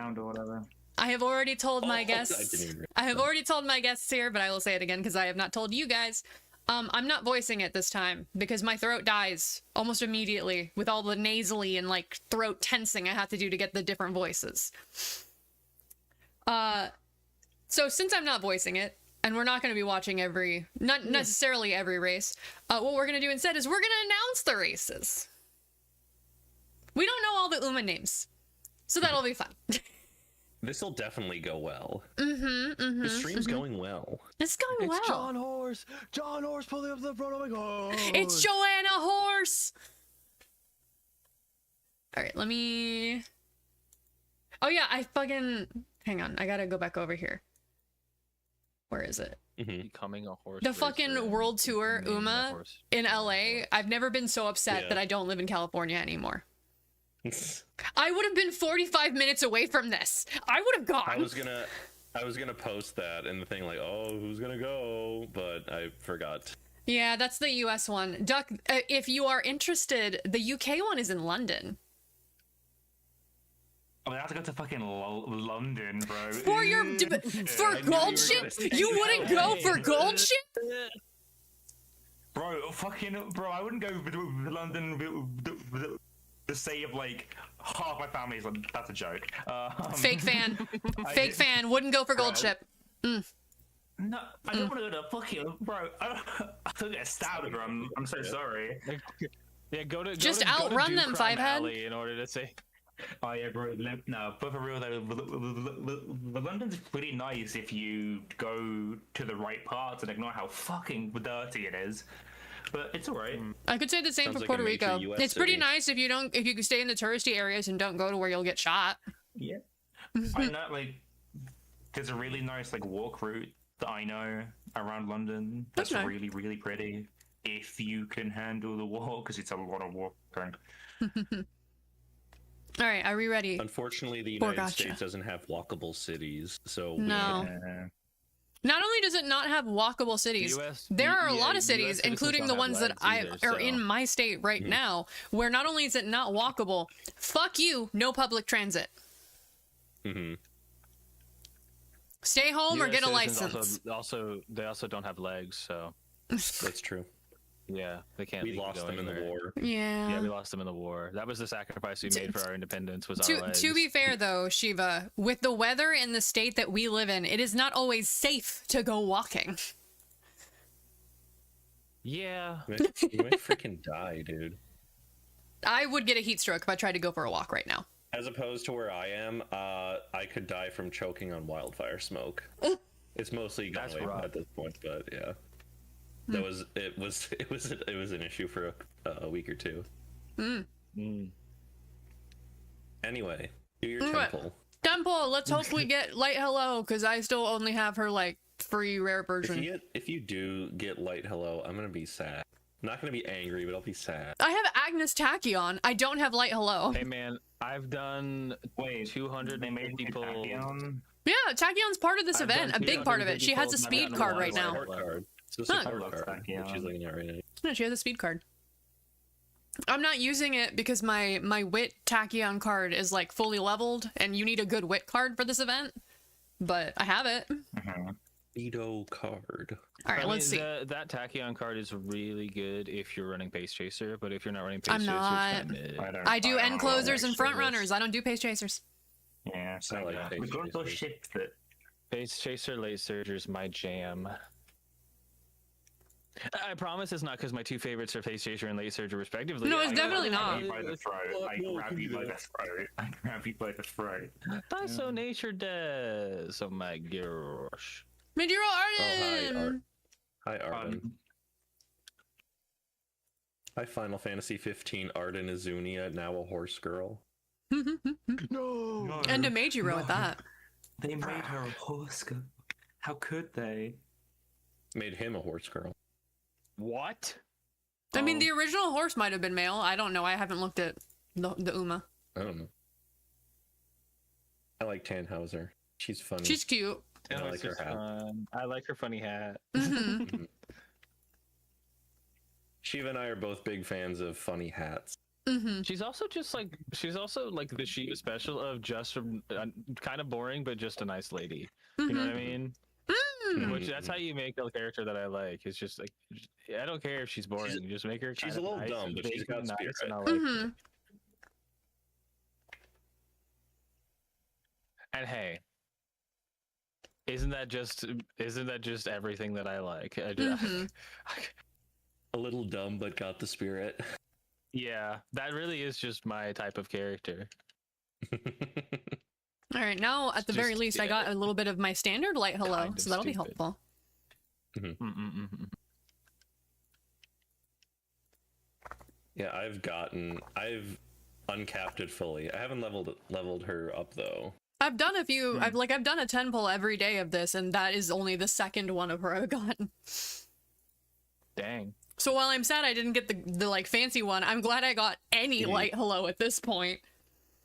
around or whatever. I have already told my I guests. didn't even I have already told my guests here, but I will say it again because I have not told you guys. I'm not voicing it this time because my throat dies almost immediately with all the nasally and like throat tensing I have to do to get the different voices. So since I'm not voicing it, and we're not going to be watching not necessarily every race, what we're going to do instead is we're going to announce the races. We don't know all the Uma names, so that'll be fun. This will definitely go well. The stream's going well. It's going well. It's John Horse. John Horse pulling up to the front. Oh my god. It's Joanna Horse. All right, let me. Oh yeah, hang on. I gotta go back over here. Where is it? Becoming a horse. The racer fucking and world tour naming a Uma horse. in LA. I've never been so upset that I don't live in California anymore. I would have been 45 minutes away from this. I would have gone. I was gonna post that in the thing like, oh, who's gonna go? But I forgot. Yeah, that's the US one. Duck, if you are interested, the UK one is in London. Oh, I have to go to fucking London, bro. For gold ship? You wouldn't go for gold ship? Bro, I wouldn't go to London to save like half my family. Is like, that's a joke. Fake fan. Fake fan. Wouldn't go for gold ship. No, I don't want to go to fucking bro. I don't get stabbed, bro. I'm so sorry. Yeah, Just outrun them, Fivehead. In order to say. Oh yeah, bro. No, but for real though, London's pretty nice if you go to the right parts and ignore how fucking dirty it is. But it's alright. I could say the same Sounds for like Puerto a major Rico. US It's pretty city. nice if you stay in the touristy areas and don't go to where you'll get shot. Yeah. I know, like, there's a really nice like walk route that I know around London. That's nice. really, really pretty. If you can handle the walk, because it's a lot of walking. All right, are we ready? Unfortunately, the Poor United gotcha. States doesn't have walkable cities, so No. Not only does it not have walkable cities, US there are a yeah, lot of US cities, citizens including don't the have ones that legs either, are in so- my state right now, where not only is it not walkable, fuck you, no public transit. Stay home or US get a citizens license. They also don't have legs, so that's true. yeah, they can't. We go lost them in the anywhere. war. Yeah. Yeah, we lost them in the war. That was the sacrifice we made for our independence. Was our legs. To be fair though, Shiva, with the weather in the state that we live in, it is not always safe to go walking. Yeah. You might freaking die, dude. I would get a heat stroke if I tried to go for a walk right now. As opposed to where I am, I could die from choking on wildfire smoke. It's mostly gone That's away rough. at this point, but yeah, it was an issue for a week or two. Anyway, do your temple. Temple, let's hope we get Light Hello, because I still only have her like free rare version. If you do get light hello, I'm gonna be sad. I'm not gonna be angry, but I'll be sad. I have Agnes Tachyon. I don't have light hello. Hey man, I've done 250 polls. Yeah, Tachyon's part of this I've event, a done big part of it. She has a 250 speed polls, card and right I've now. gotten Support card. It's a Huh. support card. Tachyon. Which she's looking at right now. Yeah, she has a speed card. I'm not using it because my wit Tachyon card is like fully leveled, and you need a good wit card for this event. But I have it. Speedo card. All right, let's see. That Tachyon card is really good if you're running Pace Chaser, but if you're not running Pace I'm Chaser, not. it's kinda mid. I do end closers and front Chasers. runners. I don't do pace chasers. Yeah, so I like we got those Chasers. ships that Pace Chaser, Late Surger is my jam. I promise it's not because my two favorites are Pace Chaser and Late Surger respectively. No, it's definitely grab not. you by the throat. I grab you by the throat. I grab you by the throat. That's so nature does. Oh my gosh. Midiro hi, Arden! Art. Hi, Arden. Hi, Final Fantasy 15. Arden Izunia, now a horse girl. No. And a Meijiro at that. They made her a horse girl. How could they? Made him a horse girl. What? I mean, the original horse might have been male. I don't know. I haven't looked at the Uma. I don't know. I like Tannhauser. She's funny. She's cute. And I like her hat. I like her funny hat. Mhm. Shiva and I are both big fans of funny hats. Mhm. She's also like the Shiva special of just kind of boring, but just a nice lady. You know what I mean? Mm. Which that's how you make a character that I like. It's just like I don't care if she's boring. You just make her. She's kinda a little nice dumb, and but she's big got and nice, spirit. and I like Mhm. her. And hey, isn't that just everything that I like? Mhm. A little dumb, but got the spirit. Yeah, that really is just my type of character. All right, now at the very Just- least, I got a little bit of my standard light hello, Kind of so that'll be stupid. helpful. Yeah, I've uncapped it fully. I haven't leveled her up though. I've done a few. I've done a 10 pull every day of this, and that is only the second one of her I've gotten. Dang. So while I'm sad I didn't get the like fancy one, I'm glad I got any light hello at this point.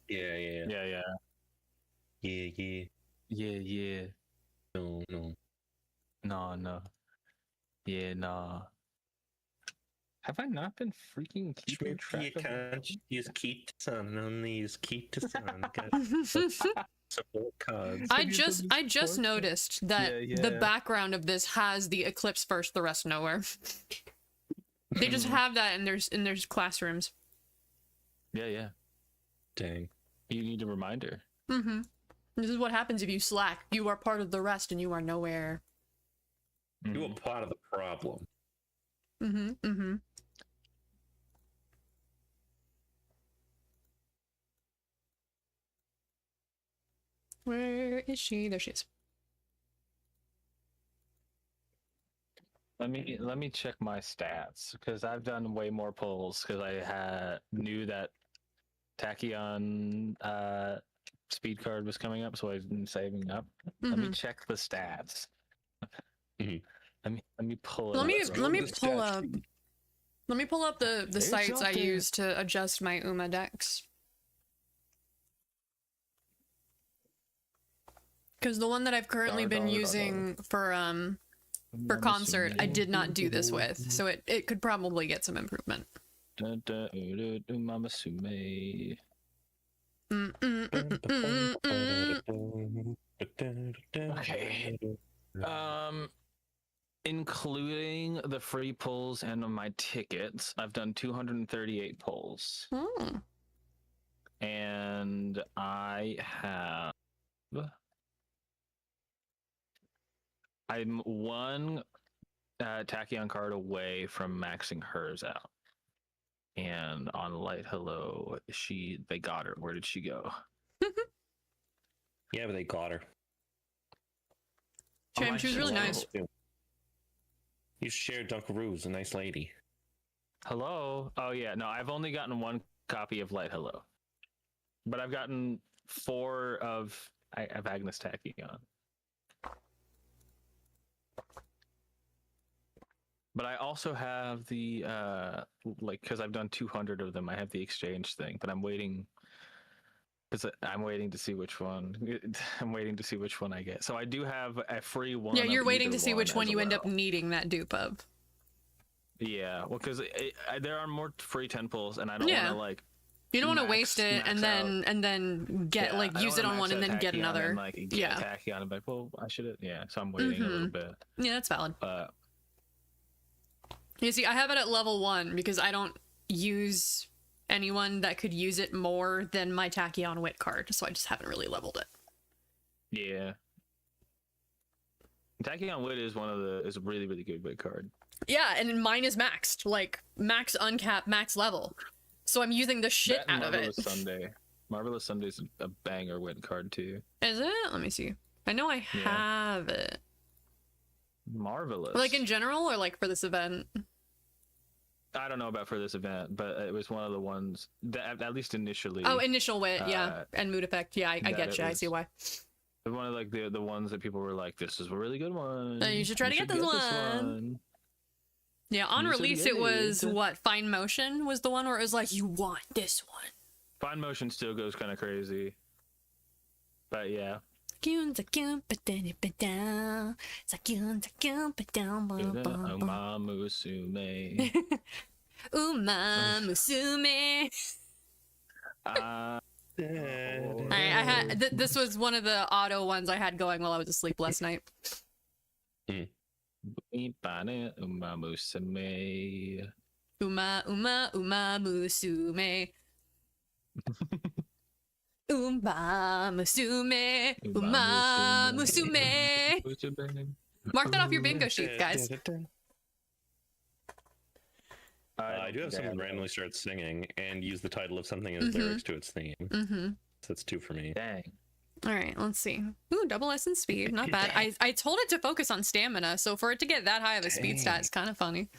Yeah. Yeah. Yeah. No. No. Yeah, nah. Have I not been freaking keeping track of can't use keep to sun, only use keep to sun. Support cards. I just noticed that the background of this has the eclipse first, the rest nowhere. They just have that in their classrooms. Yeah. Dang. You need a reminder. Mm-hmm. This is what happens if you slack. You are part of the rest, and you are nowhere. You are part of the problem. Mm-hmm. Where is she? There she is. Let me check my stats because I've done way more polls because I knew that Tachyon speed card was coming up, so I've been saving up. Let me check the stats. Mhm. Let me pull it. Let me The pull up the There's sites I something. use to adjust my Uma decks. Because the one that I've currently been using for concert, I did not do this with, so it could probably get some improvement. Mama Sume. Okay. Including the free polls and my tickets, I've done 238 polls. Hmm. And I'm one Tachyon card away from maxing hers out. And on Light Hello, they got her. Where did she go? Yeah, but they got her. Shame, she was really nice. You shared Dunkaroos, a nice lady. Hello? Oh yeah, no, I've only gotten one copy of Light Hello. But I've gotten 4 of Agnes Tachyon. But I also have the like, because I've done 200 of them, I have the exchange thing, but I'm waiting because I'm waiting to see which one. I'm waiting to see which one I get. So I do have a free one. Yeah, you're of waiting either to see which one as you end up well. needing that dupe of. Yeah, well, because there are more free 10 pulls, and I don't Yeah. want to like. You don't want to waste it max and then get Yeah, like I use don't it wanna on one max and out then get Tachyon another. And, like, get Yeah. Tachyon and be like, well, I should have. Yeah, so I'm waiting a little bit. Yeah, that's valid. But You see, I have it at level 1 because I don't use anyone that could use it more than my Tachyon Wit card, so I just haven't really leveled it. yeah, Tachyon Wit is is a really really good wit card. Yeah, and mine is maxed, like max uncapped, max level. So I'm using the shit That and out of it. Marvelous Sunday. Marvelous Sunday's a banger wit card too. Is it? Let me see. I know I have it. Marvelous. Like in general or like for this event? I don't know about for this event, but it was one of the ones that at least initially. Oh, initial wit, yeah, and mood effect. Yeah, I that get it you. I see why. one of like the ones that people were like, this is a really good one. You should try to get this one. Yeah, on You should release get it was it. what? Fine Motion was the one where it was like, you want this one. Fine Motion still goes kind of crazy, but yeah. Uma Musume. Uma Musume. Uh, I had this was one of the auto ones I had going while I was asleep last night. Uma Musume. Uma Musume. Uma Musume. Uma Musume. Mark that off your bingo sheet, guys. I do have someone randomly start singing and use the title of something as lyrics to its theme. Mm-hmm. So that's 2 for me. Dang. All right, let's see. Ooh, double S in speed, not bad. I told it to focus on stamina, so for it to get that high of a speed stat is kind of funny.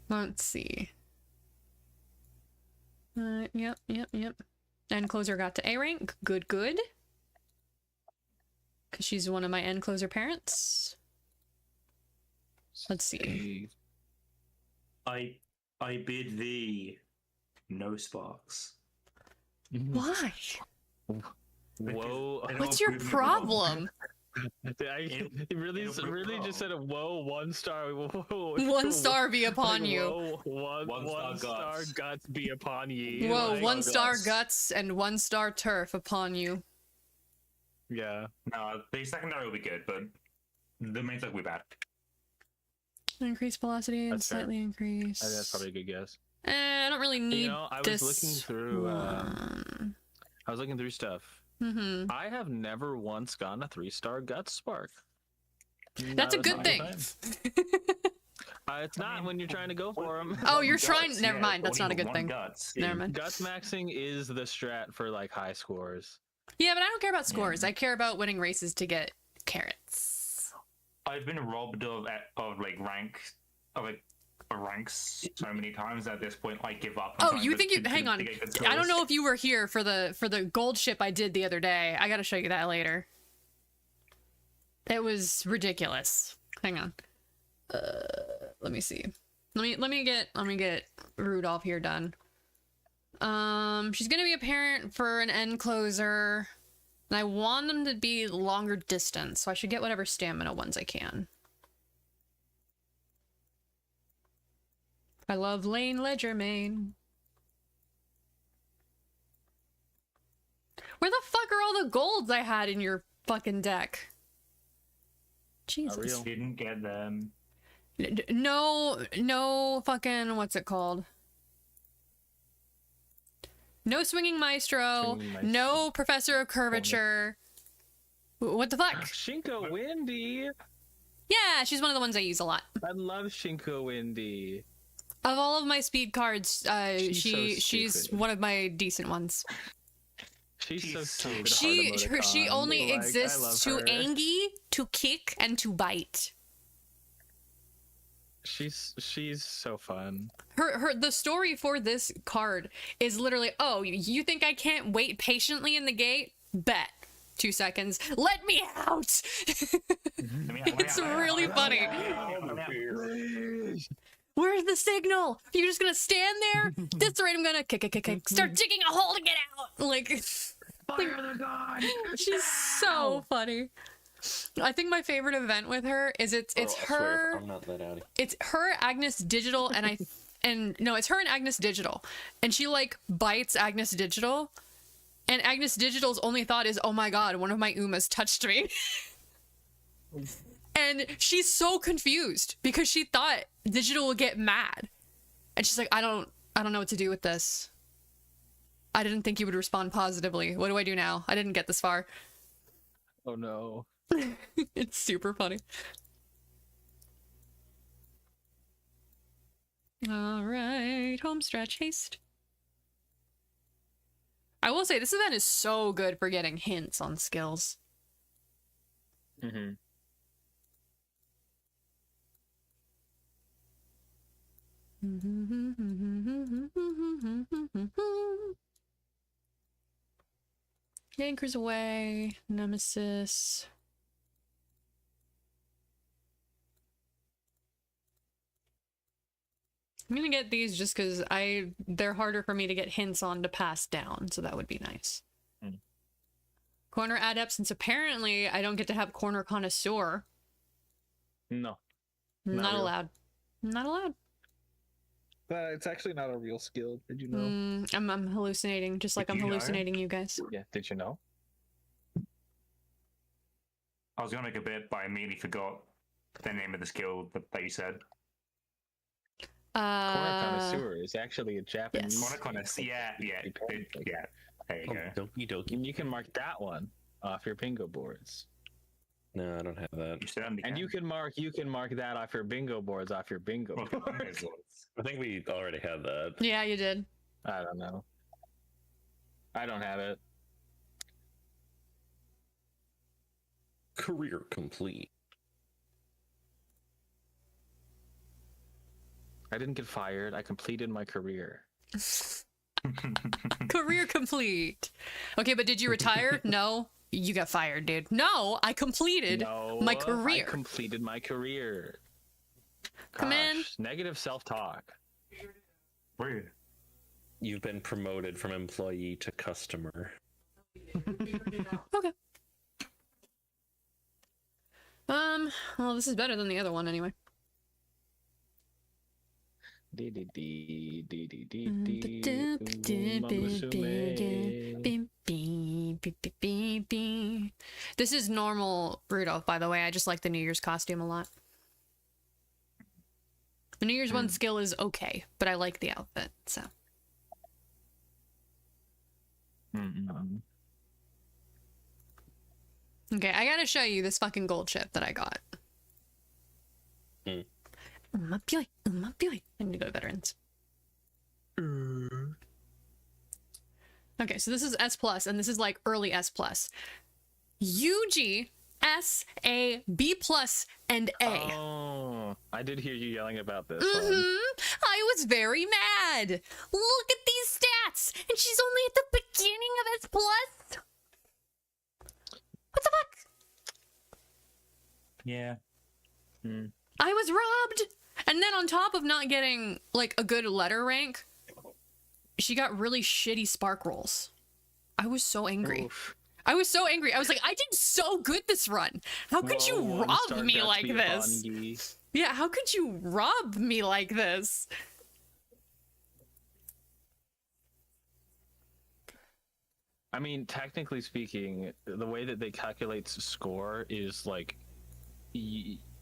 Let's see. Yep. End closer got to A rank. Good. Because she's one of my end closer parents. Let's see. I bid thee no sparks. Why? Whoa. What's your problem? He really just said a whoa 1 star. Whoa, 1 star be upon like, you. Whoa, one star guts be upon ye. Whoa, Like, 1 star guts and 1 star turf upon you. Yeah. No, the secondary will be good, but the main stuff will be bad. Increase velocity and That's fair. slightly increase. I think that's probably a good guess. I don't really need I was this looking through. one. I was looking through stuff. Mm-hmm. I have never once gotten a 3-star guts spark. That's a Not good single thing. time. It's not when you're trying to go for them. Oh, you're Guts, trying. Never yeah, mind. That's not a only good one thing. Guts. Never mind. Guts maxing is the strat for like high scores. Yeah, but I don't care about scores. I care about winning races to get carrots. I've been robbed of ranks so many times at this point. I give up. Oh, you think you? Hang on. I don't know if you were here for the gold ship I did the other day. I got to show you that later. It was ridiculous. Hang on. Let me see. Let me get Rudolph here done. She's gonna be a parent for an end closer, and I want them to be longer distance, so I should get whatever stamina ones I can. I love Lane Ledger main. Where the fuck are all the golds I had in your fucking deck? Jesus. Didn't get them. No fucking, what's it called? No Swinging Maestro, no Professor of Curvature. What the fuck? Shinko Windy. Yeah, she's one of the ones I use a lot. I love Shinko Windy. Of all of my speed cards, she's stupid. one of my decent ones. She's so stupid. She only exists to her. Angie, to kick, and to bite. She's so fun. The story for this card is literally, oh, you think I can't wait patiently in the gate? Bet. 2 seconds. Let me out. It's really funny. Where's the signal? You're just gonna stand there? That's right, I'm gonna kick, start digging a hole to get out. Like, Fire the gun. she's so funny. I think my favorite event with her is it's her. I'm not let out. It's her, Agnes Digital, and no, it's her and Agnes Digital, and she like bites Agnes Digital, and Agnes Digital's only thought is, oh my god, one of my Umas touched me. And she's so confused because she thought Digital would get mad. And she's like, I don't know what to do with this. I didn't think you would respond positively. What do I do now? I didn't get this far. Oh no. It's super funny. All right, home stretch haste. I will say this event is so good for getting hints on skills. Mm-hmm. Anchors away, Nemesis. I'm gonna get these just because they're harder for me to get hints on to pass down, so that would be nice. Mm. Corner adept, since apparently I don't get to have corner connoisseur. No. Not real. allowed. Not allowed. But it's actually not a real skill. Did you know? I'm hallucinating, just like Did I'm you know? hallucinating you guys. Yeah. Did you know? I was gonna make a bit, but I immediately forgot the name of the skill that you said. Corner connoisseur is actually a Japanese. yes. Yeah. There you go. Doki doki. And you can mark that one off your bingo boards. No, I don't have that. You certainly And you can mark that off your bingo boards off your bingo boards. I think we already had that. Yeah, you did. I don't know. I don't have it. Career complete. I didn't get fired. I completed my career. Career complete. Okay, but did you retire? No. You got fired, dude. No, I completed No, my career. I completed my career. Come in. Gosh, negative self-talk. Rude. You've been promoted from employee to customer. Okay. Well, this is better than the other one anyway. This is normal Rudolph, by the way. I just like the New Year's costume a lot. The New Year's one skill is okay, but I like the outfit, so. Okay, I gotta show you this fucking gold chip that I got. Umapyoi. I need to go to veterans. Okay, so this is S+, and this is like early S+. UG, S, A, B+, and A. Oh, I did hear you yelling about this. I was very mad. Look at these stats, and she's only at the beginning of S+. What the fuck? Yeah. I was robbed. And then on top of not getting like a good letter rank, she got really shitty spark rolls. I was so angry. Oof. I was so angry. I was like, I did so good this run. How could you Whoa, rob me like this? Yeah, how could you rob me like this? I mean, technically speaking, the way that they calculate score is like,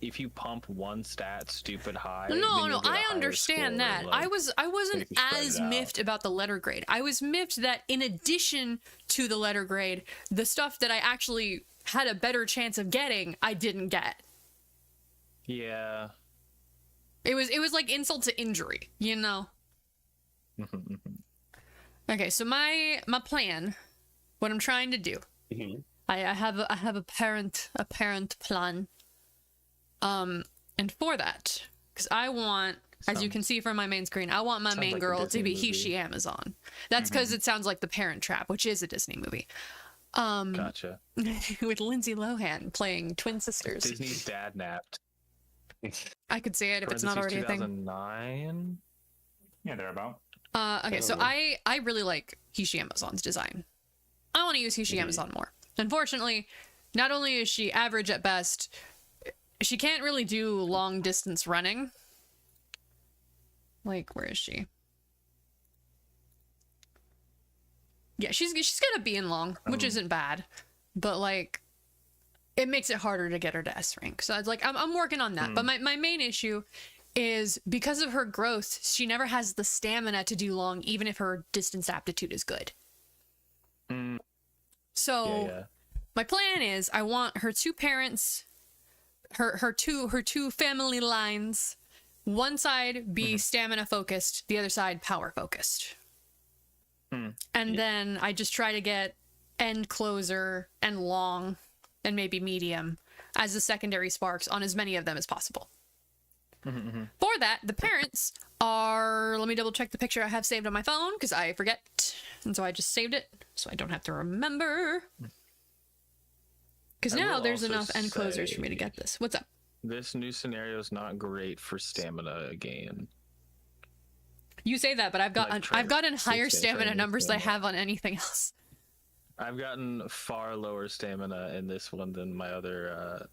if you pump one stat stupid high. then No, you'll get a I higher understand score, that. like, I wasn't if you spread as it out. miffed about the letter grade. I was miffed that in addition to the letter grade, the stuff that I actually had a better chance of getting, I didn't get. Yeah. It was like insult to injury, you know. Okay, so my plan, what I'm trying to do, I have a parent plan, and for that, because I want, as you can see from my main screen, I want my main like a girl to Disney be he, movie. she, Amazon. That's because it sounds like The Parent Trap, which is a Disney movie. Gotcha. with Lindsay Lohan playing twin sisters. Disney's dad napped. I could say it if it's not already a thing. 2009. Yeah, they're about. Okay, so I really like Hishi Amazon's design. I want to use Hishi Amazon more. Unfortunately, not only is she average at best, she can't really do long distance running. Like, where is she? Yeah, she's got a B in long, which isn't bad, but like, it makes it harder to get her to S rank. So I was like, I'm working on that. But my main issue is because of her growth, she never has the stamina to do long, even if her distance aptitude is good. So my plan is I want her two parents, her two family lines, one side be stamina focused, the other side power focused. And then I just try to get end closer and long and maybe medium as the secondary sparks on as many of them as possible. For that, the parents are, let me double check the picture I have saved on my phone because I forget. And so I just saved it so I don't have to remember. Because now there's enough end closers for me to get this. What's up? This new scenario is not great for stamina gain. You say that, but I've gotten higher stamina numbers than I have on anything else. I've gotten far lower stamina in this one than my other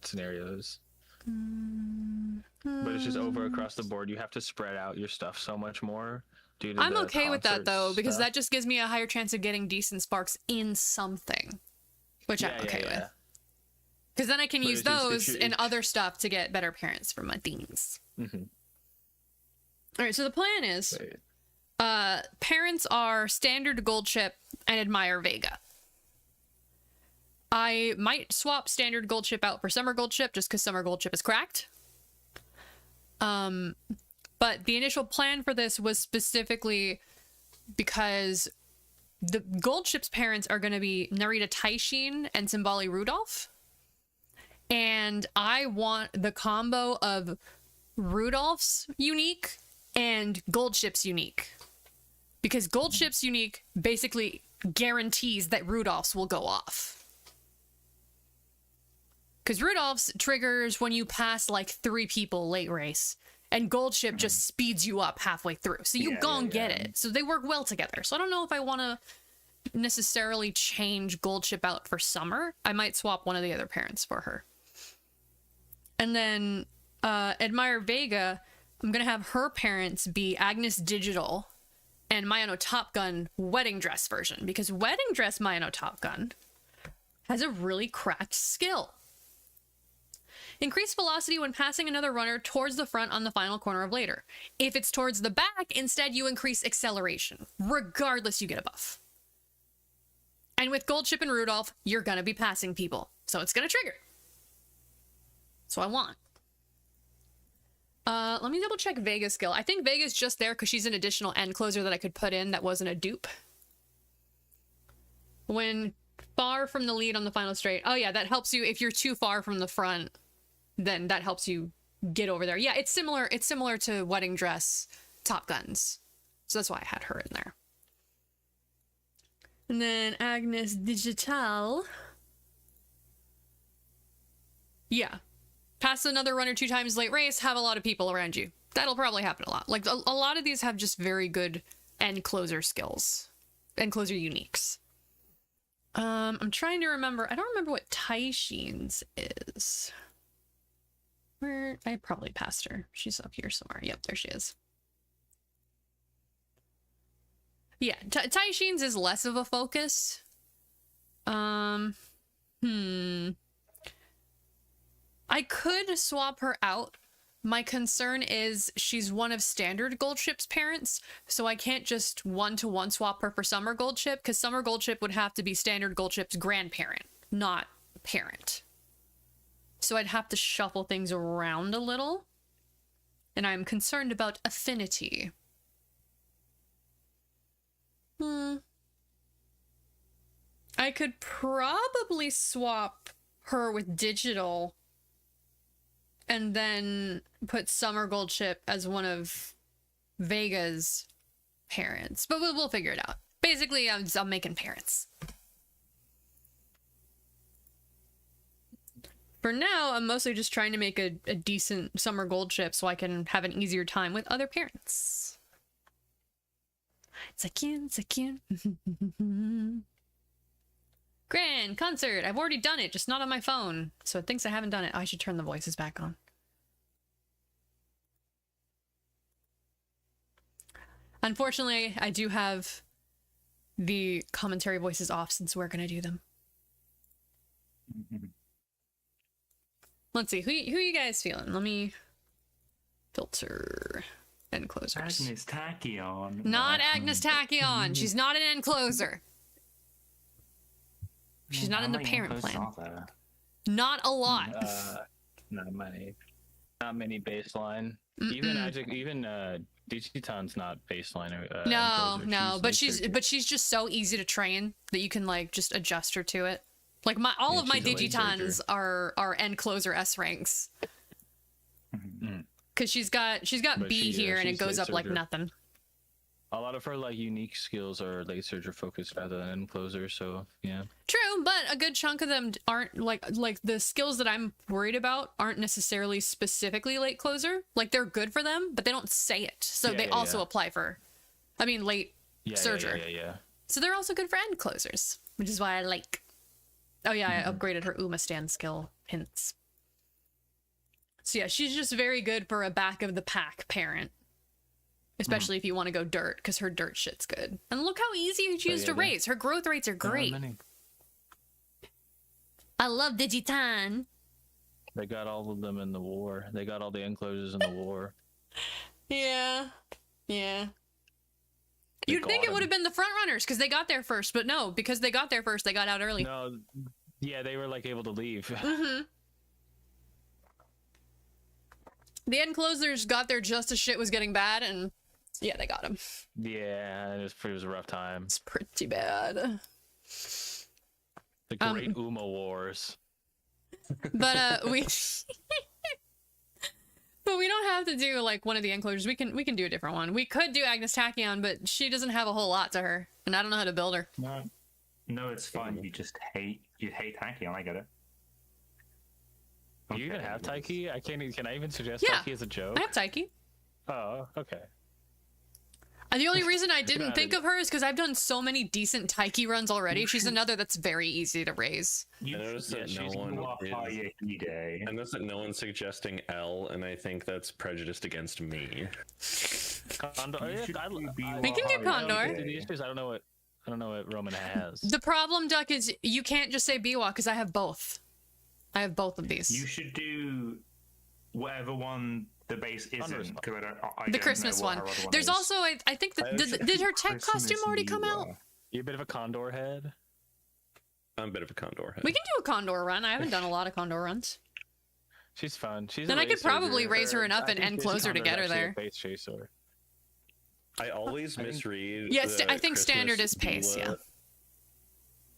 scenarios. But it's just over across the board. You have to spread out your stuff so much more. Due to I'm the okay with that though, because stuff. that just gives me a higher chance of getting decent sparks in something, which I'm okay with. Because then I can use those in other stuff to get better parents for my things. All right, so the plan is, parents are standard gold chip and admire Vega. I might swap standard gold chip out for summer gold chip just because summer gold chip is cracked. But the initial plan for this was specifically because the gold chip's parents are going to be Narita Taishin and Simbali Rudolph. And I want the combo of Rudolph's unique and gold chip's unique. Because gold chip's unique basically guarantees that Rudolph's will go off. Because Rudolph's triggers when you pass like 3 people late race. And gold chip just speeds you up halfway through. So you get it. So they work well together. So I don't know if I want to necessarily change gold chip out for summer. I might swap one of the other parents for her. And then Admire Vega, I'm going to have her parents be Agnes Digital and Mayano Top Gun wedding dress version. Because wedding dress Mayano Top Gun has a really cracked skill. Increase velocity when passing another runner towards the front on the final corner of later. If it's towards the back, instead you increase acceleration. Regardless, you get a buff. And with Gold Chip and Rudolph, you're going to be passing people. So it's going to trigger. So I want. Let me double check Vega's skill. I think Vega's just there because she's an additional end closer that I could put in that wasn't a dupe. When far from the lead on the final straight. Oh yeah, that helps you if you're too far from the front. Then that helps you get over there. Yeah, it's similar to wedding dress Top Guns. So that's why I had her in there. And then Agnes Digital. Yeah. Pass another runner 2 times late race, have a lot of people around you. That'll probably happen a lot. Like, a lot of these have just very good end closer skills. End closer uniques. I'm trying to remember. I don't remember what Taishin's is. Where? I probably passed her. She's up here somewhere. Yep, there she is. Yeah, Taishin's is less of a focus. I could swap her out. My concern is she's one of standard gold chip's parents, so I can't just one-to-one swap her for summer gold chip, because summer gold chip would have to be standard gold chip's grandparent, not parent. So I'd have to shuffle things around a little, and I'm concerned about affinity. I could probably swap her with digital and then put Summer Gold Chip as one of Vega's parents. But we'll figure it out. Basically, I'm making parents. for now, I'm mostly just trying to make a decent summer gold ship so I can have an easier time with other parents. So cute, so cute. Grand concert. I've already done it, just not on my phone. So it thinks I haven't done it. I should turn the voices back on. Unfortunately, I do have the commentary voices off since we're gonna do them. Let's see, who you guys feeling? Let me filter end closers. Agnes Tachyon. Not Agnes Tachyon. She's not an end closer. She's not in the parent plan. Not a lot. Not many. Not many baseline. Even Digiton's not baseline. No, but she's just so easy to train that you can like just adjust her to it. Like all of my Digitons are end closer S ranks. Cause she's got B here and it goes up like nothing. A lot of her like unique skills are late surger focused rather than end closer, so yeah. True, but a good chunk of them aren't like the skills that I'm worried about aren't necessarily specifically late closer. Like they're good for them, but they don't say it. So they also apply for late surger. Yeah. So they're also good for end closers, which is why I like. Oh yeah, I upgraded her Uma stand skill hints. So yeah, she's just very good for a back of the pack parent. Especially if you want to go dirt, because her dirt shit's good. And look how easy she is to raise. Her growth rates are great. I love Digiton. They got all of them in the war. They got all the enclosures in the war. Yeah. You'd think it would have been the front runners, because they got there first. But no, because they got there first, they got out early. No, yeah, they were like able to leave. The enclosers got there just as shit was getting bad, and yeah, they got him. Yeah, it was a rough time. It's pretty bad. The great Uma Wars. But we but we don't have to do like one of the enclosures. We can do a different one. We could do Agnes Tachyon, but she doesn't have a whole lot to her, and I don't know how to build her. No, it's fine. You just hate Tachyon. I get it. Do you even have Taiki? Can I even suggest Yeah, Taiki as a joke? I have Taiki. Oh, okay. And the only reason I didn't think of her is because I've done so many decent Taiki runs already. She's another that's very easy to raise. I noticed that no one's suggesting L, and I think that's prejudiced against me. Condor. We can do Condor. The issue is I don't know what Roman has. The problem, Duck, is you can't just say Biwa because I have both. I have both of these. You should do whatever one the base isn't. The Christmas one. There's also, I think, did her tech costume already come out? You a bit of a Condor head? I'm a bit of a Condor head. We can do a Condor run. I haven't done a lot of Condor runs. She's fun. Then I could probably raise her enough and end closer to get her there. Base chaser. I always misread. Yeah, I think standard is pace. Biwa. Yeah.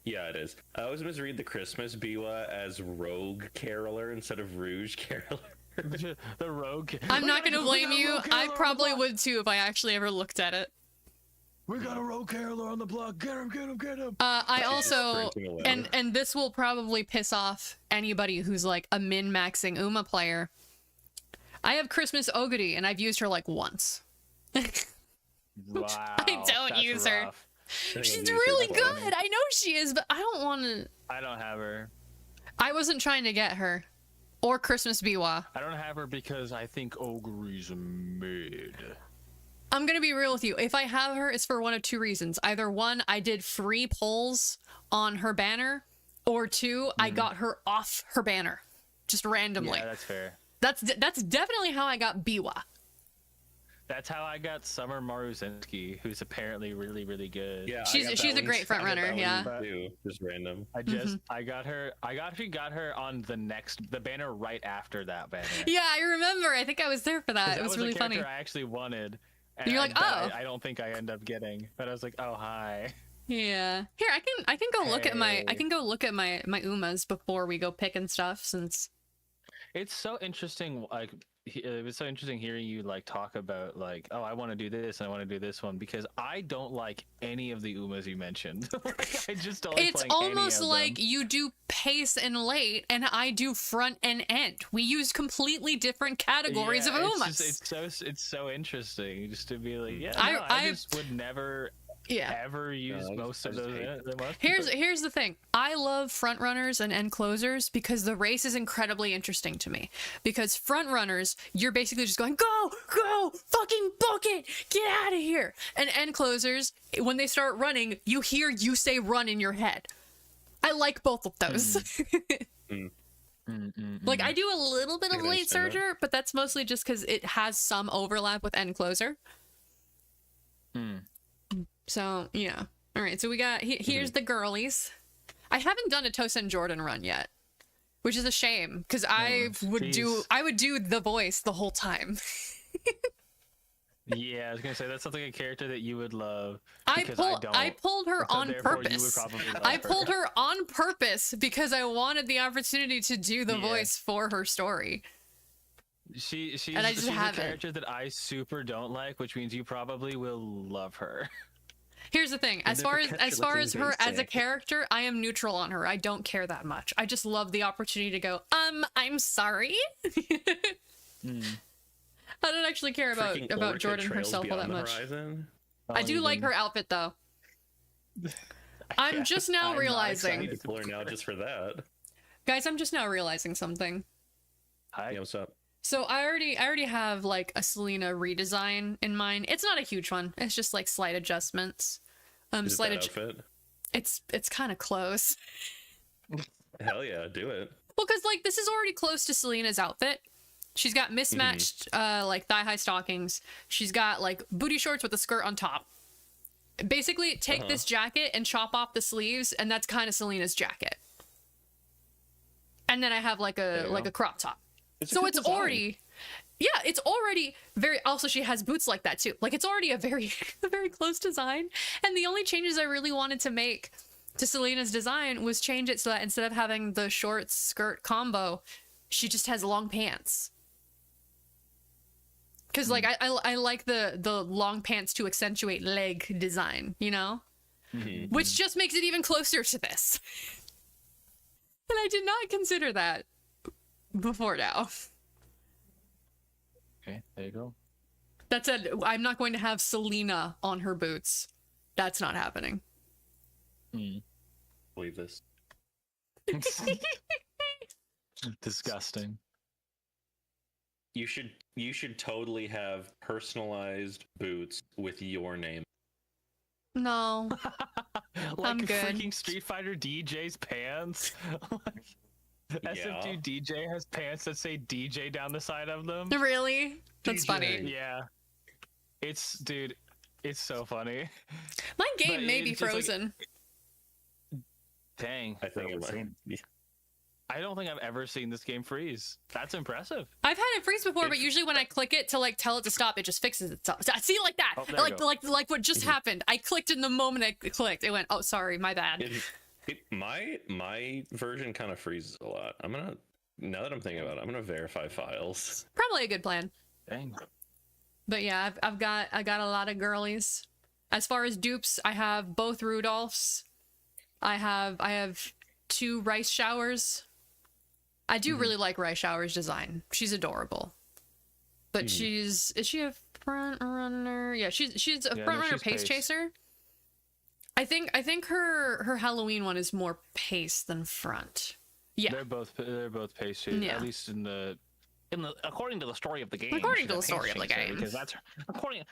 Yeah, it is. I always misread the Christmas Biwa as Rogue Caroler instead of Rouge Caroler. The Rogue. I'm not going to blame you. I probably would too if I actually ever looked at it. We got a Rogue Caroler on the block. Get him. I also, and this will probably piss off anybody who's like a min-maxing Uma player. I have Christmas Oguri, and I've used her like once. Wow. I don't use her. Rough. She's really good. I know she is, but I don't want to. I don't have her. I wasn't trying to get her. Or Christmas Biwa. I don't have her because I think Oguri's mid. I'm gonna be real with you. If I have her, it's for one of two reasons. Either one, I did free polls on her banner, or two, I got her off her banner. Just randomly. Yeah, that's fair. That's definitely how I got Biwa. That's how I got Summer Maruzinski, who's apparently really, really good. Yeah, she's a great front runner. Yeah, just random. I got her. I actually got her on the banner right after that banner. Yeah, I remember. I think I was there for that. It was really funny. I actually wanted. And you're like, oh. I don't think I end up getting, but I was like, oh hi. Yeah. Here, I can go look at my my Umas before we go picking stuff, since it's so interesting. Like it was so interesting hearing you like talk about like, oh, I want to do this and I want to do this one, because I don't like any of the Umas you mentioned. Like, I just don't. It's almost like you do pace and late, and I do front and end. We use completely different categories of Umas. It's so interesting just to be like, yeah, I just would never ever use most of those. Here's the thing. I love front runners and end closers because the race is incredibly interesting to me. Because front runners, you're basically just going, go, fucking book it, get out of here. And end closers, when they start running, you hear you say run in your head. I like both of those. Like, I do a little bit of late surger, but that's mostly just because it has some overlap with end closer. So, yeah. All right, so we got, here's the girlies. I haven't done a Tosin Jordan run yet, which is a shame, because I would do the voice the whole time. Yeah, I was gonna say that's something a character that you would love. I pulled her on purpose. I pulled her on purpose because I wanted the opportunity to do the voice for her story. She's and I just she's a haven't. character that I super don't like, which means you probably will love her. Here's the thing, as far as her as a character, I am neutral on her. I don't care that much. I just love the opportunity to go, I'm sorry. I don't actually care about Jordan herself all that much. I do like her outfit though. I'm just now realizing. People are now just for that. Guys, I'm just now realizing something. Hi. Yeah, what's up? So I already have like a Selena redesign in mind. It's not a huge one. It's just like slight adjustments. Is it that outfit? It's kind of close. Hell yeah, do it. Well, because like this is already close to Selena's outfit. She's got mismatched like thigh-high stockings. She's got like booty shorts with a skirt on top. Basically, take this jacket and chop off the sleeves, and that's kind of Selena's jacket. And then I have like a crop top. It's already, it's already very. Also, she has boots like that too. Like it's already a very close design. And the only changes I really wanted to make to Selena's design was change it so that instead of having the shorts skirt combo, she just has long pants. Because like I like the long pants to accentuate leg design, you know, which just makes it even closer to this. And I did not consider that before now. Okay, there you go. That said, I'm not going to have Selena on her boots. That's not happening. Believe this. Disgusting. You should totally have personalized boots with your name. No. Like I'm good. Freaking Street Fighter DJ's pants. SF2 DJ has pants that say DJ down the side of them. Really? That's funny. Yeah. It's so funny. My game But may be it's just like- frozen. Dang. I think it might. I don't think I've ever seen this game freeze. That's impressive. I've had it freeze before, but usually when I click it to like tell it to stop, it just fixes itself. See, like that, Oh, there you go. like what just happened. I clicked in the moment I clicked. It went, oh, sorry, my bad. My version kind of freezes a lot. Now that I'm thinking about it, I'm gonna verify files. Probably a good plan. Dang. But yeah, I got a lot of girlies. As far as dupes, I have both Rudolphs. I have 2 Rice Showers. I do really like Rice Shower's design. She's adorable. But is she a front runner? Yeah, she's a front runner pace chaser. I think her Halloween one is more pace than front. Yeah. They're both pace chasers, Yeah. at least in the according to the story of the game. According she's to a the story pace of the chaser, game. because that's according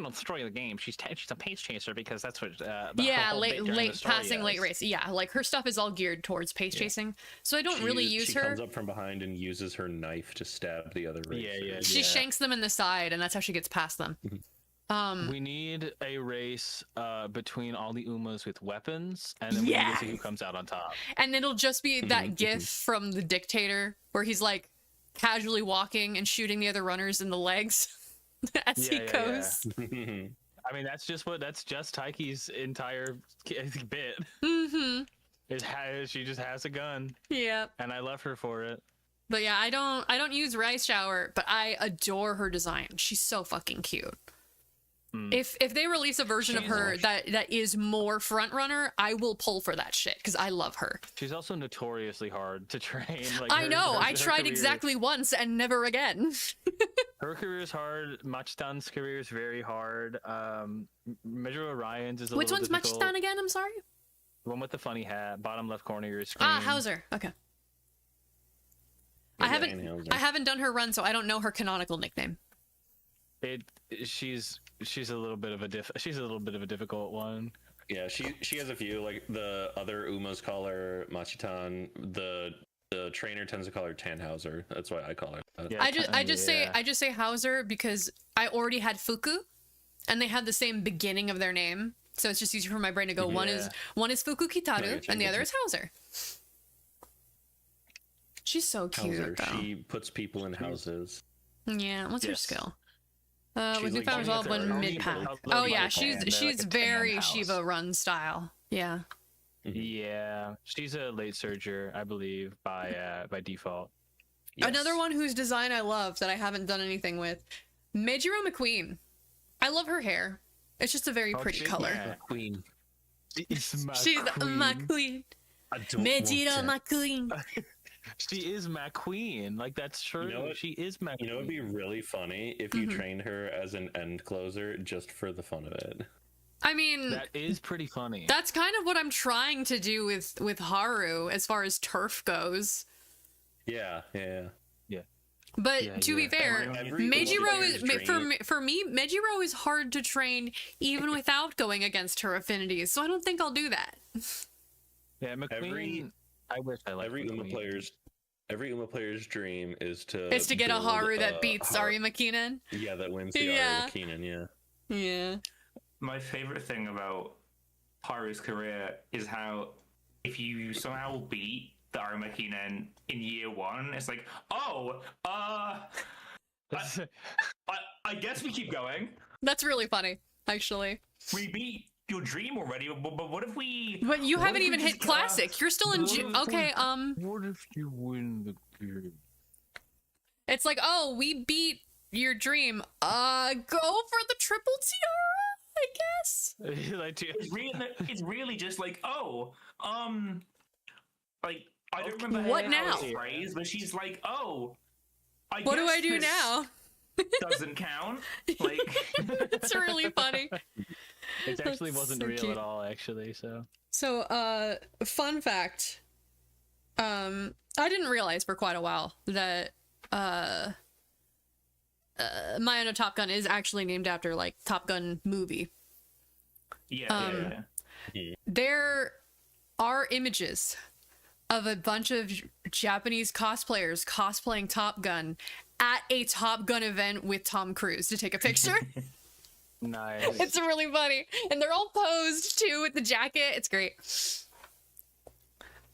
to the story of the game. She's a pace chaser because that's what. Late passing, late race. Yeah, like her stuff is all geared towards pace chasing. So I don't really use her. She comes up from behind and uses her knife to stab the other racers. She shanks them in the side, and that's how she gets past them. We need a race between all the Umas with weapons, and then we need to see who comes out on top. And it'll just be that gif from the dictator where he's like casually walking and shooting the other runners in the legs as he goes. I mean, that's just Taiki's entire bit. She just has a gun. Yeah. And I love her for it. But yeah, I don't use Rice Shower, but I adore her design. She's so fucking cute. If they release a version of her that is more front runner, I will pull for that shit because I love her. She's also notoriously hard to train. Like I know. I tried exactly once and never again. Her career is hard. Machitan's career is very hard. Measure Orion's is a Which little one's difficult. Machitan again? I'm sorry. The one with the funny hat, bottom left corner of your screen. Ah, Hauser. Okay. I haven't done her run, so I don't know her canonical nickname. She's a little bit of a difficult one. Yeah, she has a few. Like the other Umas call her Machitan. The trainer tends to call her Tannhauser. That's why I call her that. Yeah, I just say Hauser because I already had Fuku, and they had the same beginning of their name, so it's just easier for my brain to go. One is Fuku Kitaru, and the other is Hauser. She's so cute. Hauser. Though. She puts people in houses. Yeah, what's her skill? With like newfound resolve when only mid path. I'll Oh let yeah, you she's pan. They're like a very 10 house. Shiva run style. Yeah. Yeah, she's a late surger, I believe, by default. Yes. Another one whose design I love that I haven't done anything with, Meijiro McQueen. I love her hair. It's just a very pretty color. Yeah. Queen. She's She's my queen. I don't Meijiro want McQueen. She is McQueen. Like that's true. You know what? She is McQueen. You know, it'd be really funny if you trained her as an end closer just for the fun of it. I mean, That is pretty funny. that's kind of what I'm trying to do with Haru as far as turf goes. Yeah. But Yeah, to be you're fair, right. Meijiro is Dream. for me. Meijiro is hard to train even without going against her affinities. So I don't think I'll do that. Yeah, McQueen. I wish I liked Every Uma McQueen. player's dream is to Get a build Haru that beats Haru- Ari McKinnon. Yeah, that wins the Yeah. Ari McKinnon. Yeah. Yeah. My favorite thing about Haru's career is how if you somehow beat the Arumakinen in year one, it's like, I guess we keep going. That's really funny, actually. We beat your dream already, but what if we? But you what haven't if we even hit just, classic. You're still in. Okay. What if you win the game? It's like, oh, we beat your dream. Go for the triple tiara, I guess. Like, It's really just like, like I don't remember What how now? it's phrased, but she's like, I What do guess I do this now? Doesn't count. Like, It's really funny. it actually That's wasn't so real cute. at all, actually. So So, fun fact. I didn't realize for quite a while that Maya no Top Gun is actually named after like Top Gun movie. yeah. There are images of a bunch of Japanese cosplayers cosplaying Top Gun at a Top Gun event with Tom Cruise to take a picture. nice. It's really funny, and they're all posed too with the jacket. It's great.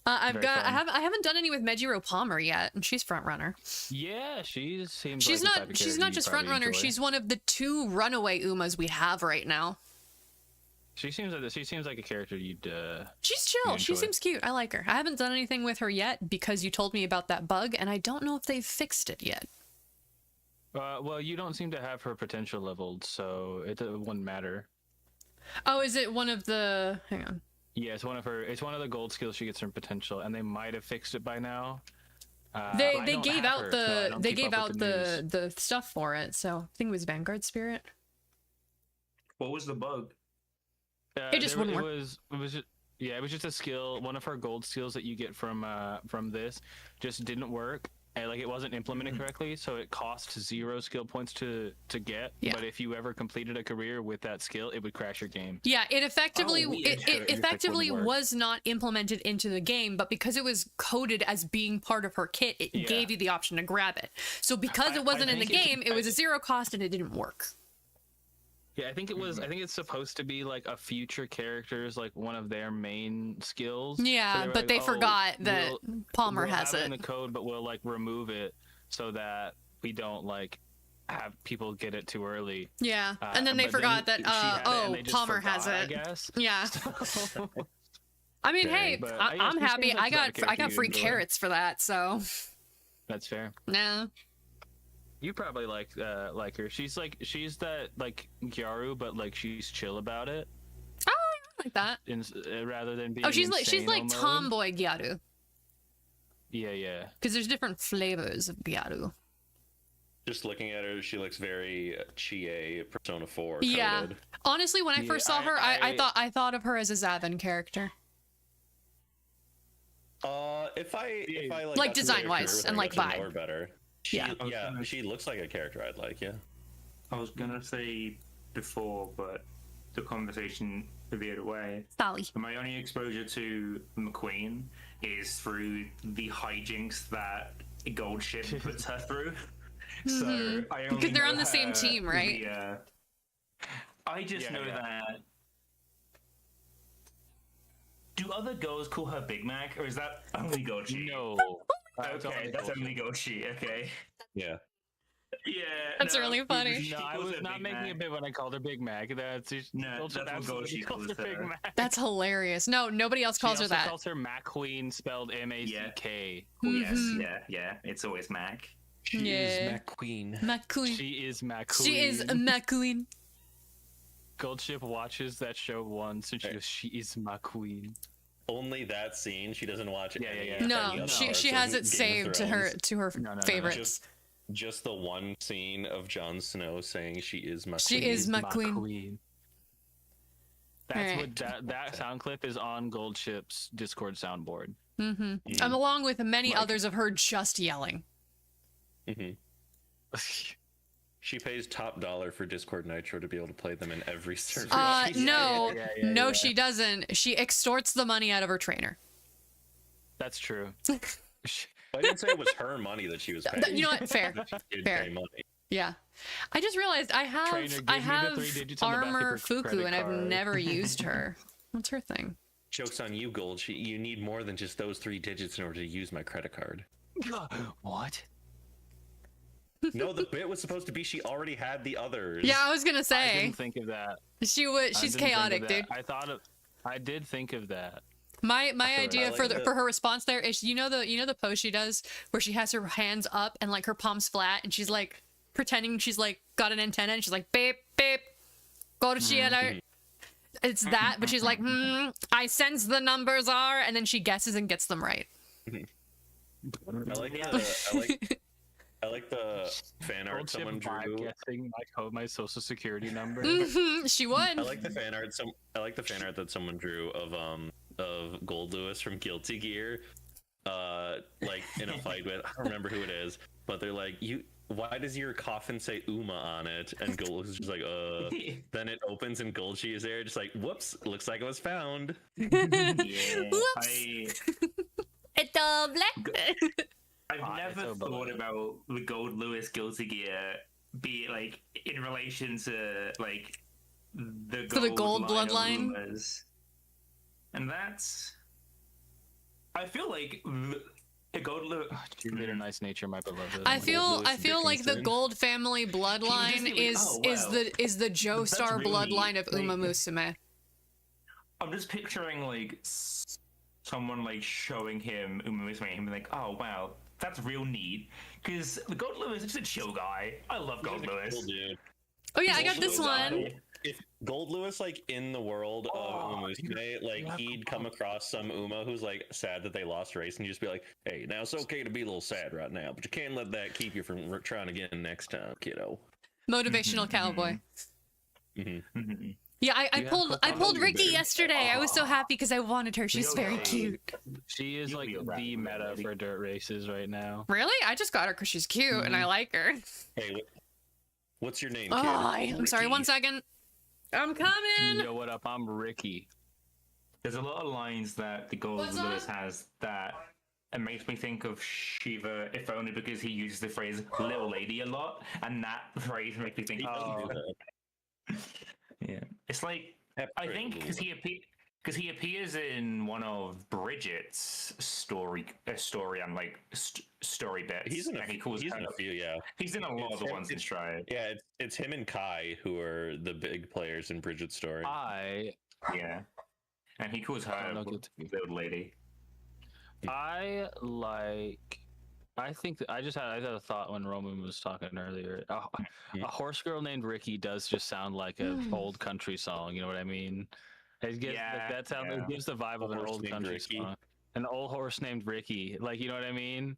I Very fun. haven't done any with Meijiro Palmer yet, and she's front runner. Yeah, she seems. She's like the not type of she's character not you'd just probably front runner. enjoy. She's one of the 2 runaway Umas we have right now. She seems like a character you'd. She's chill. You She enjoy. seems cute. I like her. I haven't done anything with her yet because you told me about that bug, and I don't know if they've fixed it yet. Well, you don't seem to have her potential leveled, so it wouldn't matter. Oh, is it one of the? Hang on. Yeah, it's one of the gold skills she gets from potential, and they might have fixed it by now. They I don't gave have out her, so I the don't they keep gave up out with the news. the stuff for it. So I think it was Vanguard Spirit. What was the bug? It just wouldn't work. It was just a skill. One of her gold skills that you get from this just didn't work. And, like, it wasn't implemented correctly, so it cost 0 skill points to get. Yeah. But if you ever completed a career with that skill, it would crash your game. Yeah, it effectively Oh, weird. it Your effectively wouldn't work. was not implemented into the game, but because it was coded as being part of her kit, it Yeah. gave you the option to grab it. So because I it wasn't in the think game, it was a 0 cost and it didn't work. Yeah, I think it was. I think it's supposed to be like a future character's like one of their main skills. Yeah, were but like, they "Oh, forgot that Palmer we'll has have it. in the code, but we'll like remove it so that we don't like have people get it too early. Yeah, and then they but forgot she that had it and they just Palmer has forgot, I it. guess. Yeah. I mean, Dang, hey, but, I'm yeah, she happy. seems like I the type of got character free you'd enjoy. carrots for that, so That's fair. No. You probably like her. She's that like Gyaru, but like she's chill about it. Oh, I like that. Rather than being. Oh, she's like mode. tomboy Gyaru. Yeah. Because there's different flavors of Gyaru. Just looking at her, she looks very Chie Persona 4 Yeah. coded. Honestly, when I first saw her, I thought of her as a Zavin character. If I Like got to know design-wise her, and, I like, got to know vibe. her better. She looks like a character I'd like. Yeah. I was gonna say before, but the conversation veered away. Sally. My only exposure to McQueen is through the hijinks that Gold Ship puts her through. So I only Because they're know on the same her team, right? via- I just know that. Do other girls call her Big Mac, or is that only Gochi? No. Okay, that's only Gochi. Okay. Yeah. Yeah. That's really funny. She No, I calls was her not Big making Mac. a bit when I called her Big Mac. That's No, that's what absolutely Gochi calls calls her Big her. Mac. That's hilarious. No, nobody else calls She her also that. calls her Mac Queen, spelled M-A-C-K. Yes, Mhm. yeah. It's always Mac. She Yeah. is Mac Queen. McQueen. She is Mac Queen. She is a McQueen. Goldship watches that show once and she goes, "She is my queen." Only that scene. She doesn't watch it. Yeah. No, she has it saved to her No. favorites. Just the one scene of Jon Snow saying she is my She queen. is my queen. That's Alright. what that sound clip is on Goldship's Discord soundboard. Along with many others of her just yelling. She pays top dollar for Discord Nitro to be able to play them in every server. No, yeah. she doesn't. She extorts the money out of her trainer. That's true. I didn't say it was her money that she was paying. You know what? Fair. She did Fair. pay money. Yeah. I just realized I Trainer, give have me the 3 digits on the back of Armor your Fuku credit and I've card. never used her. What's her thing? Joke's on you, Gold. You need more than just those 3 digits in order to use my credit card. What? No, the bit was supposed to be she already had the others. Yeah, I was gonna I say didn't think of that. she's I didn't think of chaotic, dude. that. I did think of that. My idea like for her response there is you know the pose she does where she has her hands up and like her palms flat and she's like pretending she's like got an antenna and she's like beep beep go to she alert. It's that, but she's like I sense the numbers are, and then she guesses and gets them right. I like the fan art Goldship someone vibe drew. guessing my social security number. She would. I like the fan art. I like the fan art that someone drew of Gold Lewis from Guilty Gear, like in a fight with I don't remember who it is, but they're like, why does your coffin say Uma on it? And Gold Lewis is just like, Then it opens and Goldshi is there, just like, whoops, looks like it was found. Yeah. Whoops. It's a black. I've never thought about the Gold Lewis Guilty Gear be like in relation to like the gold line of bloodline? Umas. And that's I feel like a Gold Lewis You made a nice nature, my beloved. I feel like the Dickinson. Gold family bloodline like, is oh, wow. is the Joestar really bloodline of neat. Uma Musume. I'm just picturing like someone like showing him Uma Musume and him being like, oh wow, that's real neat. Because the Gold Lewis is just a chill guy. I love Gold Lewis. Cool dude. Oh yeah, I got Gold this Lewis, one. If Gold Lewis, like in the world of Uma Musume, like he'd come across some Uma who's like sad that they lost a race, and you just be like, "Hey, now it's okay to be a little sad right now, but you can't let that keep you from trying again next time, kiddo." Motivational cowboy. Mhm. Yeah, I pulled Ricky better. yesterday. I was so happy because I wanted her. She's very Really? cute. She is You'll like be around the meta already. for dirt races right now. Really? I just got her because she's cute and I like her. Hey, what's your name, Oh, kid? I'm sorry. 1 second. I'm coming. Yo, what up? I'm Ricky. There's a lot of lines that the Gold What's Lewis that? has that it makes me think of Shiva, if only because he uses the phrase "little lady" a lot, and that phrase makes me think, He doesn't oh, do that. yeah. It's like That's I pretty think cool. because he appears in one of Bridget's story and like story bits. He's in and he calls he's in her- a few, yeah. He's in a lot of It's the him- ones in Stride. Yeah, it's him and Kai who are the big players in Bridget's story. Yeah, and he calls her Oh, no, good to be. little lady. I like I think I had a thought when Roman was talking earlier. A horse girl named Ricky does just sound like an old country song. You know what I mean? It gives that sound. yeah. It gives the vibe of an horse old named country Ricky. song. An old horse named Ricky. Like, you know what I mean?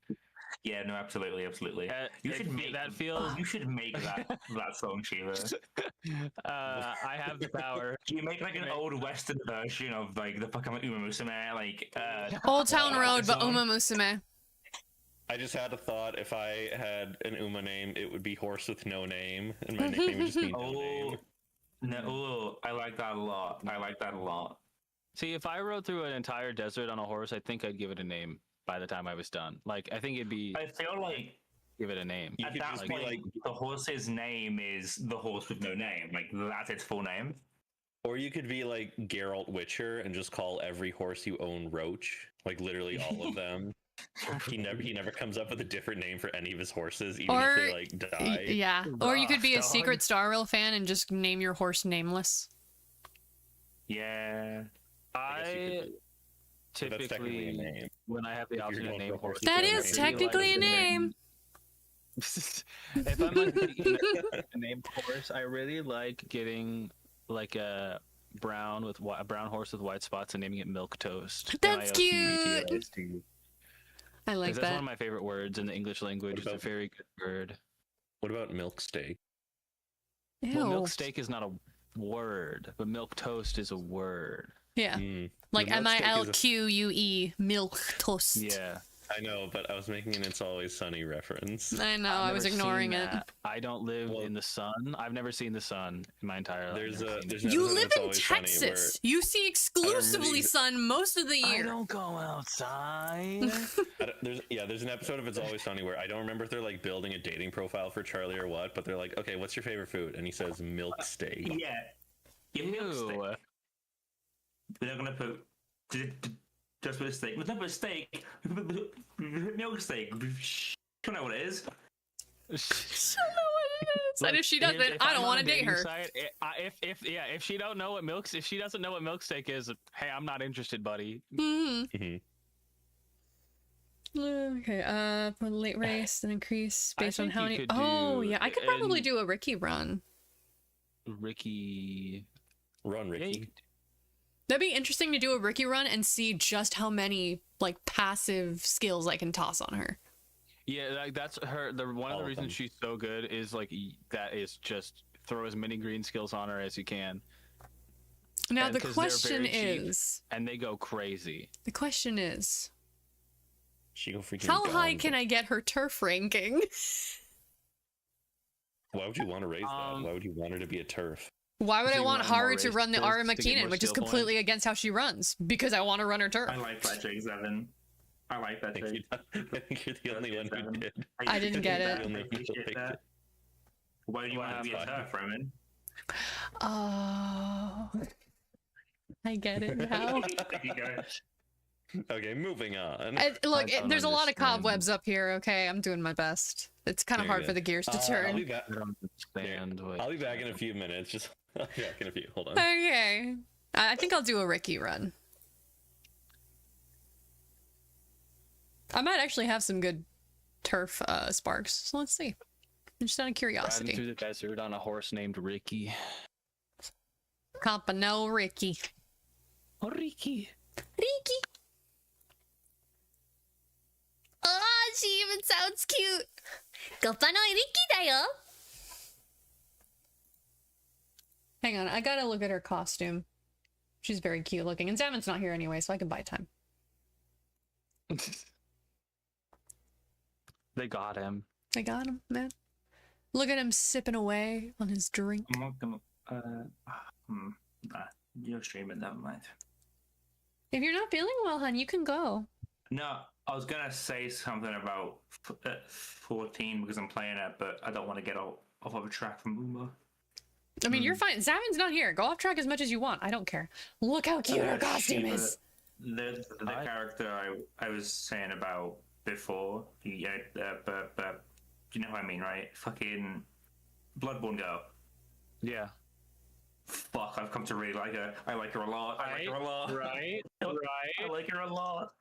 Yeah, no, absolutely. You should make that feels. You should make that song, Shiva. I have the power. You make like an old Western version of like the fucking Uma Musume, like Old Town Road, but song. Uma Musume. I just had a thought. If I had an Uma name, it would be Horse with No Name, and my nickname would just be No Name. No, I like that a lot. See, if I rode through an entire desert on a horse, I think I'd give it a name by the time I was done. Like, I think it'd be I feel like give it a name. You at could that just be point, like, the horse's name is the horse with no name. Like that's its full name. or you could be like Geralt Witcher and just call every horse you own Roach. Like literally all of them. He never comes up with a different name for any of his horses, even Or- if they like die. Yeah. Or you could be a Rough, dog. secret Star Rail fan and just name your horse Nameless. Yeah. I guess you I could- but that's technically a typically, name. when I have the If you're option to going name for horses, That I is really technically a like name. If I'm like thinking a name horse, I really like getting like a brown horse with white spots and naming it Milk Toast. That's MILKTOAST. I like That's one that. of my favorite words in the English language. It's a about- very good word. What about milk steak? Ew. Well, milk steak is not a word, but milk toast is a word. Yeah. Mm. Like The milk steak is a- MILQUE, milk toast. Yeah. I know, but I was making an It's Always Sunny reference. I know, I've I was never seen ignoring it. that. I don't live Well- in the sun. I've never seen the sun in my entire life. There's I've never a seen there's it. an You episode of live It's in Always Sunny Texas. You see exclusively really- sun most of the I year. don't go outside. there's an episode of It's Always Sunny where I don't remember if they're like building a dating profile for Charlie or what, but they're like, okay, what's your favorite food? And he says milk steak. Yeah. Give me a steak. Ew. We're not gonna put just with a steak. We're not put steak. Milk steak. You know what it is. I don't know what it is. And if she Here's- doesn't, if I I'm don't on want a to date dating her. site, if she don't know what if she doesn't know what milk steak is, hey, I'm not interested, buddy. Mhm. Okay, for the late race and increase I based on think how you many. could Oh, do- yeah, I could probably and- do a Ricky run. Ricky. Run, Yeah, Ricky. you could- That'd be interesting to do a Ricky run and see just how many like passive skills I can toss on her. Yeah, like that's her. One of All the of reasons them. she's so good is like that is just throw as many green skills on her as you can, Now And the 'cause they're question very cheap. is, and they go crazy. She go freaking. how high gone. can I get her turf ranking? Why would you want to raise that? Um, Why would you want her to be a turf? Why would Do I you want run more Haru to race run the skills Ara to get McKinnon, more which is skill points? completely against how she runs? Because I want to run her turf. I like that Jake Seven. I like that I think, Jake. I think you're the only one who Seven. did. I didn't get it. I appreciate that. Why do you want to be a Fine. turf, Roman? Oh, I get it now. There you go. Okay, moving on. Look, I don't there's a lot of understand. cobwebs up here. Okay, I'm doing my best. It's kind of Very hard good. for the gears to I'll turn. be back. I don't understand. what- I'll be back in a few minutes. Just I'll be back in a few. Hold on. Okay, I think I'll do a Ricky run. I might actually have some good turf sparks. So let's see. Just out of Riding curiosity. through the desert on a horse named Ricky. Compano Ricky. Oh, Ricky. Ricky. Oh, she even sounds cute. Compano Ricky da yo. Hang on, I gotta look at her costume. She's very cute looking. And Zamon's not here anyway, so I can buy time. They got him. I got him, man. Look at him sipping away on his drink. I'm not gonna. Nah, you're streaming. Never mind. If you're not feeling well, hon, you can go. No, I was gonna say something about 14 because I'm playing it, but I don't want to get off of a track from Uma. I mean, you're fine. Zamon's not here. Go off track as much as you want. I don't care. Look how cute her costume Shiva, is. The character I was saying about before, yeah, but you know what I mean, right? Fucking Bloodborne girl. Yeah. Fuck, I've come to really like her. I like her a lot. I like her a lot. Right. I like her a lot.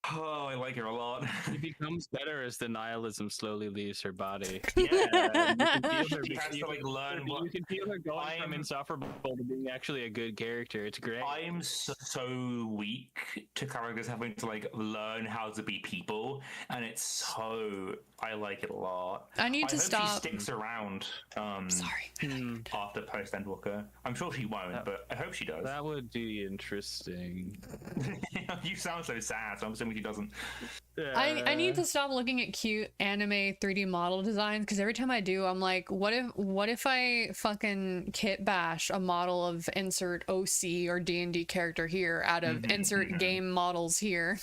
Oh, I like her a lot. She becomes better as the nihilism slowly leaves her body. Yeah, You can feel her, she has to like learn you what. can feel her going from I'm- insufferable to being actually a good character. It's great. I'm so weak to characters having to like learn how to be people, and it's so I like it a lot. I need to hope stop. She sticks around. Sorry. After post Endwalker, I'm sure she won't, but I hope she does. That would be interesting. You sound so sad, so I'm assuming she doesn't. I need to stop looking at cute anime 3D model designs because every time I do, I'm like, what if I fucking kit bash a model of insert OC or D&D character here out of insert game models here,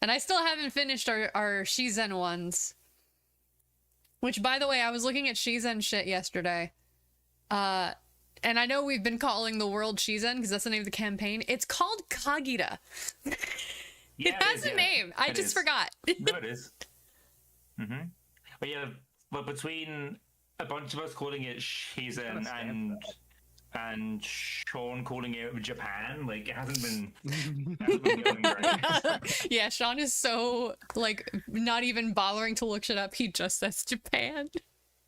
and I still haven't finished our Shizen ones. Which, by the way, I was looking at Shizen shit yesterday, and I know we've been calling the world Shizen because that's the name of the campaign. It's called Kagita. Yeah, It has is, a yeah. name. I It just is. forgot. No, it is. But yeah, but between a bunch of us calling it Shizen and Sean calling it Japan, like it hasn't been going great. Yeah, Sean is so, like, not even bothering to look shit up. He just says Japan.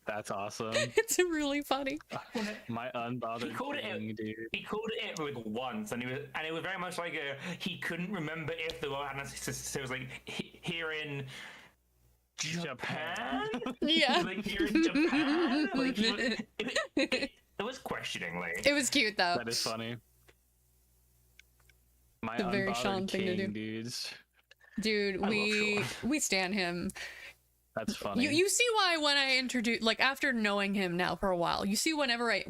That's awesome. It's really funny. My unbothered He called it- king, dude. He called it like once, and it was very much like he couldn't remember if the word had so it was like here in Japan. Yeah. Like here in Japan, like it was questioning, like It was cute, though. That is funny. My The very unbothered Sean thing to king, do. dudes. Dude, love we stan him. That's funny. You see why when I introduce, like, after knowing him now for a while, you see whenever I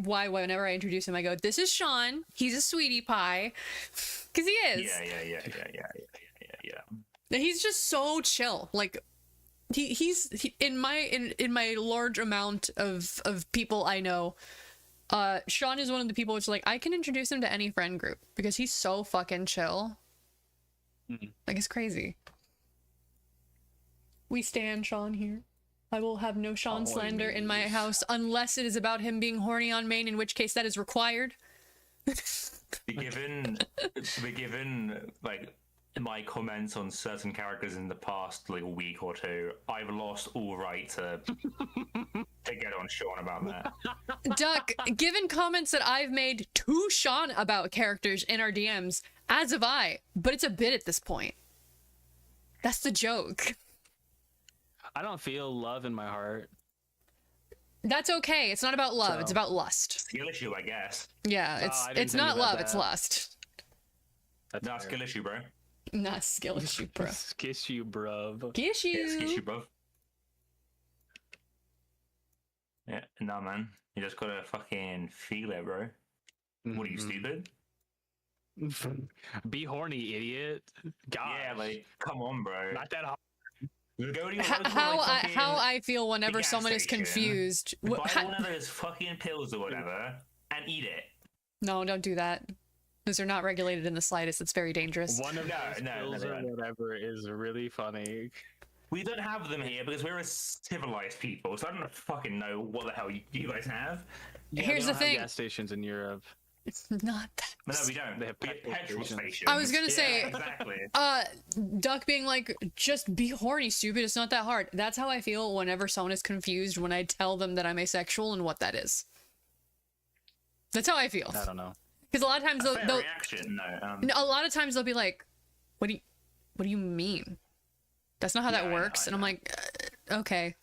introduce him, I go, this is Sean. He's a sweetie pie. Because he is. yeah. He's just so chill. Like, he's in my large amount of people I know, Sean is one of the people which, like, I can introduce him to any friend group because he's so fucking chill. Like, it's crazy. We stand Sean here. I will have no Sean slander in my house unless it is about him being horny on main, in which case that is required. Given like my comments on certain characters in the past like week or two, I've lost all right to get on Sean about that. Duck, given comments that I've made to Sean about characters in our DMs, as have I, but it's a bit at this point. That's the joke. I don't feel love in my heart. That's okay. It's not about love. It's So- about lust. Skill issue, I guess. Yeah, Oh, I didn't it's think not about love. It's that. lust. That's Nah, fair. skill issue, bro. Not skill issue, bro. Kiss you, bruv. Kiss Yeah, skill you. issue, bro. Yeah, nah, man. You just gotta fucking feel it, bro. What are you, stupid? Be horny, idiot. God. Yeah, like, come on, bro. Not that hard. Go to your How local, how like, I feel whenever gas someone is station. confused. buy How- one of those fucking pills or whatever and eat it. No, don't do that. Those are not regulated in the slightest. It's very dangerous. One of No, those no, pills no, or no. whatever is really funny. We don't have them here because we're a civilized people, so I don't fucking know what the hell you guys have. Yeah, Here's they the don't have thing. gas stations in Europe. It's not that. But no, we don't. They have We have petrol petrol stations. stations. I was gonna Yeah, say- exactly. Duck being like, just be horny, stupid. It's not that hard. That's how I feel whenever someone is confused when I tell them that I'm asexual and what that is. That's how I feel. I don't know. Because a lot of times Fair they'll reaction, no. no, a lot of times they'll be like, what do you mean? That's not how Yeah, that I know, works. I And I'm know. like, okay.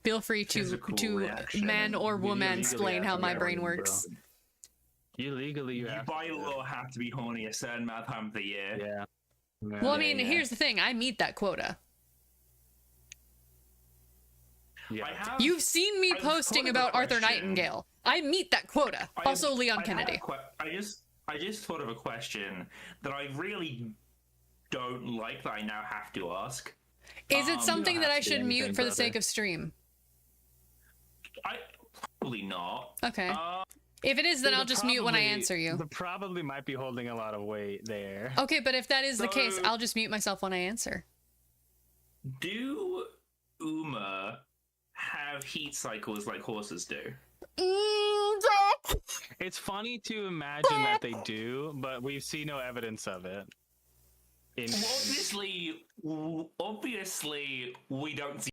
Feel free Physical to reaction man or You woman legally explain have how to my be brain horny, bro. works. Illegally, you You have by to. law have to be horny a certain amount of time of the year. Yeah. Well, I Yeah, mean, yeah. here's the thing. I meet that quota. Yeah. I have, You've seen me I've posting thought of a about Arthur question. Nightingale. I meet that quota. I- Also, Leon I have a Kennedy. I just thought of a question that I really don't like that I now have to ask. Is it you something don't that have I to do should mute anything, for the brother. sake of stream? Probably not. Okay. Uh, If it is, then The I'll just mute when I probably- answer you. The probably might be holding a lot of weight there. Okay, but if that is the case, So- I'll just mute myself when I answer. do Uma have heat cycles like horses do? It's funny to imagine that they do, but we see no evidence of it. In Obviously, we don't see.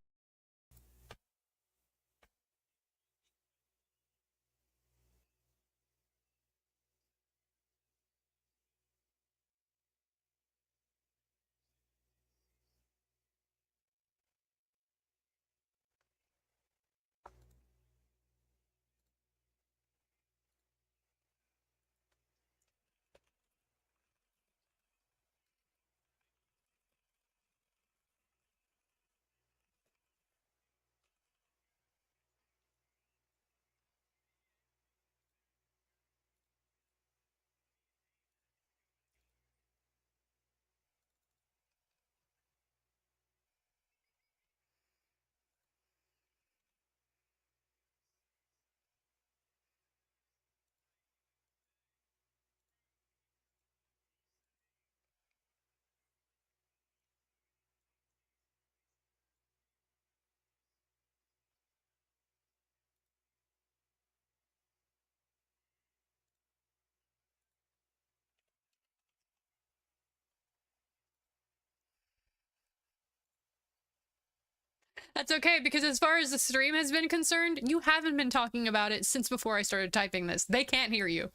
That's okay, because as far as the stream has been concerned, you haven't been talking about it since before I started typing this. They can't hear you.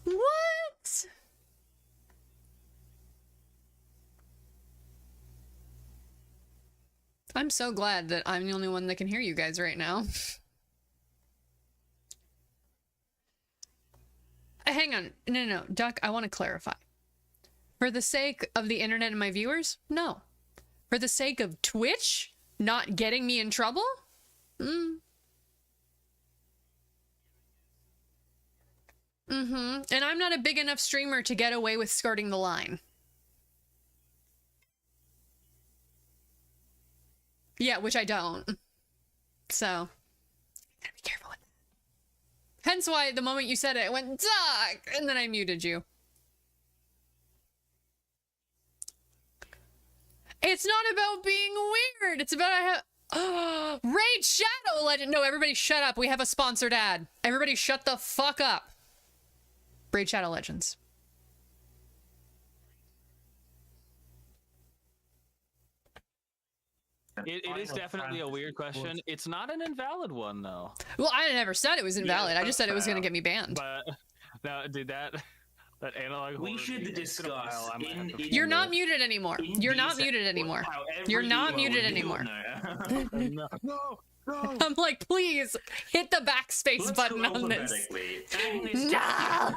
What? I'm so glad that I'm the only one that can hear you guys right now. Hang on. No. Duck, I want to clarify. For the sake of the internet and my viewers? No. For the sake of Twitch not getting me in trouble? And I'm not a big enough streamer to get away with skirting the line. Yeah, which I don't. So, gotta be careful with that. Hence why the moment you said it, I went, Duck! And then I muted you. It's not about being weird. It's about I have... Raid Shadow Legend! No, everybody shut up. We have a sponsored ad. Everybody shut the fuck up. Raid Shadow Legends. It is definitely a weird question. It's not an invalid one, though. Well, I never said it was invalid. I just said it was going to get me banned. But now, dude, that analog. We should discuss. You're not muted anymore. You're not muted anymore. You're not muted anymore. No. I'm like, please hit the backspace button on this. No!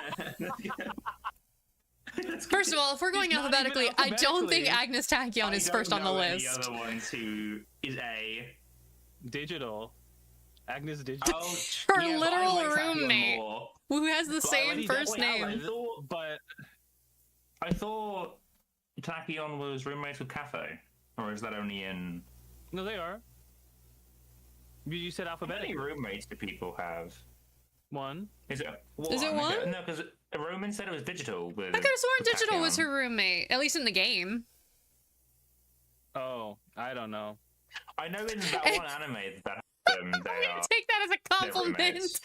First of all, if we're going alphabetically, I don't think Agnes Tachyon is first on the list. The other ones who is A. Digital. Agnes Digital. Oh, Her yeah, literal but I like Tachyon roommate, more. who has the But same first name. I thought Tachyon was roommates with Cafe, or is that only in? No, they are. You said How many alphabetically. roommates do people have? One. Is it one? Is it one? No, because Roman said it was digital. I could have sworn Digital was her roommate, at least in the game. Oh, I don't know. I know in that one anime that I'm gonna take that as a compliment. roommates.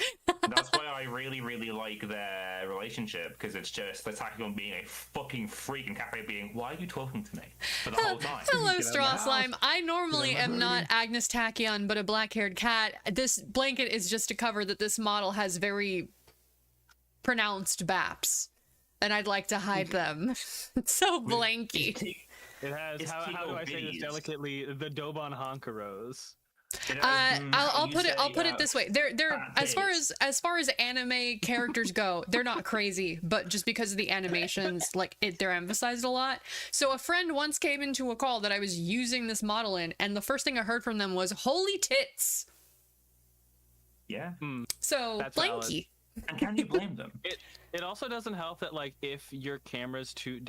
That's why I really, really like their relationship, because it's just the Tachyon being a fucking freak and Cafe being, why are you talking to me for the whole time? Hello, Straw Slime. I normally am not Agnes Tachyon, but a black-haired cat. This blanket is just to cover that this model has very pronounced baps, and I'd like to hide them. It's so blanky. It has, It's how do I say this Tigo delicately, the Dobon Honkaros. I'll put it this way. They're as far as anime characters go, they're not crazy, but just because of the animations, they're emphasized a lot. So a friend once came into a call that I was using this model in, and the first thing I heard from them was "Holy tits!" Yeah. So That's blanky. And can you blame them? It It also doesn't help that like if your camera's too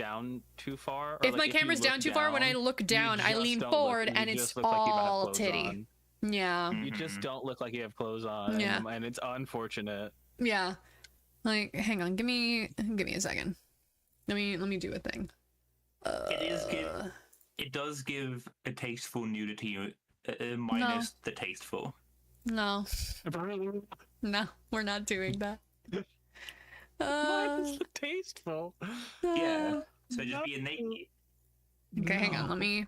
far. Or, If like, my you camera's look down too far, when I look down, I just lean don't forward you and just it's look like you don't have all clothes titty. on. Yeah. You just don't look like you have clothes on. Yeah. And it's unfortunate. Yeah. Like, hang on, give me a second. Let me do a thing. It does give a tasteful nudity minus the tasteful. No. No, we're not doing that. Minus the tasteful. Yeah. So just be a naked. Okay, hang on. Let me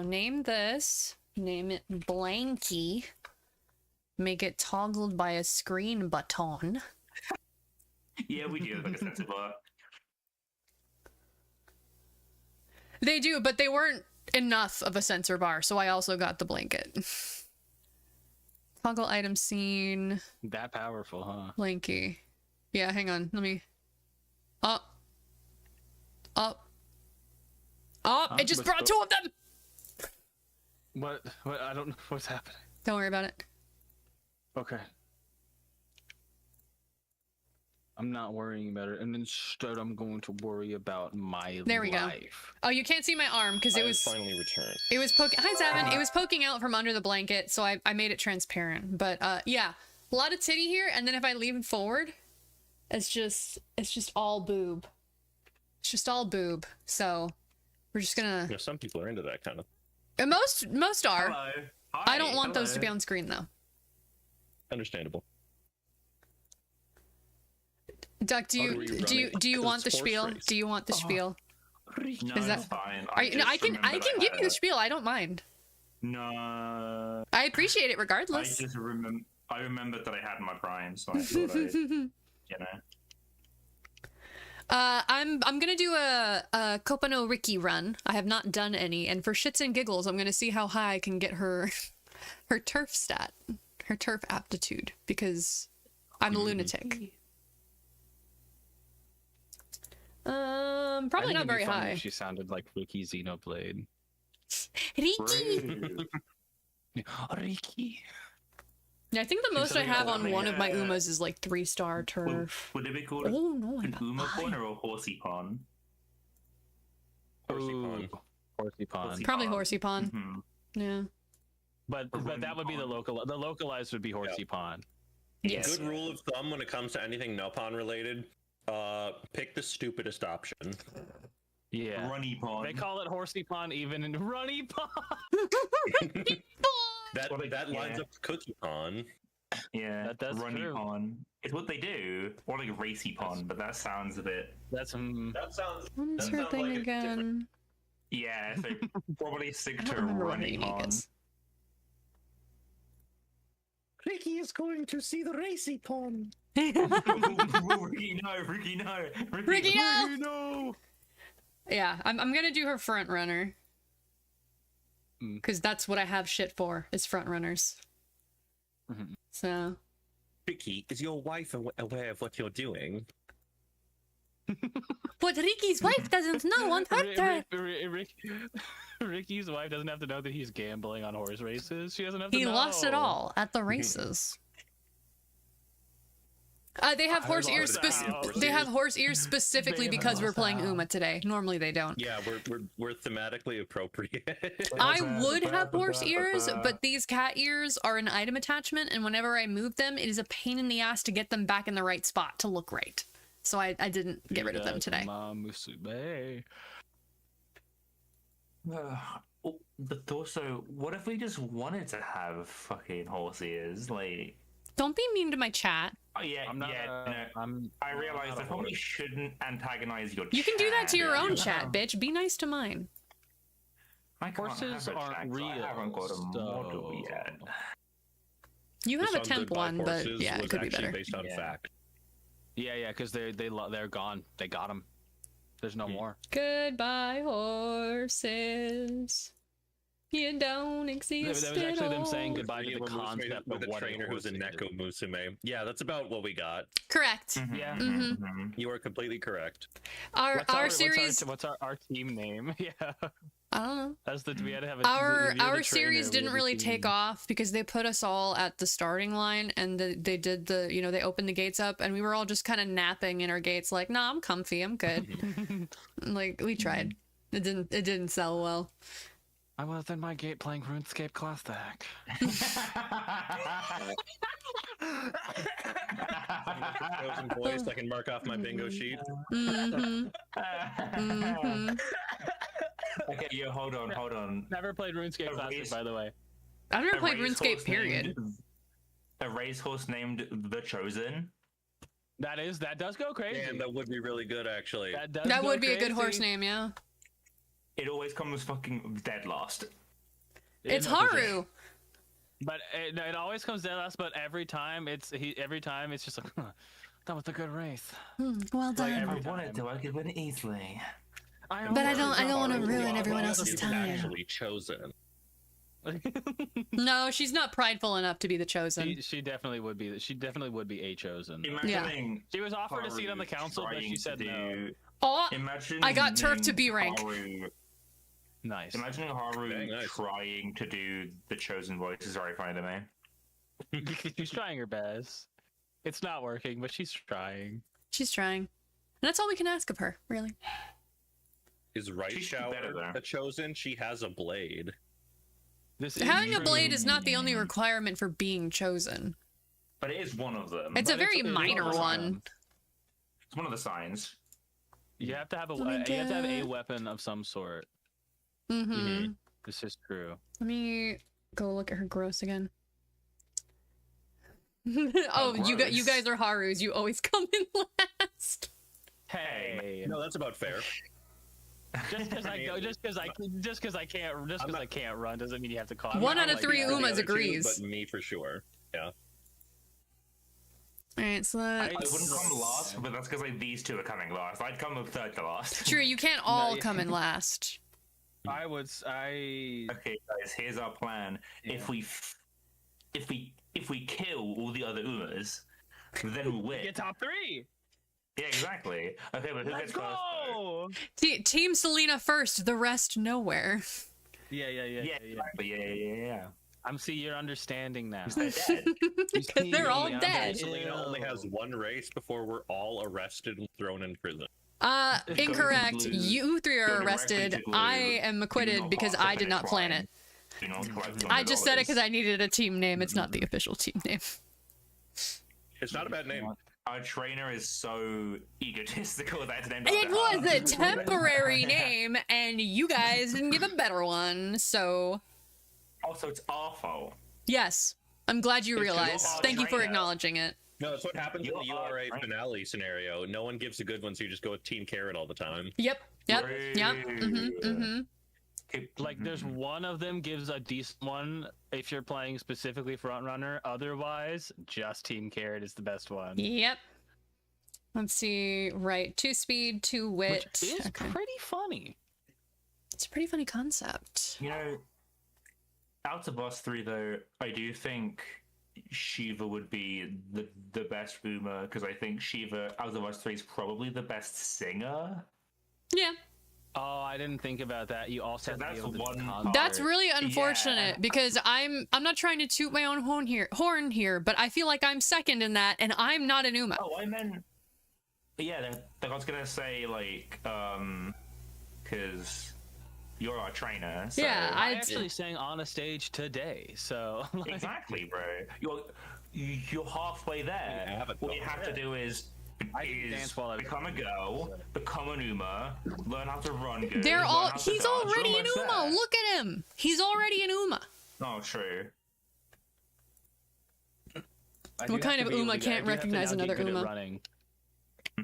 name this. Name it Blanky. Make it toggled by a screen button. Yeah, we do have like a sensor bar. They do, but they weren't enough of a sensor bar, so I also got the blanket. Toggle item scene. That powerful, huh? Blanky. Yeah, hang on. Let me. Up. It just brought two of them! What? I don't know what's happening. Don't worry about it. Okay. I'm not worrying about it, and instead I'm going to worry about my There we go. life. Oh, you can't see my arm because it was finally returned. It was poking. Hi, Zavin. It was poking out from under the blanket, so I made it transparent. But yeah, a lot of titty here, and then if I lean forward, it's just all boob. It's just all boob. So we're just gonna. You know, some people are into that kind of. And most are. Hello. I don't want those to be on screen though. Understandable. Duck, do you want the It's horse spiel? race. Do you want the spiel? No, Is that's that- fine. Are you, no, I can give you the spiel. I don't mind. No. I appreciate it I regardless. just remember. I remembered that I had my prime, so I thought you know. I'm gonna do a Kopano Ricky run. I have not done any, and for shits and giggles, I'm gonna see how high I can get her turf stat, her turf aptitude, because I'm a lunatic. Probably not very high. She sounded like Ricky Xenoblade. Ricky. Ricky. Yeah, I think the most I have on one of my Yeah. Umas is like 3-star turf. Would it be called Oh no, an I'm Uma high. pond or a horsey pond? Horsey Ooh, pond. Horsey pond. Horsey Probably pond. horsey pond. Mhm. Yeah. But Horsey that would be the pond. local. The localized would be Horsey Pond. Yes. Good rule of thumb when it comes to anything Nopon related. Pick the stupidest option. Yeah. Runny pond. They call it Horsey Pond even in Runny Pond. That Well, that lines yeah. up with Cookie Pond. Yeah, That- that's runny true. pond. It's what they do. Or like racy pond, but that sounds a bit. That's That sounds. What's That her sounds thing like a again? Yeah, so probably stick I to don't remember what her runny unique pond. is. Ricky is going to see the racy pond. Ricky, no, Ricky, no, Ricky, no! no. Yeah, I'm gonna do her front runner. Because that's what I have shit for, is front runners. Mhm. So. Ricky, is your wife aware of what you're doing? But Ricky's wife doesn't know what happened. Ricky's wife doesn't have to know that he's gambling on horse races. She doesn't have to He know. lost it all at the races. They have I horse lost ears. it all. They have horse ears specifically They because we're lost playing out. Uma today. Normally they don't. Yeah, we're thematically appropriate. I would have horse ears, but these cat ears are an item attachment, and whenever I move them, it is a pain in the ass to get them back in the right spot to look right. So I didn't get rid of them today. But also, what if we just wanted to have fucking horse ears? Like, Don't be mean to my chat. oh yeah, I'm not. yeah. No. I realized I probably shouldn't antagonize your. You can do that to your own chat. chat, bitch. Be nice to mine. I can't Horses have a aren't chat, so I real, haven't got a model so- yet. You The have a song temp Goodbye one, but Horses yeah, it was could be actually better. based on Yeah. fact. Yeah, because they're gone. They got them. There's no more. Goodbye, horses. You don't exist That was actually them saying at all. goodbye to the concept with of a what trainer who's a horse is. Neko Musume. Yeah, that's about what we got. Correct. Yeah. You are completely correct. Our series. What's our team name? Yeah. I don't know. That's the we had to have a Our series didn't really take off because they put us all at the starting line and they did they opened the gates up and we were all just kind of napping in our gates like, nah, I'm comfy, I'm good. Like we tried. It didn't sell well. I was in my gate playing RuneScape Classic. Chosen voice, I can mark off my bingo sheet. Okay, yo, hold on. Never played RuneScape Classic, by the way. I've never played RuneScape, period. A racehorse named The Chosen. That does go crazy. And that would be really good, actually. That would be a good horse name, yeah. It always comes fucking dead last. It's Haru. But it always comes dead last. But every time it's just like, that was a good race. Well done. If I wanted to, I could win easily. But I don't want to ruin everyone else's She's time. actually chosen. No, she's not prideful enough to be the chosen. She definitely would be. She definitely would be a chosen. Imagining She was offered a seat on the council, but she said no. Oh, Imagine I got turfed to B rank. Nice. Imagining Haru Dang, nice. trying to do the chosen voice is very funny to me. She's trying her best. It's not working, but she's trying. She's trying. And that's all we can ask of her, really. Is Right She's Shower better, though. a chosen? She has a blade. Having a blade is not the only requirement for being chosen. But it is one of them. It's a very minor one. It's one of the signs. You have to have Let me you have to have a get- weapon of some sort. Mm-hmm. This is true. Let me go look at her gross again. Oh, you gross. guys are Harus. You always come in last. Hey, No, that's about fair. just because I can't run doesn't mean you have to call. One I'm out of not three like the Umas other two, agrees. But me for sure. Yeah. Alright, so I that's... wouldn't come last, but that's because like these two are coming last. I'd come third to last. True, you can't all come in last. I Okay, guys, here's our plan. Yeah. If we kill all the other Umas, then we'll win. get top 3. Yeah, exactly. Okay, but who Let's gets first? though? go. Team Selena first, the rest nowhere. Yeah. Yeah, exactly. Yeah. You're understanding now. They're dead. Because they're all Yeah, dead. Selena only has one race before we're all arrested and thrown in prison. Incorrect. Go You three Go are directly arrested. to glue. I am Do acquitted not because pass the I did not finish plan line. it. Do not collect I just said it $100. because I needed a team name. It's not the official team name. It's not a bad name. Our trainer is so egotistical that it's named It after was her. a temporary name, and you guys didn't give a better one, so... Also, it's our fault. Yes. I'm glad you It's your realized. fault, Thank you for trainer. acknowledging it. No, it's what happens in the You are URA right. finale scenario. No one gives a good one, so you just go with Team Carrot all the time. Yep. Like, there's one of them gives a decent one if you're playing specifically front runner. Otherwise, just Team Carrot is the best one. Yep. Let's see. Right. 2 speed, 2 wit. Which is Okay. pretty funny. It's a pretty funny concept. You know, out of us three, though, I do think Shiva would be the best Uma, because I think Shiva, out of us three, is probably the best singer. Yeah. Oh, I didn't think about that. You also have to be That's able to do one concert. part. That's really unfortunate because I'm not trying to toot my own horn here, but I feel like I'm second in that, and I'm not an Uma. Oh, I meant... Yeah, I was gonna say, like, because you're our trainer, so... Yeah, I actually sang on a stage today, so like, Exactly, bro. You're halfway there. You have it, What you though. have to do is I can dance while I was become a girl, become an Uma, learn how to run good. They're learn all. how to He's dance, you're already an almost Uma. there. Look at him. He's already an Uma. Oh, true. I do What have kind to of be able Uma to- I can't do have to recognize now get another good at Uma? running.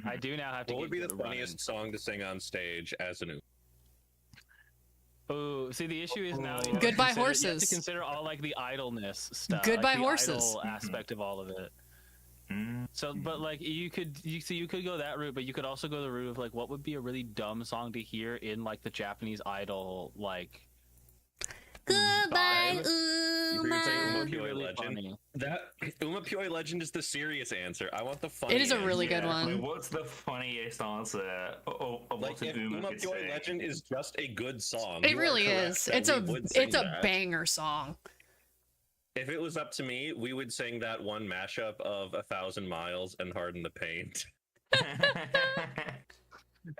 I do now have to. What would get be the good at running. funniest song to sing on stage as an Uma? Oh, see, the issue is now. Goodbye You have to Horses. consider all like the idleness stuff. Goodbye like, the Horses. idle aspect of all of it. Mm. So, but like you could go that route, but you could also go the route of like what would be a really dumb song to hear in like the Japanese idol like Goodbye, You were saying Uma. Uma-pyoi Really Legend. funny. That Uma-pyoi Legend is the serious answer. I want the funny. It is a really answer. good one. Wait, what's the funniest answer of Like what an if Uma could Uma-pyoi say? Legend is just a good song. It you are really correct is. that It's we a would sing it's a that. banger song. If it was up to me, we would sing that one mashup of 1,000 Miles and Harden the Paint.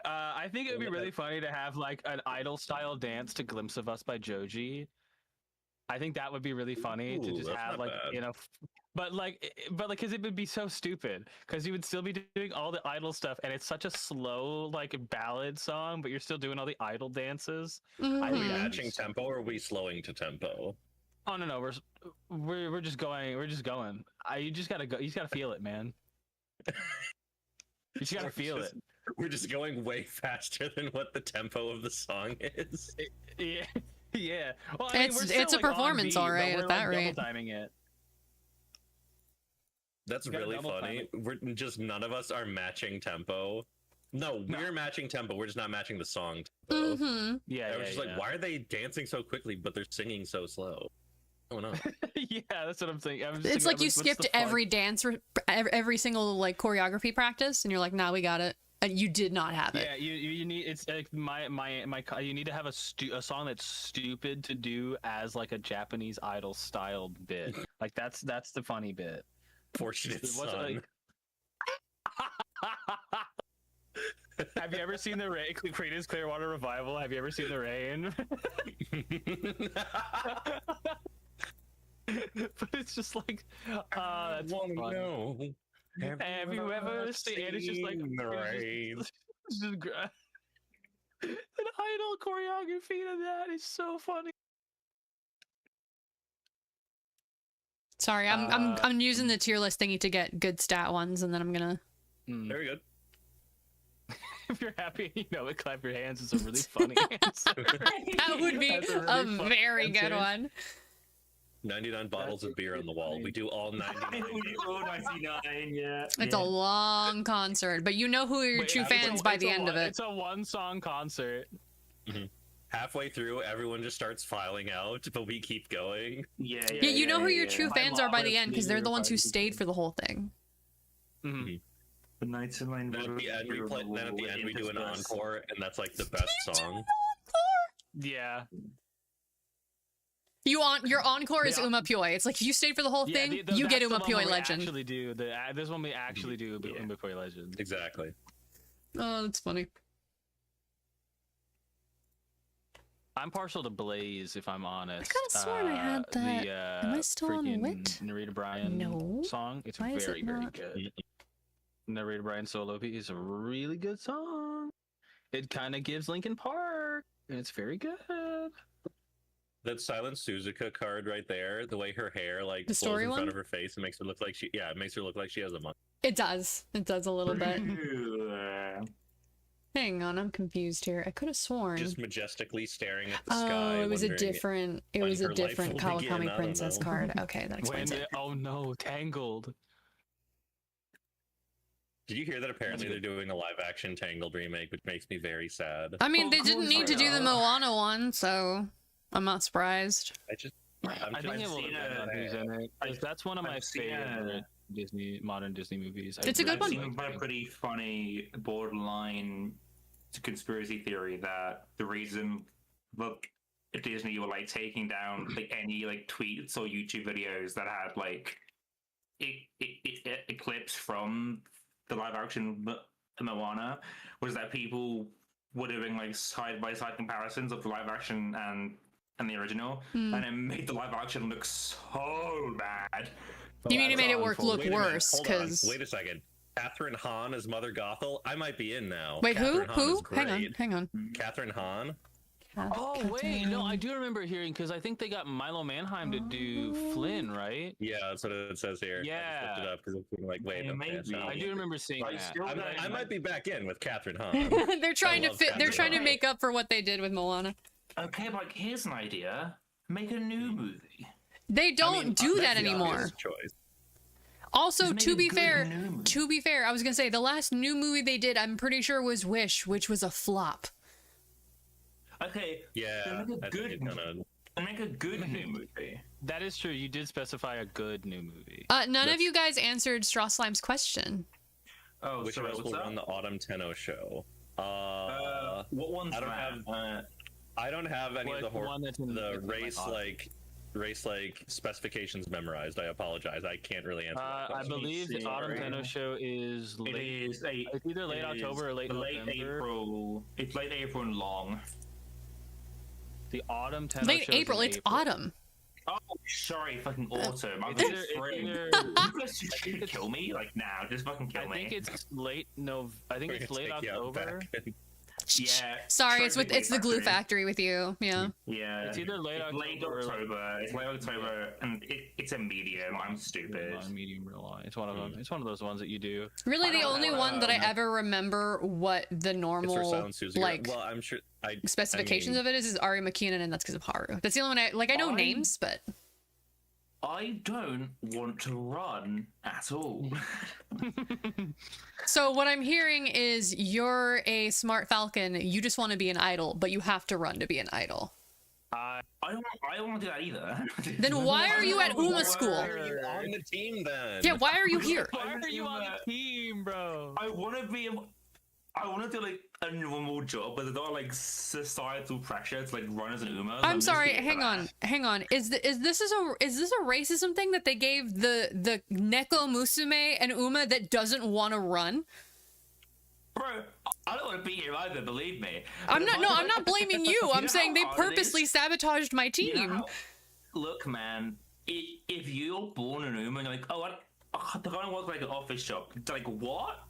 I think it would be really funny to have like an idol style dance to "Glimpse of Us" by Joji. I think that would be really funny to Ooh, just that's have not like bad. but because it would be so stupid because you would still be doing all the idol stuff and it's such a slow like ballad song, but you're still doing all the idol dances. Are we Mhm. Mhm. matching tempo or are we slowing to tempo? Oh no, we're just going. We're just going. You just gotta go. You just gotta feel it, man. You just gotta feel it. We're just going way faster than what the tempo of the song is. Yeah, yeah. Well, It's- we're still, it's a like, on performance, beat, all but right, we're, at that like, rate. double timing it. That's You gotta really double time funny. We're just none of us are matching tempo. No, we're matching tempo. We're just not matching the song tempo. Mhm. Yeah, I was yeah, just yeah. like, why are they dancing so quickly, but they're singing so slow? Oh no. Yeah, that's what I'm thinking. I'm just It's thinking, like you what's the skipped fuck? every dance, every single like choreography practice, and you're like, "Nah, we got it." And you did not have it. Yeah, you need it's like you need to have a song that's stupid to do as like a Japanese idol style bit. Like that's the funny bit. Fortunate What's, son. Have you ever seen the Rain? Creedence Clearwater Revival. Have you ever seen the Rain? But it's just like, that's Wanna fun. know. Have you ever seen? And it's just like seen the rain? it's just an idol choreography to that is so funny. Sorry, I'm using the tier list thingy to get good stat ones, and then I'm gonna. Very good. If you're happy, you know it. Clap your hands. It's a really funny answer. That would be That's a a really fun very good answer. one. 99 bottles of beer on the wall. We do all 99. Oh, 99, yeah. It's a long concert, but you know who are your Wait, true it's a- fans by it's the a end of one- it. It's a one-song concert. Halfway through, everyone just starts filing out, but we keep going. Yeah, Yeah, you know who your yeah. true My fans are by mom the end because they're the ones who Everybody- stayed for the whole thing. Mhm. The 99 Then at the end, we play. Then at the end, we do an intersperse. encore, and that's like the best song. Yeah. Your encore is Yeah. Uma-pyoi. It's like if you stayed for the whole thing, you get that's the one Uma-pyoi where we Legend. Actually do this one we actually do Yeah. Uma-pyoi Legend. Exactly. Oh, that's funny. I'm partial to Blaze, if I'm honest. could've sworn I had that. The, Am I still on freaking Wit? Narita Bryan No. song. It's Why is it very, very not? good. Narita Bryan solo piece is a really good song. It kind of gives Linkin Park, and it's very good. That Silent Suzuka card right there, the way her hair like The flows story in front one? of her face and makes her look like it makes her look like she has a month. It does. It does a little bit. Yeah. Hang on, I'm confused here. I could have sworn. Just majestically staring at the sky. Oh, it was a wondering different. It when was a her life different will begin, I Kawakami don't Princess know. card. Okay, that explains it. Oh no, Tangled. Did you hear that apparently they're doing a live action Tangled remake, which makes me very sad. I mean, Well, they of didn't course need to they do the are. Moana one, so I'm not surprised. I think I think I've it will seen depend on who's in it, 'cause that's one of my I've seen favorite modern Disney movies. It's a good I've one. seen a pretty funny borderline conspiracy theory that the reason look Disney were like taking down like any like tweets or YouTube videos that had like clips from the live action Moana was that people were doing like side by side comparisons of the live action and the original, Hmm. and it made the live action look so bad. You mean it made it look Wait a minute, worse? hold on, Because wait a second. Catherine Hahn as Mother Gothel? I might be in now. wait, who? Catherine Hahn Who? is Hang on, great. hang on. Catherine Hahn? Oh wait, no, I do remember hearing because I think they got Milo Manheim to do Flynn, right? Yeah, that's what it says here. I just Yeah. looked it up because it's like, wait, Yeah, okay, maybe. it's not- I do remember seeing But that. still, I might be back in with Catherine Hahn. They're trying to love fit. They're Catherine trying to Hahn. make up for what they did with Moana. Okay, but like, here's an idea: make a new movie. They don't I mean, do that's that the anymore. obvious choice. Also, Just make to a be good fair, new movie. I was gonna say the last new movie they did, I'm pretty sure was Wish, which was a flop. Okay, Yeah, Then make a I think good it kind of. And make a good new movie. That is true. You did specify a good new movie. None of you guys answered Straw Slime's question. Oh, Which sorry, of us what's will that? run the Autumn Tenno show? What one's I don't that? I don't have any What, of the one that's in- the that's in my race box? like specifications memorized. I apologize. I can't really answer that I question. believe the see. Autumn Tenno show is It late. is It's either late October or late November. April. It's late April and long. The Autumn Tenno Late show is April, in it's autumn. Oh, sorry, fucking autumn. I'm It's either, just it's afraid. either, You guys just should kill me, like now. Just fucking kill I me. think it's late I think We're it's gonna late take you out October. back. Yeah. Sorry, it's Trophy the glue Factory. factory with you. Yeah. Yeah. It's either late It's late October or late- October. It's late October, and it's a medium. I'm stupid. On medium real long. It's one of them. It's one of those ones that you do. Really, I the don't only know, one that I um, ever remember what the It's for normal Silent Susie. like Well, I'm sure. specifications of it is Ari McKinnon, and that's because of Haru. That's the only one I know names, but I don't want to run at all. so what I'm hearing is you're a smart falcon. You just want to be an idol, but you have to run to be an idol. I don't want to do that either. Then why are you at Uma Why school? Why are you on the team then? Yeah, why are you here? Why are you on the team, bro? I want to do like a normal job, but there's not like societal pressure to like run as an Uma. I'm sorry. Hang on. Is this a racism thing that they gave the Neko Musume and Uma that doesn't want to run? Bro, I don't want to be here either. Believe me. I'm not blaming you. You I'm know saying they how hard it purposely is? sabotaged my You team. know how- look, man. If you're born an Uma, and you're like, oh, I don't want like an office job. It's like what?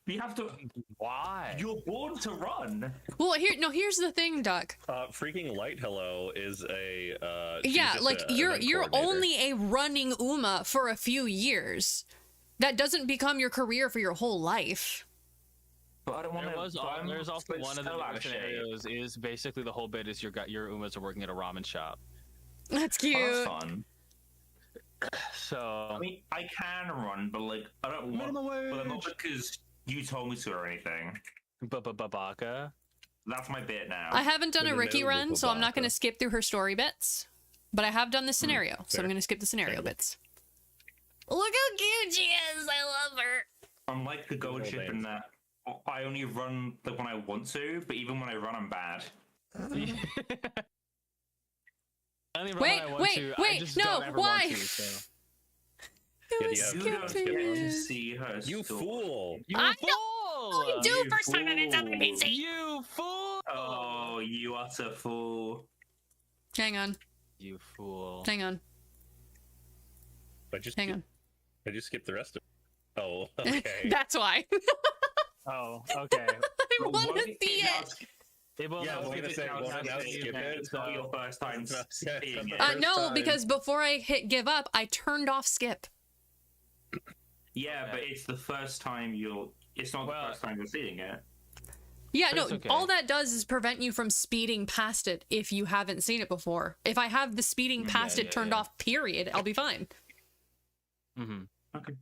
You have to. Why? You're born to run. Well, here's the thing, Duck. Freaking Light Hello is a. She's Yeah, just like a you're event you're coordinator. only a running Uma for a few years. That doesn't become your career for your whole life. But I don't want to. There's also one of the scenarios is basically the whole bit is your Umas are working at a ramen shop. That's cute. Oh, that's fun. So I mean, I can run, but like I don't want. But not because you told me to or anything. Babaka. That's my bit now. I haven't done a With a Ricky notable run, so I'm not going to Babaka. skip through her story bits. But I have done the scenario, so I'm fair. going to skip the scenario Fair. bits. Look how cute she is! I love her. I'm like the gold Little ship in that I only run like when I want to, but even when I run, I'm bad. Wait, no, why? Yeah, was yeah. You don't skipping get to it. see her. You story. fool! You I fool! I do You first time on it's on the fool. PC. You fool! Oh, you utter fool! Hang on, You fool! hang on, I just hang on. I just skipped the rest of it. Oh, okay. That's why. Oh, okay. I want to see it. Yeah, I was gonna say, well, now skip it. It's not your first time seeing it. First No, time. because before I hit give up, I turned off skip. Yeah, but it's the first time you'll. It's not Well- the first time you're seeing it. Yeah, But no, it's okay. all that does is prevent you from speeding past it if you haven't seen it before. If I have the speeding past it yeah, turned yeah. off, period, I'll be fine. Mm-hmm. Okay.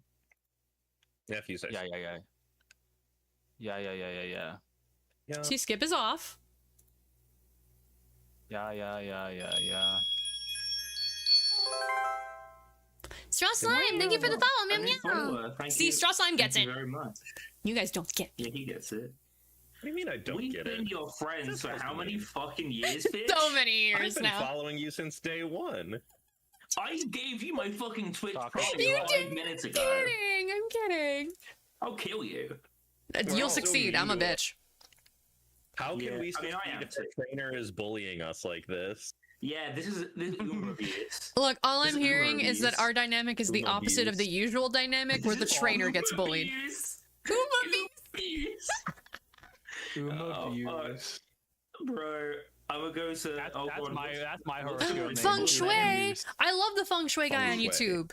Yeah, if you say. Yeah. Yeah. See, skip is off. Yeah. Straw Slime, thank you for the follow, meow And it's meow. follower. Thank See, you. Straw Slime gets Thank it. you very much. You guys don't get it. Yeah, he gets it. What do you mean I don't We've get been it? your friends That's for supposed how to many mean. fucking years, bitch? So many I've years been now. following you since day one. I just gave you my fucking Twitch Talk profile You 5 did- minutes I'm ago. kidding. I'm kidding. I'll kill you. You'll Well, succeed. so I'm a you- bitch. How can Yeah, we I mean, I succeed am if the trainer is bullying us like this? Yeah, this is Uma abuse. Look, all This I'm is hearing Uma is that abuse. our dynamic is the Uma opposite of the abuse. usual dynamic where the This is trainer Uma gets bullied. abuse. Uma Abuse. Uma Oh, views. Bro, I would go to. That's oh, that's God, my what's- that's my what's horoscope. the name. Feng Uma Shui. views? I love the Feng Shui guy on Feng Shui. YouTube.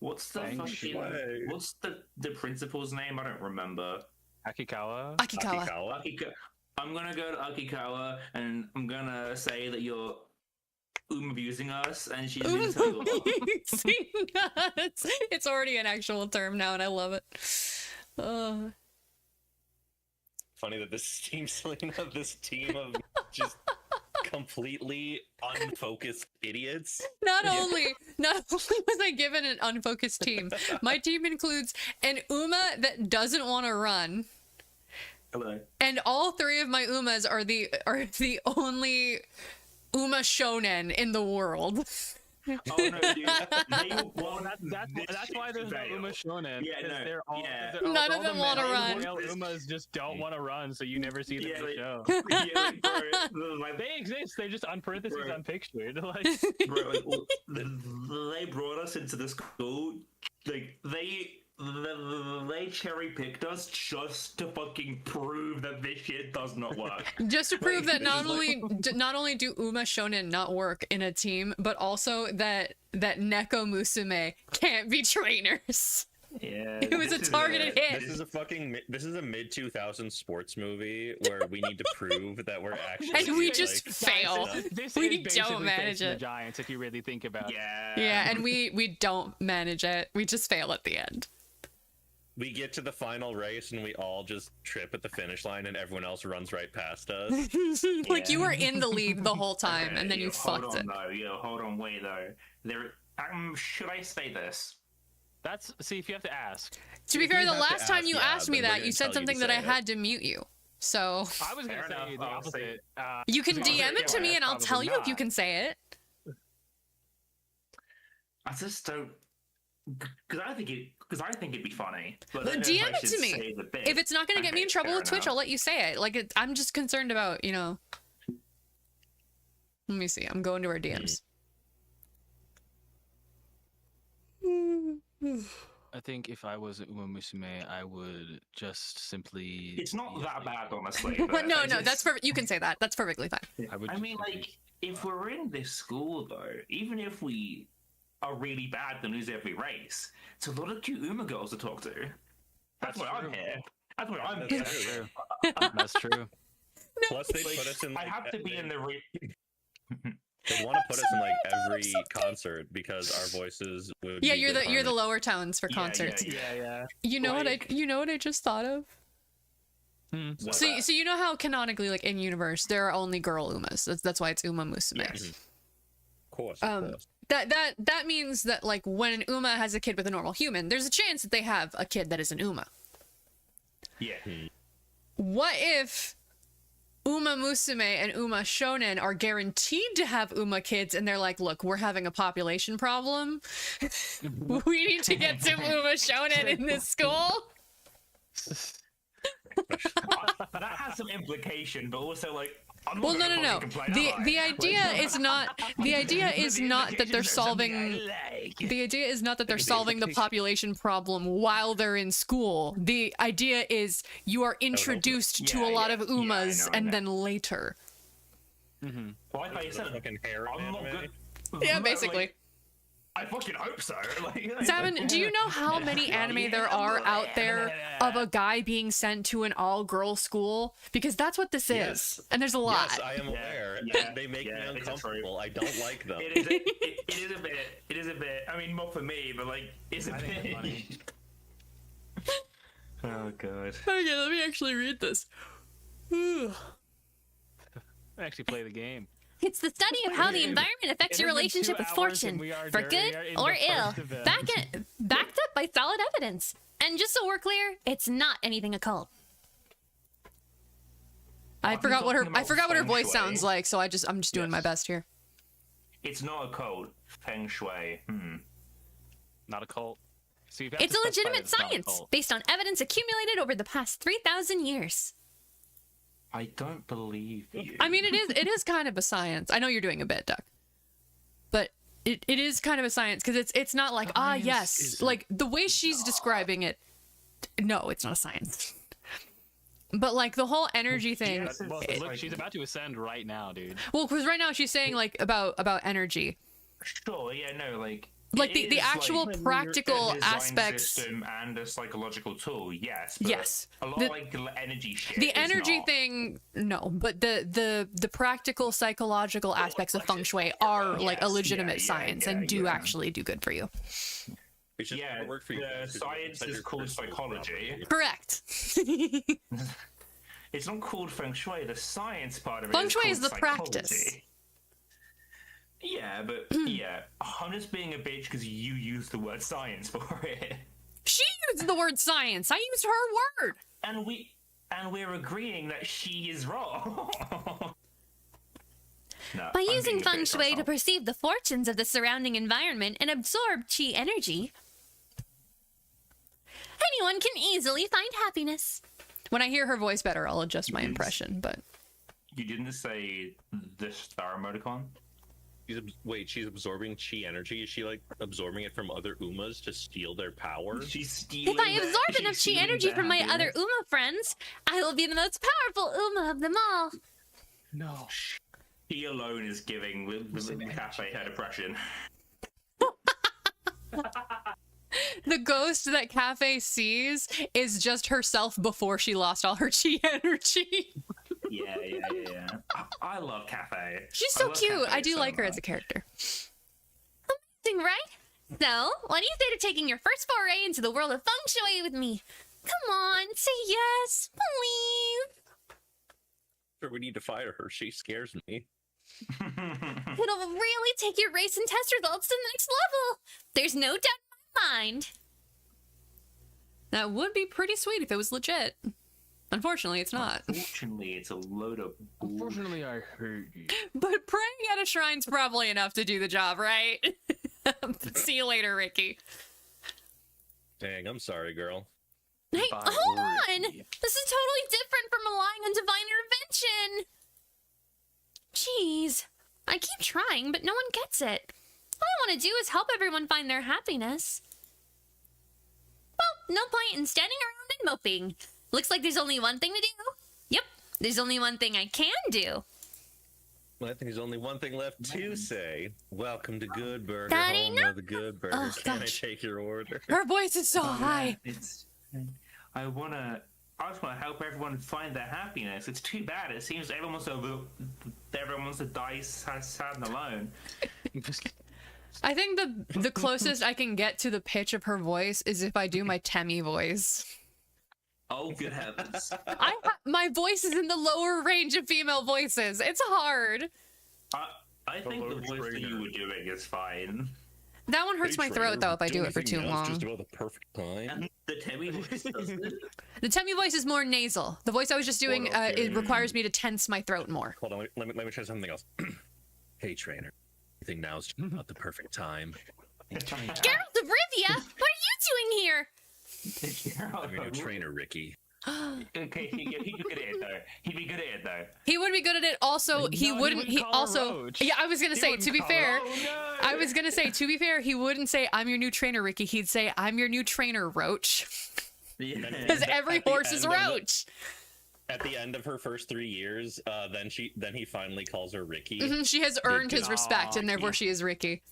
What's the Feng fucking? Shui. What's the principal's name? I don't remember. Akikawa. Akikawa. Akikawa? I'm gonna go to Akikawa and I'm gonna say that you're abusing us, and she's gonna tell you off. It's already an actual term now, and I love it. Funny that this team, Selena, this team of just completely unfocused idiots. Not only was I given an unfocused team, my team includes an Uma that doesn't want to run. Hello. And all three of my Umas are the only Uma shonen in the world. Oh no, dude. That's why there's no Uma Shonen. Yeah, because no, they're all, yeah. they're all- None of all them the wanna male run. Umas just don't want to run, so you never see them in the show. Yeah, like, bro, like, They exist. They're just on parentheses Bro. unpictured. Like, bro, like, they brought us into the school. Like they cherry picked us just to fucking prove that this shit does not work. Just to prove that This is like- not only do Uma shonen not work in a team, but also that Neko Musume can't be trainers. Yeah, It was a targeted hit. This is a mid 2000s sports movie where we need to prove that we're actually And we like, just fail. This We is basically don't manage facing the it. Giants, if you really think about it. Yeah. Yeah, and we don't manage it. We just fail at the end. we get to the final race and we all just trip at the finish line and everyone else runs right past us. Like you were in the lead the whole time, Okay, and then you hold fucked on, it. Though. Yo, hold on, wait though. There. Should I say this? See, if you have to ask. To be If fair, you the have to last time ask, you yeah, asked me then we're that, gonna you tell said you something to that I say it. had to mute you. So I was gonna Fair say enough, the I'll say- opposite. you can Well, DM it to yeah, me, and I'll probably tell you if you not. can say it. I just don't. Because I think it'd be funny. But I But don't know if DM I it to should me. say the bit. If it's not going to get me in Okay, trouble fair with Twitch, enough. I'll let you say it. Like, I'm just concerned about, Let me see. I'm going to our DMs. I think if I was Uma Musume, I would just simply. It's not be that like- bad, honestly. But but no, I just- that's perfect. You can say that. That's perfectly fine. I would. I just mean, simply- like, if we're in this school, though, even if we are really bad and lose every race, it's a lot of cute Uma girls to talk to. That's That's why I'm true. here. That's why I'm That's here. That's true. That's true. Plus, they put us in. I Like, have to be in the. They want to put us in like every concert because our voices would. Yeah, be you're good the harmony. lower tones for Yeah, concerts. yeah. You know Like- you know what I just thought of? What's So, that? so you know how canonically, like in universe, there are only girl Umas. That's why it's Uma Musume. Yes. Of course. That means that like when an Uma has a kid with a normal human, there's a chance that they have a kid that is an Uma. Yeah. What if Uma Musume and Uma Shonen are guaranteed to have Uma kids, and they're like, look, we're having a population problem. We need to get some Uma Shonen in this school. That has some implication, but also like. I'm not Well, no, gonna no, no. fucking complain, am I? The idea is not. The idea is The not that they're implications are something solving. I like. The idea is not that they're The solving the implication- population problem while they're in school. The idea is you are introduced to Yeah, a lot yeah, of yeah, I Umas know, I and know. then later. Well, I thought you said fucking hair I'm not anime. good. Yeah, Like, basically. I fucking hope so. Like, Zavin, do you know how many anime there are out there of a guy being sent to an all-girl school? Because that's what this Yes. is, and there's a lot. Yes, I am aware. yeah, They make yeah, me it's true. uncomfortable. I don't like them. It is. It is a bit. It is a bit. I mean, not for me, but like, it's a I think it's bit. funny. Oh god. Okay, let me actually read this. Actually, play the game. It's the study of how the environment affects It your has been relationship 2 with hours fortune, and we are for there. good We are in or the ill, first event. backed up by solid evidence. And just so we're clear, it's not anything occult. I I've forgot been what her talking about voice feng shui. sounds like, so I'm just doing my Yes. best here. It's not a code. Feng shui. Not a cult. So you've got It's to a specify legitimate it's not a science cult. based on evidence accumulated over the past 3,000 years. I don't believe you. I mean, it is kind of a science. I know you're doing a bit, Duck, but it is kind of a science because it's not like Science yes, is like the way she's describing it. No, it's not a science. But like the whole energy thing. Yes, Well, it's look, like- she's about to ascend right now, dude. Well, because right now she's saying like about energy, Sure. Yeah. No. Like. like it the is, actual like, practical a design aspects. system and a psychological tool. Yes. But Yes. A lot The- of like energy shit. The is energy not. thing, no, but the practical psychological aspects of feng shui are like a Yes, legitimate yeah, science yeah, and do yeah. actually do good for you. It should Yeah. never work for you. The guys 'cause you science said is your called personal psychology. property. Correct. It's not called feng shui. The science part of it. Feng is shui called is the psychology. practice. Yeah, but yeah, I'm just being a bitch because you used the word science for it. She used the word science. I used her word. And we're agreeing that she is wrong. No, By I'm using being a feng bitch shui to myself. perceive the fortunes of the surrounding environment and absorb chi energy, anyone can easily find happiness. When I hear her voice better, I'll adjust my Yes. impression, but You didn't say the star emoticon? She's absorbing chi energy. Is she like absorbing it from other Umas to steal their power? She's stealing. If I absorb enough chi energy from my other Uma friends, I will be the most powerful Uma of them all. No. He alone is giving the cafe her depression. the ghost that Cafe sees is just herself before she lost all her chi energy. Yeah. I love Cafe. She's I so love cute. Cafe I do so like her as a much. character. Amazing, right? So, what do you say to taking your first foray into the world of feng shui with me? Come on, say yes, please. Sure, we need to fire her. She scares me. It'll really take your race and test results to the next level. There's no doubt in my mind. That would be pretty sweet if it was legit. Unfortunately, it's not. Unfortunately, it's a load of bull. Unfortunately, I heard you. But praying at a shrine's probably enough to do the job, right? See you later, Ricky. Dang, I'm sorry, girl. Hey, Bye, hold on! Ricky. This is totally different from relying on divine intervention. Jeez, I keep trying, but no one gets it. All I want to do is help everyone find their happiness. Well, no point in standing around and moping. Looks like there's only one thing to do. Yep, there's only one thing I can do. Well, I think there's only one thing left to say. Welcome to Good Burger, That home ain't of the Good Burger. Oh, Can gosh. I take your order? Her voice is so high. I just want to help everyone find their happiness. It's too bad. It seems everyone wants to die sad and alone. I think the closest I can get to the pitch of her voice is if I do my Temmie voice. Oh, good heavens. My voice is in the lower range of female voices. It's hard. I think Hello, the voice that trainer. you were doing is fine. That one hurts my throat though if I do it for too long. Just about the perfect time. And the Timmy voice does it. The Temmie voice is more nasal. The voice I was just doing, Well, okay. it requires me to tense my throat more. Hold on, let me try something else. Hey, trainer. I think now's just about the perfect time. Geralt of Rivia, what are you doing here? I'm your new trainer, Ricky. Okay, he'd be good at it though. He'd be good at it though. He would be good at it. Also, he No, he wouldn't. wouldn't He call her also. Roach. Yeah, I was gonna say. To be fair, no. I was gonna say. To be fair, he wouldn't say, "I'm your new trainer, Ricky." He'd say, "I'm your new trainer, Roach," because every At the horse is end of the- Roach. At the end of her first 3 years, then he finally calls her Ricky. She has earned his respect, and therefore she is Ricky.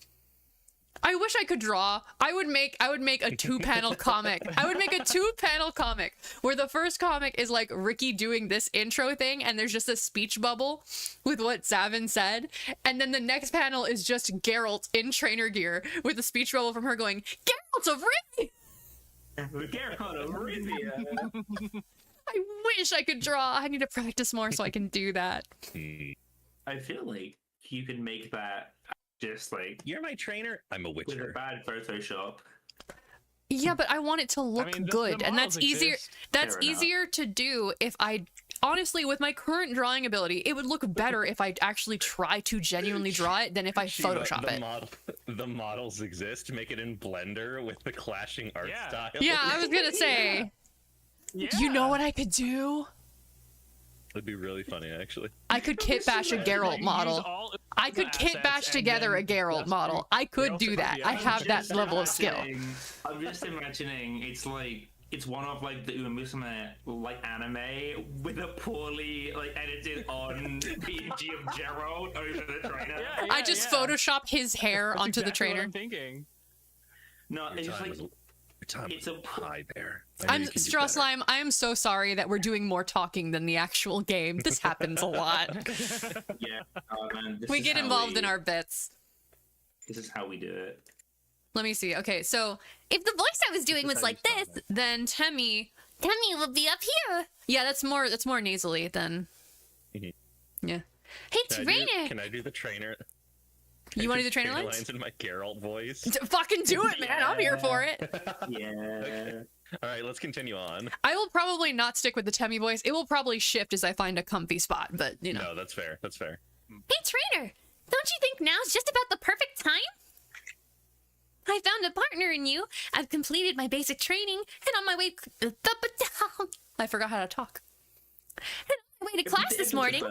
I wish I could draw. I would make a 2-panel comic. I would make a 2-panel comic where the first comic is like Ricky doing this intro thing, and there's just a speech bubble with what Zavin said, and then the next panel is just Geralt in trainer gear with a speech bubble from her going, "Geralt of Ricky." Geralt of Rivia. I wish I could draw. I need to practice more so I can do that. I feel like you can make that just like You're my trainer. I'm a with a witcher. bad Photoshop. Yeah, but I want it to look mean, the good, and that's models easier. exist. That's Fair enough. easier to do if I, honestly, with my current drawing ability, it would look better if I actually try to genuinely draw it than if I Shiva, Photoshop it. The models exist. Make it in Blender with the clashing art Yeah. style. Yeah, I was gonna say. You know what I could do? It'd be really funny, actually. I could kit bash a Geralt model. I could kit bash together a Geralt model. I could do that. I have that level of skill. I'm just imagining it's one of like the Uma Musume like anime with a poorly like edited on PNG of Geralt over the trainer. I just Photoshop his hair onto the trainer. I'm thinking. No, it's just like Your time it's was a- high there. I know I'm you can do Straw better. Slime. I am so sorry that we're doing more talking than the actual game. This happens a lot. yeah, man, this We is get how involved in our bits. This is how we do it. Let me see. Okay, so If the voice I was doing was like this, then Temmie. Temmie will be up here. Yeah, that's more nasally than. Mhm. Yeah. Hey, Can trainer. I do the trainer? You want to do the trainer lines? in my Geralt voice? Fucking do it, man. I'm here for it. Yeah. All right, let's continue on. I will probably not stick with the Temmie voice. It will probably shift as I find a comfy spot, but you know. No, that's fair. That's fair. Hey, trainer, don't you think now's just about the perfect time? I found a partner in you. I've completed my basic training, and on my way... I forgot how to talk. And on my way to class this morning...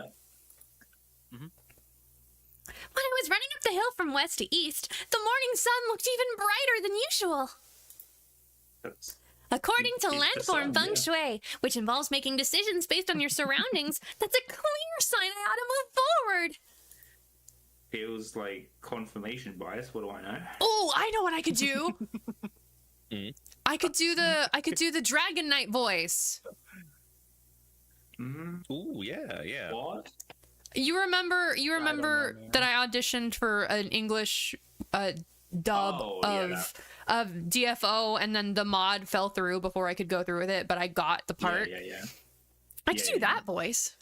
When I was running up the hill from west to east, the morning sun looked even brighter than usual. According to It's the landform sun, feng yeah. shui, which involves making decisions based on your surroundings, that's a clear sign I ought to move forward. Feels like confirmation bias. What do I know? Oh, I know what I could do. Mm. I could do the Dragon Knight voice. Ooh, yeah. What? You remember know, man. that I auditioned for an English dub Oh, yeah, of DFO, and then the mod fell through before I could go through with it, but I got the part. Yeah. I could Yeah, do that voice.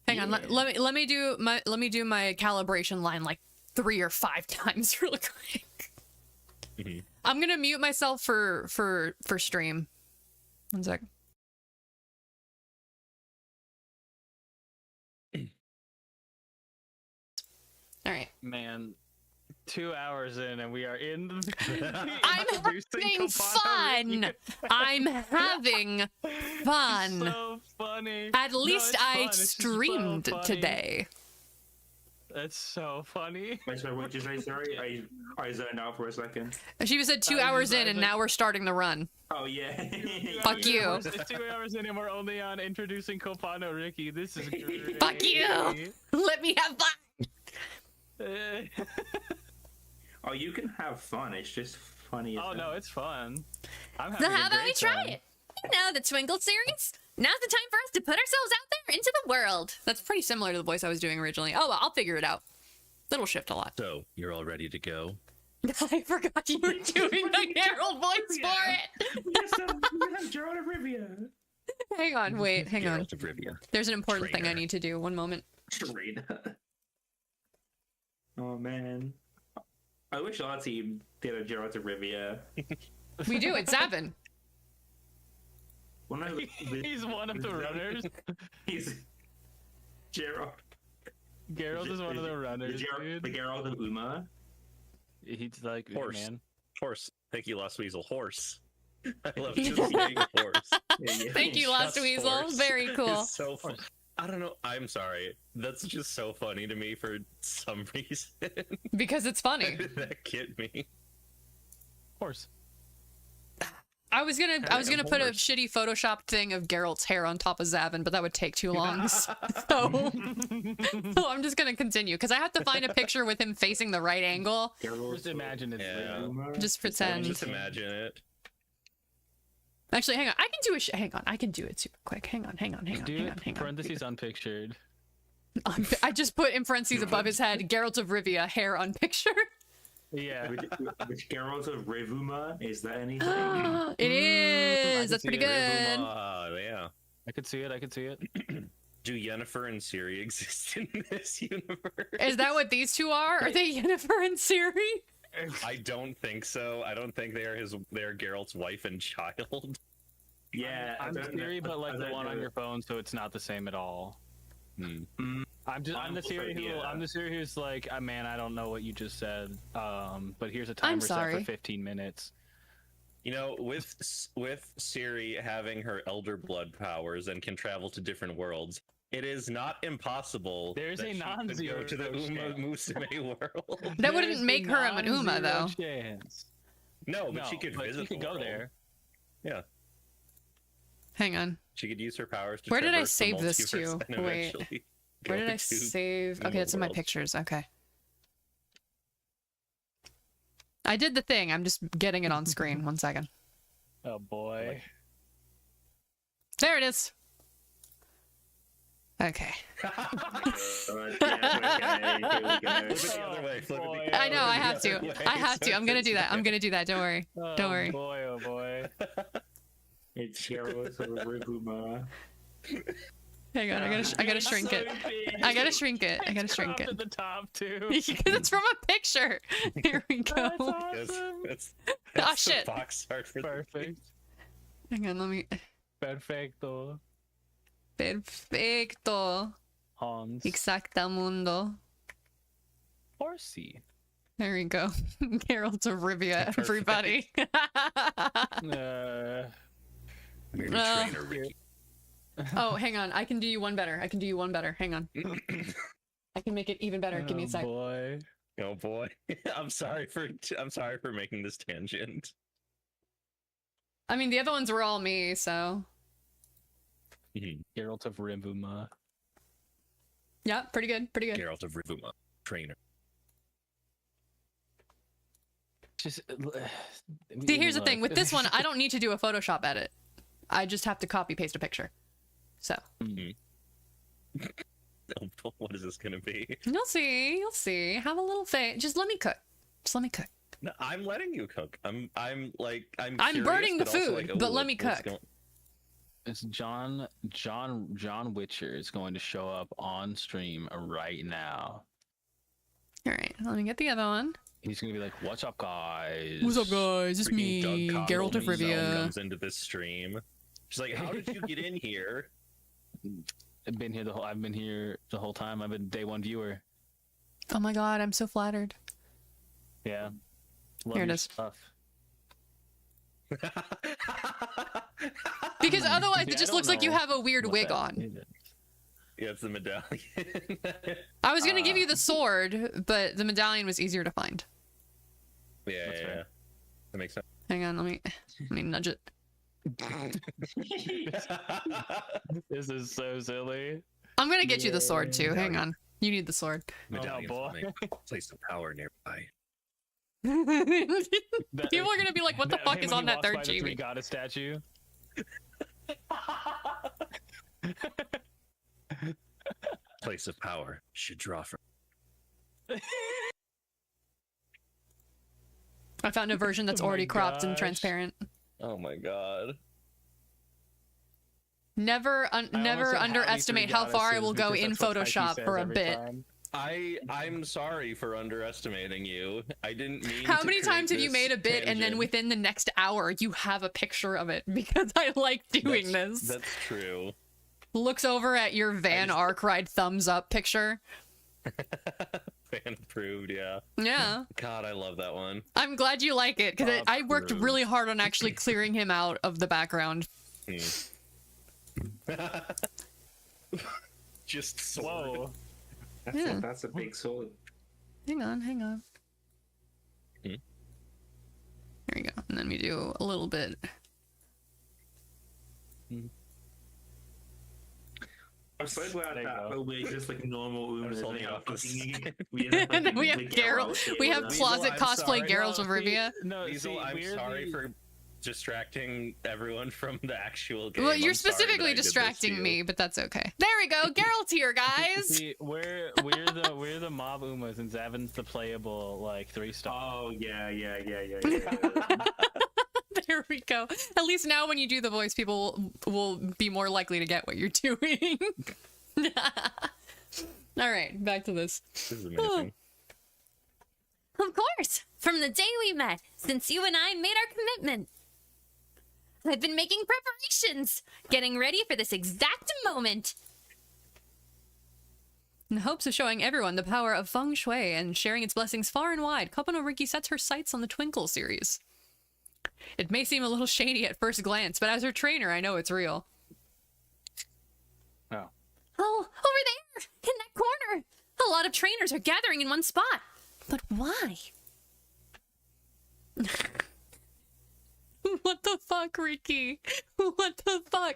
Hang on, let me do my calibration line like 3 or 5 times real quick. Mhm. I'm gonna mute myself for stream. 1 sec. All right. Man, 2 hours in and we are in I'm having fun. I'm having fun. So funny. At No, least it's I fun. It's just so streamed funny. today. That's so funny. Wait, sorry, what did you say? Sorry, I zoned out for a second. She said 2 I was hours just- I in, was and like- now we're starting the run. Oh yeah. Fuck you. It's 2 hours in and we're only on introducing Kopano Ricky. This is great. Fuck you. Let me have fun. Oh, you can have fun. It's just funny. As Oh hell. no, it's fun. I'm So having how a about we great try time. it? You know, the Twinkle series? Now's the time for us to put ourselves out there into the world. That's pretty similar to the voice I was doing originally. Oh, well, I'll figure it out. It'll shift a lot. So, you're all ready to go? I forgot you were doing the Harold voice for it. You have Gerald of Rivia. Hang on, wait, hang on. Geralt of Rivia. There's an important thing I Trainer. need to do. 1 moment. Trainer. Oh man. I wish our team did a Gerald of Rivia. We do. It's Zavin. Well, no, He's one of the runners. He's Gerald. Geralt is one of the runners, The dude. Gerald of Uma. He's like, Horse. man. Horse. Thank you, Lost Weasel. Horse. I love just saying horse. Thank you, Lost Just Weasel. horse. Very cool. It's so fun. I don't know. I'm sorry. That's just so funny to me for some reason. Because it's funny. That kid me. Horse. I was gonna put a shitty photoshopped thing of Geralt's hair on top of Zavin, but that would take too long. So I'm just gonna continue because I have to find a picture with him facing the right angle. Just imagine it's Yeah. real. Just pretend. Just imagine it. Actually, hang on. I can do it. Hang on. I can do it super quick. Hang on. Do it. Parentheses unpictured. I just put in parentheses above his head, Geralt of Rivia, hair on picture. Yeah. Which Geralt of Rivuma? Is that anything? It is. That's see pretty it. good. Yeah. I could see it. I could see it. Do Yennefer and Ciri exist in this universe? Is that what these two are? Are they Yennefer and Ciri? I don't think so. I don't think they're Geralt's wife and child. Yeah, I I'm don't know- Siri, but I like the don't one on know. your phone, so it's not the same at all. Hmm. I'm the also Siri who the, I'm the Siri who's like, man, I don't know what you just said. But here's a timer set sorry. for 15 minutes. You know, with Ciri having her elder blood powers and can travel to different worlds, it is not impossible. There's that a she could non-zero go to the Uma chance. Musume world. That wouldn't There's make a her an Uma, non-zero though. Chance. No, but she could visit. She could the go world. there. Yeah, Hang on. she could use her powers to. Where did I traverse the save this multiverse to? and Wait. eventually Where go did I to save? Uma Okay, it's in my worlds. pictures. Okay. I did the thing. I'm just getting it on screen. 1 second. Oh boy. There it is. Okay. Okay, here we go. Flip it the other way. Flip it boy. the I know. I other have to. way, I have so to. I'm gonna it's do that. I'm gonna do that. Don't worry. Oh, Don't worry. boy, oh boy. It's Geralt of Rivuma. Hang on, I gotta shrink it. I gotta shrink it. I gotta shrink Cropped it. at the top too. Because it's from a picture. Here we go. That's Yes, awesome. that's Oh the shit. box art for Perfect. Hang on, let me. Perfecto. Perfecto. Hans. Exactamundo. Horsey. There we go. Geralt of Rivia, everybody. Maybe Uh, trainer Ricky. Oh, hang on. I can do you one better. I can do you one better. Hang on. I can make it even better. Give me a sec. Boy. Oh boy, I'm sorry for making this tangent. I mean, the other ones were all me, so. Geralt of Rivuma. Yeah, pretty good. Pretty good. Geralt of Rivuma, trainer. Just See, here's the thing. With this one, I don't need to do a Photoshop edit. I just have to copy paste a picture. So. What is this gonna be? You'll see. You'll see. Have a little faith. Just let me cook. Just let me cook. No, I'm letting you cook. I'm I'm curious, burning the but also food, like, oh, but let me what's cook. It's John Witcher is going to show up on stream right now. All right. Let me get the other one. He's gonna be like, "What's up, guys? What's up, guys? It's Freaking me, Doug Geralt of Cockle himself Rivia. comes into this stream. She's like, "How did you get in here?" I've been here the whole time. I've been day one viewer. Oh my god, I'm so flattered. Yeah. Love Here it your is. Stuff. Because otherwise, Yeah, it I just don't looks like you know have a weird what wig that on. is. Yeah, it's the medallion. I was gonna give you the sword, but the medallion was easier to find. Yeah, That's yeah, fair. yeah. That makes sense. Hang on, let me nudge it. This is so silly. I'm gonna get you the sword too. Hang on. You need the sword. Medallion boy. from a place of power nearby. People are gonna be like, "What the fuck him is when on he that walks third by the three chibi?" goddess statue. Place of power should draw from. I found a version that's Oh my already cropped and gosh. transparent. Oh my god. Never Never underestimate how far I will go in Photoshop for a bit. I'm sorry for underestimating you. I didn't mean. How to many create times have you this made a bit and then tangent. within the next hour you have a picture of it because I like doing this? That's true. Looks over at your Van Arkwright thumbs up picture. Fan approved, yeah. Yeah. God, I love that one. I'm glad you like it because I worked Approved. really hard on actually clearing him out of the background. Just sword. Whoa. Yeah. That's a big sword. Hang on. Here we go. And then we do a little bit. I'm so glad There you that go. we're just like normal women. just holding and up this- And then we have Geralt. We have Weasel, closet I'm cosplay sorry. Geralt of Rivia. No, Weasel, see, I'm we're sorry the- for distracting everyone from the actual game. Well, you're I'm sorry that I specifically did this to distracting you. me, but that's okay. There we go. Geralt here, guys. See, we're the mob Umas and Zavin's the playable like 3-star. Oh yeah. There we go. At least now when you do the voice, people will be more likely to get what you're doing. All right, back to this. This is amazing. Of course, from the day we met, since you and I made our commitment. I've been making preparations, getting ready for this exact moment. In hopes of showing everyone the power of feng shui and sharing its blessings far and wide, Kopano Riki sets her sights on the Twinkle series. It may seem a little shady at first glance, but as her trainer, I know it's real. Oh, over there, in that corner. A lot of trainers are gathering in one spot. But why? What the fuck, Riki? What the fuck?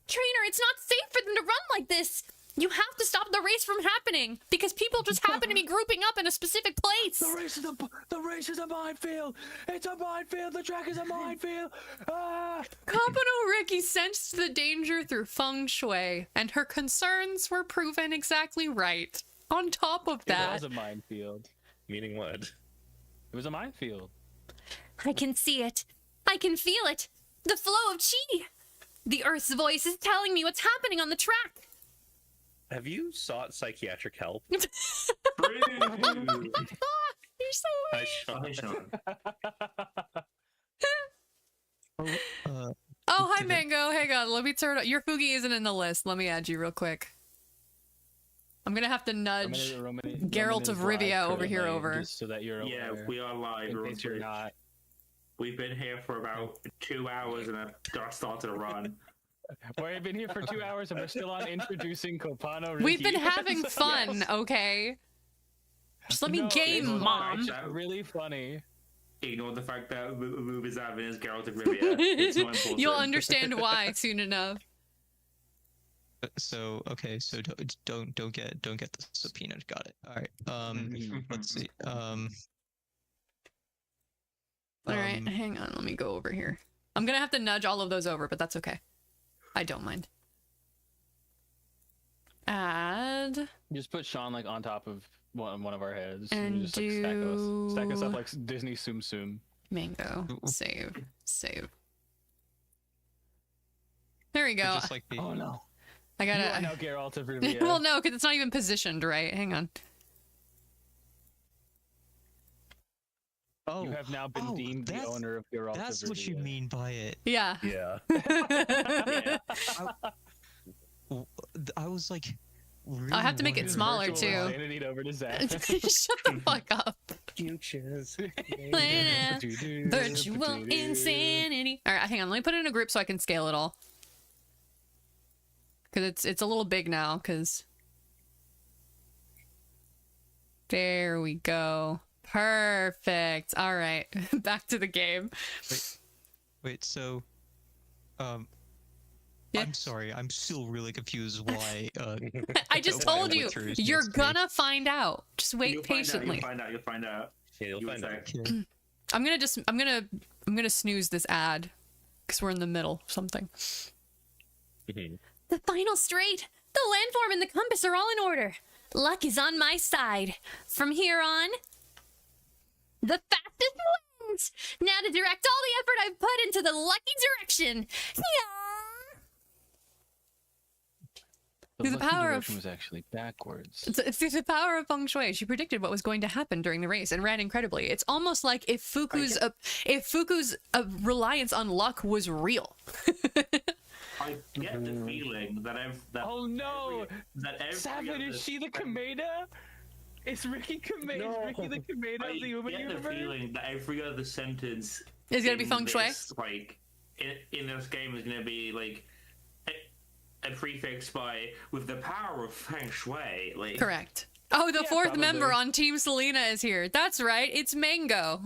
Trainer, it's not safe for them to run like this. You have to stop the race from happening because people just happen to be grouping up in a specific place. The race is a minefield. It's a minefield. The track is a minefield. Ah! Kopano Riki sensed the danger through feng shui, and her concerns were proven exactly right. On top of It that, was a minefield. Meaning what? It was a minefield. I can see it. I can feel it. The flow of chi. The Earth's voice is telling me what's happening on the track. Have you sought psychiatric help? You're so Hi, Oh, Sean. hey, Uh, Sean. Oh, hi, Mango. Hang on. Let me turn. Your Fugi isn't in the list. Let me add you real quick. I'm gonna have to nudge Geralt of Rivia over here over. Just so that you're Yeah, aware. we are live. In we're on case you're Twitch. not. We've been here for about 2 hours and I've just started a run. We've been here for 2 hours and we're still on introducing Copano. We've been Ricky. having fun, Yes. okay? Just let me No, game, it's Mom. really funny. Ignore the fact that Move is having his Geralt of Rivia. It's not important. You'll understand why soon enough. So okay, so don't get the subpoena. Got it. All right. Let's see. All right, hang on. Let me go over here. I'm gonna have to nudge all of those over, but that's okay. I don't mind. Add. Just put Sean like on top of one of our heads. And just like stack us up like Disney Tsum Tsum. Mango. Save. Save. There we go. Just like the, Oh no! I You are gotta. now Geralt of Rivia. Well, no, because it's not even positioned right. Hang on. oh, You have now been deemed the owner of Geralt of Rivia. that's what you mean by it. Yeah. Yeah. I was like, really I have to make it wondering- smaller Virtual too. insanity over to Zach. Shut the fuck up. Futures. Virtual insanity. All right, hang on. Let me put it in a group so I can scale it all. Because it's a little big now. Because there we go. Perfect. All right, back to the game. Wait, so, Yeah. I'm sorry, I'm still really confused why. I just why I told you, went through his you're next page. gonna find out. Just wait You'll patiently. Find out. You'll find out. Yeah, you'll find out. Okay. I'm gonna snooze this ad because we're in the middle of something. Mhm. The final straight, the landform and the compass are all in order. Luck is on my side. From here on, the fastest wins. Now to direct all the effort I've put into the lucky direction. Yeah. Through the lucky power of- direction was actually backwards. It's through the power of feng shui. She predicted what was going to happen during the race and ran incredibly. It's almost like if Fuku's reliance on luck was real. I get the feeling that Oh no! every Savage, other- is she the Kameda? Is Ricky Kameda? Is Ricky the Kameda I of the Uber get the universe? feeling that every other sentence It's gonna be in feng shui. this, like in this game is gonna be like a prefix by with the power of feng shui. Like Correct. Oh, the Yeah, fourth probably. member on Team Selena is here. That's right. It's Mango.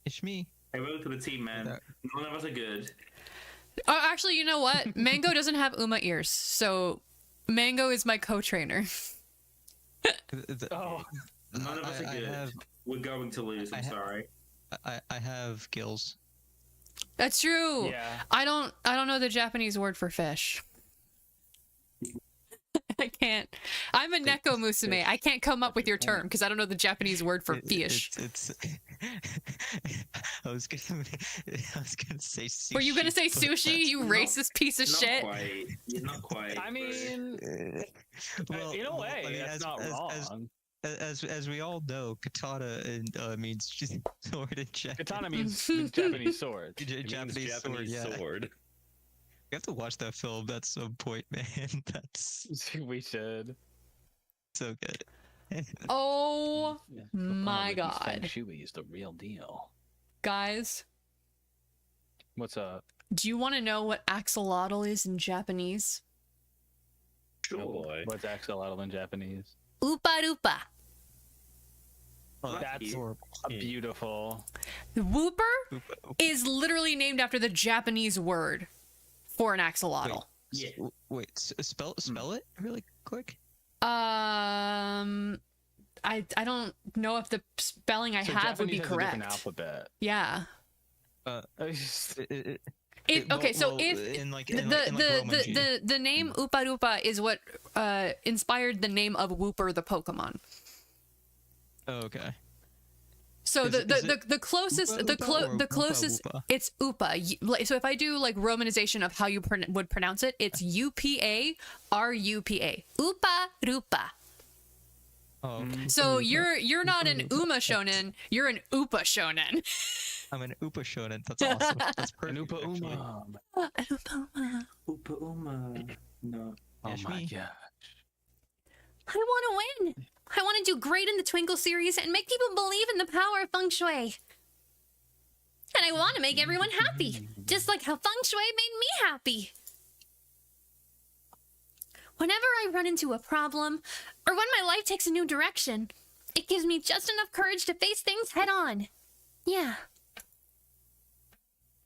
It's me. I vote for the team, man. That- None of us are good. Oh, actually, you know what? Mango doesn't have Uma ears, so Mango is my co-trainer. Oh, None of us are I good. have We're going to lose. I'm I ha- sorry. I have gills. That's true. yeah. I don't know the Japanese word for fish. I can't. I'm a Neko Musume. I can't come up with your term because I don't know the Japanese word for fish. It's I was gonna say sushi. Were you gonna say but sushi? that's- You not- racist piece of Not shit. quite. You're not quite. I mean, Well, in a well, way, I mean, that's not wrong. as we all know, katana means just sword in Japanese. Katana means Japanese sword. J- It means Japanese sword. Japanese Yeah, sword. you have to watch that film at some point, man. That's We should. so good. Oh Yeah, my Ricky's Feng God. Shui is the real deal. guys, What's up? do you want to know what axolotl is in Japanese? Sure. Oh boy. What's axolotl in Japanese? Oopa doopa. Oh, That's horrible. beautiful. The whooper is literally named after the Japanese word for an axolotl. Yeah. Wait, spell it really quick. I don't know if the spelling I So have would be Japanese has a different correct. alphabet. Yeah. Okay, so well, if in like the in like Roman G. the name Oopa Doopa is what inspired the name of Wooper the Pokemon. Oh, okay. So Is the closest Oopa the Oopa or the Woopa closest Woopa? it's Upa. So if I do like romanization of how you would pronounce it, it's UPA RUPA. Upa Rupa. Oh, okay. So you're not an Uma shonen, you're an Upa shonen. I'm an Upa shonen. That's awesome. That's perfect. Anupa actually. Uma. Oopa Uma. No. Oh Yash my me. god. I want to win. I want to do great in the Twinkle series and make people believe in the power of feng shui. And I want to make everyone happy, just like how feng shui made me happy. Whenever I run into a problem, or when my life takes a new direction, it gives me just enough courage to face things head on. Yeah.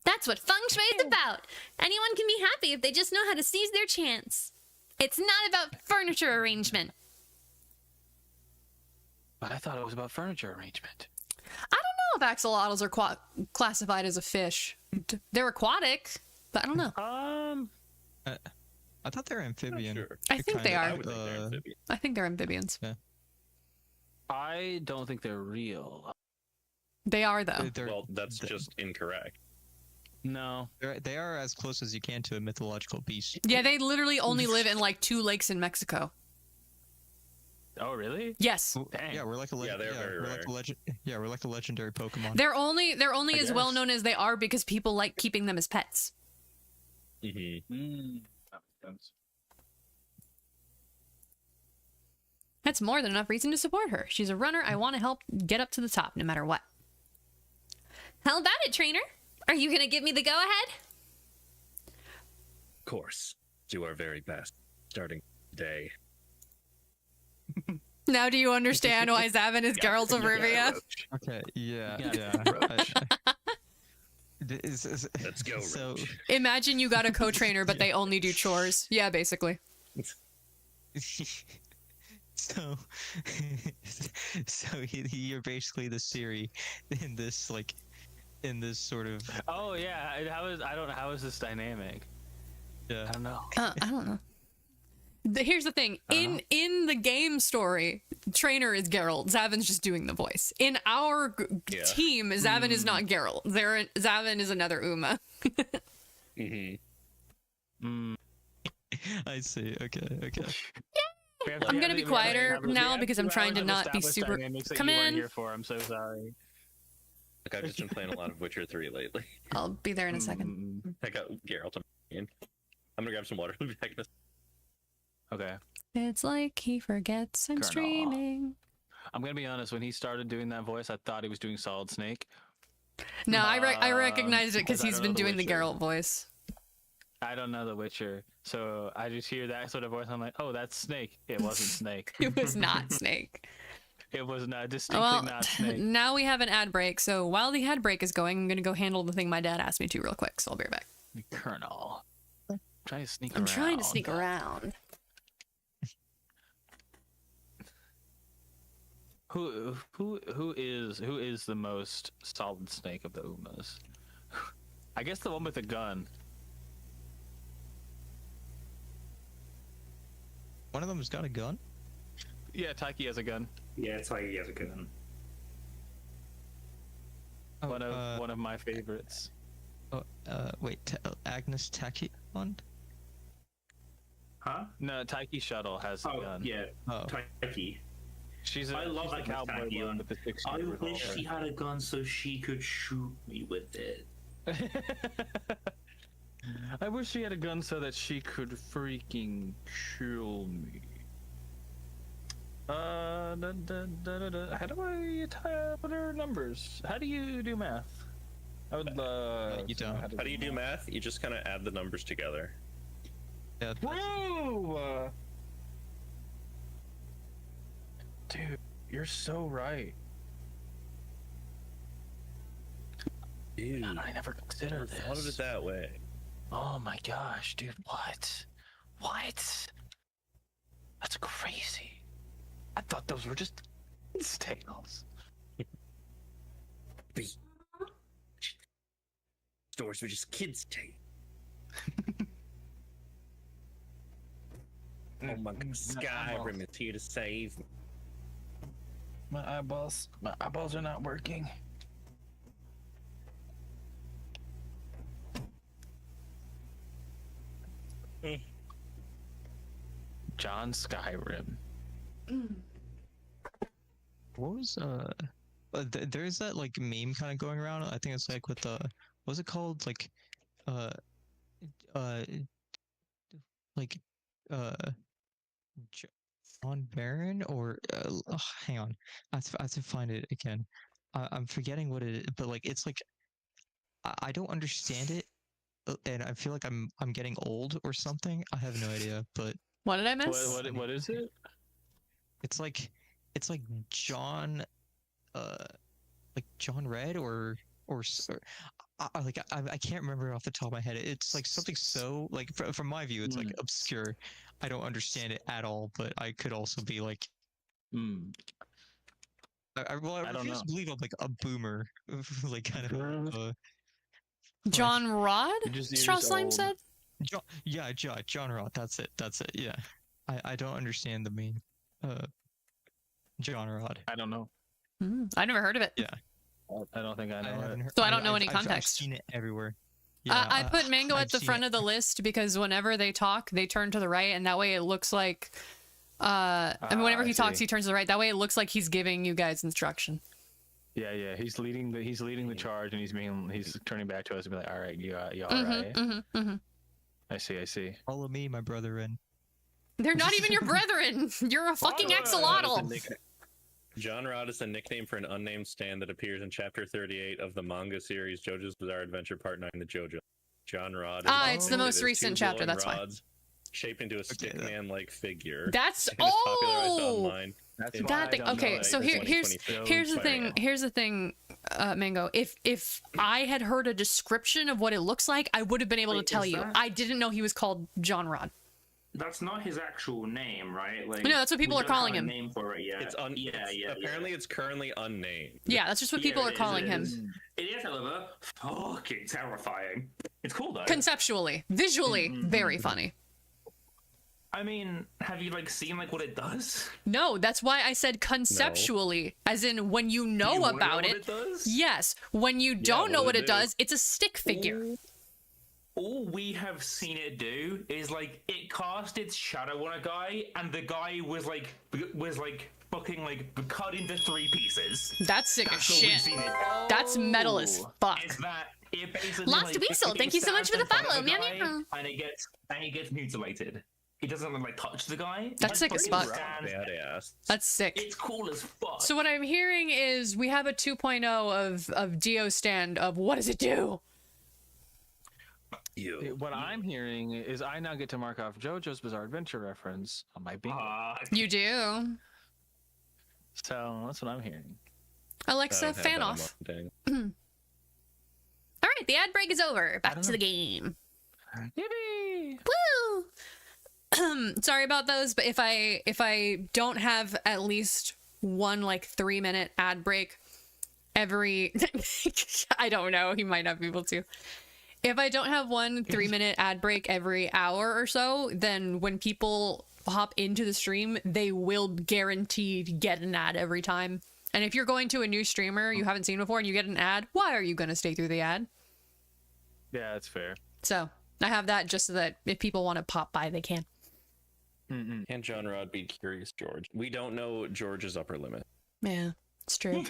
That's what feng shui is about. Anyone can be happy if they just know how to seize their chance. It's not about furniture arrangement. But I thought it was about furniture arrangement. I don't know if axolotls are classified as a fish. They're aquatic, but I don't know. I thought they were amphibian. Sure. I think they I are. would think they're amphibian. I think they're amphibians. I don't think they're real. They are though. Well, that's just incorrect. No. They are as close as you can to a mythological beast. Yeah, they literally only live in like 2 lakes in Mexico. Oh really? Yes. Dang. Yeah, we're like a Yeah, they're very we're rare. like a legend. Yeah, we're like a legendary Pokemon. They're only as guess. well known as they are because people like keeping them as pets. Mm-hmm. That makes sense. That's more than enough reason to support her. She's a runner I want to help get up to the top no matter what. How about it, trainer? Are you gonna give me the go-ahead? Of course, do our very best. Starting today. Now do you understand why Zavin is Geralt of Rivia? Okay, yeah. Let's go, So, Roach. Imagine you got a co-trainer but they only do chores. Yeah, basically. so, you're basically the Siri in this sort of Oh yeah. How is this dynamic? yeah. I don't know. I don't know. Here's the thing. In the game story, trainer is Geralt. Zavin's just doing the voice. In our Yeah. team, Zavin is not Geralt. Zavin is another Uma. Mm-hmm. I see. Okay. I'm gonna be quieter now because I'm trying to not be super. Come in. Here for. I'm so sorry. Like I've just been playing a lot of Witcher 3 lately. I'll be there in a second. I got Geralt. I'm gonna grab some water. I'll be back in a Okay. It's like he forgets I'm Colonel. streaming. I'm gonna be honest. When he started doing that voice, I thought he was doing Solid Snake. No, I recognized it because because I he's don't been know The doing the Witcher. Geralt voice. I don't know The Witcher, so I just hear that sort of voice. I'm like, oh, that's Snake. It wasn't Snake. It was not Snake. It was not distinctly Well, not Snake. now we have an ad break. So while the ad break is going, I'm gonna go handle the thing my dad asked me to real quick. So I'll be right back. Colonel. Trying to sneak I'm around. trying to sneak around. Who is the most Solid Snake of the Umas? I guess the one with the gun. One of them's got a gun. Yeah, Taiki has a gun. Yeah, it's like he has a gun. Oh, One of my favorites. Wait, Agnes Tachyon? Huh? No, Taiki Shuttle has a Oh, gun. yeah. Oh, Taiki. She's I love the Agnes cowboy Tachyon. one with the 6 I revolver. wish she had a gun so she could shoot me with it. I wish she had a gun so that she could freaking kill me. How do I put her numbers? How do you do math? I would you to know don't. How do you do math? You just kind of add the numbers together. yeah. Whoa! Dude, you're so right. Dude, I never considered I thought of it this. that way. Oh my gosh, dude, what? What? That's crazy. I thought those were just kids' tales. Stories were just kids' tales. Oh my god, Skyrim is here to save me. My eyeballs are not working. John Skyrim. What was there's that like meme kind of going around. I think it's like with the what's it called? Like uh uh like uh John Barron or hang on. I have to find it again. I'm forgetting what it is, but like it's like I don't understand it, and I feel like I'm getting old or something. I have no idea, but What did I miss? What is it? it's like John like John Red or I can't remember off the top of my head. It's like something so like from my view, it's like obscure. I don't understand it at all, but I could also be like, I don't refuse know. to believe I'm like a boomer, like kind of. John Rod? You're Straw just Slime old. said? John Roth. That's it. Yeah, I don't understand the meme. John Rod. I don't know. I never heard of it. Yeah. I don't think I know haven't it. heard- So I don't know any I've context. seen it everywhere. I put Mango I've at the seen front it. of the list because whenever they talk, they turn to the right, and that way it looks like. I mean, whenever I he talks, see. he turns to the right. That way it looks like he's giving you guys instruction. Yeah. He's leading the charge, and he's turning back to us and be like, "All right, you all right?" I see. Follow me, my brethren. They're not even your brethren. You're a fucking axolotl. John Rod is the nickname for an unnamed stand that appears in Chapter 38 of the manga series JoJo's Bizarre Adventure Part 9: The JoJo. John Rod. It's the most recent chapter. That's why. Shaped into a stickman-like figure. That's and is popularized oh. online. That's in why That I thing. don't Okay, know so it. here's the Sorry. thing. Here's the thing, Mango. If I had heard a description of what it looks like, I would have been able to Wait, tell is you. that- I didn't know he was called John Rod. That's not his actual name, right? Like, No, that's what people we are don't have calling a him. Name for it yet. Apparently, it's currently unnamed. Yeah, that's just what people are calling him. It is, however, fucking terrifying. It's cool though. Conceptually, visually, very funny. I mean, have you like seen like what it does? No, that's why I said conceptually, as in when you know You wanna about what it. does? Yes, when you don't what know does what it it do? does, it's a stick figure. All we have seen it do is like it cast its shadow on a guy, and the guy was like fucking like cut into 3 pieces. That's sick as That's all we've shit. seen it. That's metal as fuck. Is that it basically Lost like, Weasel, it thank you so much for the stands in front follow. of the Meow, guy, meow. And he gets mutilated. He doesn't like touch the guy. That's sick as fuck. Badass. That's sick. It's cool as fuck. So what I'm hearing is we have a 2.0 of Dio stand of what does it do? What I'm hearing is I now get to mark off JoJo's Bizarre Adventure reference on my bingo. You do. So that's what I'm hearing. Alexa, fan off. All right, the ad break is over. Back to the game. Yippee! Woo! Sorry about those, but if I don't have at least one like 3-minute ad break every I don't know, he might not be able to. If I don't have one 3-minute ad break every hour or so, then when people hop into the stream, they will guaranteed get an ad every time. And if you're going to a new streamer you haven't seen before and you get an ad, why are you going to stay through the ad? Yeah, that's fair. So I have that just so that if people want to pop by, they can. Can John Rod beat Curious George? We don't know George's upper limit. Yeah, it's true.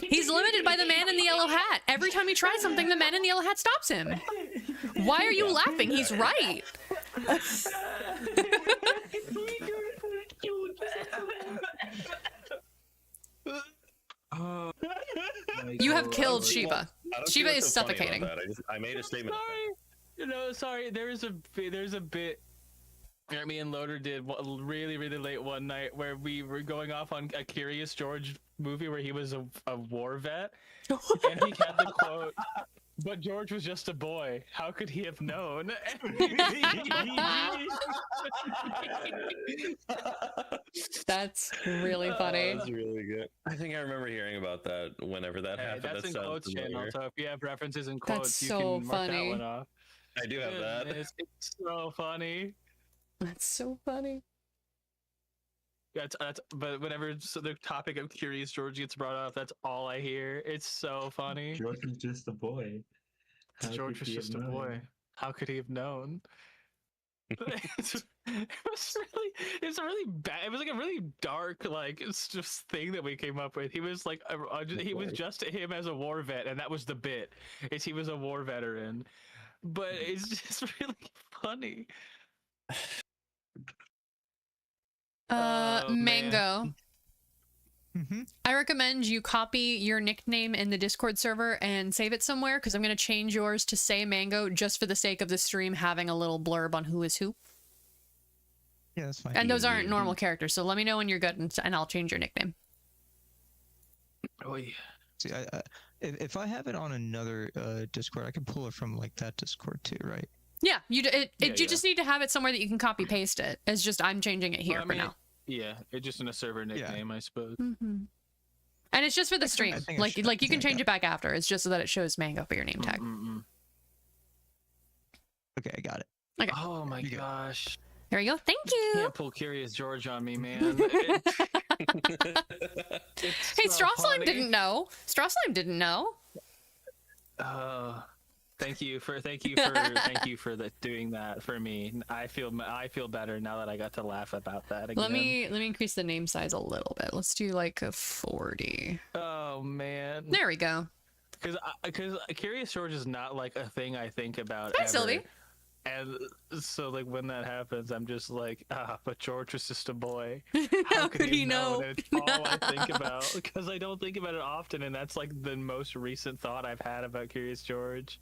He's limited by the man in the yellow hat. Every time he tries something, the man in the yellow hat stops him. Why are you laughing? He's right. You have killed Shiva. I don't see Shiva what's is so funny about suffocating. that. I made a statement. Sorry. There's a bit that me and Loader did really late one night where we were going off on a Curious George movie where he was a war vet, and he had the quote, "But George was just a boy. How could he have known?" That's really funny. That's really good. I think I remember hearing about that whenever that Hey, happened. that's That in sounds quotes channel. familiar. So if you have references in quotes, you so can mark funny. that one off. I do have that. Goodness, it's so funny. That's so funny. But whenever the topic of Curious George gets brought up, that's all I hear. It's so funny. George was just a boy. How George could was he just have a known? boy. How could he have known? It's really bad. It was like a really dark, like it's just thing that we came up with. He was like, he was just him as a war vet, and that was the bit. Is he was a war veteran, but it's just really funny. Oh, man. Mango. Mm-hmm. I recommend you copy your nickname in the Discord server and save it somewhere, because I'm going to change yours to say Mango just for the sake of the stream having a little blurb on who is who. Yeah, that's fine. And those aren't normal characters, so let me know when you're good, and I'll change your nickname. Oh yeah. See, if I have it on another Discord, I can pull it from like that Discord too, right? Yeah, you Yeah. just need to have it somewhere that you can copy paste it. It's just I'm changing it here Well, I for mean, now. Yeah, it's just in a server nickname, I suppose. Mm-hmm. And it's just for the stream. think I Like should- like you I can think I change it back after. It's just so that it shows Mango for your name tag. Okay, I got it. Okay. Oh my You go. gosh. There you go. Thank you. Can't pull Curious George on me, man. Hey, Straw Slime didn't know. Straw Slime didn't know. Thank you for doing that for me. I feel better now that I got to laugh about that again. Let me increase the name size a little bit. Let's do like a 40. Oh man. There we go. Because Curious George is not like a thing I think about. Hi, ever. Sylvie. And so like when that happens, I'm just like, but George was just a boy. How could he have know? known? It's all I think about because I don't think about it often, and that's like the most recent thought I've had about Curious George.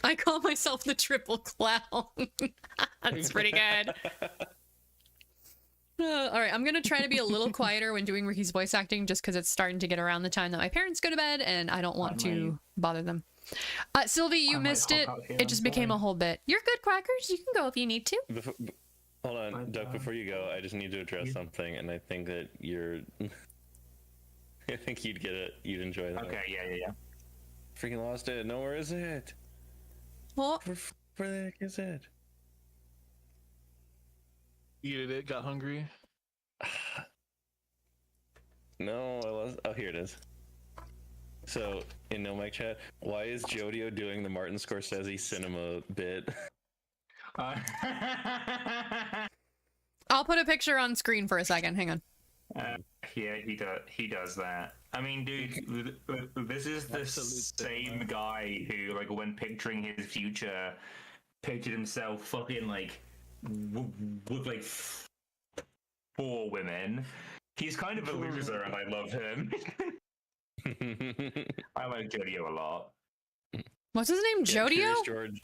I call myself the triple clown. That's pretty good. All right, I'm gonna try to be a little quieter when doing Ricky's voice acting, just because it's starting to get around the time that my parents go to bed, and I don't want to bother them. Sylvie, you missed it. It just became a whole bit. You're good, Crackers. You can go if you need to. Hold on, Duck, before you go, I just need to address something, and I think that you're... I think you'd get it. You'd enjoy that. Okay, yeah. Freaking lost it. No, where is it? What? Where the heck is it? You did it. Got hungry. No, I lost... Oh, here it is. So, in No Mic Chat, why is Jodio doing the Martin Scorsese cinema bit? I'll put a picture on screen for a second. Hang on. Yeah, he does that. I mean, dude, this is the same guy who, like, when picturing his future, pictured himself fucking like with like 4 women. He's kind of a loser, and I love him. I like Jodio a lot. What's his name? Yeah, Jodio? Curious George.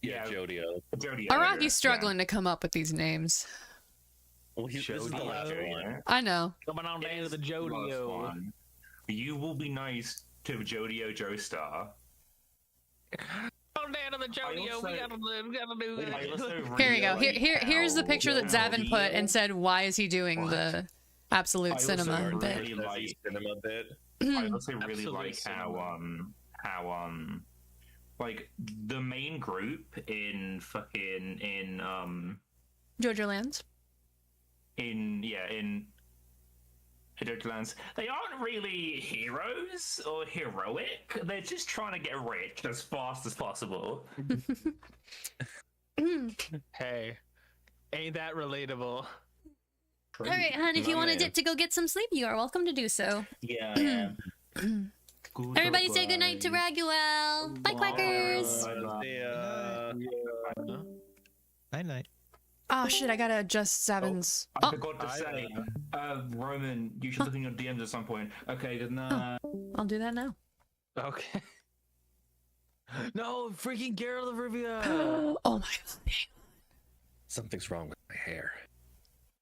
Yeah, Yeah. Jodio. Jodio. Araki's struggling to come up with these names. Well, this is the last one. I know. Coming on down to the Jodio. You will be nice to Jodio Joestar. Come down to the Jodio. also- We gotta do I that. also Here you go. really Here's the like picture that how Zavin put and said, "Why is he doing the absolute I also cinema really bit?" like- cinema bit. I also really Absolute like how like the main group in Jojo Lands. in Lands, they aren't really heroes or heroic. They're just trying to get rich as fast as possible. Hey, ain't that relatable? All right, hon, if you want to dip to go get some sleep, you are welcome to do so. Yeah. Everybody say goodnight to Raguel. Bye, Quackers. Night night. Oh shit! I gotta adjust Zavin's. I forgot to say, Roman, you should look in your DMs at some point. Okay, good night. I'll do that now. Okay. No, freaking Geralt of Rivia. Oh my god. Something's wrong with my hair.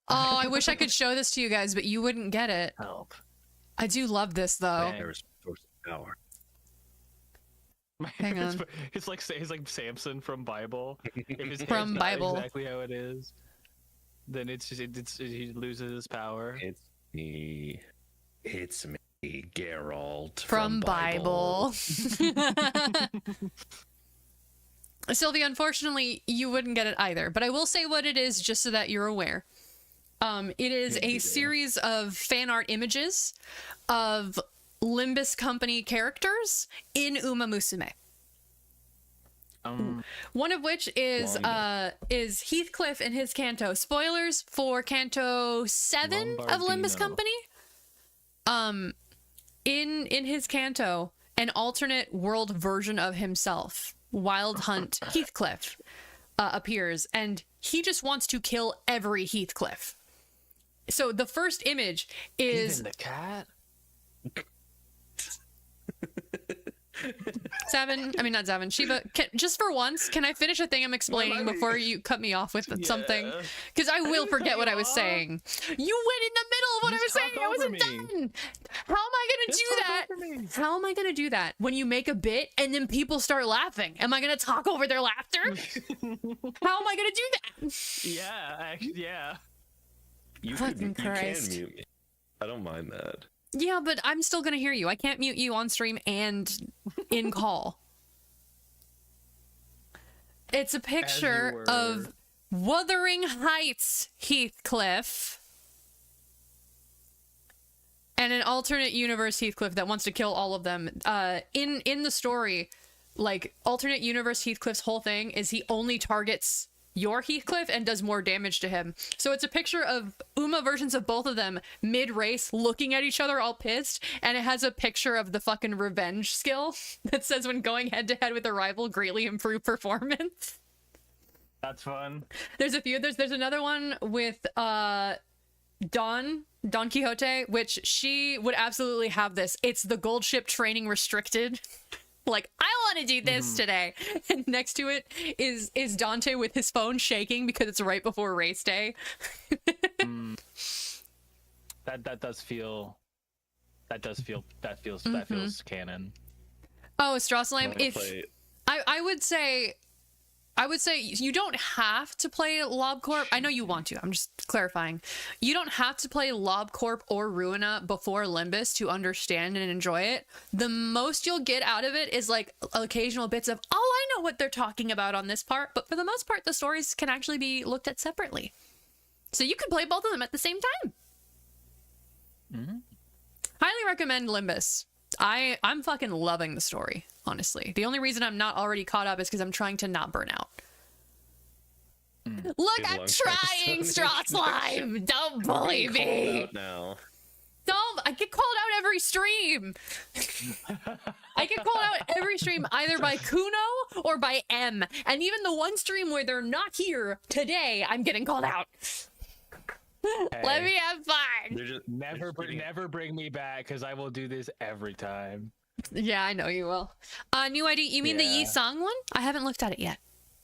Oh, I wish I could show this to you guys, but you wouldn't get it. Help. I do love this though. Hair is a source of power. Hang on. It's like Samson from Bible. If his From hair's not Bible. exactly how it is, then he loses his power. It's me, Geralt From Bible. Sylvia, unfortunately, you wouldn't get it either, but I will say what it is just so that you're aware. It is a series of fan art images of Limbus Company characters in Uma Musume. One of which is Heathcliff in his Canto. Spoilers for Canto 7 of Limbus Company. In his Canto, an alternate world version of himself, Wild Hunt Heathcliff, appears, and he just wants to kill every Heathcliff. So the first image is Even the cat. Not Seven. Shiva, just for once, can I finish a thing I'm explaining before you cut me off with something? Because I will forget what I was saying. You went in the middle of what I was saying. I wasn't done. How am I gonna do that? How am I gonna do that when you make a bit and then people start laughing? Am I gonna talk over their laughter? How am I gonna do that? Yeah, actually, yeah. You Fucking can Christ. mute me. I don't mind that. Yeah, but I'm still gonna hear you. I can't mute you on stream and in call. It's a picture of Wuthering Heights Heathcliff and an alternate universe Heathcliff that wants to kill all of them. In the story, like, alternate universe Heathcliff's whole thing is he only targets your Heathcliff and does more damage to him. So it's a picture of Uma versions of both of them mid-race looking at each other all pissed, and it has a picture of the fucking revenge skill that says when going head-to-head with a rival, greatly improve performance. That's fun. There's a few. There's another one with Don Quixote, which she would absolutely have this. It's the gold ship training restricted. Like, I want to do this today. And next to it is Dante with his phone shaking because it's right before race day. That feels canon. Oh, Strasslheim, I would say you don't have to play LobCorp. I know you want to. I'm just clarifying. You don't have to play LobCorp or Ruina before Limbus to understand and enjoy it. The most you'll get out of it is like occasional bits of, oh, I know what they're talking about on this part. But for the most part, the stories can actually be looked at separately. So you can play both of them at the same time. Highly recommend Limbus. I'm fucking loving the story, honestly. The only reason I'm not already caught up is because I'm trying to not burn out. Look, I'm trying, Strasslheim! Don't bully me! Now. I get called out every stream! I get called out every stream either by Kuno or by M. And even the one stream where they're not here today, I'm getting called out. Hey, Let me have fun! Never bring me back, because I will do this every time. Yeah, I know you will. New ID, you mean the Yi Song one? I haven't looked at it yet.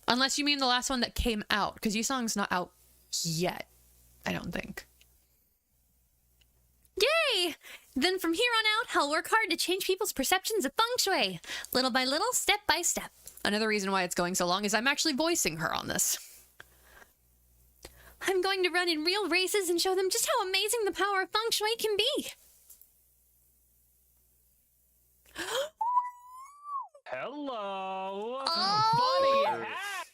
Unless you mean the last one that came out, because Yi Song's not out yet, I don't think. Yay! Then from here on out, I'll work hard to change people's perceptions of feng shui. Little by little, step by step. Another reason why it's going so long is I'm actually voicing her on this. I'm going to run in real races and show them just how amazing the power of feng shui can be. Hello! Oh! Funny hat!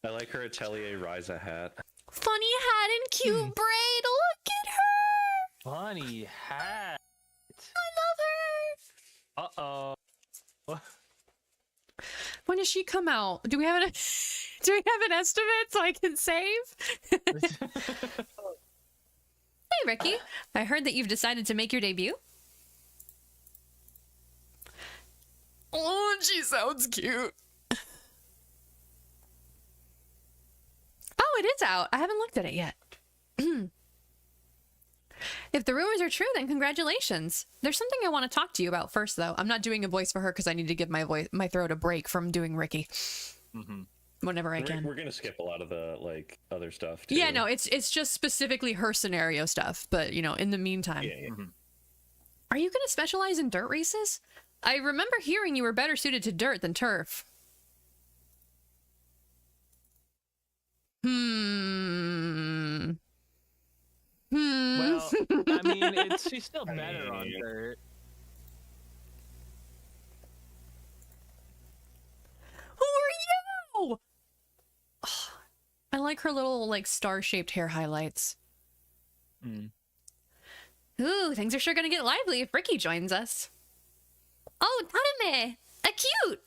I like her Atelier Ryza hat. Funny hat and cute braid. Look at her! Funny hat! I love her! Uh-oh. When does she come out? Do we have an estimate so I can save? Hey, Ricky. I heard that you've decided to make your debut. Oh, she sounds cute. Oh, it is out. I haven't looked at it yet. If the rumors are true, then congratulations. There's something I want to talk to you about first, though. I'm not doing a voice for her because I need to give my throat a break from doing Ricky. Whenever I can. We're gonna skip a lot of the other stuff too. Yeah, no, it's just specifically her scenario stuff. But in the meantime, Are you gonna specialize in dirt races? I remember hearing you were better suited to dirt than turf. Well, I mean, she's still better on dirt. Who are I like her little like star-shaped hair highlights. Mm. Ooh, things are sure gonna get lively if Ricky joins us. Oh, Tadame! A cute!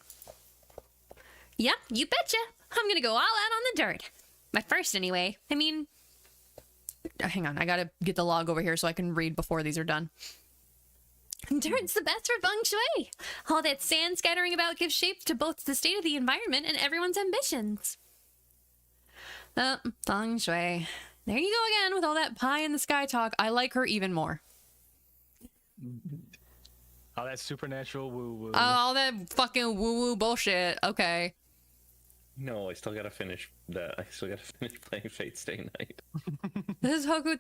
Yep, you betcha. I'm gonna go all out on the dirt. But first, anyway, I mean... Hang on, I gotta get the log over here so I can read before these are done. Dirt's the best for feng shui. All that sand scattering about gives shape to both the state of the environment and everyone's ambitions. Feng shui. There you go again with all that pie in the sky talk. I like her even more. Oh, that supernatural woo-woo. All that fucking woo-woo bullshit. Okay. No, I still gotta finish that. I still gotta finish playing Fate Stay Night. This is Hoko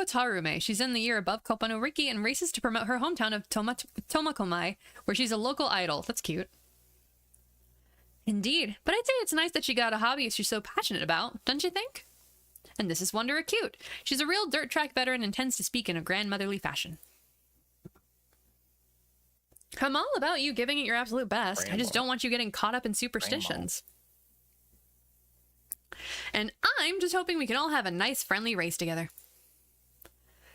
Tarume. She's in the year above Koppa no Riki and races to promote her hometown of Tomakomai, where she's a local idol. That's cute. Indeed. But I'd say it's nice that she got a hobby she's so passionate about, don't you think? And this is Wonder Acute. She's a real dirt track veteran and tends to speak in a grandmotherly fashion. I'm all about you giving it your absolute best. I just don't want you getting caught up in superstitions. And I'm just hoping we can all have a nice, friendly race together.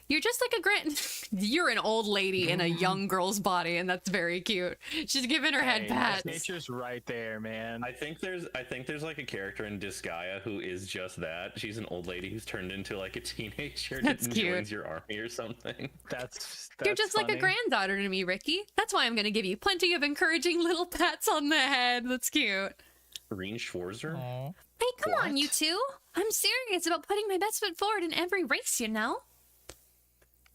You're just like a You're an old lady in a young girl's body, and that's very cute. She's giving her head pats. Nature's right there, man. I think there's like a character in Disgaea who is just that. She's an old lady who's turned into like a teenager That's and cute. joins your army or something. That's You're just like a funny. granddaughter to me, Ricky. That's why I'm going to give you plenty of encouraging little pats on the head. That's cute. Reen Schwarzer? Aw. Hey, come on, you two. I'm serious about putting my best foot forward in every race, you know?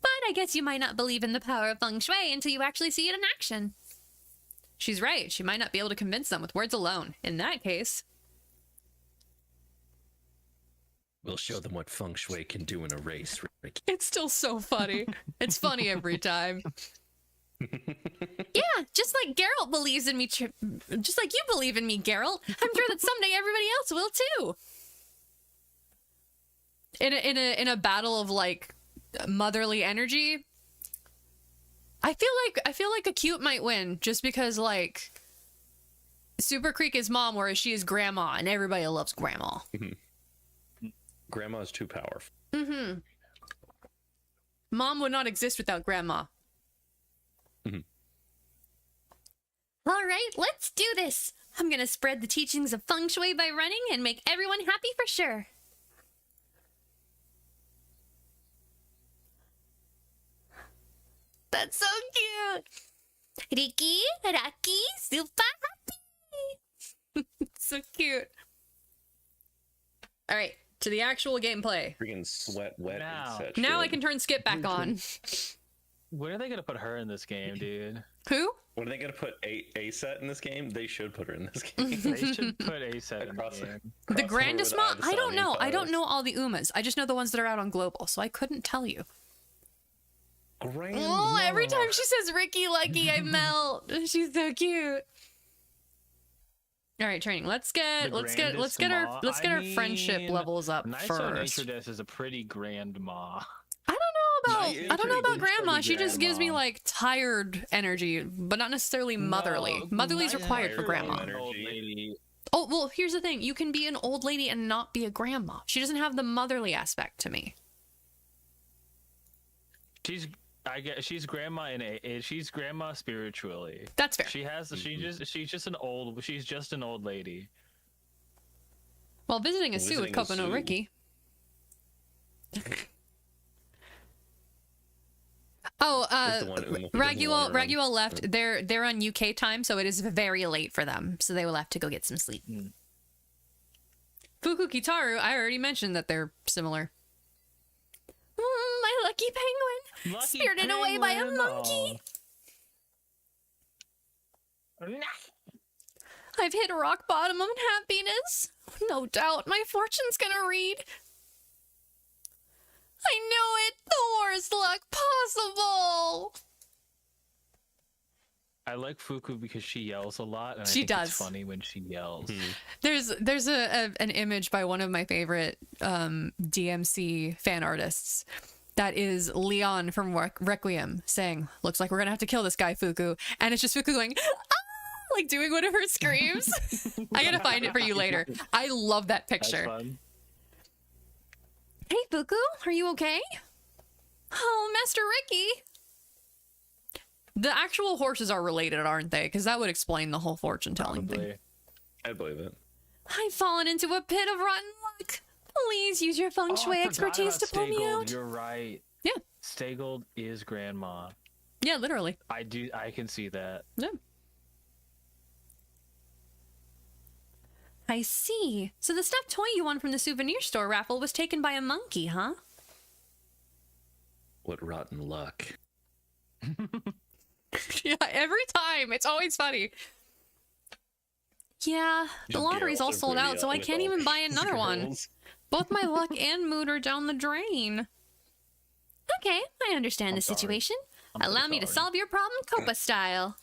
But I guess you might not believe in the power of feng shui until you actually see it in action. She's right. She might not be able to convince them with words alone. In that case, We'll show them what feng shui can do in a race, Ricky. it's still so funny. It's funny every time. Yeah, just like Geralt believes in me, just like you believe in me, Geralt. I'm sure that someday everybody else will too. In a battle of like motherly energy, I feel like Acute might win just because like Super Creek is mom, whereas she is grandma, and everybody loves grandma. Grandma's too powerful. Mm-hmm. Mom would not exist without grandma. All right, let's do this. I'm gonna spread the teachings of feng shui by running and make everyone happy for sure. That's so cute. Riki, Raki, super happy. So cute. All right, to the actual gameplay. Freaking sweat, wet, Now. and such. Now I can turn Skip back on. When are they gonna put her in this game, dude? Who? When are they gonna put a set in this game? They should put her in this game. They should put a set in the Across game. The Crossover grandest with mom? I don't Adesanya know. I don't files. know all the Umas. I just know the ones that are out on Global, so I couldn't tell you. Grandma. Oh, every time she says Ricky Lucky, I melt. She's so cute. All right, training. Let's get our friendship mean, levels up Nice on first. Nature is a pretty grandma. I don't know about grandma. She just gives me grandma. like tired energy, but not necessarily motherly. No, Motherly's nice required for tired grandma. energy. Old lady. Oh, well, here's the thing. You can be an old lady and not be a grandma. She doesn't have the motherly aspect to me. She's grandma she's grandma spiritually. That's fair. She's just an old lady. While visiting a zoo with Visiting a Koppa no zoo. Riki. Oh, Is the one Uma who doesn't wanna run. Raguel left. They're on UK time, so it is very late for them. So they will have to go get some sleep. Fuku Kitaru, I already mentioned that they're similar. My lucky penguin, spirited away by a monkey. I've hit rock bottom of happiness. No doubt my fortune's gonna read. I knew it! The worst luck possible! I like Fuku because she yells a lot, and She I think does. it's funny when she yells. There's an image by one of my favorite DMC fan artists that is Leon from Requiem saying, "Looks like we're gonna have to kill this guy, Fuku," and it's just Fuku going, "Ah!" like doing one of her screams. I gotta find it for you later. I love that That's picture. fun. Hey, Fuku, are you okay? Oh, Master Ricky. The actual horses are related, aren't they? Because that would explain the whole fortune-telling thing. Probably. I believe it. I've fallen into a pit of rotten luck. Please use your feng Oh, I shui forgot expertise to about pull me Staygold. out. You're right. Yeah. Staygold is grandma. Yeah, literally. I can see that. Yeah. I see. So the stuffed toy you won from the souvenir store raffle was taken by a monkey, huh? What rotten luck. Yeah, every time. It's always funny. Yeah, the Just lottery's all Geralt sold of out, so Rivia I with can't all even buy these another one. girls. Both my luck and mood are down the drain. Okay, I understand the sorry. situation. I'm so Allow me to sorry. solve your problem Copa style.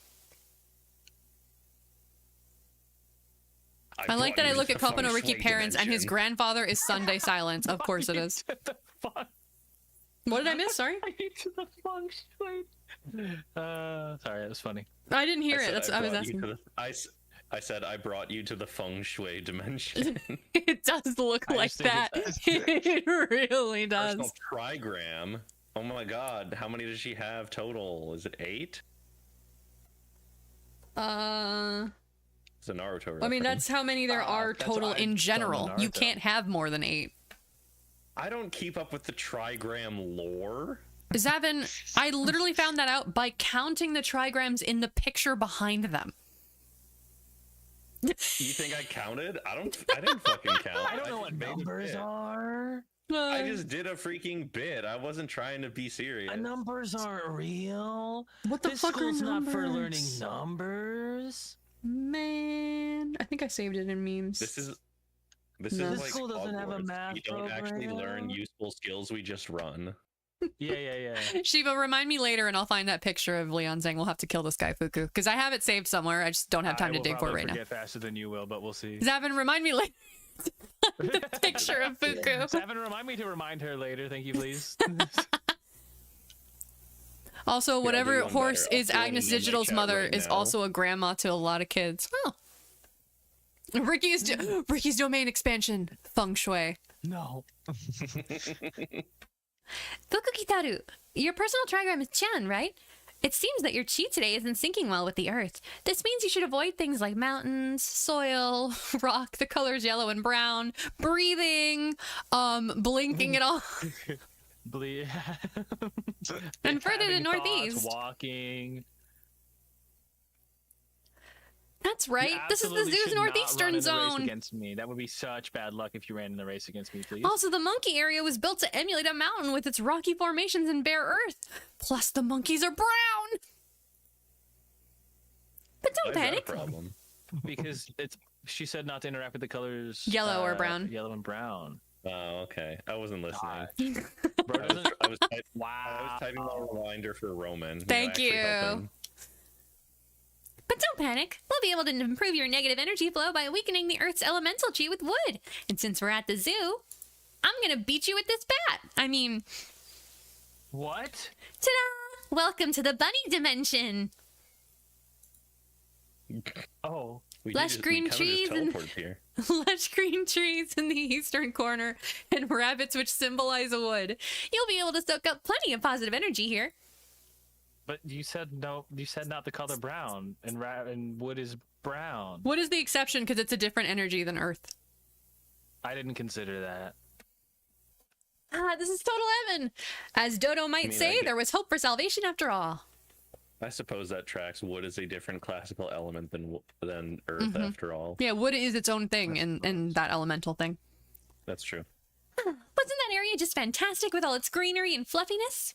I like that I brought you look to at the Copa no feng Ricky shui parents and his dimension. grandfather is Sunday Silence. Of course it is. the fuck? What did I miss? Sorry? I need to the feng shui. Sorry, that was funny. I didn't hear it. said That's what I was brought you asking. to the- I said I brought you to the feng shui dimension. It does look I like just think that. It really does. Personal trigram. Oh my god, how many does she have total? Is it 8? It's a Naruto I mean, reference. that's how many there are that's total what I in thought general. You Naruto. can't have more than 8. I don't keep up with the trigram lore. Zavin, I literally found that out by counting the trigrams in the picture behind them. You think I counted? I didn't fucking count. I don't know what just made a numbers bit. are. I just did a freaking bit. I wasn't trying to be serious. Numbers aren't real. What the This fuck are school's not for learning numbers? numbers. Man, I think I saved it in memes. This is No. like This school doesn't have a Hogwarts. math We don't actually learn program. useful skills. We just run. Yeah. Shiva, remind me later and I'll find that picture of Leon saying we'll have to kill this guy Fuku. Because I have it saved somewhere. I just don't have time to dig for it right now. Forget faster than you will, but we'll see. Zavin, remind me later. The picture of Fuku. Savin, remind me to remind her later, thank you, please. Also, I'll do whatever one horse better. I'll is throw it Agnes in my Digital's chat mother right is now. also a grandma to a lot of kids. Oh. Ricky's domain expansion. Feng Shui. No. Fuku Kitaru, your personal trigram is Chan, right? It seems that your chi today isn't syncing well with the earth. This means you should avoid things like mountains, soil, rock, the colors yellow and brown, breathing, blinking it all. And further to Having thoughts, northeast. walking. That's right. You This is the absolutely zoo's should not run northeastern in the race zone. against me. That would be such bad luck if you ran in the race against me, please. Also, the monkey area was built to emulate a mountain with its rocky formations and bare earth. Plus, the monkeys are brown. But don't Why is that a panic. problem? Because she said not to interact with the colors Yellow or brown. Yellow and brown. Oh, okay. I wasn't listening. Bro, I doesn't- was typing a reminder for Roman. Thank actually you. helping. But don't panic. We'll be able to improve your negative energy flow by weakening the Earth's elemental chi with wood. And since we're at the zoo, I'm gonna beat you with this bat. I mean, What? ta-da! Welcome to the bunny dimension. Oh. We Lush just- green we kinda just trees and- teleported here. Lush green trees in the eastern corner and rabbits which symbolize wood. You'll be able to soak up plenty of positive energy here. But you said no. You said not the color brown, and wood is brown. Wood is the exception because it's a different energy than earth. I didn't consider that. This is total heaven. As Dodo might mean, say, I get- there was hope for salvation after all. I suppose that tracks. Wood is a different classical element than Earth, after all. Yeah, wood is its own thing in that elemental thing. That's true. Wasn't that area just fantastic with all its greenery and fluffiness?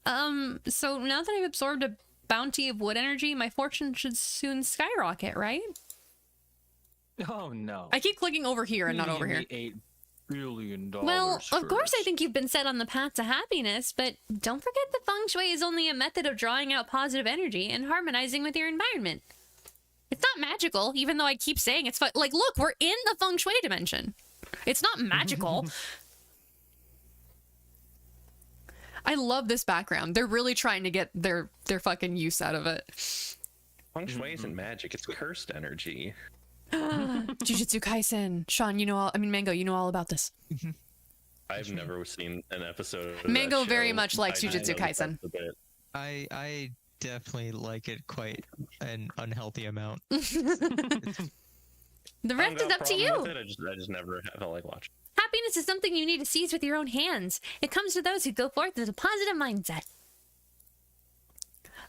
So now that I've absorbed a bounty of wood energy, my fortune should soon skyrocket, right? Oh no. I keep clicking over here and not over here. $8 billion. Well, of course I first. think you've been set on the path to happiness, but don't forget that feng shui is only a method of drawing out positive energy and harmonizing with your environment. It's not magical, even though I keep saying it's like, look, we're in the feng shui dimension. It's not magical. I love this background. They're really trying to get their fucking use out of it. Feng Shui isn't magic; it's cursed energy. Jujutsu Kaisen. Sean, you know all, I mean Mango, you know all about this. I've never seen an episode of Mango that very show. much likes I Jujutsu know that Kaisen. that's a bit. I definitely like it quite an unhealthy amount. The I don't rest is got a up to problem you. with it, I just never felt like watching. Happiness is something you need to seize with your own hands. It comes to those who go forth with a positive mindset.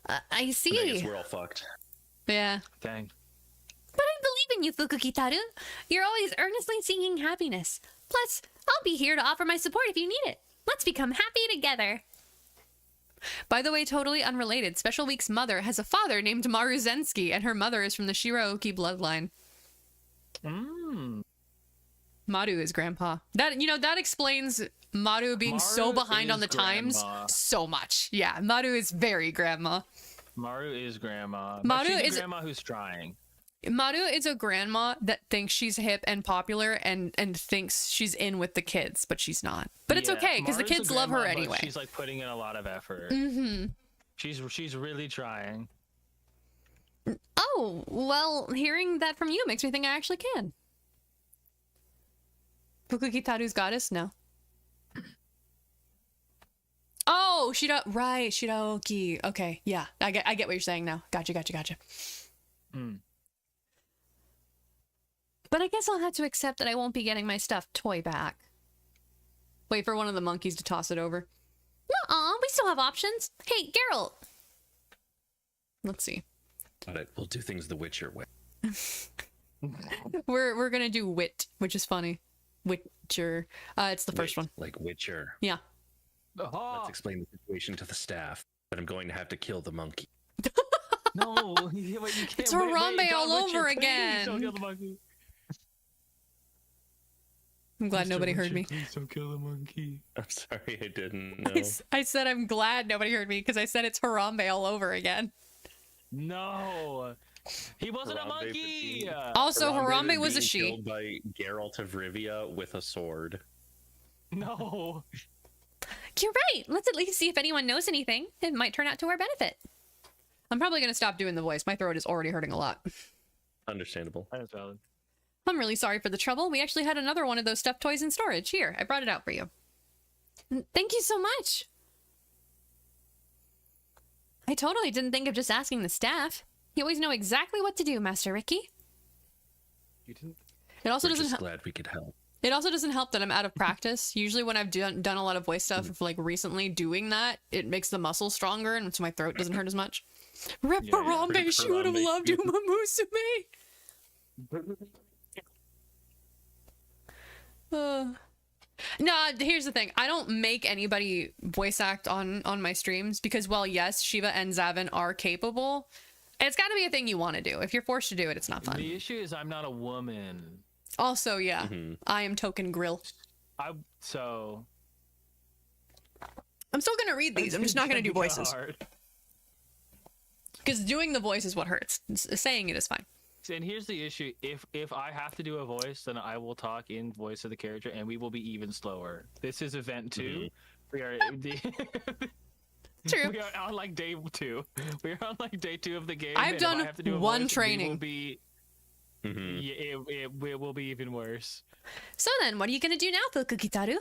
I I guess see. we're all fucked. Yeah. Dang. But I believe in you, Fukukitaru. You're always earnestly seeking happiness. Plus, I'll be here to offer my support if you need it. Let's become happy together. By the way, totally unrelated, Special Week's mother has a father named Maruzensky, and her mother is from the Shiraoki bloodline. Mm. Maru is grandpa. That explains Maru being so Maru behind on is the times grandma. so much. Yeah, Maru is very grandma. Maru is grandma. Maru She's a is- grandma who's trying. Maru is a grandma that thinks she's hip and popular and thinks she's in with the kids, but she's not. But it's Yeah, okay because the Maru's a kids love her grandma, but anyway. She's like putting in a lot of effort. Mm-hmm. She's really trying. Oh, well, hearing that from you makes me think I actually can. Fukukitaru's goddess? No. Oh, right, Shiraoki. Okay, yeah, I get what you're saying now. Gotcha. Mm. But I guess I'll have to accept that I won't be getting my stuffed toy back. Wait for one of the monkeys to toss it over. Nuh-uh, we still have options. Hey, Geralt. Let's see. But we'll do things the Witcher way. We're gonna do wit, which is funny. Witcher. It's the first one. Like Witcher. Yeah. Oh, Let's explain the situation to the staff. But I'm going to have to kill the monkey. no, you can't. It's wait, Harambe all God, over Witcher, please again. don't kill the monkey. I'm glad Mr. nobody heard Witcher, me. Please don't kill the monkey. I'm sorry, I didn't know. I said I'm glad nobody heard me because I said it's Harambe all over again. No, he wasn't a Harambe monkey. being- Also, Harambe is was a being she. killed by Geralt of Rivia with a sword. No. You're right. Let's at least see if anyone knows anything. It might turn out to our benefit. I'm probably gonna stop doing the voice. My throat is already hurting a lot. Understandable. That's valid. I'm really sorry for the trouble. We actually had another one of those stuffed toys in storage. Here, I brought it out for you. Thank you so much. I totally didn't think of just asking the staff. You always know exactly what to do, Master Ricky. You didn't. It also We're doesn't. just glad we could help. It also doesn't help that I'm out of practice. Usually, when I've done a lot of voice stuff, Mm-hmm. like recently doing that, it makes the muscles stronger, and so my throat doesn't hurt as much. Rip Yeah, Harambe, Rip she would have Harambe. loved you, Musume. No, here's the thing. I don't make anybody voice act on my streams because, while yes, Shiva and Zavin are capable, it's got to be a thing you want to do. If you're forced to do it, it's not fun. The issue is I'm not a woman. Also, yeah, Mhm. I am Token Grill. So I'm still gonna read these. I'm just not gonna do voices Hard. because doing the voice is what hurts. Saying it is fine. And here's the issue: if I have to do a voice, then I will talk in voice of the character, and we will be even slower. This is event 2. We are True. we are on like day 2. We are on like day 2 of the game. I've and if I done have to do a one voice, training. We will be, Mhm. yeah, it will be even worse. So then, what are you gonna do now, Fukukitaru?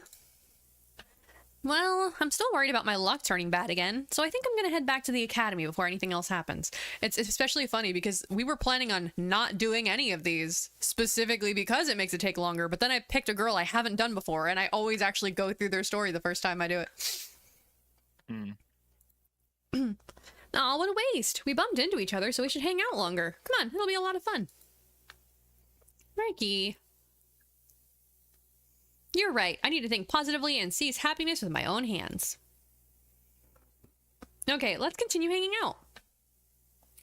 Well, I'm still worried about my luck turning bad again, so I think I'm gonna head back to the academy before anything else happens. It's especially funny because we were planning on not doing any of these specifically because it makes it take longer. But then I picked a girl I haven't done before, and I always actually go through their story the first time I do it. Aw, what a waste. We bumped into each other, so we should hang out longer. Come on, it'll be a lot of fun. Ricky. You're right. I need to think positively and seize happiness with my own hands. Okay, let's continue hanging out.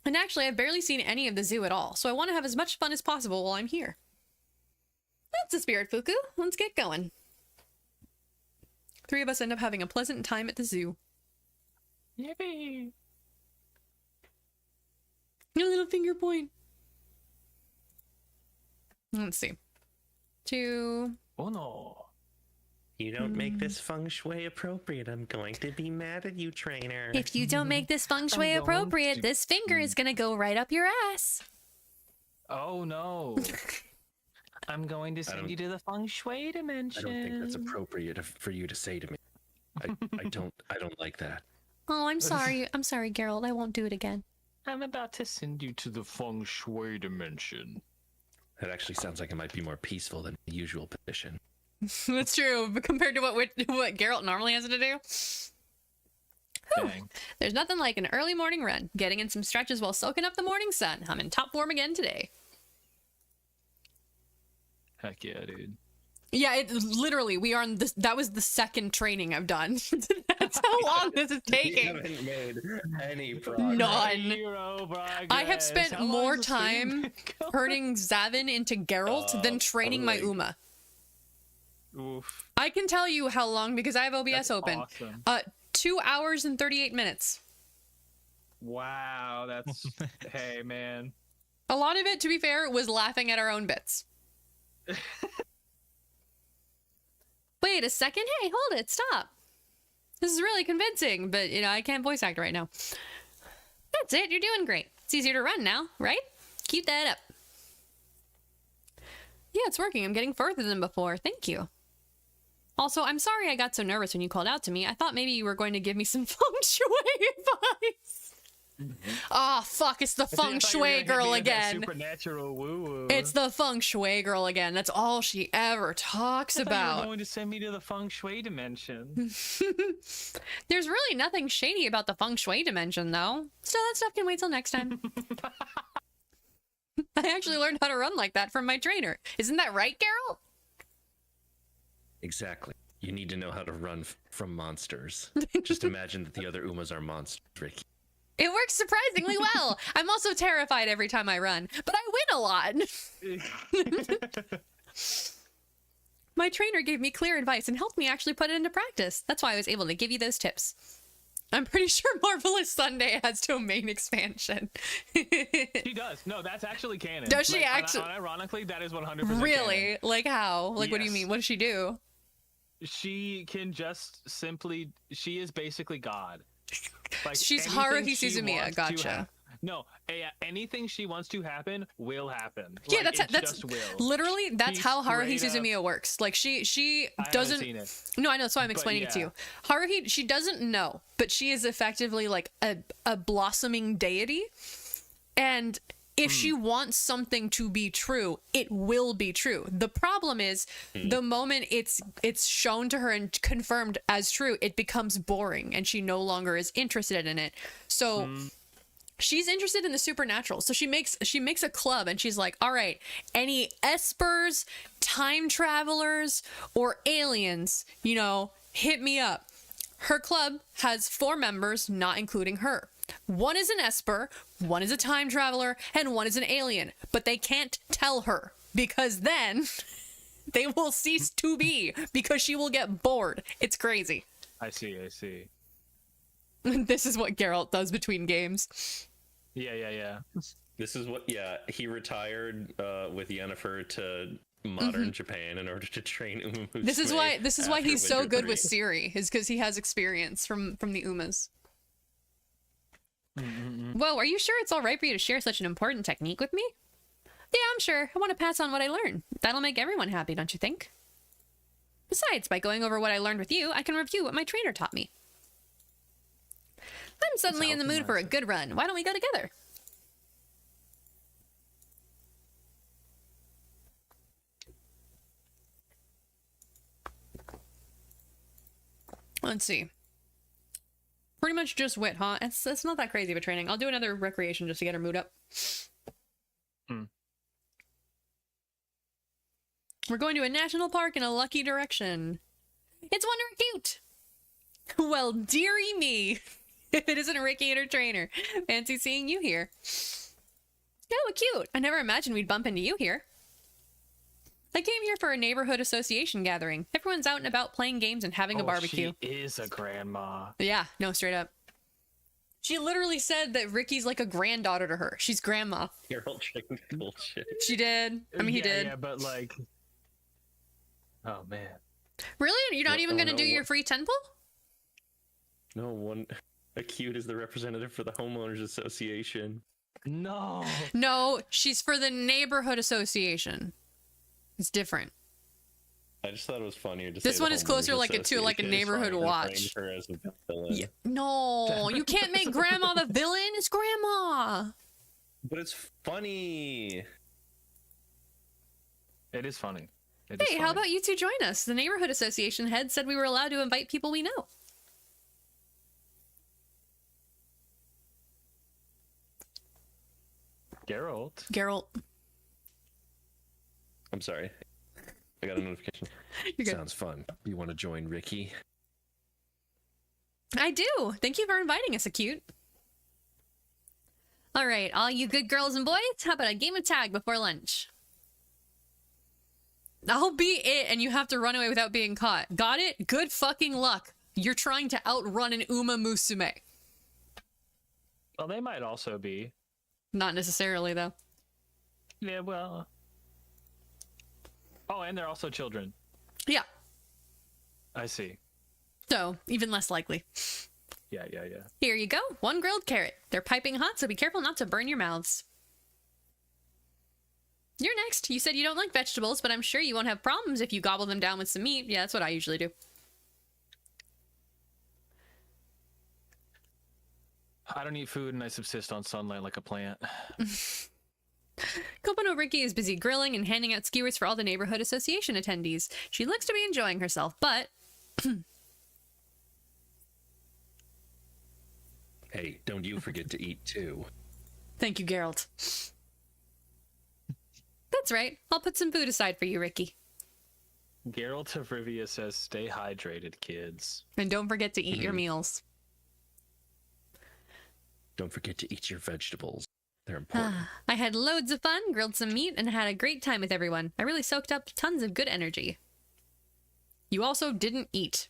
And actually, I've barely seen any of the zoo at all, so I want to have as much fun as possible while I'm here. That's the spirit, Fuku. Let's get going. 3 of us end up having a pleasant time at the zoo. Yippee! Your little finger point. Let's see. 2. Oh no! You don't make this feng shui appropriate. I'm going to be mad at you, trainer. If you don't make this feng shui going appropriate, to- this finger is gonna go right up your ass. Oh no! I'm going to send you to the feng shui I dimension. don't think that's appropriate for you to say to me. I don't like that. Oh, I'm sorry. I'm sorry, Geralt. I won't do it again. I'm about to send you to the feng shui dimension. That actually sounds like it might be more peaceful than the usual position. That's true, but compared to what Geralt normally has to do. Whew. Dang. There's nothing like an early morning run, getting in some stretches while soaking up the morning sun. I'm in top form again today. Heck yeah, dude. Yeah, it literally, we are on this. That was the second training I've done. That's how long this is You taking. haven't made any progress. None. Hero progress. I have spent How long more is the stream time going? hurting Zavin into Geralt than training my probably. Uma. Oof. I can tell you how long because I have OBS That's open. Awesome. 2 hours and 38 minutes. Wow, that's hey man. A lot of it, to be fair, was laughing at our own bits. Wait a second. Hey, hold it. Stop. This is really convincing, but, you know, I can't voice act right now. That's it. You're doing great. It's easier to run now, right? Keep that up. Yeah, it's working. I'm getting further than before. Thank you. Also, I'm sorry I got so nervous when you called out to me. I thought maybe you were going to give me some feng shui advice. Ah, fuck, it's the feng shui girl again. Supernatural woo-woo. It's the feng shui girl again. That's all she ever talks I thought you were about. going to send me to the feng shui dimension. There's really nothing shady about the feng shui dimension, though. Still, that stuff can wait till next time. I actually learned how to run like that from my trainer. Isn't that right, Geralt? Exactly. You need to know how to run from monsters. Just imagine that the other Umas are monsters, Ricky. It works surprisingly well. I'm also terrified every time I run, but I win a lot. My trainer gave me clear advice and helped me actually put it into practice. That's why I was able to give you those tips. I'm pretty sure Marvelous Sunday has domain expansion. She does. No, that's actually canon. Does she actually? Ironically, that is 100% Really? canon. Like how? Like, what do you Yes. mean? What does she do? She can just simply. She is basically God. Like, She's anything Haruhi she Suzumiya. wants to Gotcha. No, anything she wants to happen will happen. Yeah, Like, it that's just will. literally that's She how Haruhi straight up- Suzumiya works. Like she I haven't doesn't. seen it. No, I know. So I'm explaining it to yeah. you. Haruhi, she doesn't know, but she is effectively like a blossoming deity, and if she wants something to be true, it will be true. The problem is the moment it's shown to her and confirmed as true, it becomes boring, and she no longer is interested in it. So. She's interested in the supernatural. So she makes a club and she's like, all right, any espers, time travelers, or aliens, you know, hit me up. Her club has 4 members, not including her. One is an esper, one is a time traveler, and one is an alien. But they can't tell her because then they will cease to be because she will get bored. It's crazy. I see. This is what Geralt does between games. Yeah. This is what, he retired with Yennefer to modern Japan in order to train Uma Musume. This is why after he's so Winter good with 3. Ciri, is because he has experience from the Umas. Whoa, are you sure it's all right for you to share such an important technique with me? Yeah, I'm sure. I want to pass on what I learned. That'll make everyone happy, don't you think? Besides, by going over what I learned with you, I can review what my trainer taught me. I'm suddenly in the mood for a good run. Why don't we go together? Let's see. Pretty much just wit, huh? It's not that crazy of a training. I'll do another recreation just to get her mood up. We're going to a national park in a lucky direction. It's Wonder Cute! Well, dearie me, if it isn't Ricky and her trainer. Fancy seeing you here. Oh, cute. I never imagined we'd bump into you here. I came here for a neighborhood association gathering. Everyone's out and about playing games and having a barbecue. She is a grandma. Yeah, no, straight up. She literally said that Ricky's like a granddaughter to her. She's grandma. Geralt trained bullshit. She did. I mean, he did. Yeah, but like, oh man. Really? You're not even gonna no, do your free temple? No, Acute is the representative for the homeowners association. No. No, she's for the neighborhood association. It's different. I just thought it was funnier to This say one the is homeowners closer like to like a association is neighborhood trying to watch. frame her as a villain. Yeah. No, you can't make grandma the villain. It's grandma. But it's funny. It is funny. It is Hey, how funny. about you two join us? The neighborhood association head said we were allowed to invite people we know. Geralt? Geralt, I'm sorry. I got a notification. you're good. Sounds fun. You want to join Ricky? I do. Thank you for inviting us, Acute. All right, all you good girls and boys, how about a game of tag before lunch? I'll be it, and you have to run away without being caught. Got it? Good fucking luck. You're trying to outrun an Uma Musume. Well, they might also be. Not necessarily, though. Yeah, well. Oh, and they're also children. Yeah, I see. so even less likely. Yeah. Here you go. 1 grilled carrot. They're piping hot, so be careful not to burn your mouths. You're next. You said you don't like vegetables, but I'm sure you won't have problems if you gobble them down with some meat. Yeah, that's what I usually do. I don't eat food and I subsist on sunlight like a plant. Kopano Ricky is busy grilling and handing out skewers for all the neighborhood association attendees. She looks to be enjoying herself, but... Hey, don't you forget to eat too. Thank you, Geralt. That's right. I'll put some food aside for you, Ricky. Geralt of Rivia says, stay hydrated, kids. And don't forget to eat your meals. Don't forget to eat your vegetables. They're important. I had loads of fun, grilled some meat, and had a great time with everyone. I really soaked up tons of good energy. You also didn't eat.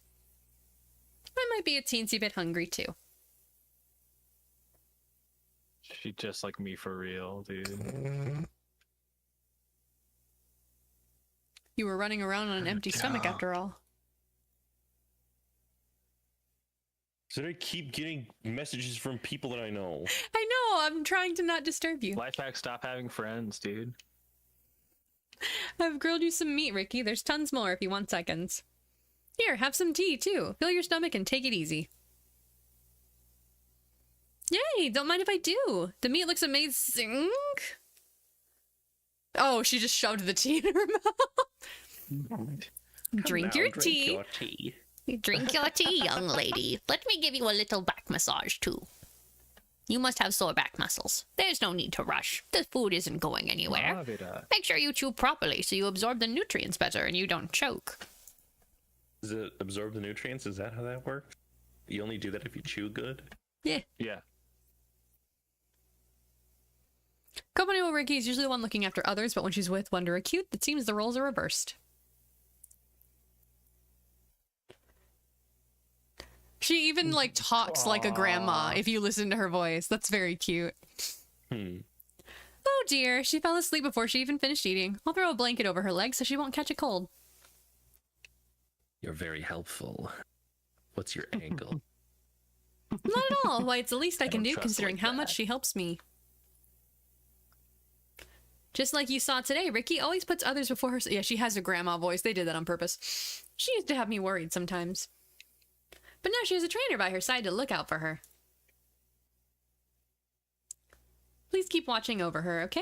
I might be a teensy bit hungry, too. She just like me for real, dude. You were running around on an empty stomach after all. So I keep getting messages from people that I know. I know, I'm trying to not disturb you. Life hack, stop having friends, dude. I've grilled you some meat, Ricky. There's tons more if you want seconds. Here, have some tea, too. Fill your stomach and take it easy. Yay, don't mind if I do. The meat looks amazing. Oh, she just shoved the tea in her mouth. Drink your tea. Drink your tea, young lady. Let me give you a little back massage, too. You must have sore back muscles. There's no need to rush. The food isn't going anywhere. Make sure you chew properly so you absorb the nutrients better and you don't choke. Does it absorb the nutrients? Is that how that works? You only do that if you chew good? Yeah. Yeah. Kopano Ricky is usually the one looking after others, but when she's with Wonder Acute, it seems the roles are reversed. She even, like, talks like a grandma if you listen to her voice. That's very cute. Oh dear, she fell asleep before she even finished eating. I'll throw a blanket over her legs so she won't catch a cold. You're very helpful. What's your angle? Not at all. Why, it's the least I can don't do trust considering like how that. much she helps me. Just like you saw today, Ricky always puts others before her. Yeah, she has a grandma voice. They did that on purpose. She used to have me worried sometimes. But now she has a trainer by her side to look out for her. Please keep watching over her, okay?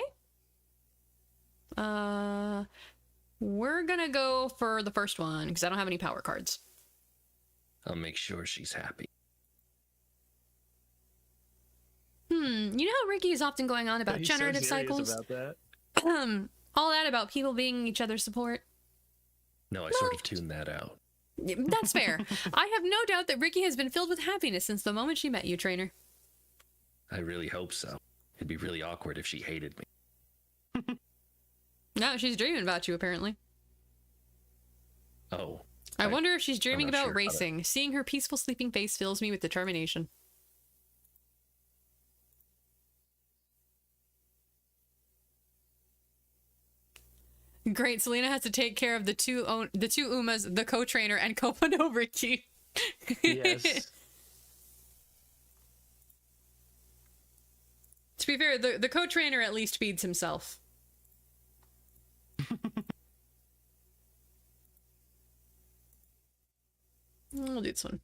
We're gonna go for the first one, because I don't have any power cards. I'll make sure she's happy. You know how Ricky is often going on about He's so generative serious cycles? about that. All that about people being each other's support. No, I sort of tuned that out. That's fair. I have no doubt that Ricky has been filled with happiness since the moment she met you, trainer. I really hope so. It'd be really awkward if she hated me. No, she's dreaming about you, apparently. Oh. I wonder if she's dreaming not about sure about it. racing. Seeing her peaceful sleeping face fills me with determination. Great, Selena has to take care of the two Umas, the co-trainer, and Kopano Ricky. Yes. To be fair, the co-trainer at least feeds himself. We'll do this one.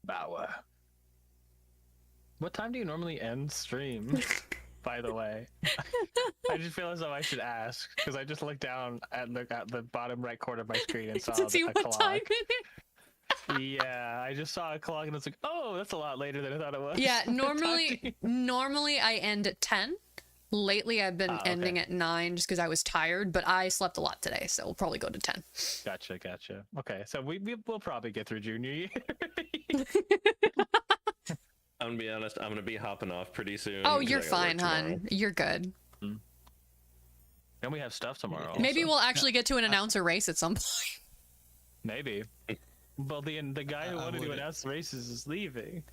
Bow. What time do you normally end stream? By the way, I just feel as though I should ask because I just looked down at the bottom right corner of my screen and saw To see a what clock. time it is. Yeah, I just saw a clock and it's like, oh, that's a lot later than I thought it was. Yeah, What time do you- normally I end at 10. Lately I've been ending at 9 just because I was tired, but I slept a lot today, so we'll probably go to 10. Gotcha. Okay, so we'll probably get through junior year. I'm gonna be honest. I'm gonna be hopping off pretty soon. Oh, 'cause you're I gotta work fine, tomorrow. hon. You're good. And we have stuff tomorrow. Maybe also. we'll actually get to an announcer race at some point. Maybe. Well, the guy who I wanted to would- announce races is leaving.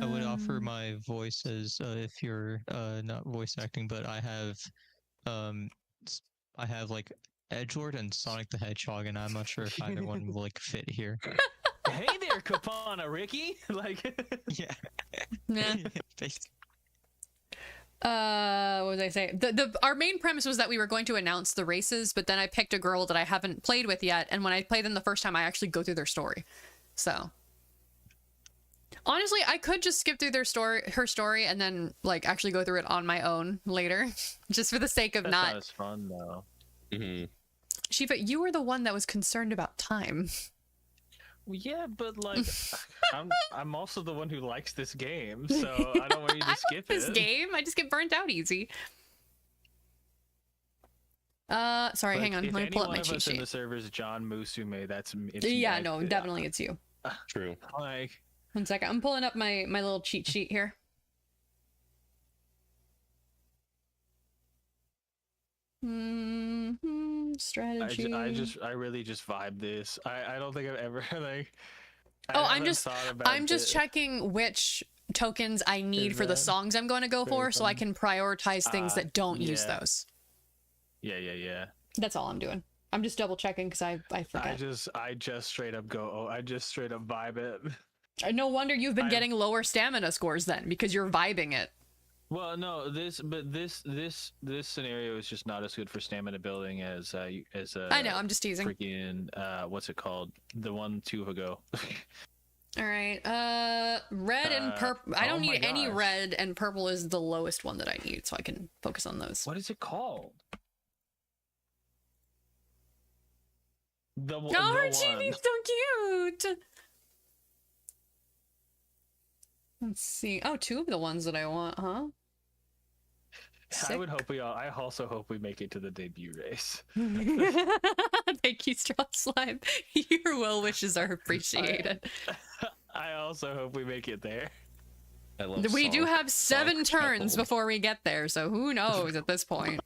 I would offer my voice as if you're not voice acting, but I have like Edgelord and Sonic the Hedgehog, and I'm not sure if either one will like fit here. Hey there, Kapana, Ricky. Like, Yeah. Nah. Basically. What was I saying? Our main premise was that we were going to announce the races, but then I picked a girl that I haven't played with yet, and when I play them the first time, I actually go through their story. So honestly, I could just skip through her story, and then like actually go through it on my own later, just for the sake of that's not. not as fun though. Mhm. Shiva, you were the one that was concerned about time. Well, yeah, but like, I'm also the one who likes this game, so I don't want you to skip This it. game, I just get burnt out easy. Sorry, Like, hang on. if Let me pull up any my one of cheat us in the sheet. server is John Musume, it's Yeah, like, no, definitely it's you. True. Like, 1 second. I'm pulling up my little cheat sheet here. Strategy. I really just vibe this. I don't think I've ever like. Oh, I haven't thought about I'm just it. checking which tokens I need Is for the that songs I'm going to go for, very so I fun? can prioritize things that don't use yeah. those. Yeah. That's all I'm doing. I'm just double checking because I forget. I just straight up go. Oh, I just straight up vibe it. No wonder you've been I'm- getting lower stamina scores then, because you're vibing it. Well, no, this scenario is just not as good for stamina building as I know, I'm just teasing. freaking what's it called? The one 2 ago. All right. Red and purple. I oh don't my need any gosh. red, and purple is the lowest one that I need, so I can focus on those. What is it called? The Oh, the her one. chibi's so cute. Let's see. Oh, 2 of the ones that I want, huh? I would hope I also hope we make it to the debut race. Thank you, Straw Slime. Your well wishes are appreciated. I also hope we make it there. I love. We do Sonic- have 7 Sonic turns Shuffle. before we get there, so who knows at this point.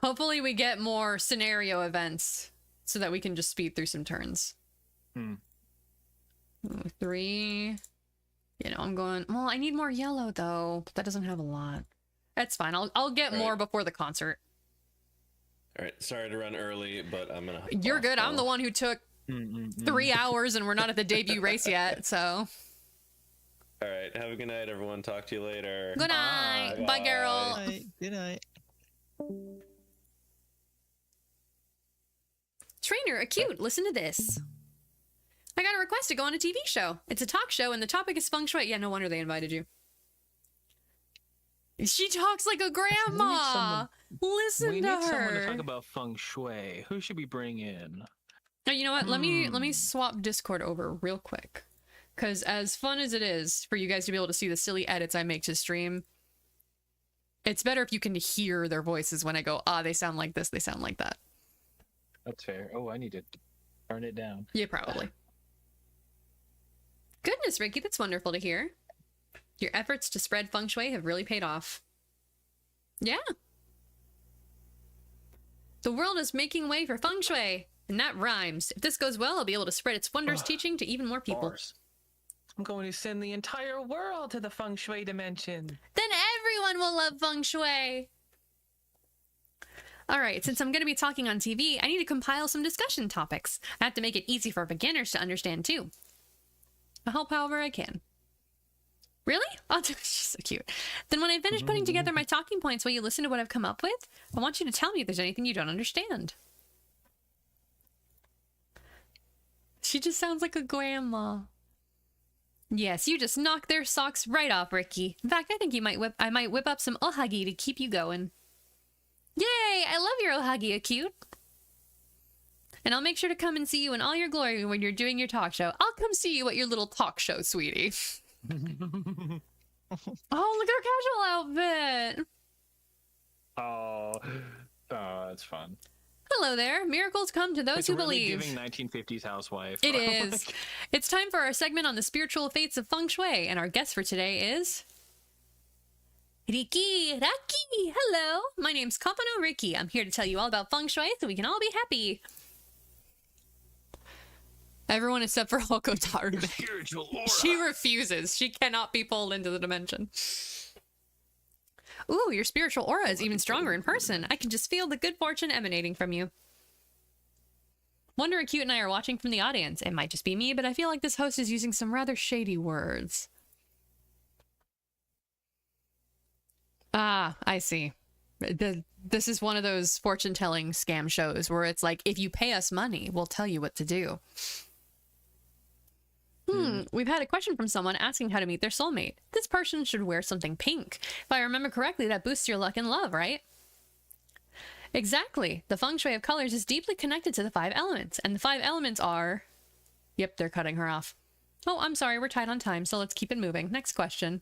Hopefully we get more scenario events so that we can just speed through some turns. 3. You know, I'm going, well, I need more yellow though. That doesn't have a lot. That's fine. I'll get Right. more before the concert. All right, sorry to run early, but I'm gonna. hop You're off good. I'm now. the one who took 3 hours and we're not at the debut race yet, so. All right, have a good night, everyone. Talk to you later. Good night. Bye, Bye. Geralt. Good night. Good night. Trainer, acute, listen to this. I got a request to go on a TV show. It's a talk show and the topic is feng shui. Yeah, no wonder they invited you. She talks like a grandma. Listen We to need someone to her. talk about feng shui. Who should we bring in? Oh, you know what? Let me swap Discord over real quick. Because as fun as it is for you guys to be able to see the silly edits I make to stream, it's better if you can hear their voices when I go, they sound like this, they sound like that. That's fair. Oh, I need to turn it down. Yeah, probably. Goodness, Ricky, that's wonderful to hear. Your efforts to spread feng shui have really paid off. Yeah. The world is making way for feng shui, and that rhymes. If this goes well, I'll be able to spread its wondrous teaching to even more people. Bars. I'm going to send the entire world to the feng shui dimension. Then everyone will love feng shui. All right, since I'm going to be talking on TV, I need to compile some discussion topics. I have to make it easy for beginners to understand too. I'll help however I can. Really? Oh, she's so cute. Then when I finish putting together my talking points, will you listen to what I've come up with? I want you to tell me if there's anything you don't understand. She just sounds like a grandma. Yes, you just knocked their socks right off, Ricky. In fact, I think I might whip up some ohagi to keep you going. Yay! I love your ohagi, cute. And I'll make sure to come and see you in all your glory when you're doing your talk show. I'll come see you at your little talk show, sweetie. Oh, look at her casual outfit. Oh, that's fun. Hello there. Miracles come to those It's who really believe. giving 1950s housewife. It is. It's time for our segment on the spiritual fates of feng shui, and our guest for today is Riki. Hello. My name's Kapano Riki. I'm here to tell you all about feng shui so we can all be happy. Everyone except for Hokotaru. Spiritual aura. She refuses. She cannot be pulled into the dimension. Ooh, your spiritual aura is even stronger in person. I can just feel the good fortune emanating from you. Wonder Acute and I are watching from the audience. It might just be me, but I feel like this host is using some rather shady words. Ah, I see. This is one of those fortune-telling scam shows where it's like, if you pay us money, we'll tell you what to do. We've had a question from someone asking how to meet their soulmate. This person should wear something pink. If I remember correctly, that boosts your luck and love, right? Exactly. The feng shui of colors is deeply connected to the 5 elements, and the 5 elements are... Yep, they're cutting her off. Oh, I'm sorry, we're tight on time, so let's keep it moving. Next question.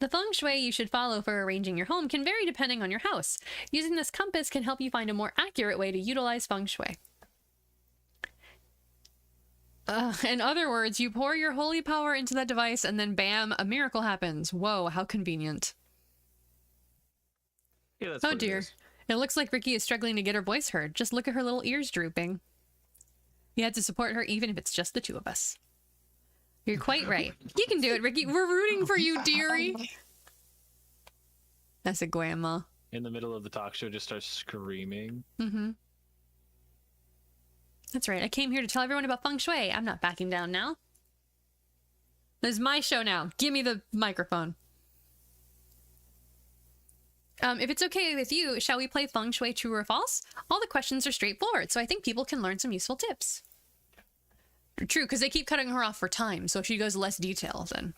The feng shui you should follow for arranging your home can vary depending on your house. Using this compass can help you find a more accurate way to utilize feng shui. In other words, you pour your holy power into that device and then bam, a miracle happens. Whoa, how convenient. Yeah, that's Oh what it dear. is. It looks like Ricky is struggling to get her voice heard. Just look at her little ears drooping. You had to support her even if it's just the 2 of us. You're quite right. You can do it, Ricky. We're rooting for you, dearie. That's a grandma. In the middle of the talk show, just starts screaming. Mm-hmm. That's right. I came here to tell everyone about feng shui. I'm not backing down now. This is my show now. Give me the microphone. If it's okay with you, shall we play feng shui true or false? All the questions are straightforward, so I think people can learn some useful tips. True, because they keep cutting her off for time, so if she goes less detail, then...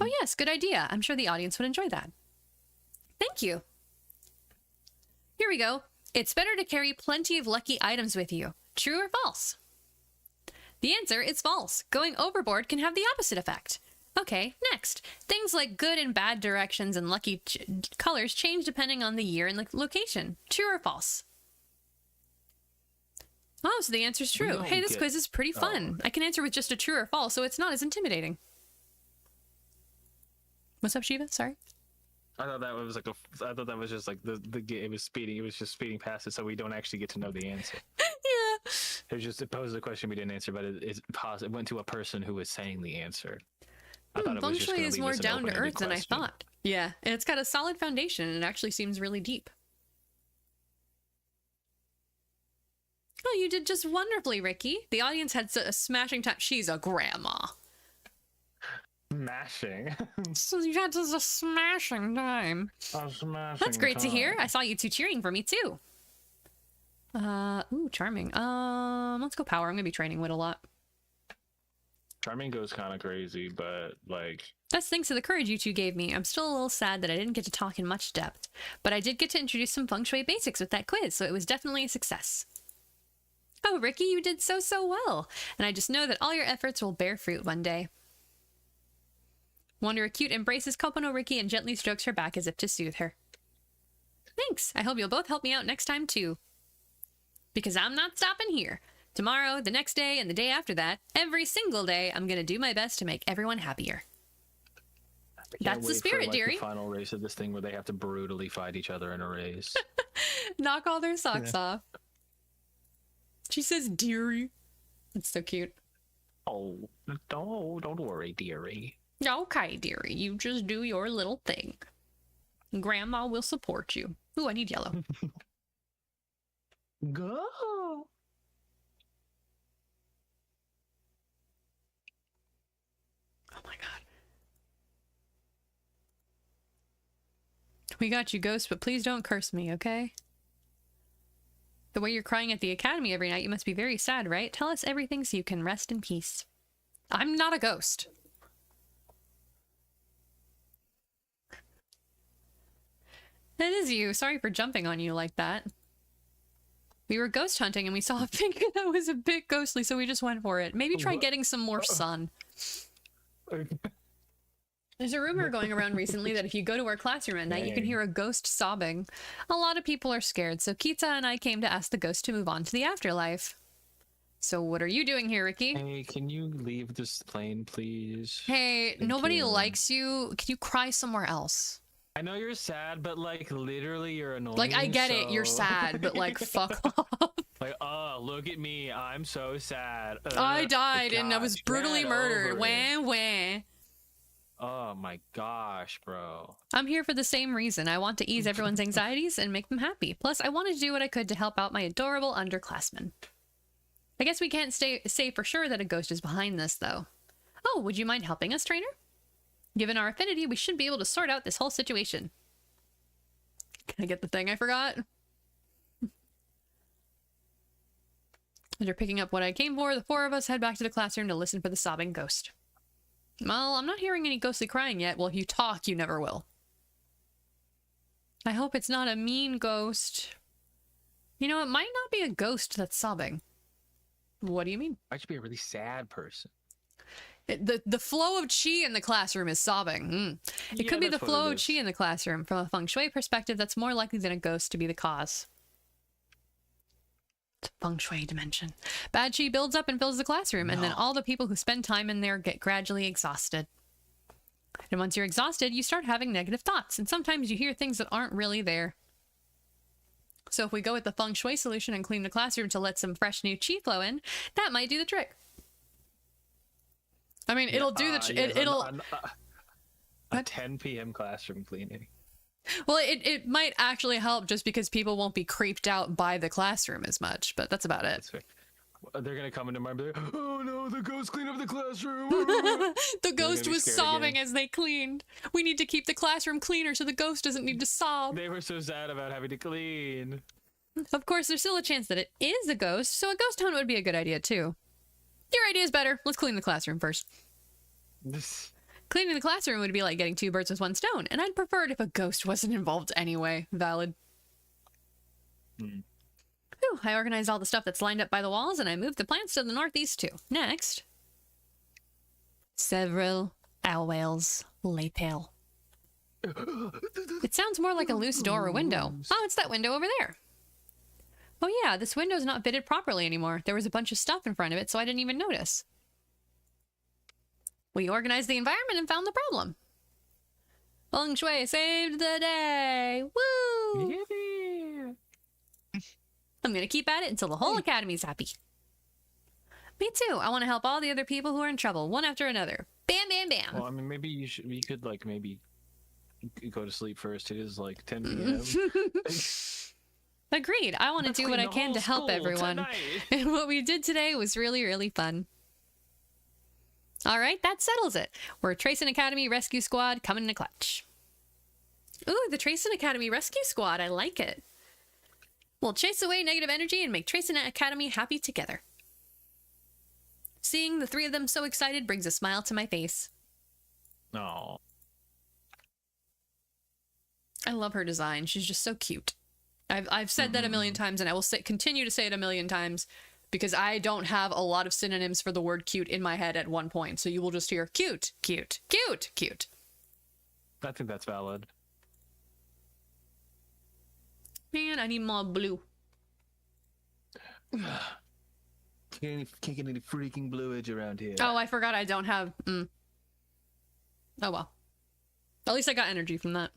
Oh yes, good idea. I'm sure the audience would enjoy that. Thank you. Here we go. It's better to carry plenty of lucky items with you. True or false? The answer is false. Going overboard can have the opposite effect. Okay, next. Things like good and bad directions and lucky colors change depending on the year and the location. True or false? Oh, so the answer's true. Hey, this quiz is pretty fun. I can answer with just a true or false, so it's not as intimidating. What's up, Shiva? Sorry. I thought that was like I thought that was just like the it was speeding. It was just speeding past it, so we don't actually get to know the answer. Yeah. It was just, it posed a question we didn't answer, but it went to a person who was saying the answer. I thought it was Feng just shui gonna is leave more us an down to open-ended earth than I question. thought. Yeah, and it's got a solid foundation, and it actually seems really deep. Oh, you did just wonderfully, Ricky. The audience had a smashing time. She's a grandma. Mashing. So you had just a smashing time. That's great to hear. I saw you 2 cheering for me too. Ooh, charming. Let's go power. I'm gonna be training Wit a lot. Charming goes kind of crazy, but like... That's thanks to the courage you 2 gave me. I'm still a little sad that I didn't get to talk in much depth, but I did get to introduce some feng shui basics with that quiz, so it was definitely a success. Oh, Ricky, you did so well, and I just know that all your efforts will bear fruit one day. Wonder Acute embraces Kopono Ricky and gently strokes her back as if to soothe her. Thanks. I hope you'll both help me out next time too. Because I'm not stopping here. Tomorrow, the next day, and the day after that, every single day, I'm gonna do my best to make everyone happier. That's the spirit, dearie. The final race of this thing where they have to brutally fight each other in a race. Knock all their socks off. She says, dearie. That's so cute. Oh, don't worry, dearie. Okay, dearie. You just do your little thing. Grandma will support you. Ooh, I need yellow. Go. We got you, Ghost, but please don't curse me, okay? The way you're crying at the academy every night, you must be very sad, right? Tell us everything so you can rest in peace. I'm not a ghost. That is you. Sorry for jumping on you like that. We were ghost hunting and we saw a figure that was a bit ghostly, so we just went for it. Maybe try getting some more sun. There's a rumor going around recently that if you go to our classroom at night, you can hear a ghost sobbing. A lot of people are scared, so Kita and I came to ask the ghost to move on to the afterlife. So what are you doing here, Ricky? Hey, can you leave this plane, please? Hey, Thank nobody you. likes you. Can you cry somewhere else? I know you're sad, but like literally you're annoying. Like, I get it, you're so- sad, but like, fuck off. Like, oh, look at me. I'm so sad. I died and I was gosh, brutally get murdered. over Wah, it. wah. Oh my gosh, bro. I'm here for the same reason. I want to ease everyone's anxieties and make them happy. Plus, I wanted to do what I could to help out my adorable underclassmen. I guess we can't say for sure that a ghost is behind this, though. Oh, would you mind helping us, trainer? Given our affinity, we should be able to sort out this whole situation. Can I get the thing I forgot? After picking up what I came for, the four of us head back to the classroom to listen for the sobbing ghost. Well, I'm not hearing any ghostly crying yet. Well, if you talk, you never will. I hope it's not a mean ghost. You know, it might not be a ghost that's sobbing. What do you mean? I should be a really sad person. The flow of chi in the classroom is sobbing. It Yeah, could be the that's what flow it of is. chi in the classroom. From a feng shui perspective, that's more likely than a ghost to be the cause. It's a feng shui dimension. Bad chi builds up and fills the classroom, and then all the people who spend time in there get gradually exhausted. And once you're exhausted, you start having negative thoughts, and sometimes you hear things that aren't really there. So if we go with the feng shui solution and clean the classroom to let some fresh new chi flow in, that might do the trick. I mean, it'll do the yes, it'll a What? 10 p.m. classroom cleaning. well it might actually help just because people won't be creeped out by the classroom as much, but that's about it. That's fair. They're gonna come into my and be like, oh no, the ghost cleaned up the classroom. The ghost be was scared sobbing again. as they cleaned. We need to keep the classroom cleaner so the ghost doesn't need to sob. They were so sad about having to clean. Of course, there's still a chance that it is a ghost, so a ghost hunt would be a good idea too. Your idea is better. Let's clean the classroom first. Cleaning the classroom would be like getting two birds with one stone, and I'd prefer it if a ghost wasn't involved anyway. Valid. Whew, I organized all the stuff that's lined up by the walls, and I moved the plants to the northeast too. Next. Several owls lay pale. It sounds more like a loose door or window. Oh, it's that window over there. Oh yeah, this window's not fitted properly anymore. There was a bunch of stuff in front of it, so I didn't even notice. We organized the environment and found the problem. Feng Shui saved the day! Woo! Yippee! I'm gonna keep at it until the whole academy's happy. Me too. I want to help all the other people who are in trouble, one after another. Bam, bam, bam. Well, I mean, maybe we could like maybe go to sleep first. It is like 10 p.m. Agreed. I want to Let's do what clean I the can whole to help school everyone. tonight. And what we did today was really, really fun. All right, that settles it. We're Tracing Academy Rescue Squad coming in a clutch. Ooh, the Tracing Academy Rescue Squad. I like it. We'll chase away negative energy and make Tracing Academy happy together. Seeing the three of them so excited brings a smile to my face. No. I love her design. She's just so cute. I've said that a million times, and I will continue to say it a million times because I don't have a lot of synonyms for the word cute in my head at one point. So you will just hear cute, cute, cute, cute. I think that's valid. Man, I need more blue. Can't get any freaking bluage around here. Oh, I forgot I don't have... Oh, well. At least I got energy from that.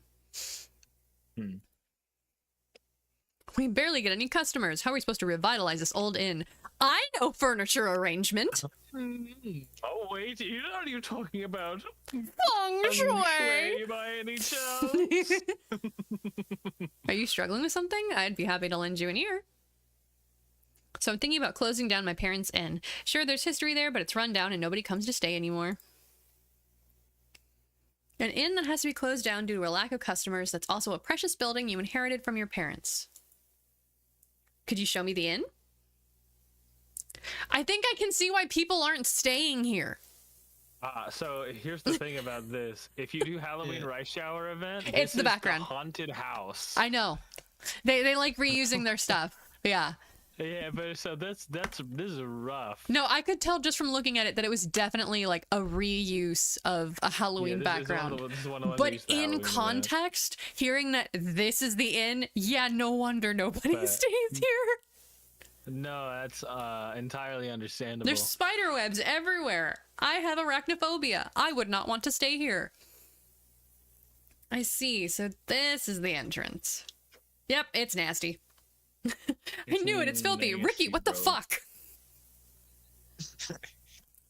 We barely get any customers. How are we supposed to revitalize this old inn? I know furniture arrangement. Oh wait, you know what you're talking about? Feng Shui. By any chance? Are you struggling with something? I'd be happy to lend you an ear. So I'm thinking about closing down my parents' inn. Sure, there's history there, but it's run down and nobody comes to stay anymore. An inn that has to be closed down due to a lack of customers. That's also a precious building you inherited from your parents. Could you show me the inn? I think I can see why people aren't staying here. So here's the thing about this. If you do Halloween rice shower event, It's this the is background. Haunted house. I know. They like reusing their stuff. Yeah. Yeah, but so this is rough. No, I could tell just from looking at it that it was definitely like a reuse of a Halloween background. But in context, hearing that this is the inn, yeah, no wonder nobody stays here. No, that's entirely understandable. There's spider webs everywhere. I have arachnophobia. I would not want to stay here. I see. So this is the entrance. Yep, it's nasty. I knew it. It's filthy. Ricky, what the fuck?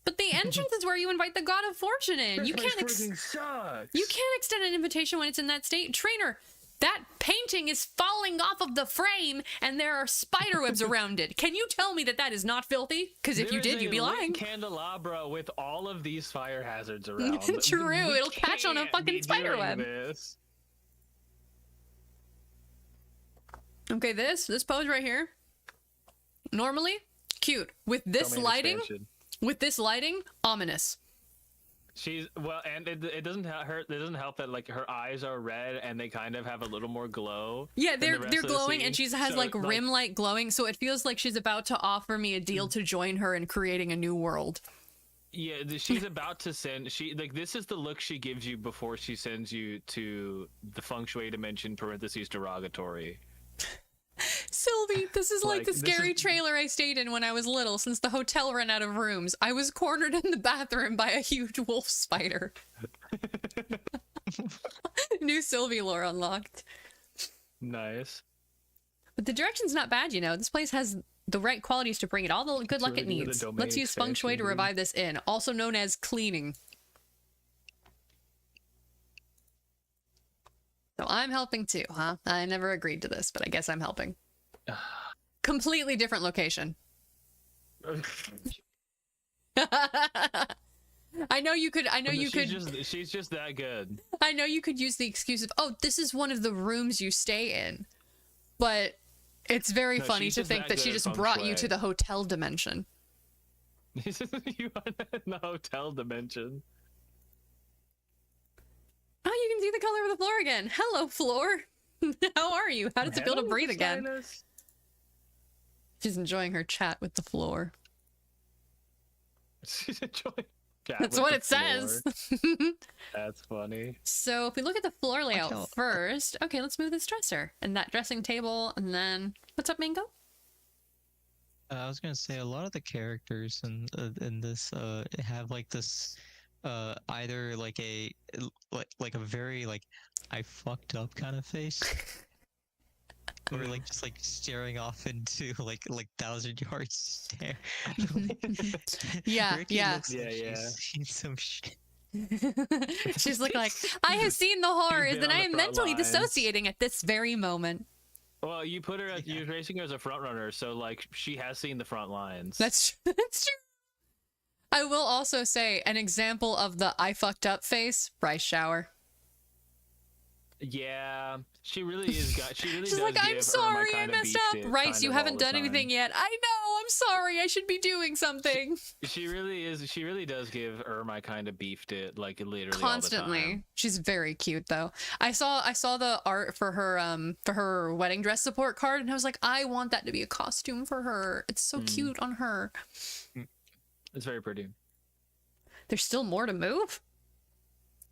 But the entrance is where you invite the god of fortune in. You can't extend an invitation when it's in that state. Trainer, that painting is falling off of the frame and there are spider webs around it. Can you tell me that that is not filthy? Because if you did, you'd be lying. Candelabra with all of these fire hazards around. True, it'll catch on a fucking spider web. This. Okay, this pose right here. Normally, cute. With this lighting, ominous. She's well, and it doesn't hurt. It doesn't help that like her eyes are red and they kind of have a little more glow. Yeah, they're glowing, and she has like rim light glowing, so it feels like she's about to offer me a deal to join her in creating a new world. Yeah, she's about to send. This is the look she gives you before she sends you to the feng shui dimension (parentheses derogatory). Sylvie, this is like the scary trailer I stayed in when I was little, since the hotel ran out of rooms. I was cornered in the bathroom by a huge wolf spider. New Sylvie lore unlocked. Nice. But the direction's not bad, you know. This place has the right qualities to bring it all the good luck it needs. Let's use feng shui to revive this inn, also known as cleaning. So I'm helping too, huh? I never agreed to this, but I guess I'm helping. Completely different location. I know you could. She's just that good. I know you could use the excuse of, "Oh, this is one of the rooms you stay in," but it's very funny to think that she just brought you to the hotel dimension. You are in the hotel dimension. Oh, you can see the color of the floor again. Hello, floor. How are you? How does it feel to breathe again? She's enjoying her chat with the floor. She's enjoying. That's what it says. That's funny. So if we look at the floor layout first, okay, let's move this dresser and that dressing table, and then what's up, Mango? I was gonna say a lot of the characters in this have like this either like a very like I fucked up kind of face. Or like just like staring off into like 1,000-yard stare. Yeah, Ricky looks like she's seen some shit. She's like, I have seen the horrors and I am mentally dissociating at this very moment. Well, you put her as you're racing her as a front runner, so like she has seen the front lines. That's true. I will also say an example of the I fucked up face, rice shower. Yeah, she really is. She's like, I'm sorry, I messed up. Rice, you haven't done anything yet. I know, I'm sorry. I should be doing something. She really is. She really does give Irma kind of beefed it, like literally constantly. All the time. She's very cute though. I saw the art for her wedding dress support card, and I was like, I want that to be a costume for her. It's so cute on her. It's very pretty. There's still more to move?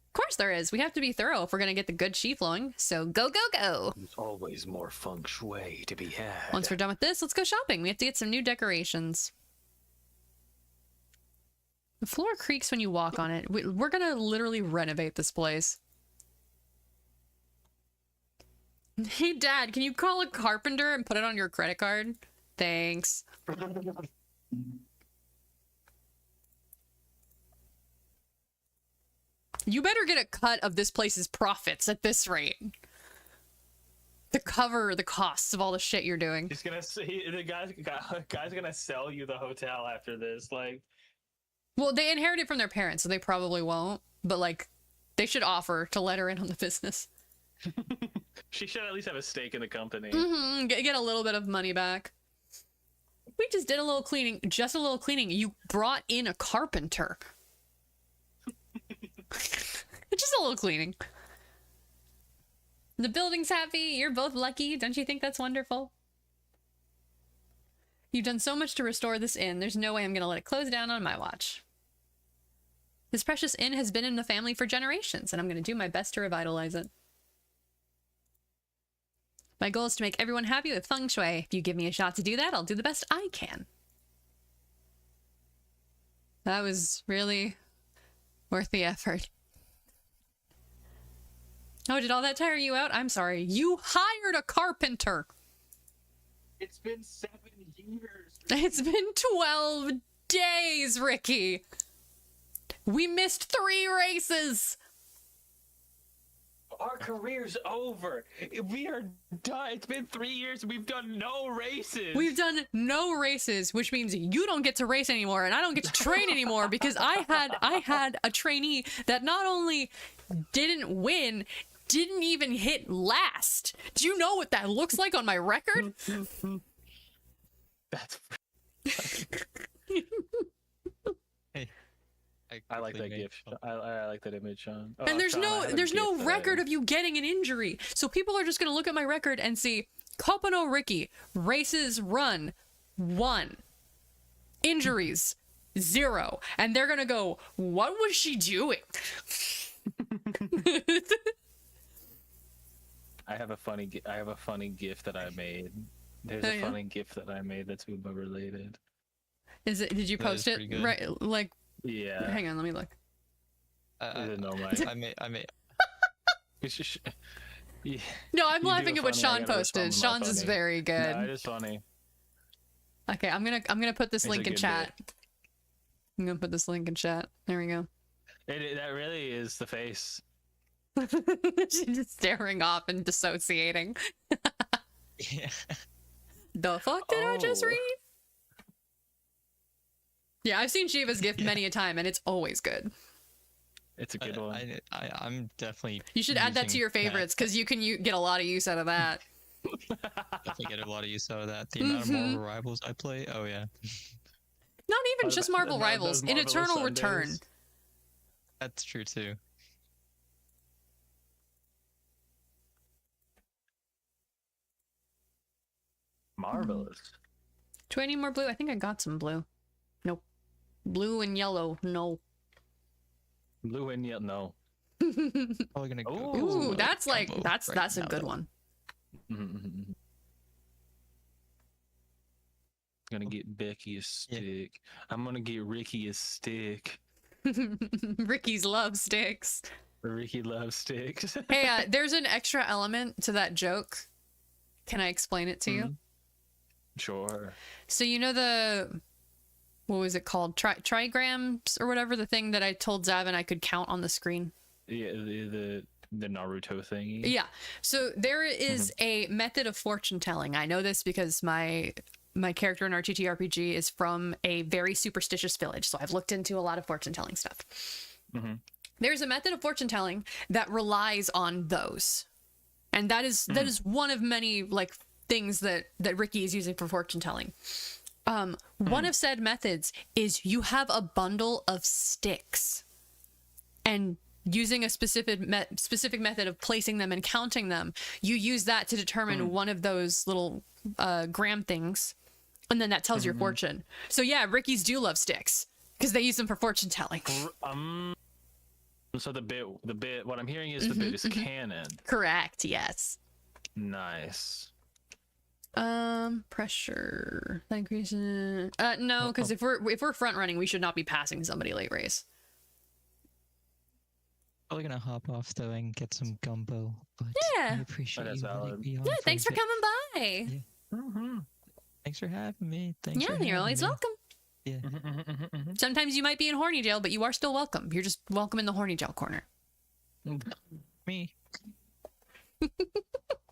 Of course there is. We have to be thorough if we're going to get the good chi flowing. So go, go, go. There's always more feng shui to be had. Once we're done with this, let's go shopping. We have to get some new decorations. The floor creaks when you walk on it. We're going to literally renovate this place. Hey, Dad, can you call a carpenter and put it on your credit card? Thanks. You better get a cut of this place's profits at this rate. To cover the costs of all the shit you're doing. He's gonna see the guy's gonna sell you the hotel after this. Like, well, they inherit it from their parents, so they probably won't. But like, They should offer to let her in on the business. She should at least have a stake in the company. Get a little bit of money back. We just did a little cleaning. Just a little cleaning. You brought in a carpenter. Just a little cleaning. The building's happy. You're both lucky. Don't you think that's wonderful? You've done so much to restore this inn. There's no way I'm going to let it close down on my watch. This precious inn has been in the family for generations, and I'm going to do my best to revitalize it. My goal is to make everyone happy with feng shui. If you give me a shot to do that, I'll do the best I can. That was really worth the effort. Oh, did all that tire you out? I'm sorry. You hired a carpenter. It's been 7 years. It's been 12 days, Ricky. We missed 3 races. Our career's over. We are done. It's been 3 years. We've done no races. We've done no races, which means you don't get to race anymore, and I don't get to train anymore because I had a trainee that not only didn't win, didn't even hit last. Do you know what that looks like on my record? That's. Hey, I like that quickly gift. I like that image, Sean. Oh, And there's Sean, I no have a there's no gift record of you getting an injury. So people are just gonna look at my record and see Kopano Ricky, races run 1, injuries 0, and they're gonna go, what was she doing? I have a funny gift that I made. There's Oh, a yeah? funny gift that I made that's Uber related. Is it? Did you That post is it? pretty good. Right, like, Yeah. hang on, let me look. Is it no mic? I made. It's just, yeah. No, I'm You laughing do at what funny, I Sean gotta posted. respond to my Sean's is funny. very good. No, it is funny. Okay, I'm gonna put this It's a link in good chat. I'm gonna put this link in chat. There we go. That really is the face. She's just staring off and dissociating. Yeah. The fuck did I just Oh. read? Yeah, I've seen Shiva's gift many a time, and it's always good. It's a good one. I'm definitely. You should add that to using your favorites because you can get a lot of use out of that. Definitely get a lot of use out of that. The amount of Marvel Rivals I play. Oh yeah. Not even Those- just Marvel those Rivals, in Marvelous Eternal Return. Sundays. That's true too. Marvelous. Do I need more blue? I think I got some blue. Nope. Blue and yellow, no. Blue and yellow. No. Probably gonna go. Ooh, Ooh, that's like combo that's right a now, good though. one. Mm-hmm. Gonna get Becky a stick. I'm gonna get Ricky a stick. Ricky's love sticks. Ricky loves sticks. Hey, there's an extra element to that joke. Can I explain it to you? Sure. So you know what was it called? Trigrams or whatever, the thing that I told Zavin I could count on the screen. Yeah, the Naruto thingy. Yeah. So there is a method of fortune telling. I know this because my character in our TTRPG is from a very superstitious village, so I've looked into a lot of fortune telling stuff. There's a method of fortune telling that relies on those, and that is one of many like things that Ricky is using for fortune telling. One of said methods is you have a bundle of sticks, and using a specific method of placing them and counting them, you use that to determine one of those little gram things, and then that tells your fortune. So yeah, Ricky's do love sticks because they use them for fortune telling. So the bit. What I'm hearing is the bit is canon. Correct. Yes. Nice. Pressure increasing. No, because if we're front running, we should not be passing somebody late race. Probably gonna hop off though and get some gumbo. But Yeah. I appreciate That is you letting valid. me on Yeah. Thanks for a bit. coming by. Thanks for having me. Thanks Yeah, for you're having always me. welcome. Yeah. Sometimes you might be in horny jail, but you are still welcome. You're just welcome in the horny jail corner. Me.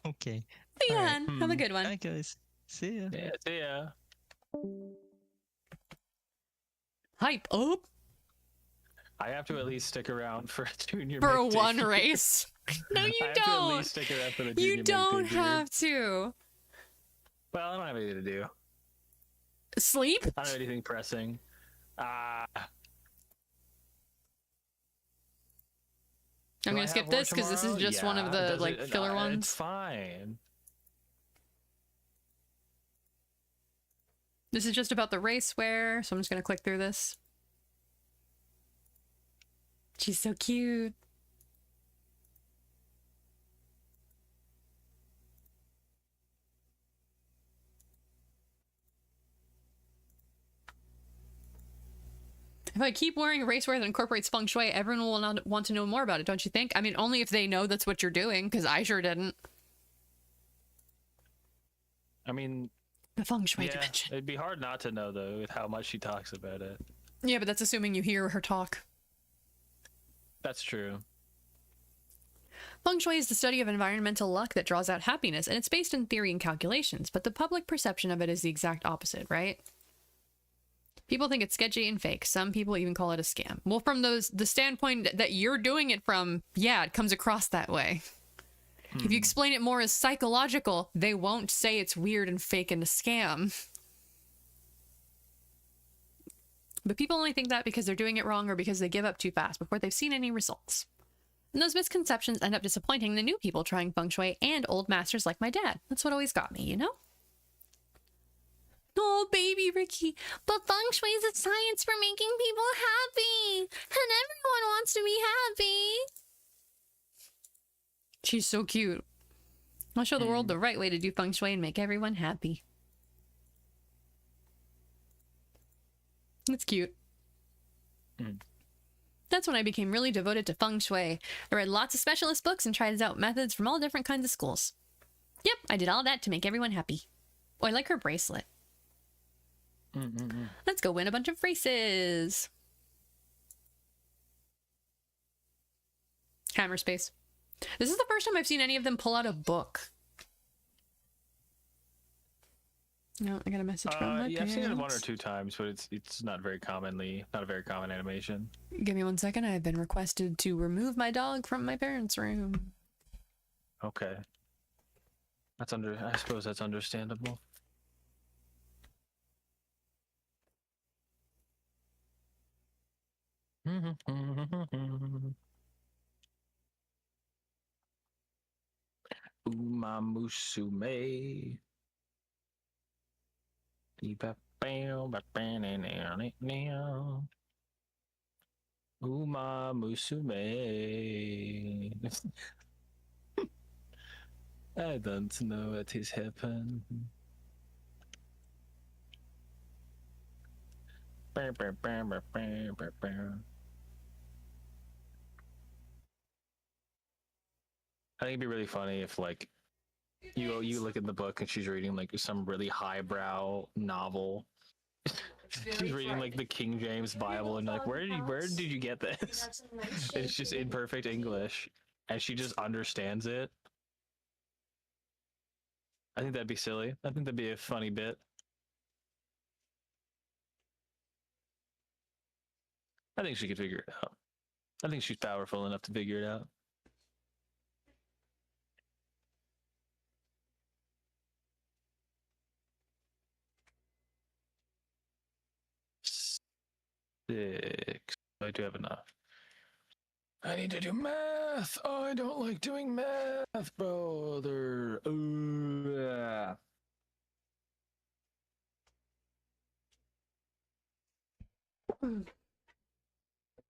Okay. See ya, All right. hon. Have a good one. Bye guys. See ya. Yeah. See ya. Hype up. I have to at least stick around for a junior For mech one debut. race. No, you I have to at don't. least stick around for the junior You mech don't debut. have to. Well, I don't have anything to do. Sleep? I don't have anything pressing. I'm Do gonna I skip have work this because this is tomorrow? just one of Yeah. the Does like it- filler It's ones. fine. This is just about the racewear, so I'm just gonna click through this. She's so cute. If I keep wearing racewear that incorporates feng shui, everyone will not want to know more about it, don't you think? I mean, only if they know that's what you're doing, because I sure didn't. I mean, The feng shui yeah, dimension. it'd be hard not to know though with how much she talks about it. Yeah, but that's assuming you hear her talk. That's true. Feng shui is the study of environmental luck that draws out happiness, and it's based in theory and calculations, but the public perception of it is the exact opposite, right? People think it's sketchy and fake. Some people even call it a scam. Well, from the standpoint that you're doing it from, yeah, it comes across that way. If you explain it more as psychological, they won't say it's weird and fake and a scam. But people only think that because they're doing it wrong or because they give up too fast before they've seen any results. And those misconceptions end up disappointing the new people trying feng shui and old masters like my dad. That's what always got me, you know? Oh, baby Ricky. But feng shui is a science for making people happy. And everyone wants to be happy. She's so cute. I'll show the world the right way to do feng shui and make everyone happy. That's cute. That's when I became really devoted to feng shui. I read lots of specialist books and tried out methods from all different kinds of schools. Yep, I did all that to make everyone happy. Oh, I like her bracelet. Let's go win a bunch of races. Hammer space. This is the first time I've seen any of them pull out a book. No, I got a message from my Yeah, I've seen it one or parents. two times, but it's not a very common animation. Give me 1 second. I have been requested to remove my dog from my parents' room. Okay. I suppose that's understandable. Umamusume. Umamusume. I don't know what has happened. I think it'd be really funny if like you look at the book and she's reading like some really highbrow novel. She's reading like the King James Bible and like where did you get this? It's just in perfect English and she just understands it. I think that'd be silly. I think that'd be a funny bit. I think she could figure it out. I think she's powerful enough to figure it out. Six. I do have enough. I need to do math. Oh, I don't like doing math, brother. Ugh.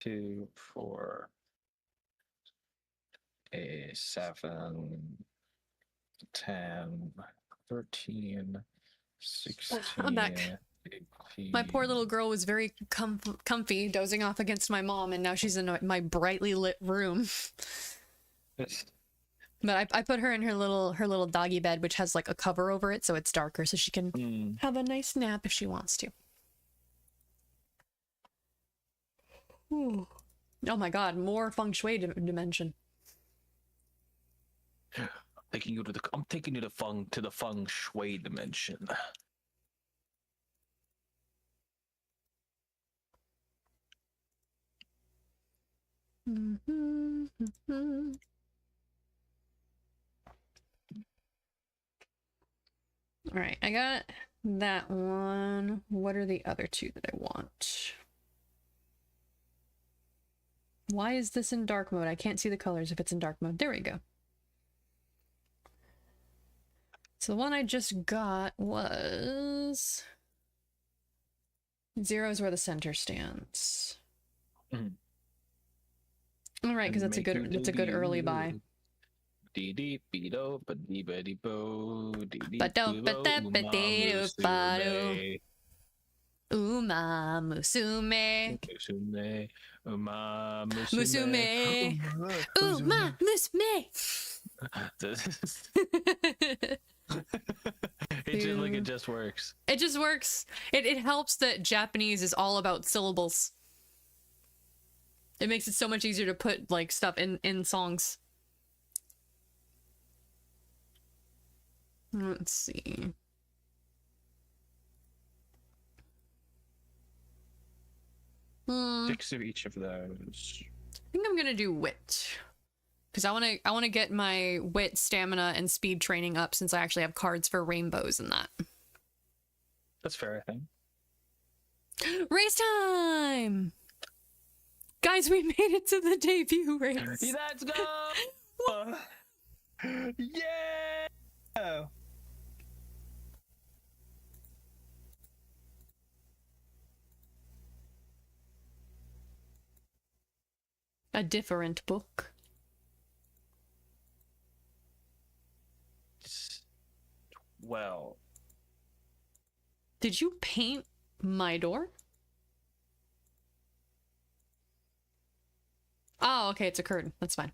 2, 4, 8, 7, 10, 13, 16. I'm back. 18. My poor little girl was very comfy, dozing off against my mom, and now she's in my brightly lit room. But I put her in her little doggy bed, which has like a cover over it, so it's darker, so she can have a nice nap if she wants to. Ooh. Oh my god, more feng shui dimension. I'm taking you to the feng shui dimension. All right, I got that one. What are the other two that I want? Why is this in dark mode? I can't see the colors if it's in dark mode. There we go. So the one I just got was... 0 is where the center stands. Mhm. All right, because that's a good early buy. Dee dee be do ba dee ba dee bo dee dee Ba-do, ba-da-ba-dee-do, ba-do. Uma musume. Musume, uma Musume. Uma musume. It just works. It just works. It helps that Japanese is all about syllables. It makes it so much easier to put like stuff in songs. Let's see. Hmm. 6 of each of those. I think I'm gonna do wit. Because I wanna get my wit, stamina, and speed training up since I actually have cards for rainbows and that. That's fair, I think. Race time! Guys, we made it to the debut race. Let's go! Yeah! A different book. Well, Did you paint my door? Oh, okay, it's a curtain. That's fine.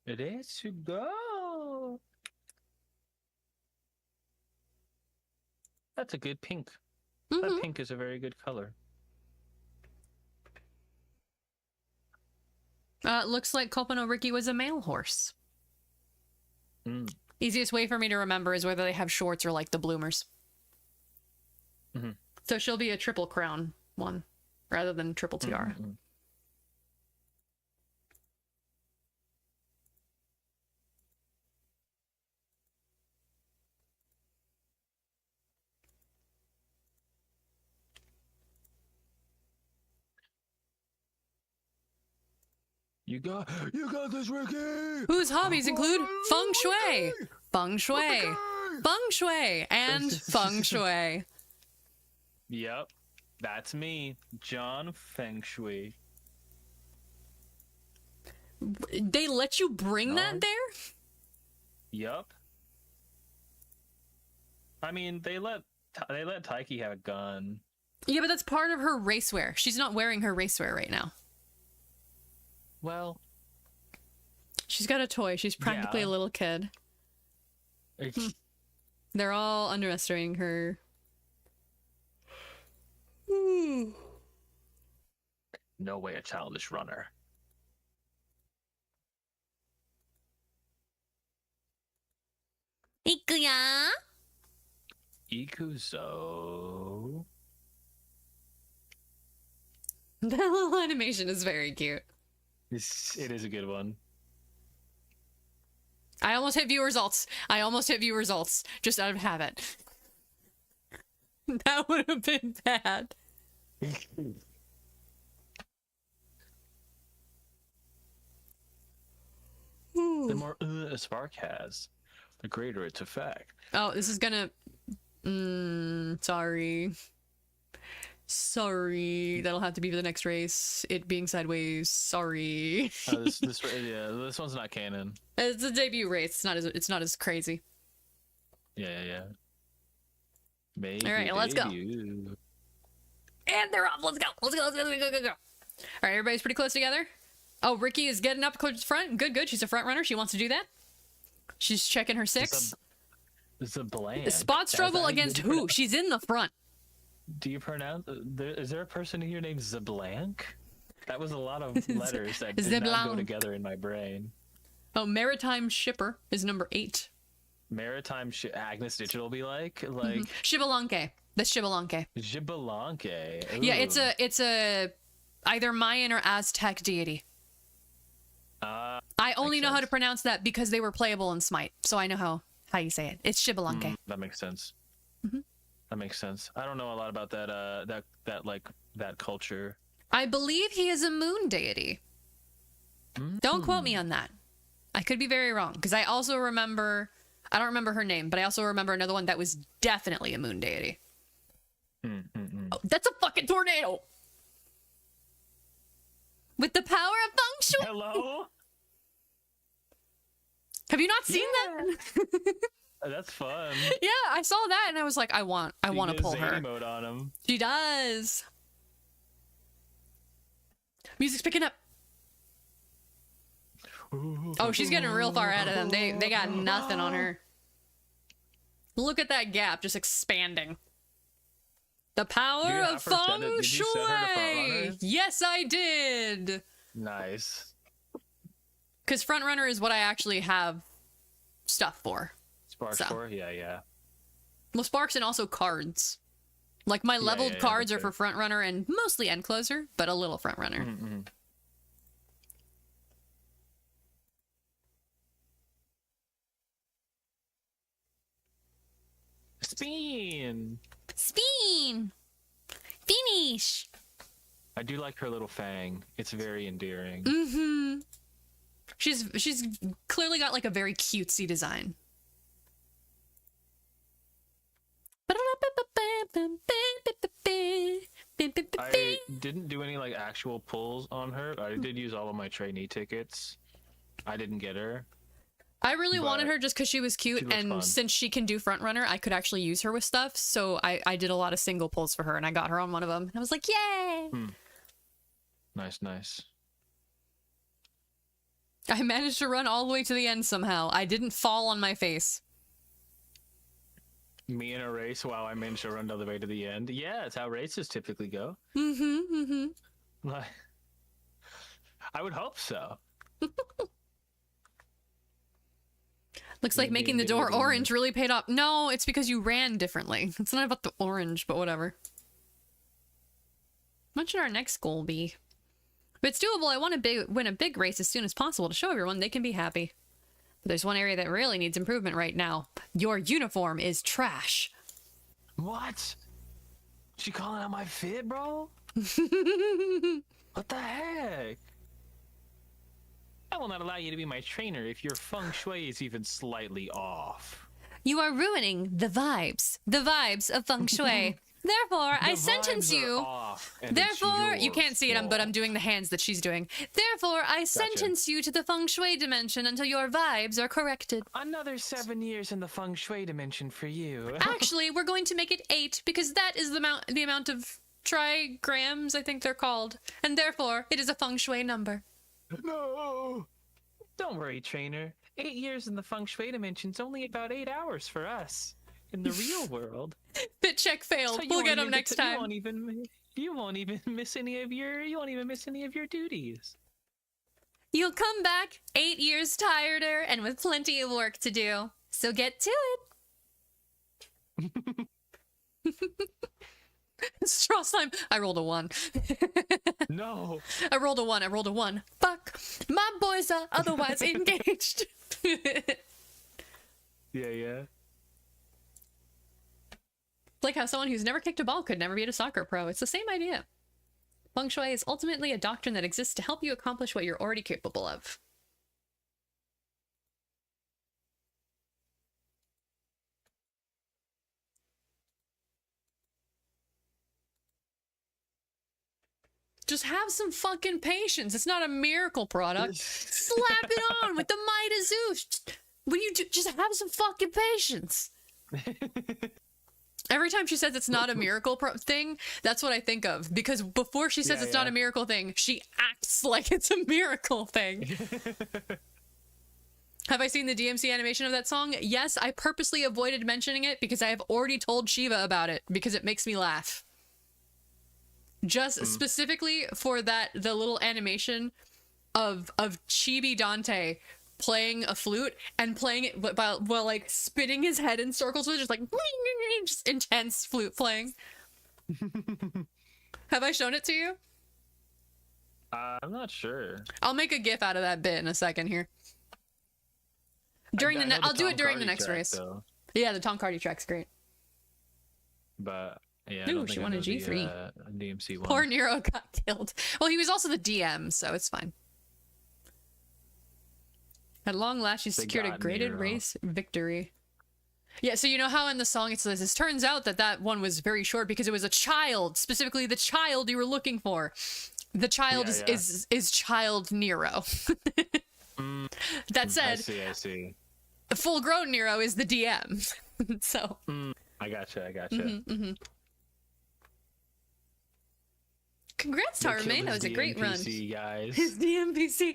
it is to go. That's a good pink. Mhm. That pink is a very good color. Looks like Kopano Ricky was a male horse. Mm. Easiest way for me to remember is whether they have shorts or like the bloomers. Mhm. So she'll be a triple crown one rather than triple tiara. Mhm. You got this, Ricky. Whose hobbies include feng shui, feng shui, feng shui, and feng shui. Yep, that's me, John Feng Shui. They let you bring that there? Yep. I mean, they let Taiki have a gun. Yeah, but that's part of her racewear. She's not wearing her racewear right now. Well, She's got a toy. She's practically Yeah. a little kid. They're all underestimating her. no way a childish runner. Ikuya. Ikuzo. That little animation is very cute. It is a good one. I almost hit view results. Just out of habit. That would have been bad. The more a spark has, the greater its effect. Oh, this is gonna... sorry. Sorry. That'll have to be for the next race. It being sideways. Sorry. This one's not canon. It's a debut race. It's not as crazy. Yeah. Maybe All right, let's go. debut. And they're off. Let's go. Let's go. All right, everybody's pretty close together. Oh, Ricky is getting up close front. Good. She's a front runner. She wants to do that. She's checking her 6. It's a bland. Spot struggle against who? She's in the front. Do you pronounce? Is there a person here named Zablank? That was a lot of letters that did not go Zablank. together in my brain. Oh, Maritime Shipper is number 8. Maritime Agnes Digital be like Shibalanke. The Xbalanque. Xbalanque. Yeah, it's a either Mayan or Aztec deity. I only know how to pronounce that because they were playable in Smite, so I know how you say it. It's Xbalanque. That makes sense. That makes sense. I don't know a lot about that culture. I believe he is a moon deity. Don't quote me on that. I could be very wrong, because I also remember, I don't remember her name, but I also remember another one that was definitely a moon deity. Oh, that's a fucking tornado! With the power of feng shui! Hello? Have you not seen that? That's fun. Yeah, I saw that and I was like, I want to pull her. Mode on him. She does. Music's picking up. Oh, she's getting real far ahead of them. They got nothing on her. Look at that gap just expanding. The power of feng shui. Yes, I did. Nice. Because frontrunner is what I actually have stuff for. Sparks for? Yeah. Well, sparks and also cards. Like my leveled cards are for frontrunner and mostly end closer, but a little frontrunner. Spin. Finish. I do like her little fang. It's very endearing. She's clearly got like a very cutesy design. I didn't do any like actual pulls on her. I did use all of my trainee tickets. I didn't get her. I really wanted her just because she was cute, and fun. since she can do front runner, I could actually use her with stuff. So I did a lot of single pulls for her, and I got her on one of them. And I was like, yay! Nice. I managed to run all the way to the end somehow. I didn't fall on my face. Me in a race while I managed to run all the way to the end. Yeah, it's how races typically go. Like, I would hope so. Looks like making the door orange really paid off. No, it's because you ran differently. It's not about the orange, but whatever. What should our next goal be? If it's doable, I want to win a big race as soon as possible to show everyone they can be happy. But there's one area that really needs improvement right now. Your uniform is trash. What? She calling out my fit, bro? What the heck? I will not allow you to be my trainer if your feng shui is even slightly off. You are ruining the vibes of feng shui. Therefore, I sentence you. Therefore, you can't see it, but I'm doing the hands that she's doing. Therefore, I sentence you to the feng shui dimension until your vibes are corrected. Another 7 years in the feng shui dimension for you. Actually, we're going to make it 8 because that is the amount of trigrams, I think they're called, and therefore it is a feng shui number. No. Don't worry, trainer. 8 years in the feng shui dimension's only about 8 hours for us. In the real world. Fit check failed. We'll get him next time. You won't even miss any of your duties. You'll come back 8 years tireder and with plenty of work to do. So get to it. Straw slime. I rolled a 1. No. I rolled a 1. Fuck. My boys are otherwise engaged. Yeah. Like how someone who's never kicked a ball could never be a soccer pro. It's the same idea. Feng Shui is ultimately a doctrine that exists to help you accomplish what you're already capable of. Just have some fucking patience. It's not a miracle product. Slap it on with the might of Zeus. When you do, just have some fucking patience. Every time she says it's not a miracle thing, that's what I think of. Because before she says it's not a miracle thing, she acts like it's a miracle thing. Have I seen the DMC animation of that song? Yes, I purposely avoided mentioning it because I have already told Shiva about it because it makes me laugh. Just specifically for that, the little animation of Chibi Dante playing a flute and playing it while like spinning his head in circles with just like just intense flute playing. Have I shown it to you? I'm not sure. I'll make a gif out of that bit in a second here. During I'll do it during the next race. Though. Yeah, the Tom Hardy track's great. But yeah, Ooh, I don't she think won I a know G3. the DMC one. Poor Nero got killed. Well, he was also the DM, so it's fine. At long last, she secured a got graded Nero. race victory. Yeah, so you know how in the song it says, it turns out that one was very short because it was a child, specifically the child you were looking for. The child Yeah, is child Nero. That said, I see. full-grown Nero is the DM. So. I gotcha. Congrats, They killed Tarume. That his was a great run. DMPC, guys. His DMPC.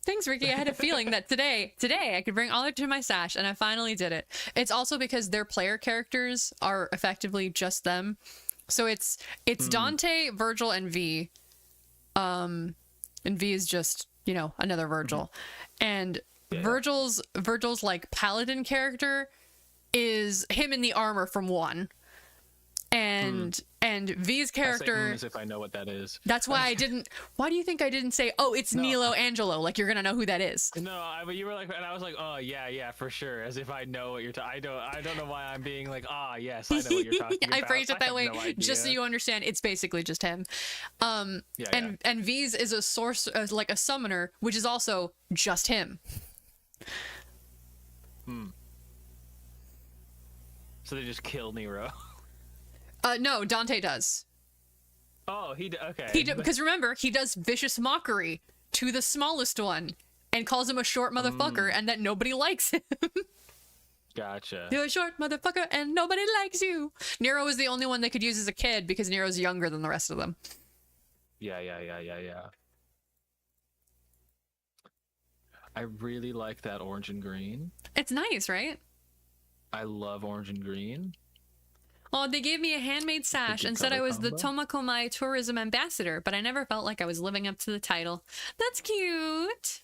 Thanks, Ricky. I had a feeling that today I could bring all of it to my stash, and I finally did it. It's also because their player characters are effectively just them. So it's Dante, Virgil, and V. And V is just, another Virgil. And Virgil's like paladin character is him in the armor from 1. And V's character, as if I know what that is. that's why I didn't. Why do you think I didn't say, oh, it's Nilo Angelo? Like you're gonna know who that is. No, but you were like, and I was like, oh yeah, for sure. As if I know what you're talking. I don't know why I'm being like, yes, I know what you're talking about. I phrased it that have way no just so idea. you understand. It's basically just him. And V's is a source, like a summoner, which is also just him. So they just kill Nero. No, Dante does. Oh, okay. Because remember, he does vicious mockery to the smallest one and calls him a short motherfucker, and that nobody likes him. Gotcha. You're a short motherfucker and nobody likes you. Nero is the only one they could use as a kid because Nero's younger than the rest of them. Yeah. I really like that orange and green. It's nice, right? I love orange and green. Oh, they gave me a handmade sash Good and said I color was the combo. Tomakomai tourism ambassador, but I never felt like I was living up to the title. That's cute.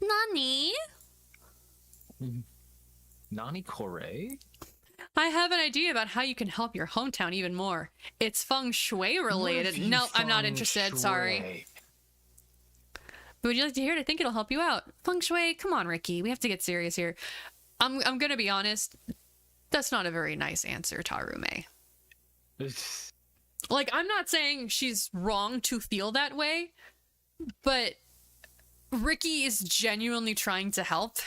Nani? Nani Kore? I have an idea about how you can help your hometown even more. It's feng shui related. No, I'm not interested. Sorry. But would you like to hear it? I think it'll help you out. Feng shui. Come on, Ricky. We have to get serious here. I'm gonna be honest. That's not a very nice answer, Tarume. Like, I'm not saying she's wrong to feel that way, but Ricky is genuinely trying to help.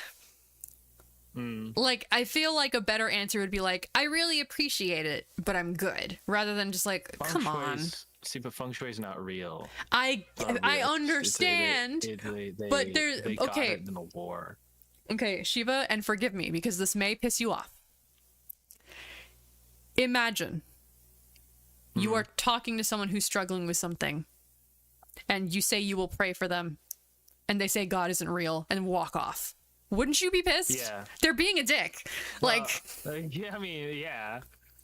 Like, I feel like a better answer would be like, I really appreciate it, but I'm good, rather than just like, come on. See, but feng shui is not real. I It's- understand, but there's they got okay. it in the war. Okay, Shiva, and forgive me because this may piss you off. Imagine you are talking to someone who's struggling with something, and you say you will pray for them, and they say God isn't real and walk off. Wouldn't you be pissed? Yeah. They're being a dick. Like, Yeah, I mean, yeah.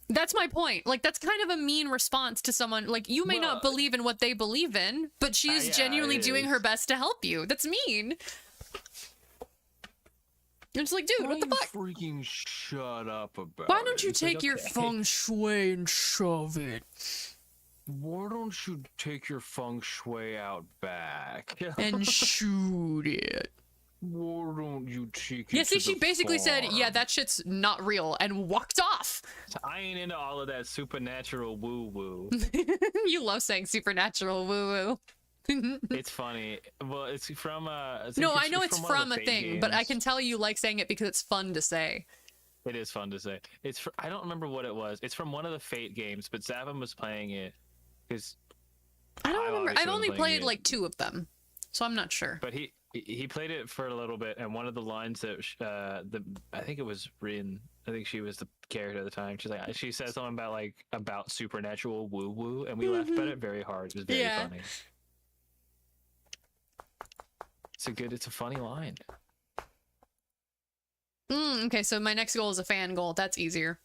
that's my point. Like, that's kind of a mean response to someone. Like, you may not believe in what they believe in, but she is yeah, genuinely it doing is. her best to help you. That's mean. It's like, dude, what the fuck? Freaking shut up about Why don't you It's like, take your okay. feng shui and shove it? Why don't you take your feng shui out back? And shoot it. Why don't you take it Yeah, see, to she the basically said, farm? yeah, that shit's not real, and walked off. I ain't into all of that supernatural woo-woo. You love saying supernatural woo-woo. It's funny. Well, it's from No, I know it's one of from the a Fate thing, but I games. can tell you like saying it because it's fun to say. It is fun to say. I don't remember what it was. It's from one of the Fate games, but Zavin was playing it because I don't remember. obviously I've only wasn't playing played it. like 2 of them, so I'm not sure. But he played it for a little bit, and one of the lines that I think it was Rin. I think she was the character at the time. She said something about supernatural woo woo, and we laughed at it very hard. It was very Yeah. funny. It's a funny line. Okay, so my next goal is a fan goal. That's easier.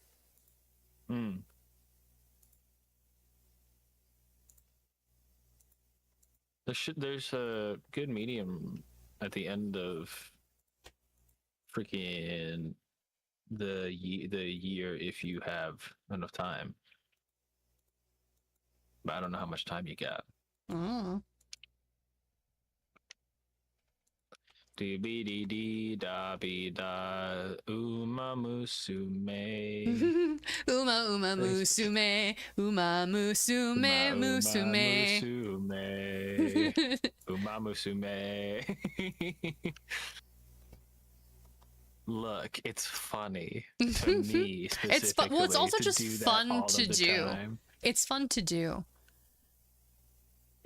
There's a good medium at the end of freaking the year if you have enough time. But I don't know how much time you got. Oh. Dee bee dee dee da bee da uma musume Uma musume, uma musume, musume. Uma musume. Look, it's funny to me specifically. It's fun. Well, it's also to just do that fun all to of the do. time. It's fun to do.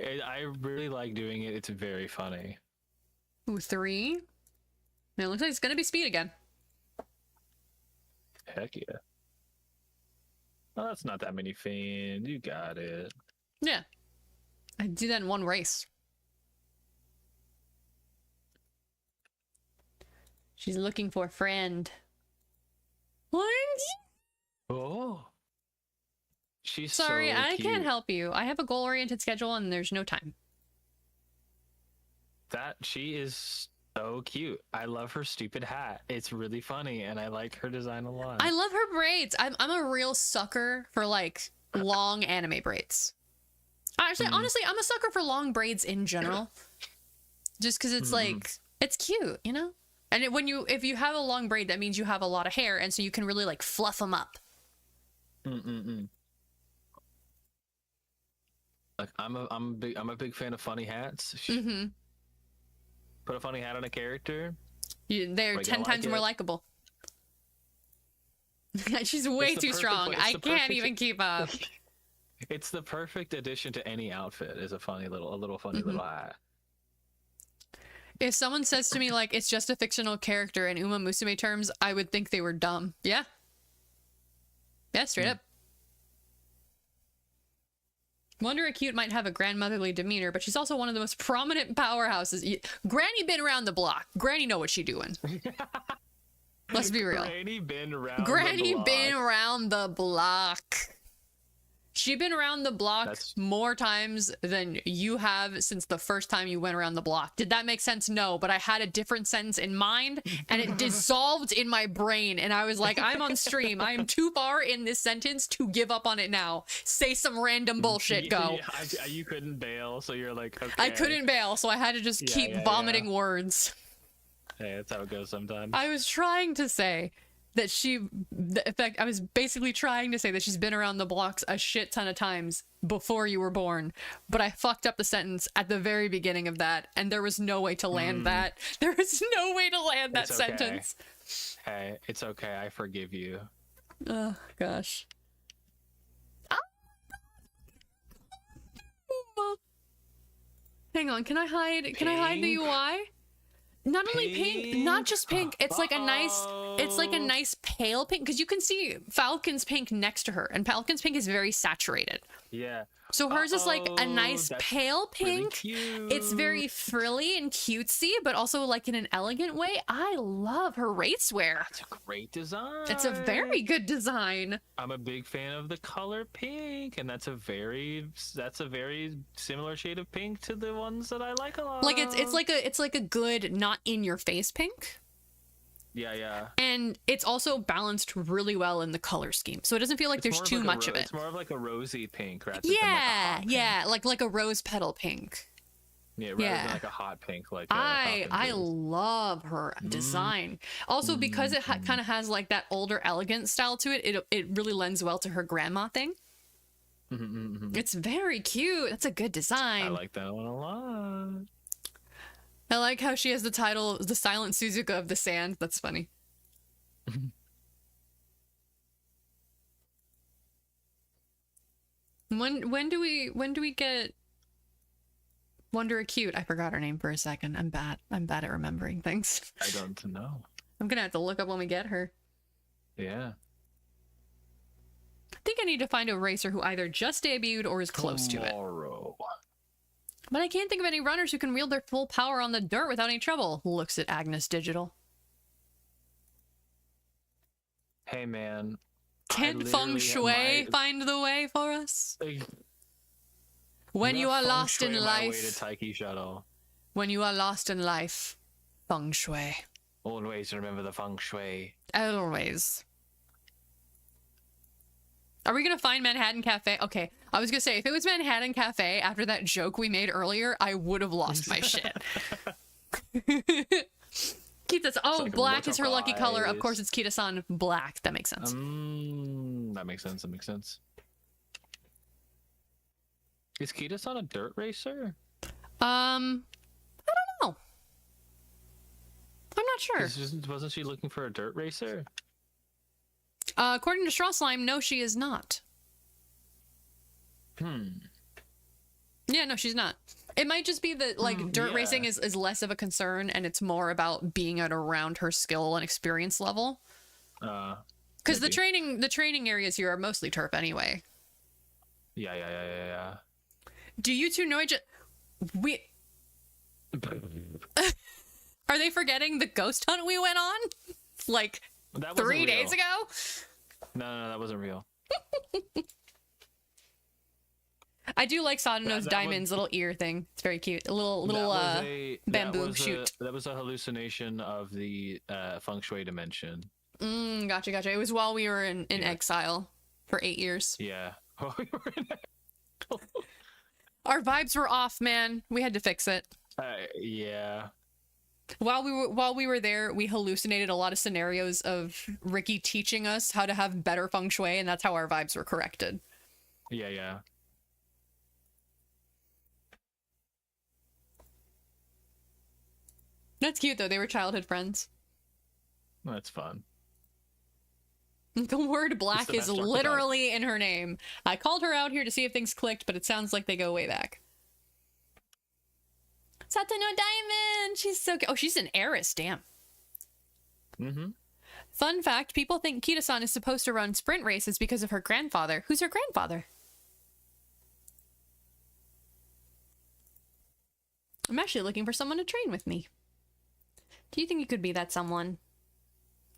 I really like doing it. It's very funny. Ooh, 3. Man, it looks like it's gonna be speed again. Heck yeah. Well, that's not that many fans. You got it. Yeah. I do that in one race. She's looking for a friend. What? Oh. She's Sorry, so I cute. can't help you. I have a goal-oriented schedule and there's no time. She is so cute. I love her stupid hat. It's really funny, and I like her design a lot. I love her braids. I'm a real sucker for like long anime braids. Actually, honestly, I'm a sucker for long braids in general. Just because it's like it's cute, you know. And if you have a long braid, that means you have a lot of hair, and so you can really like fluff them up. Like I'm a big fan of funny hats. Put a funny hat on a character. They're 10 times more likable. She's way too strong. I can't even keep up. It's the perfect addition to any outfit. Is a funny little hat. If someone says to me like it's just a fictional character in Uma Musume terms, I would think they were dumb. Yeah. Yeah, straight up. Wonder Acute might have a grandmotherly demeanor, but she's also one of the most prominent powerhouses. Granny been around the block. Granny know what she doing. Let's be real. Granny been around the block. She been around the block more times than you have since the first time you went around the block. Did that make sense? No, but I had a different sentence in mind and it dissolved in my brain. And I was like, I'm on stream. I am too far in this sentence to give up on it now. Say some random bullshit, go. You couldn't bail, so you're like, okay. I couldn't bail, so I had to just keep vomiting words. Hey, that's how it goes sometimes. I was trying to say that I was basically trying to say that she's been around the blocks a shit ton of times before you were born, but I fucked up the sentence at the very beginning of that, and there was no way to land that. There was no way to land that sentence. Hey, it's okay. I forgive you. Oh, gosh. Hang on, can I hide the UI? Not only pink, not just pink. It's like a nice pale pink, because you can see Falcon's pink next to her, and Falcon's pink is very saturated. Yeah. So hers is like a nice pale pink. Really it's very frilly and cutesy, but also like in an elegant way. I love her racewear. That's a great design. It's a very good design. I'm a big fan of the color pink, and that's a very similar shade of pink to the ones that I like a lot. Like it's like a good not in your face pink. Yeah. And it's also balanced really well in the color scheme, so it doesn't feel like there's too much of it. It's more of like a rosy pink rather than like a hot pink. like a rose petal pink. Yeah, rather than like a hot pink. Like I love her design. Also, because it kind of has like that older, elegant style to it, it really lends well to her grandma thing. It's very cute. That's a good design. I like that one a lot. I like how she has the title, The Silent Suzuka of the Sand. That's funny. When do we get Wonder Acute? I forgot her name for a second. I'm bad at remembering things. I don't know. I'm gonna have to look up when we get her. Yeah. I think I need to find a racer who either just debuted or is close to it. But I can't think of any runners who can wield their full power on the dirt without any trouble. Looks at Agnes Digital. Hey, man. Can Feng Shui find the way for us? When you are Feng lost in shui my way to life, Taiki Shuttle. when you are lost in life, feng shui. Always remember the feng shui. Always. Are we gonna find Manhattan Cafe? Okay, I was gonna say, if it was Manhattan Cafe after that joke we made earlier, I would have lost my shit. Kita-san. Oh, like, black what is her lucky color. Of eyes. course, it's Kita-san black. That makes sense. That makes sense. That makes sense. Is Kita-san a dirt racer? I don't know. I'm not sure. Wasn't she looking for a dirt racer? According to Straw Slime, no, she is not. Yeah, no, she's not. It might just be that, like, dirt racing is less of a concern, and it's more about being at around her skill and experience level. Because the training areas here are mostly turf anyway. Yeah. Do you two know each we Are they forgetting the ghost hunt we went on? Like That wasn't 3 days real. ago? No, that wasn't real. I do like Sadano's that Diamond's little ear thing. It's very cute. A little bamboo shoot. That was a hallucination of the feng shui dimension. Gotcha. It was while we were in exile for 8 years. Yeah. Our vibes were off, man. We had to fix it. Yeah. While we were there, we hallucinated a lot of scenarios of Ricky teaching us how to have better feng shui, and that's how our vibes were corrected. Yeah. That's cute though. They were childhood friends. That's fun. The word black the is best archetype. literally in her name. I called her out here to see if things clicked, but it sounds like they go way back. Satano Diamond! She's so cute. Oh, she's an heiress, damn. Fun fact, people think Kita-san is supposed to run sprint races because of her grandfather. Who's her grandfather? I'm actually looking for someone to train with me. Do you think you could be that someone?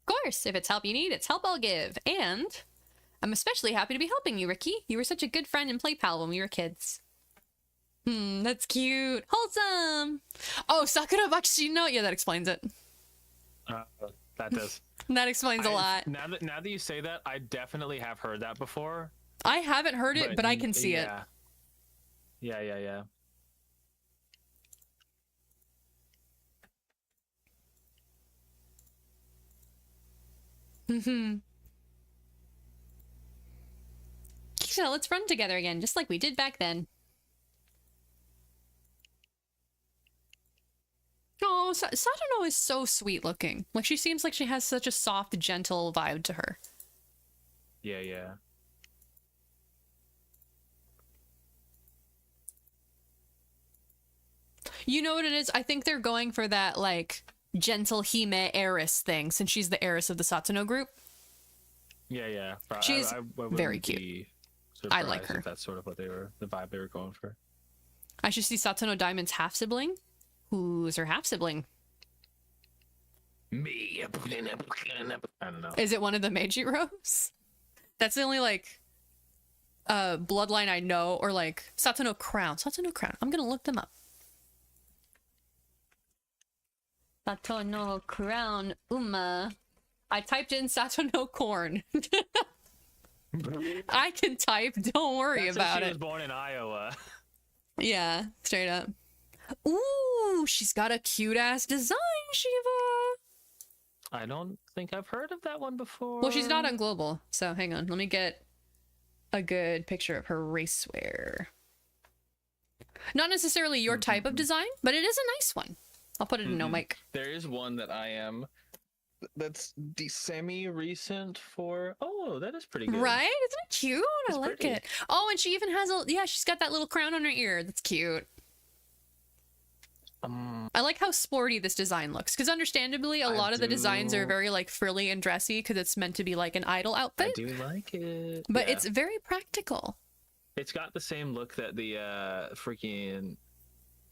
Of course, if it's help you need, it's help I'll give. And I'm especially happy to be helping you, Ricky. You were such a good friend and play pal when we were kids. That's cute. Wholesome. Oh, Sakura Bakshino. Yeah, that explains it. That does. That explains a lot. Now that you say that, I definitely have heard that before. I haven't heard it, but I can see it. Yeah. So let's run together again, just like we did back then. Oh, Satano is so sweet looking. Like, she seems like she has such a soft, gentle vibe to her. Yeah. You know what it is? I think they're going for that, like, gentle Hime heiress thing, since she's the heiress of the Satano group. Yeah. She's wouldn't very cute. be I like surprised her. if that's sort of what the vibe they were going for. I should see Satano Diamond's half-sibling. Who's her half-sibling? Me. I don't know. Is it one of the Meiji Rose? That's the only, like, bloodline I know, or, like, Satano Crown. I'm gonna look them up. Satano Crown Uma. I typed in Satano Corn. I can type, don't worry That's about she it. was born in Iowa. Yeah, straight up. Ooh, she's got a cute-ass design, Shiva! I don't think I've heard of that one before. Well, she's not on Global, so hang on. Let me get a good picture of her racewear. Not necessarily your type of design, but it is a nice one. I'll put it in no mic. There is one that I am. That's the semi-recent for. Oh, that is pretty good. Right? Isn't it cute? I It's like pretty. it. Oh, and she even has a... Yeah, she's got that little crown on her ear. That's cute. I like how sporty this design looks, because understandably, a lot of the designs are very, like, frilly and dressy, because it's meant to be, like, an idol outfit. I do like it. But Yeah. it's very practical. It's got the same look that the freaking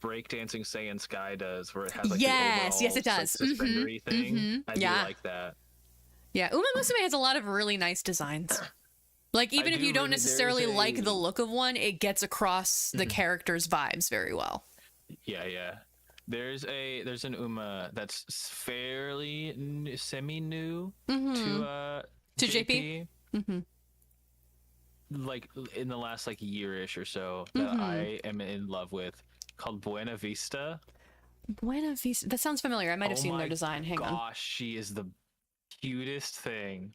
breakdancing Saiyan Sky does, where it has like Yes, the yes, it does. Like, suspendery thing. I do Yeah. like that. Yeah, Uma Musume has a lot of really nice designs. Like, even if do you don't really- necessarily there's like the a- look of one, it gets across the character's vibes very well. Yeah. There's an Uma that's fairly semi-new to JP? Mm-hmm. like in the last like year-ish or so that I am in love with, called Buena Vista. Buena Vista. That sounds familiar. I might have Oh seen their my design. Hang on. Gosh, she is the cutest thing.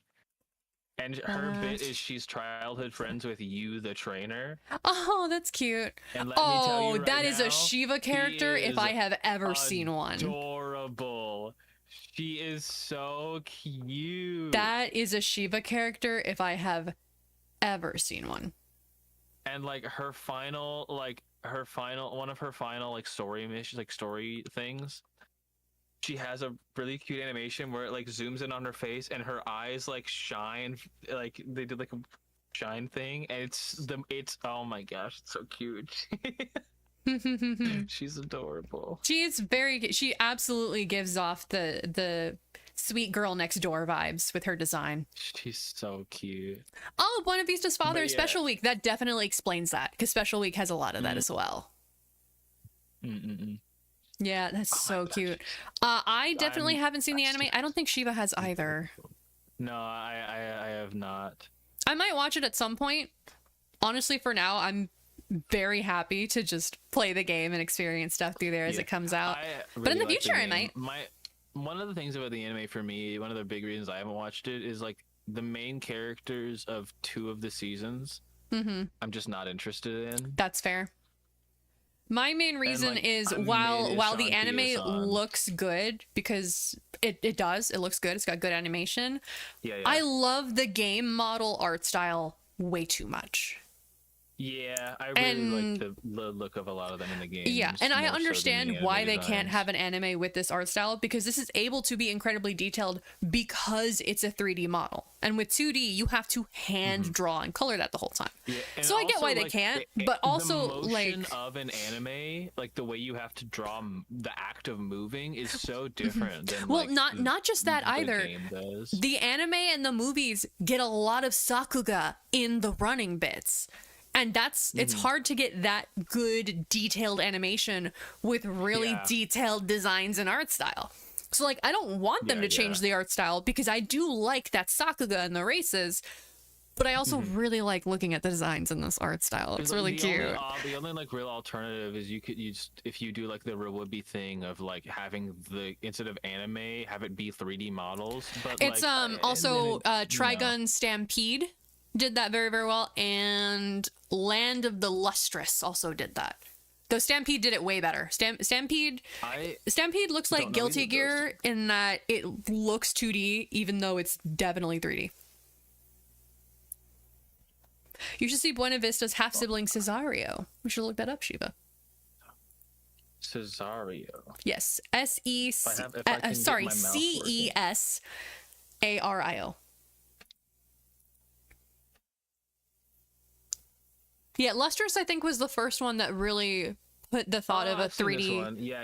And her bit is she's childhood friends with you, the trainer. Oh, that's cute. And let me tell you right that is now, a Shiva character he if is I have ever seen one. Adorable. She is so cute. That is a Shiva character if I have ever seen one. And like one of her final like story missions, like story things, she has a really cute animation where it like zooms in on her face and her eyes like shine, like they did like a shine thing, and it's oh my gosh, it's so cute. She's adorable. She absolutely gives off the sweet girl next door vibes with her design. She's so cute. Oh, Buena Vista's father But is yeah. Special Week. That definitely explains that, because Special Week has a lot of that as well. Yeah, that's so cute. I definitely haven't seen the anime. I don't think Shiva has either. No, I have not. I might watch it at some point. Honestly, for now, I'm very happy to just play the game and experience stuff through there as it comes out. But in the really like future, I game. might. One of the things about the anime for me, one of the big reasons I haven't watched it is like the main characters of 2 of the seasons. I'm just not interested in. That's fair. My main reason like, is I'm while the mid-ish on anime Kyo-san. looks good, because it does, it looks good, it's got good animation. Yeah. I love the game model art style way too much. Yeah, I really like the look of a lot of them in the game. Yeah, and I understand why they can't have an anime with this art style, because this is able to be incredibly detailed because it's a 3D model. And with 2D, you have to hand draw and color that the whole time. Yeah, and So I get also, why they like, can't, but also the motion like of an anime, like the way you have to draw the act of moving is so different than well, like, not just that the either. game does. The anime and the movies get a lot of sakuga in the running bits. And it's hard to get that good detailed animation with really detailed designs and art style. So like, I don't want them to change the art style, because I do like that sakuga and the races, but I also really like looking at the designs in this art style. It's really cute. The only like real alternative is if you do like the Rawobi thing of like having instead of anime, have it be 3D models. But It's like, also and then Trigun Stampede did that very, very well, and Land of the Lustrous also did that. Though Stampede did it way better. Stampede looks like know Guilty either of Gear in that it looks 2D, even though it's definitely 3D. You should see Buena Vista's half-sibling Cesario. We should look that up, Shiva. Cesario. Yes, if I can get my mouse working. Cesario. Yeah, Lustrous, I think, was the first one that really put the thought of a I've seen this 3D. one. Yeah.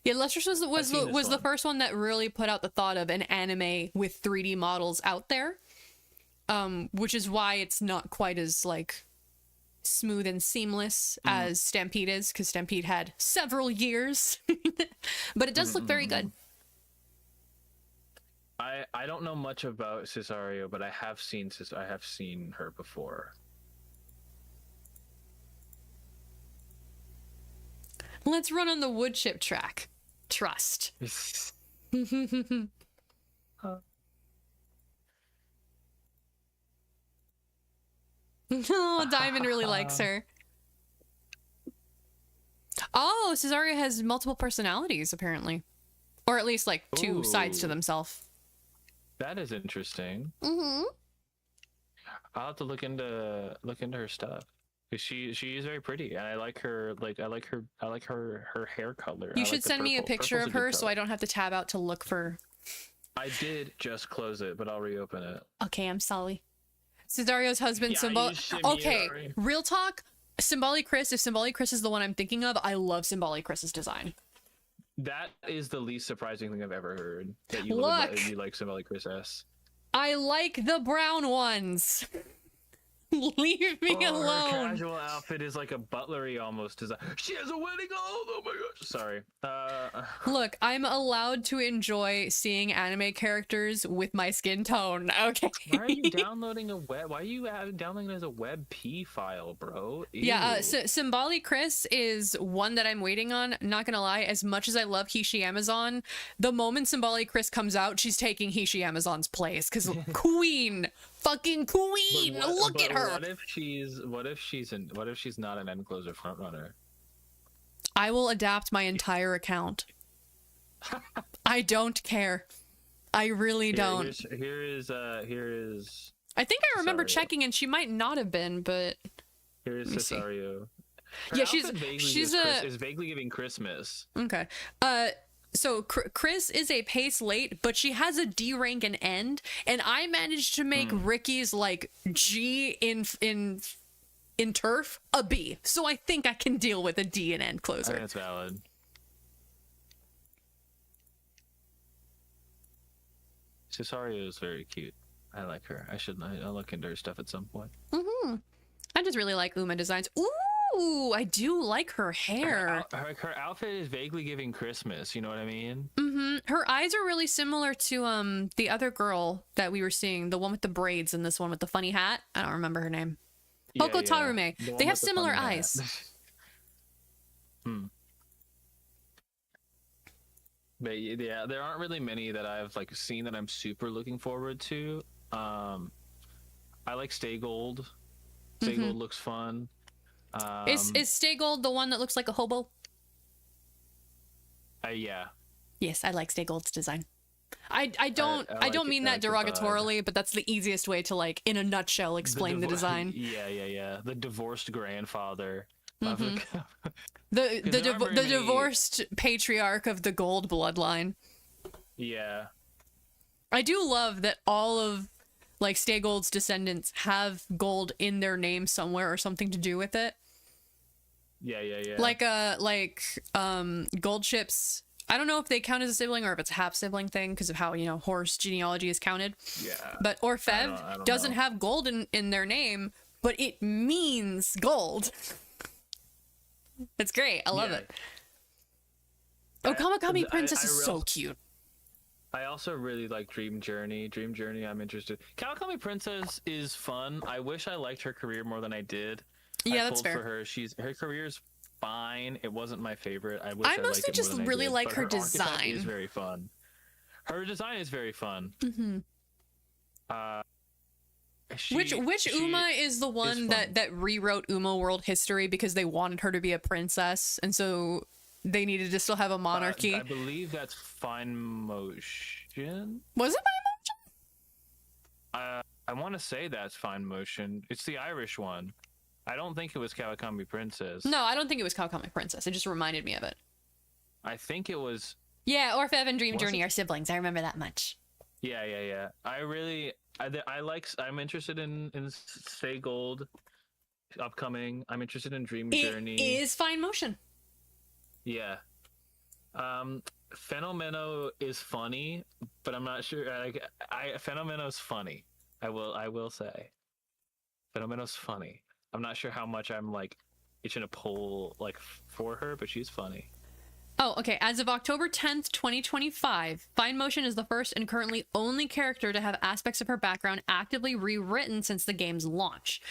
Yeah, Lustrous was seen this the one. first one that really put out the thought of an anime with 3D models out there. Which is why it's not quite as like smooth and seamless as Stampede is, because Stampede had several years. But it does look very good. I don't know much about Cesario, but I have seen her before. Let's run on the wood chip track. Trust. Oh, Diamond really likes her. Oh, Cesario has multiple personalities, apparently. Or at least, like, two sides to Ooh. themselves. That is interesting. Mm-hmm. I'll have to look into her stuff. 'Cause she is very pretty, and I like her her hair color. You I should like the send me a purple. picture Purple's of a good her so color. I don't have to tab out to look for... I did just close it, but I'll reopen it. Okay, I'm sorry. Cesario's husband, Yeah, Symbol... you shimmy, Okay, sorry. real talk. Symbolic Chris, if Symbolic Chris is the one I'm thinking of, I love Symbolic Chris's design. That is the least surprising thing I've ever heard. That you Look! you like Symbolic Chris S. I like the brown ones. Leave me Her alone. casual outfit is like a butlery almost. She has a wedding. Oh my gosh. Sorry. Look, I'm allowed to enjoy seeing anime characters with my skin tone. Okay. Why are you downloading a web? Why are you downloading it as a WebP file, bro? Yeah, Ew. Symbolic Chris is one that I'm waiting on. Not gonna lie, as much as I love Hishi Amazon, the moment Symbolic Chris comes out, she's taking Hishi Amazon's place. Because queen, fucking queen, look at her. What if she's not an end closer front runner? I will adapt my entire account. I don't care. I really don't. Here is. I think I remember Cesario. checking, and she might not have been, but Here is Let me see. Cesario. Yeah, she's is vaguely giving Christmas. okay. So Chris is a pace late, but she has a D rank and end, and I managed to make Ricky's like G in turf a B. So I think I can deal with a D and end I think closer. that's valid. Cesario is very cute. I like her. I'll look into her stuff at some point. I just really like Uma designs. Ooh, I do like her hair. Her outfit is vaguely giving Christmas. You know what I mean? Her eyes are really similar to the other girl that we were seeing, the one with the braids and this one with the funny hat. I don't remember her name. Hoko Tarume. The one They have with the similar funny hat. eyes. But yeah, there aren't really many that I've like seen that I'm super looking forward to. I like Stay Gold. Stay Gold looks fun. Is Stay Gold the one that looks like a hobo? Yeah. Yes, I like Stay Gold's design. I don't I like mean it. that I like the vibe. derogatorily, but that's the easiest way to like in a nutshell explain the design. Yeah. The divorced grandfather. Of the- The there aren't very many- divorced patriarch of the gold bloodline. yeah. I do love that all of like Stay Gold's descendants have gold in their name somewhere or something to do with it. Yeah. Like gold ships. I don't know if they count as a sibling or if it's a half sibling thing because of how, you know, horse genealogy is counted. Yeah. But I Orfev don't doesn't know. have gold in their name, but it means gold. It's great. I love it. Oh, Kamakami Princess is so cute. I also really like Dream Journey. Dream Journey, I'm interested. Kawakami Princess is fun. I wish I liked her career more than I did. Yeah, I that's pulled fair. For her. Her career's fine. It wasn't my favorite. I wish I I mostly liked it just more than I really did, like but her archetype design. is very fun. Her design is very fun. Which Uma is the one fun. that rewrote Uma world history because they wanted her to be a princess, and so they needed to still have a monarchy. I believe that's Fine Motion. Was it I want to say that's Fine Motion. It's the Irish one. I don't think it was Kawakami Princess. No, I don't think it was Kamakami Princess. It just reminded me of it. I think it was. Yeah, Orfev and Dream Was Journey it? are siblings. I remember that much. Yeah. I'm interested in Stay Gold upcoming. I'm interested in Dream Journey. It is Fine Motion. Yeah. Fenomeno is funny, but I'm not sure. Fenomeno's funny. I will say. Fenomeno's funny. I'm not sure how much I'm like itching to pull like for her, but she's funny. Oh, okay. As of October 10th, 2025, Fine Motion is the first and currently only character to have aspects of her background actively rewritten since the game's launch.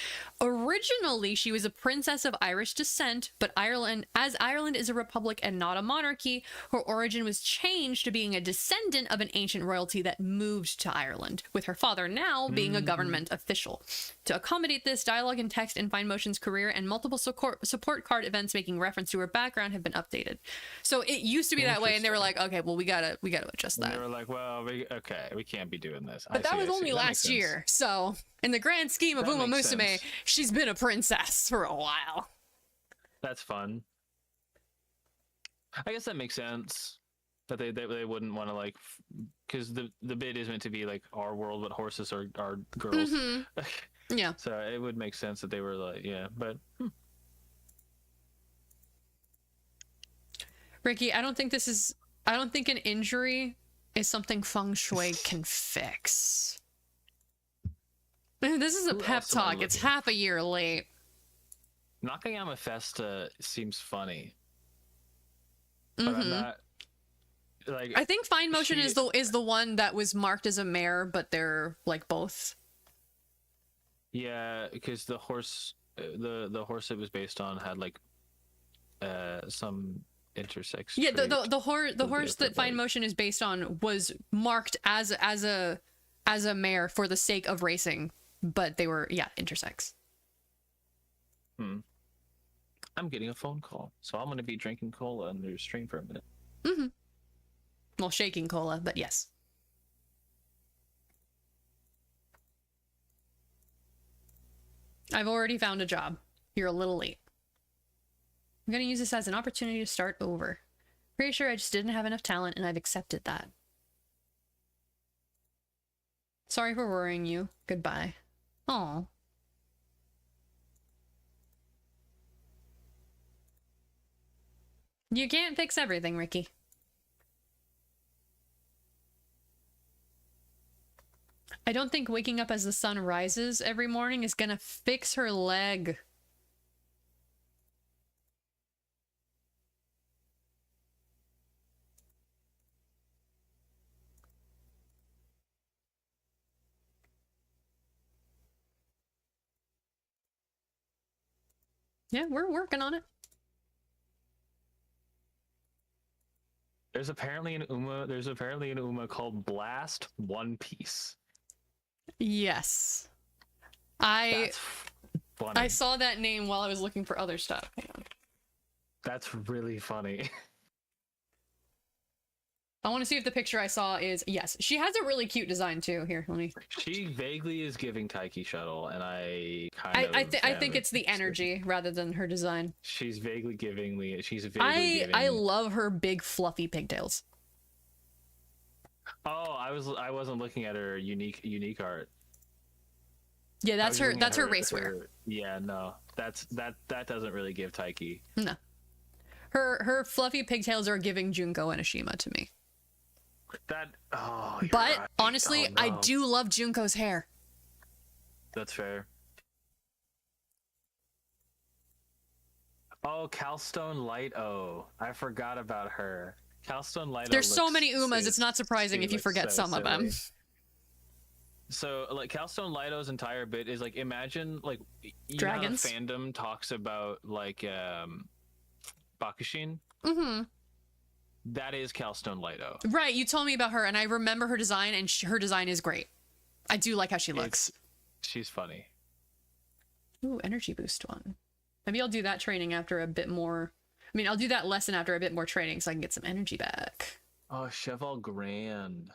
Originally, she was a princess of Irish descent, but Ireland is a republic and not a monarchy, her origin was changed to being a descendant of an ancient royalty that moved to Ireland, with her father now being a government official. To accommodate this, dialogue and text in Fine Motion's career and multiple support card events making reference to her background have been updated. So it used to be that way, and they were like, "Okay, well, we gotta adjust And that." they were like, "Well, we can't be doing this." But that was only last year, so in the grand scheme of That Uma makes Musume, sense. she's been a princess for a while. That's fun. I guess that makes sense that they wouldn't want to like, because the bid is meant to be like our world, but horses are girls. Yeah. So it would make sense that they were like, yeah, but. Ricky, I don't think an injury is something feng shui can fix. This is a Who pep else am I talk. It's looking? half a year late. Nakayama Festa seems funny, but I'm Mhm. not like. I think Fine Motion She- is the one that was marked as a mare, but they're like both. Yeah, because the horse, the horse it was based on had like, some intersex. Yeah, the trait. the horse that Fine everybody. Motion is based on was marked as a mare for the sake of racing, but they were intersex. I'm getting a phone call, so I'm gonna be drinking cola under the stream for a minute. Mm-hmm. Well, shaking cola, but yes. I've already found a job. You're a little late. I'm gonna use this as an opportunity to start over. Pretty sure I just didn't have enough talent, and I've accepted that. Sorry for worrying you. Goodbye. Aw. You can't fix everything, Ricky. I don't think waking up as the sun rises every morning is gonna fix her leg. Yeah, we're working on it. There's apparently an Uma called Blast One Piece. Yes. I That's funny. I saw that name while I was looking for other stuff. Hang on. That's really funny. I want to see if the picture I saw is yes. She has a really cute design too. Here, let me. She vaguely is giving Taiki Shuttle, and I kind of. I think it's the energy rather than her design. She's vaguely giving me. She's vaguely giving. I love her big fluffy pigtails. Oh, I wasn't looking at her unique art. Yeah, I that's was her. looking That's at her racewear. Yeah, no, that doesn't really give Taiki. No, her fluffy pigtails are giving Junko and Ashima to me. That. Oh. You're But right. honestly, Oh, I no. do love Junko's hair. That's fair. Oh, Calstone Light. Oh, I forgot about her. Calstone Light. There's so many Umas, it's not surprising if you forget some of them. So, like, Calstone Lighto's entire bit is like, imagine like you Dragons. know how the fandom talks about like Bakushin. Mm-hmm. That is Calstone Lighto. Right, you told me about her, and I remember her design, and her design is great. I do like how she looks. She's funny. Ooh, energy boost one. Maybe I'll do that training after a bit more. I mean, I'll do that lesson after a bit more training so I can get some energy back. Oh, Cheval Grand.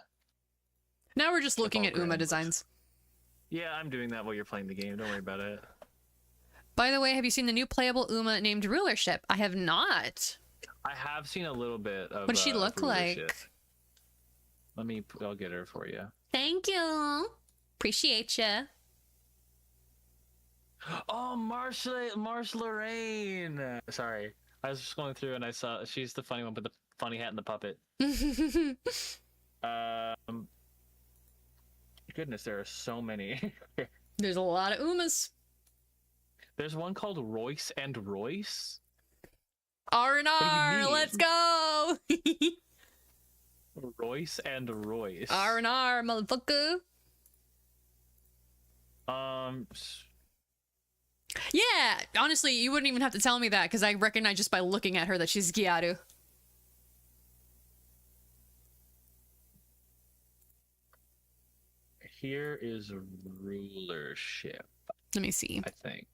Now we're just looking Cheval at Uma Grand. designs. Yeah, I'm doing that while you're playing the game. Don't worry about it. By the way, have you seen the new playable Uma named Rulership? I have not. I have seen a little bit of. What does she look rulership. like? I'll get her for you. Thank you. Appreciate ya. Oh, Marsh Lorraine. Sorry, I was just going through and I saw she's the funny one with the funny hat and the puppet. Goodness, there are so many. There's a lot of Umas. There's one called Royce and Royce. R&R, mean? let's go. Royce and Royce. R&R, motherfucker. Yeah, honestly, you wouldn't even have to tell me that because I recognize just by looking at her that she's Gyaru. Here is rulership, Let me see. I think.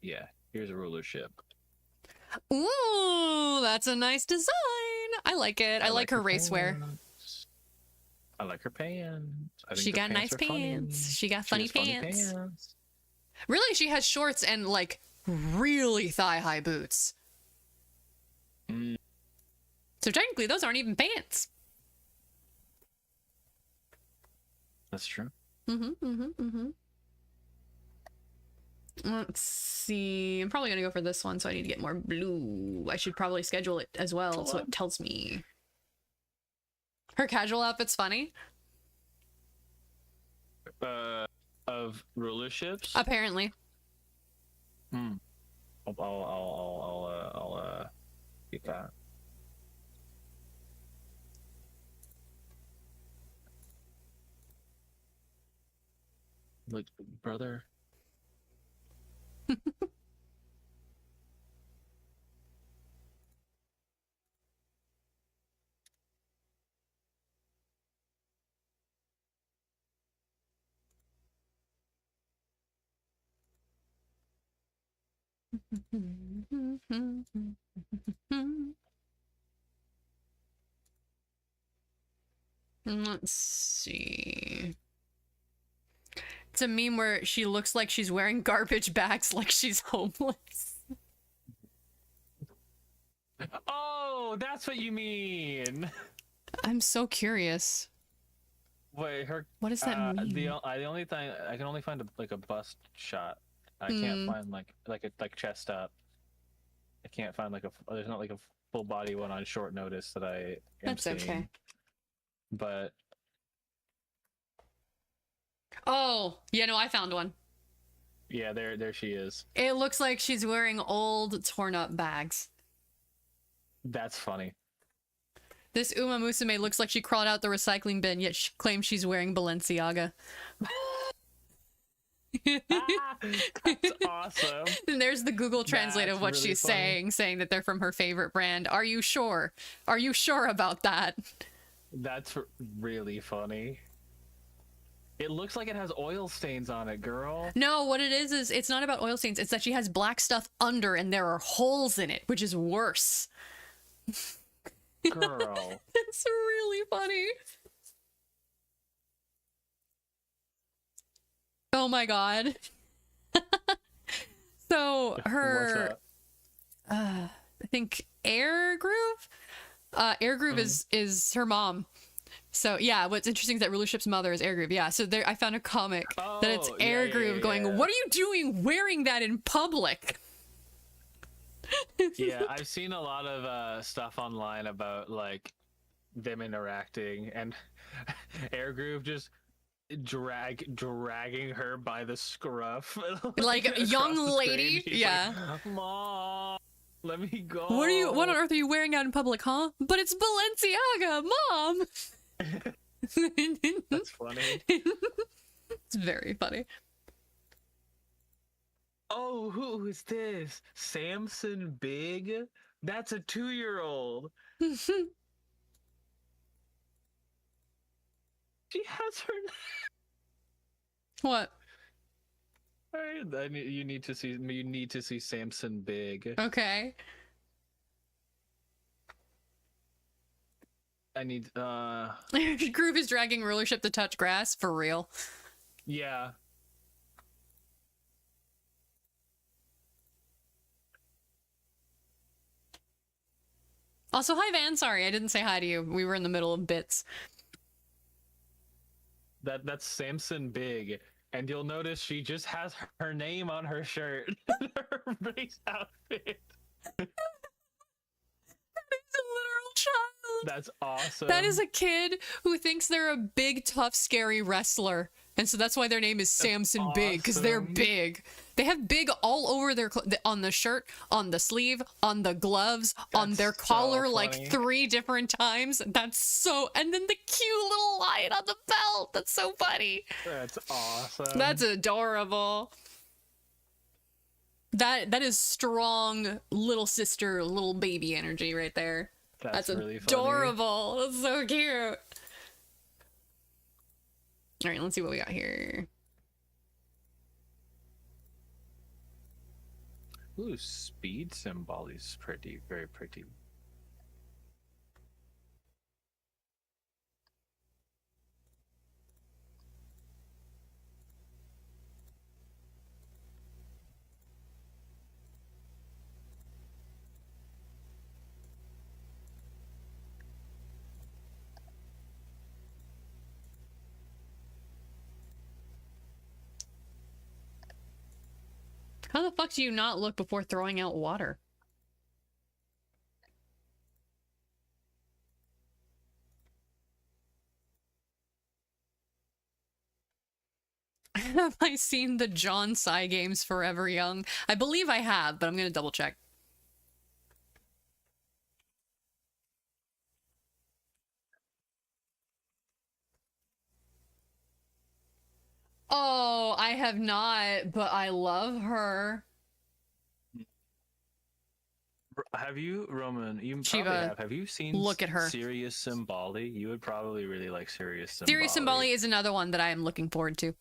Yeah, here's a rulership. Ooh, that's a nice design. I like it. I like her racewear. pants. I like her pants. I think She the got nice are funny. pants. She got She funny has funny pants. Really, she has shorts and like really thigh-high boots. Mm. So technically, those aren't even pants. That's true. Let's see. I'm probably gonna go for this one, so I need to get more blue. I should probably schedule it as well, so it tells me. Her casual outfit's funny. of rulerships. Apparently. I'll get that. Like, brother. Let's see. It's a meme where she looks like she's wearing garbage bags like she's homeless. Oh, that's what you mean. I'm so curious. Wait, her. What does that mean? The only thing I can only find like a bust shot. I can't find like chest up. I can't find like there's not like a full body one on short notice that I am That's seeing. okay. But oh, yeah, no, I found one. yeah, there she is. It looks like she's wearing old, torn up bags. That's funny. This Uma Musume looks like she crawled out the recycling bin, yet she claims she's wearing Balenciaga. That's awesome. And there's the Google Translate of what really she's funny. saying that they're from her favorite brand. Are you sure? Are you sure about that? That's really funny. It looks like it has oil stains on it, girl. No, what it is it's not about oil stains. It's that she has black stuff under and there are holes in it, which is worse. Girl. It's really funny. Oh my god. So her I think Air Groove is her mom. So yeah, what's interesting is that Rulership's mother is Air Groove. Yeah, so there I found a comic that it's Air Groove going, "What are you doing wearing that in public?" Yeah, I've seen a lot of stuff online about like them interacting and Air Groove just dragging her by the scruff Like a across young the lady. stage. He's Yeah. like, Mom, let me go. What on earth are you wearing out in public, huh? But it's Balenciaga, Mom. That's funny. It's very funny. Oh, who is this? Samson Big? That's a 2-year-old. She has her. What? You need to see. You need to see Samson Big. Okay. I need. Groove is dragging Rulership to touch grass for real. Yeah. Also, hi Van. Sorry, I didn't say hi to you. We were in the middle of bits. That's Samson Big, and you'll notice she just has her name on her shirt, her base outfit. That is a literal child. That's awesome. That is a kid who thinks they're a big, tough, scary wrestler. And so that's why their name is Samson Big, because they're awesome. big. They have big all over their on the shirt, on the sleeve, on the gloves, on That's their so collar, funny. like 3 different times. That's so. And then the cute little lion on the belt. That's so funny. That's awesome. That's adorable. That is strong little sister, little baby energy right there. That's really adorable. That's so cute. All right, let's see what we got here. Funny. Ooh, speed symbol is pretty, very pretty. How the fuck do you not look before throwing out water? have I seen the John Cygames Forever Young? I believe I have, but I'm gonna double check. Oh, I have not, but I love her. Have you, Roman? You Shiva, probably have. Have you seen look at her. Sirius Symboli? You would probably really like Sirius Symboli. Sirius Symboli is another one that I am looking forward to.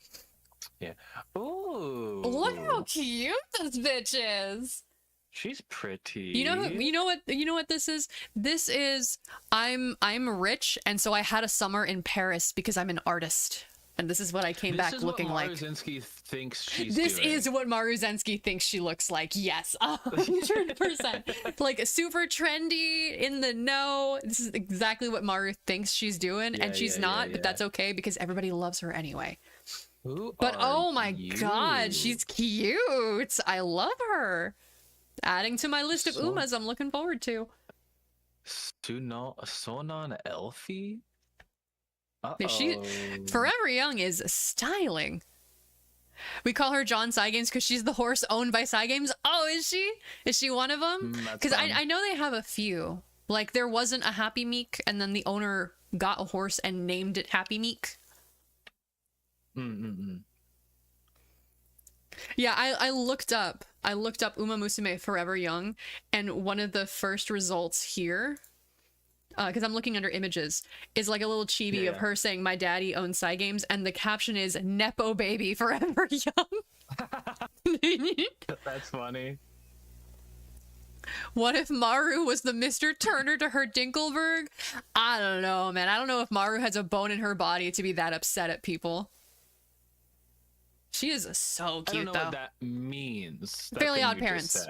Yeah. Ooh. Look how cute this bitch is. She's pretty. You know what this is? This is I'm rich, and so I had a summer in Paris because I'm an artist. And this is what I came back looking like. This is what Maruzinski thinks she's This doing. is what Maruzinski thinks she looks like. Yes, 100%. Like super trendy, in the know. This is exactly what Maru thinks she's doing, and she's not. But that's okay because everybody loves her anyway. But oh my god, she's cute. I love her. Adding to my list of Umas I'm looking forward to. Sonon Elfie? She Forever Young is styling. We call her John Cygames because she's the horse owned by Cygames. Oh, is she? Is she one of them? Because I know they have a few. Like there wasn't a Happy Meek, and then the owner got a horse and named it Happy Meek. Yeah, I looked up Uma Musume Forever Young, and one of the first results here, because I'm looking under images, is like a little chibi of her saying, "My daddy owns Cygames," and the caption is "Nepo baby Forever Young." That's funny. What if Maru was the Mr. Turner to her Dinkelberg? I don't know, man. I don't know if Maru has a bone in her body to be that upset at people. She is so cute, I don't know what that means. Fairly Odd Parents.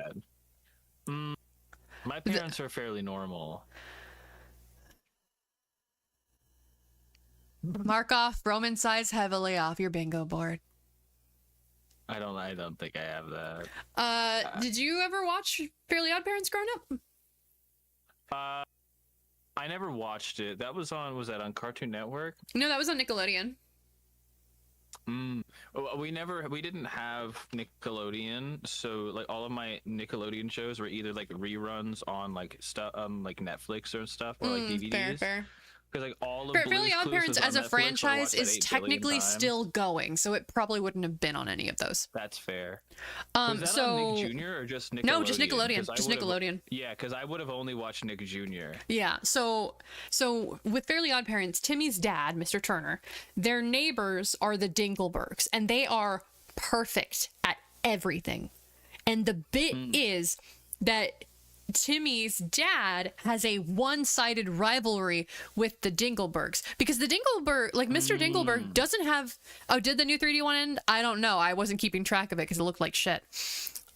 My parents are fairly normal. Mark off Roman size heavily off your bingo board. I don't think I have that. Did you ever watch Fairly Odd Parents growing up? I never watched it. Was that on Cartoon Network? No, that was on Nickelodeon. We didn't have Nickelodeon, so like all of my Nickelodeon shows were either like reruns on like stuff like Netflix or stuff, or like DVDs. Fair. Because like all of Fairly Odd Parents as a franchise is technically still going, so it probably wouldn't have been on any of those. That's fair. Was that on Nick Jr. or just Nickelodeon? No, just Nickelodeon. Just Nickelodeon. Yeah, because I would have only watched Nick Jr. Yeah, so with Fairly Odd Parents, Timmy's dad, Mr. Turner, their neighbors are the Dinkelbergs, and they are perfect at everything. And the bit is that Timmy's dad has a one-sided rivalry with the Dinkelbergs because the Dinkelberg, like Mr. Dinkelberg, doesn't have. Oh, did the new 3D one end? I don't know. I wasn't keeping track of it because it looked like shit.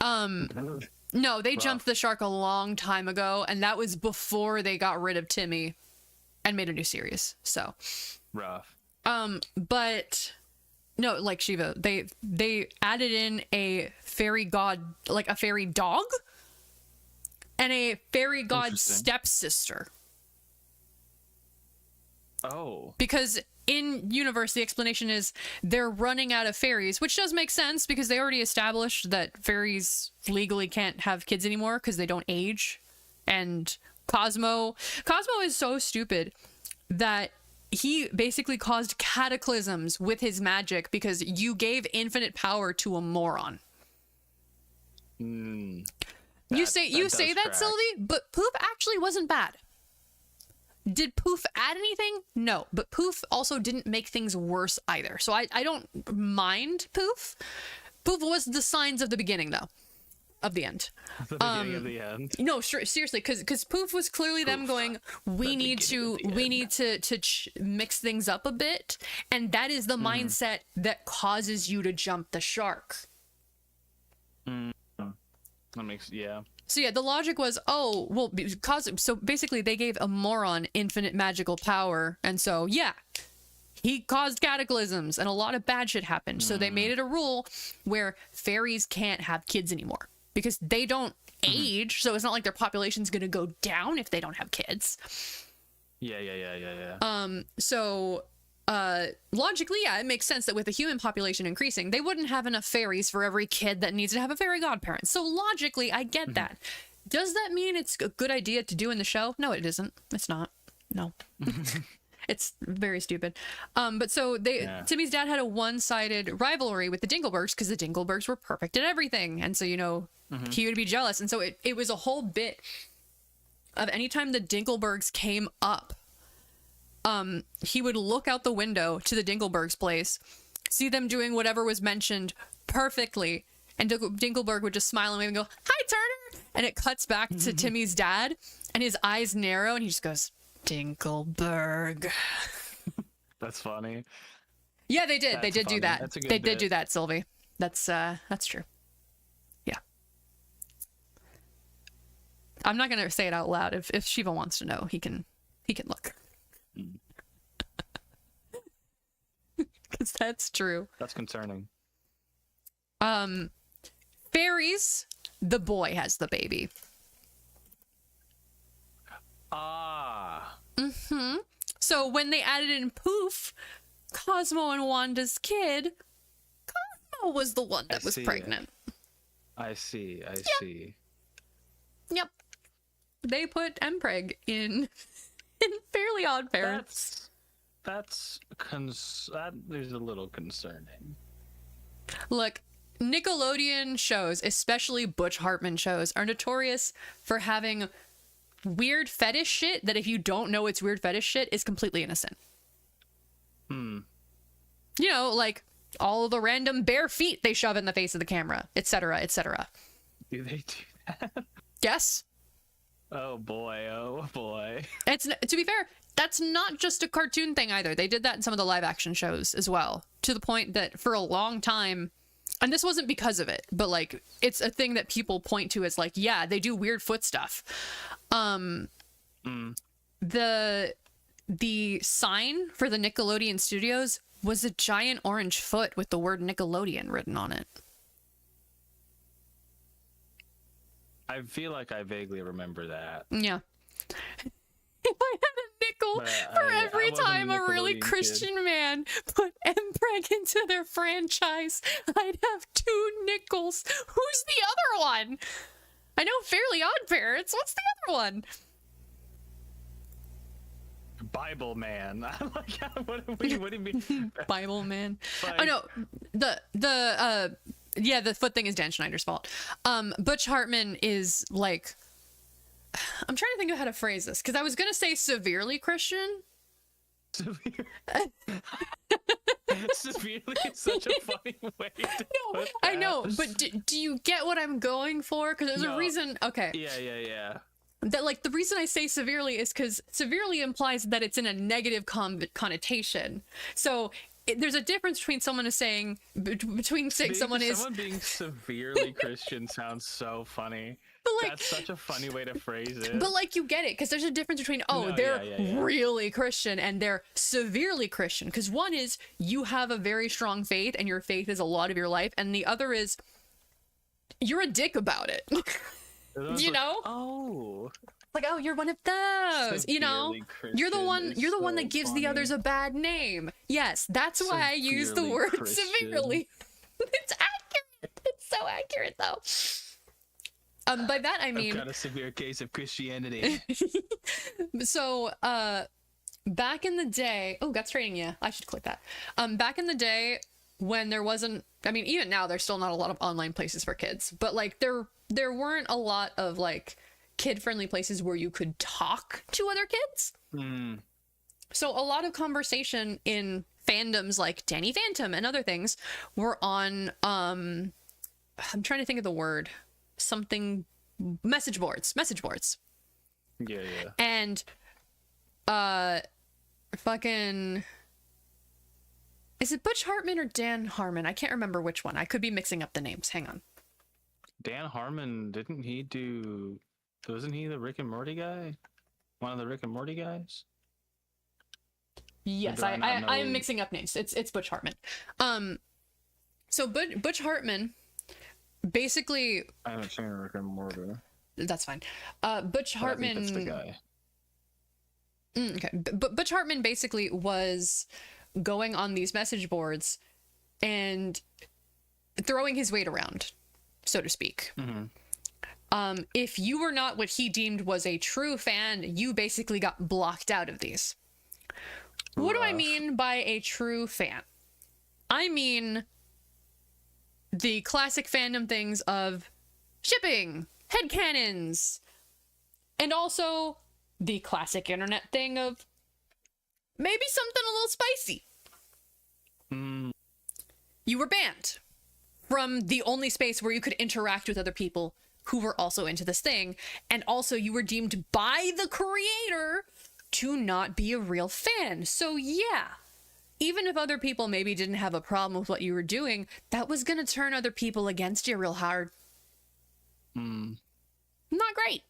No, they jumped the shark a long time ago, and that was before they got rid of Timmy and made a new series. So rough. But no, like Shiva, they added in a fairy god, like a fairy dog. And a fairy god stepsister. Oh. Because in universe, the explanation is they're running out of fairies, which does make sense because they already established that fairies legally can't have kids anymore because they don't age. And Cosmo is so stupid that he basically caused cataclysms with his magic because you gave infinite power to a moron. You say that, Sylvie, but Poof actually wasn't bad. Did Poof add anything? No, but Poof also didn't make things worse either. So I don't mind Poof. Poof was the signs of the beginning, though, of the end. The beginning of the end. No, sure, seriously, because Poof was clearly them going, we need to mix things up a bit, and that is the mindset that causes you to jump the shark. That makes So yeah, the logic was, oh, well, because so basically they gave a moron infinite magical power, and so yeah, he caused cataclysms and a lot of bad shit happened. So they made it a rule where fairies can't have kids anymore because they don't age. So it's not like their population's gonna go down if they don't have kids. Yeah. So logically, yeah, it makes sense that with the human population increasing, they wouldn't have enough fairies for every kid that needs to have a fairy godparent. So logically, I get that. Does that mean it's a good idea to do in the show? No, it isn't. It's not. No. It's very stupid. But so Timmy's dad had a one-sided rivalry with the Dinglebergs because the Dinglebergs were perfect at everything. And so, you know, he would be jealous. And so it was a whole bit of anytime the Dinglebergs came up, he would look out the window to the Dinglebergs' place, see them doing whatever was mentioned perfectly, and Dingleberg would just smile and wave and go, "Hi, Turner!" And it cuts back to Timmy's dad, and his eyes narrow, and he just goes, "Dingleberg." That's funny. Yeah, they did. That's they did funny. do that. That's a good They did bit. do that, Sylvie. That's true. Yeah. I'm not gonna say it out loud. If Shiva wants to know, he can look. Because that's true. That's concerning. Fairies, the boy has the baby. Ah. So when they added in Poof, Cosmo and Wanda's kid, Cosmo was the one that was see. pregnant. I see. See. Yep. They put Mpreg in Fairly Odd Parents. That is a little concerning. Look, Nickelodeon shows, especially Butch Hartman shows, are notorious for having weird fetish shit that if you don't know it's weird fetish shit is completely innocent. You know, like all the random bare feet they shove in the face of the camera, etc., etc. Do they do that? Yes. Oh boy. It's, to be fair, that's not just a cartoon thing either. They did that in some of the live action shows as well, to the point that for a long time, and this wasn't because of it, but like it's a thing that people point to as like, yeah, they do weird foot stuff. The sign for the Nickelodeon studios was a giant orange foot with the word Nickelodeon written on it. I feel like I vaguely remember that. Yeah. If I had a nickel But for I every wasn't a time a really Nickelodeon Christian man put Mpreg into their franchise, I'd have 2 nickels. Who's the other one? I know Fairly Odd Parents. What's the other one? Bible man. I'm like, what do you mean? Bible man. Like- Oh no, the foot thing is Dan Schneider's fault. Butch Hartman is like, I'm trying to think of how to phrase this because I was gonna say severely Christian. Severely is such a funny way to put I that. know, but do you get what I'm going for? Because there's a No. reason. Okay. Yeah. That like the reason I say severely is because severely implies that it's in a negative connotation. So there's a difference between someone is saying between saying someone being severely Christian sounds so funny. But like, that's such a funny way to phrase it. but like you get it because there's a difference between No, they're yeah. really Christian and they're severely Christian. Because one is you have a very strong faith and your faith is a lot of your life, and the other is you're a dick about it. You know? Oh. Like, oh, you're one of those, you know? Severely You're the one Christian is that so gives the funny. others a bad name. Yes, that's why I use the Severely word Christian. severely. It's accurate. It's so accurate though. By that I mean, I've got a severe case of Christianity. so back in the day, oh, Guts training, yeah, I should click that. Back in the day when there wasn't, I mean, even now there's still not a lot of online places for kids, but like there weren't a lot of like kid-friendly places where you could talk to other kids. So a lot of conversation in fandoms like Danny Phantom and other things were on I'm trying to think of the word, something, message boards. Yeah. And fucking, is it Butch Hartman or Dan Harmon? I can't remember which one. I could be mixing up the names. Hang on. Dan Harmon, wasn't he the Rick and Morty guy? One of the Rick and Morty guys? Yes, do I not I'm know? mixing up names. It's Butch Hartman. So Butch Hartman basically, I haven't seen Rick and Morty. that's fine. Butch But I Hartman. think that's the guy. Okay, but Butch Hartman basically was going on these message boards and throwing his weight around, so to speak. If you were not what he deemed was a true fan, you basically got blocked out of these. What do I mean by a true fan? I mean the classic fandom things of shipping, headcanons, and also the classic internet thing of maybe something a little spicy. You were banned from the only space where you could interact with other people who were also into this thing, and also you were deemed by the creator to not be a real fan. So yeah, even if other people maybe didn't have a problem with what you were doing, that was gonna turn other people against you real hard. Not great.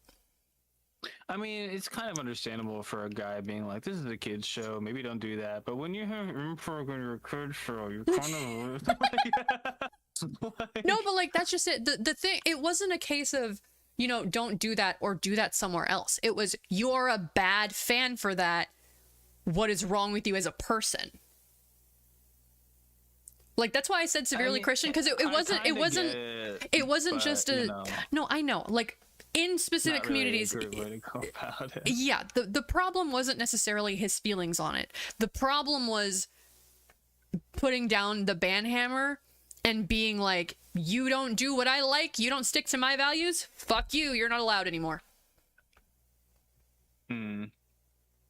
I mean, it's kind of understandable for a guy being like, "This is a kids show. Maybe don't do that." But when you have info on your kids show, you're kind of No, but like that's just it. The thing, it wasn't a case of, you know, don't do that or do that somewhere else. It was, you're a bad fan for that. What is wrong with you as a person? Like that's why I said severely Christian, because it wasn't just a, you know. No, I know, like in specific communities, really a good way to go about it. Yeah, the problem wasn't necessarily his feelings on it. The problem was putting down the ban hammer and being like, you don't do what I like, you don't stick to my values, fuck you, you're not allowed anymore.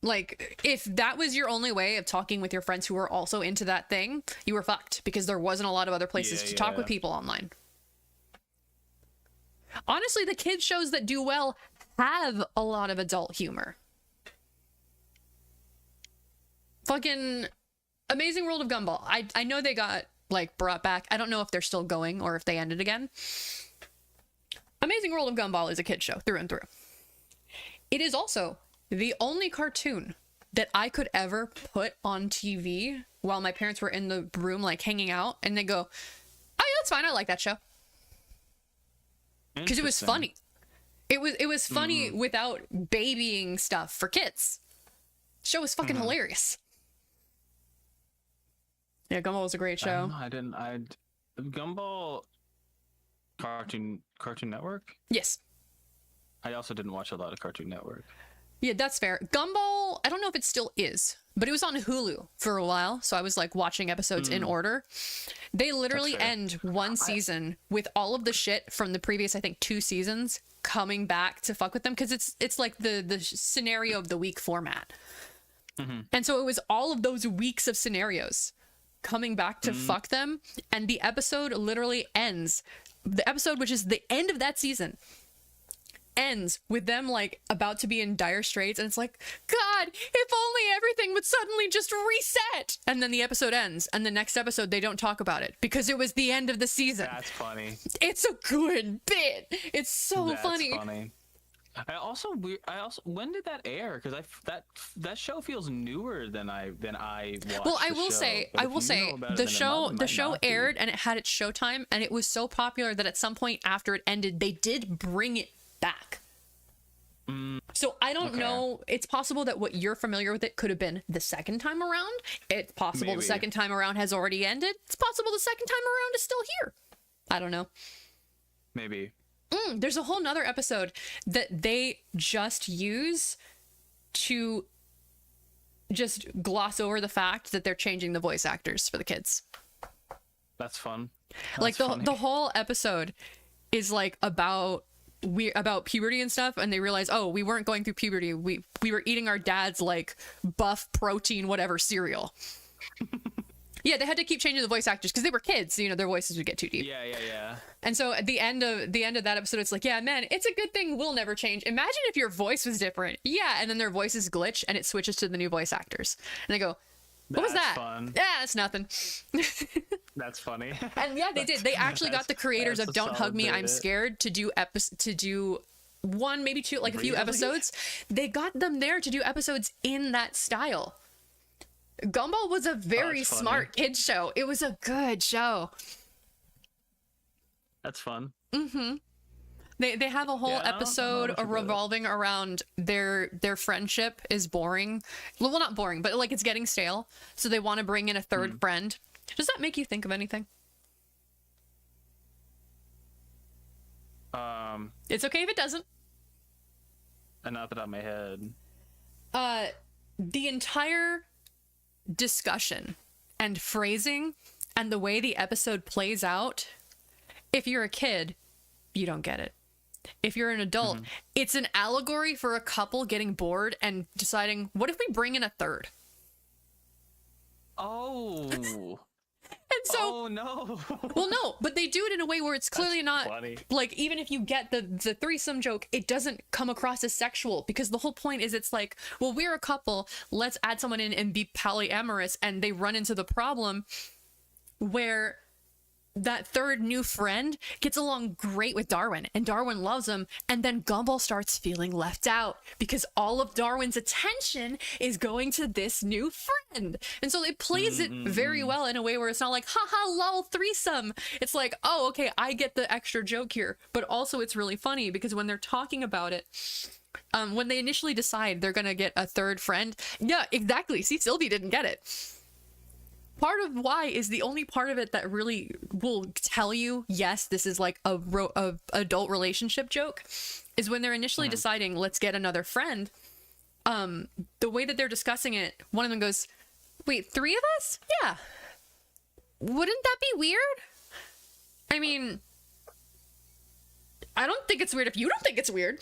Like, if that was your only way of talking with your friends who were also into that thing, you were fucked, because there wasn't a lot of other places to talk with people online. Honestly, the kids shows that do well have a lot of adult humor. Fucking Amazing World of Gumball. I know they got, like, brought back. I don't know if they're still going or if they ended again. Amazing World of Gumball is a kid show through and through. It is also the only cartoon that I could ever put on TV while my parents were in the room, like, hanging out, and they go, oh yeah, that's fine, I like that show. Because it was funny. It was funny without babying stuff for kids. The show was fucking hilarious. Yeah, Gumball was a great show. Gumball Cartoon Network? Yes. I also didn't watch a lot of Cartoon Network. Yeah, that's fair. Gumball, I don't know if it still is, but it was on Hulu for a while, so I was like watching episodes in order. They literally end one season with all of the shit from the previous, I think, 2 seasons coming back to fuck with them, because it's like the scenario of the week format. And so it was all of those weeks of scenarios coming back to fuck them, and the episode literally ends. The episode, which is the end of that season, ends with them like about to be in dire straits, and it's like, God, if only everything would suddenly just reset. And then the episode ends, and the next episode they don't talk about it because it was the end of the season. That's funny. It's a good bit. It's so funny. I also when did that air? Because that show feels newer than I watched. Well, I will say the show aired and it had its showtime, and it was so popular that at some point after it ended, they did bring it back. So I don't know. It's possible that what you're familiar with it could have been the second time around. It's possible the second time around has already ended. It's possible the second time around is still here. I don't know. Maybe. There's a whole nother episode that they just use to just gloss over the fact that they're changing the voice actors for the kids. That's fun. Like the whole episode is like about puberty and stuff, and they realize, oh, we weren't going through puberty. We were eating our dad's like buff protein whatever cereal. Yeah, they had to keep changing the voice actors because they were kids. You know, their voices would get too deep. Yeah. And so at the end of that episode, it's like, yeah, man, it's a good thing we'll never change. Imagine if your voice was different. Yeah, and then their voices glitch and it switches to the new voice actors. And they go, what was that? Fun. Yeah, it's nothing. That's funny. And yeah, they did. They actually got the creators of Don't Hug Me, I'm Scared to do one, maybe two, like a few episodes. They got them there to do episodes in that style. Gumball was a very smart kids show. It was a good show. That's fun. They have a whole Yeah, I don't know episode much about it. revolving around their friendship is boring. Well, not boring, but like it's getting stale. So they want to bring in a third friend. Does that make you think of anything? It's okay if it doesn't. And not that on my head. The entire discussion and phrasing and the way the episode plays out, if you're a kid, you don't get it. If you're an adult, it's an allegory for a couple getting bored and deciding, what if we bring in a third? Oh. And so, Oh no. well, no, but they do it in a way where it's clearly not funny. like, even if you get the threesome joke, it doesn't come across as sexual, because the whole point is it's like, well, we're a couple, let's add someone in and be polyamorous, and they run into the problem where that third new friend gets along great with Darwin, and Darwin loves him, and then Gumball starts feeling left out because all of Darwin's attention is going to this new friend. And so it plays it very well in a way where it's not like, haha, lol, threesome. It's like, oh, okay, I get the extra joke here. But also it's really funny because when they're talking about it, when they initially decide they're gonna get a third friend, yeah, exactly. See, Sylvie didn't get it. Part of why is the only part of it that really will tell you, yes, this is like a adult relationship joke, is when they're initially deciding, let's get another friend. The way that they're discussing it, one of them goes, wait, 3 of us? Yeah. Wouldn't that be weird? I mean, I don't think it's weird if you don't think it's weird.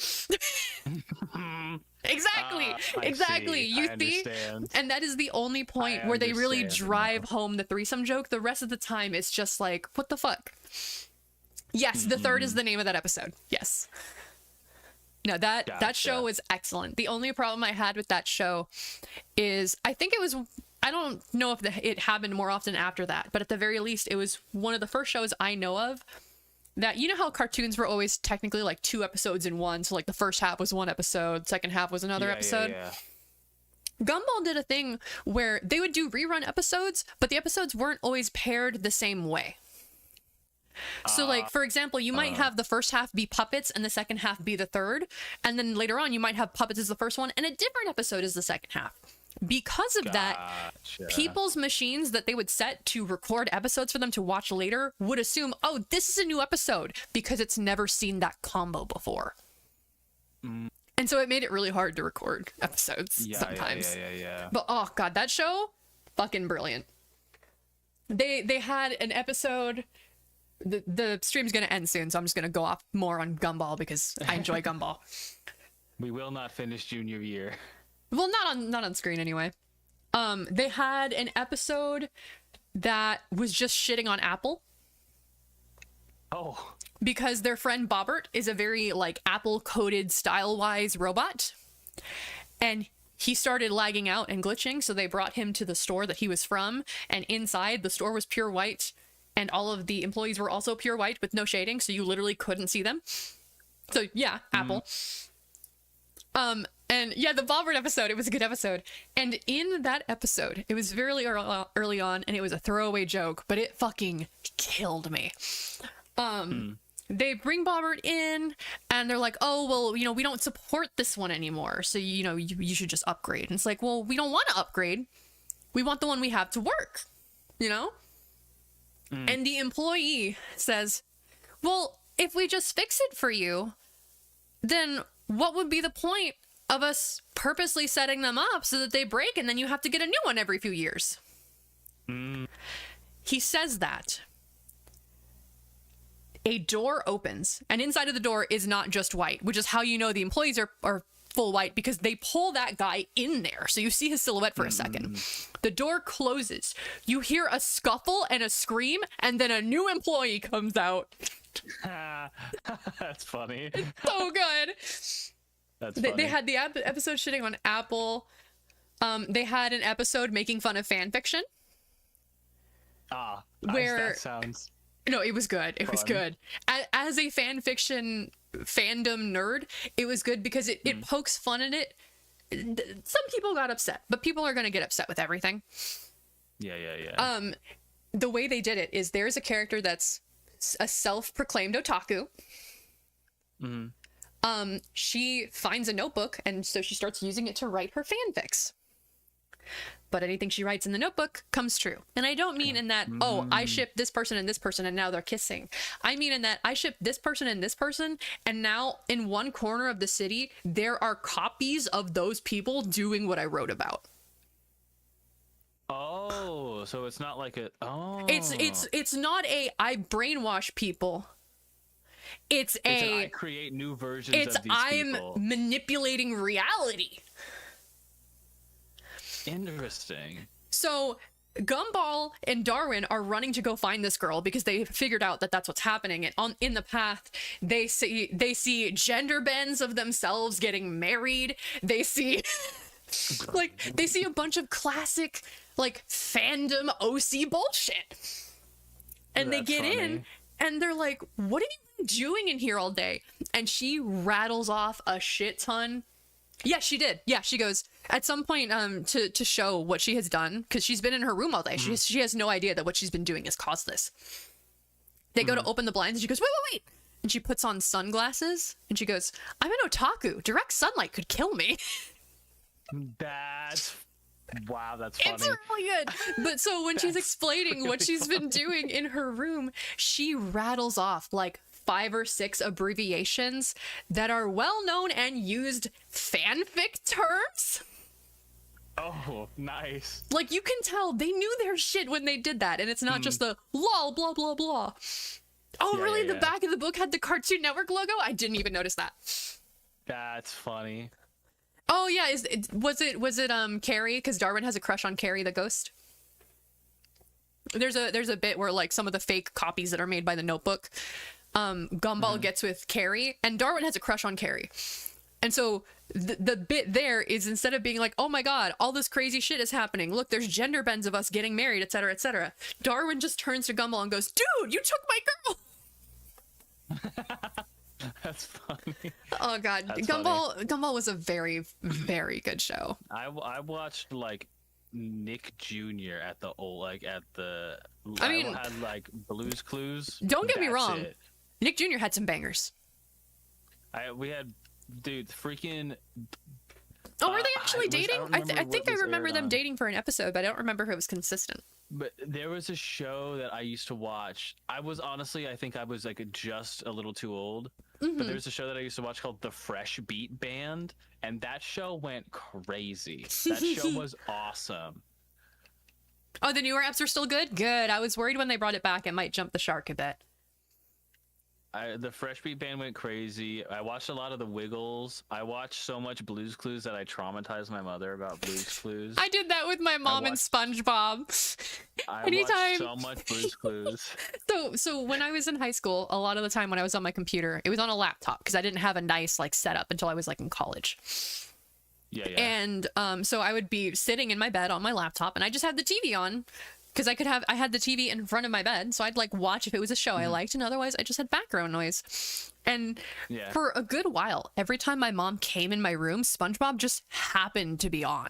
Exactly. Exactly. See, You I see? understand. And that is the only point I where they really understand drive home the threesome joke. The rest of the time it's just like, what the fuck? Yes, the third is the name of that episode. Yes. No, that show is excellent. The only problem I had with that show is I think it was, I don't know if it happened more often after that, but at the very least it was one of the first shows I know of that, you know how cartoons were always technically like 2 episodes in one, so like the first half was 1 episode, second half was another episode. Yeah. Gumball did a thing where they would do rerun episodes, but the episodes weren't always paired the same way. So like, for example, you might have the first half be puppets and the second half be the third, and then later on you might have puppets as the first one and a different episode as the second half. Because of that, people's machines that they would set to record episodes for them to watch later would assume, oh, this is a new episode, because it's never seen that combo before. And so it made it really hard to record episodes sometimes. Yeah. But oh god, that show, fucking brilliant. They had an episode. The stream's gonna end soon, so I'm just gonna go off more on Gumball because I enjoy Gumball. We will not finish junior year. Well, not on screen anyway. They had an episode that was just shitting on Apple. Oh. Because their friend Bobbert is a very like Apple coded style-wise robot. And he started lagging out and glitching, so they brought him to the store that he was from, and inside the store was pure white, and all of the employees were also pure white with no shading, so you literally couldn't see them. So yeah, Apple. And yeah, the Bobbert episode, it was a good episode. And in that episode, it was very early on, and it was a throwaway joke, but it fucking killed me. They bring Bobbert in, and they're like, oh, well, you know, we don't support this one anymore, so, you know, you should just upgrade. And it's like, well, we don't want to upgrade. We want the one we have to work, you know? And the employee says, well, if we just fix it for you, then what would be the point of us purposely setting them up so that they break and then you have to get a new one every few years? He says that. A door opens, and inside of the door is not just white, which is how you know the employees are full white, because they pull that guy in there. So you see his silhouette for a second. The door closes. You hear a scuffle and a scream, and then a new employee comes out. That's funny. So good. That's funny. They had the episode shitting on Apple. They had an episode making fun of fan fiction. Where that sounds... No, it was good. It was good. As a fan fiction fandom nerd, it was good because it pokes fun at it. Some people got upset, but people are going to get upset with everything. Yeah. The way they did it is there's a character that's a self-proclaimed otaku. She finds a notebook, and so she starts using it to write her fanfics. But anything she writes in the notebook comes true. And I don't mean in that, oh, I ship this person and this person and now they're kissing. I mean in that I ship this person and this person, and now in one corner of the city, there are copies of those people doing what I wrote about. Oh, so it's not like a It's not a I brainwash people. It's I create new versions of these people. I'm manipulating reality. Interesting. So Gumball and Darwin are running to go find this girl because they figured out that that's what's happening. And in the path, they see gender bends of themselves getting married. They see they see a bunch of classic like fandom OC bullshit. And That's they get funny. in and they're like, "What have you been doing in here all day?" And she rattles off a shit ton. Yeah, she did. Yeah, she goes at some point to show what she has done, because she's been in her room all day. She has no idea that what she's been doing has caused this. They go to open the blinds and she goes, wait. And she puts on sunglasses and she goes, "I'm an otaku. Direct sunlight could kill me." That's funny. It's really good. But so when she's explaining what she's been doing in her room, she rattles off like 5 or 6 abbreviations that are well known and used fanfic terms. Oh, nice. Like, you can tell they knew their shit when they did that, and it's not just a lol blah blah blah. Oh, Yeah, really? yeah, The yeah. back of the book had the Cartoon Network logo? I didn't even notice that. That's funny. Oh yeah, was it Carrie? Because Darwin has a crush on Carrie the ghost. There's a bit where like some of the fake copies that are made by the Notebook, Gumball gets with Carrie, and Darwin has a crush on Carrie. And so the bit there is, instead of being like, "Oh my god, all this crazy shit is happening. Look, there's gender bends of us getting married, etc., etc." Darwin just turns to Gumball and goes, "Dude, you took my girl." That's funny. Oh god, That's Gumball was a very, very good show. I watched like Nick Jr. at the old I mean, had like Blue's Clues. Don't get me That's wrong. it. Nick Jr. had some bangers. We had freaking. Oh, were they I actually wish- I dating? don't I remember think what I this remember aired them on. dating for an episode, but I don't remember if it was consistent. But there was a show that I used to watch. I think I was like just a little too old. But there's a show that I used to watch called The Fresh Beat Band, and that show went crazy. That show was awesome. Oh, the newer apps are still good? Good. I was worried when they brought it back it might jump the shark a bit. The Fresh Beat Band went crazy. I watched a lot of the Wiggles. I watched so much Blue's Clues that I traumatized my mother about Blue's Clues. I did that with my mom and SpongeBob. Anytime. watched so much Blue's Clues. So when I was in high school, a lot of the time when I was on my computer, it was on a laptop because I didn't have a nice like setup until I was like in college. Yeah. And so I would be sitting in my bed on my laptop, and I just had the TV on because I had the TV in front of my bed, so I'd like watch if it was a show I liked, and otherwise I just had background noise. And Yeah. for a good while, every time my mom came in my room, SpongeBob just happened to be on.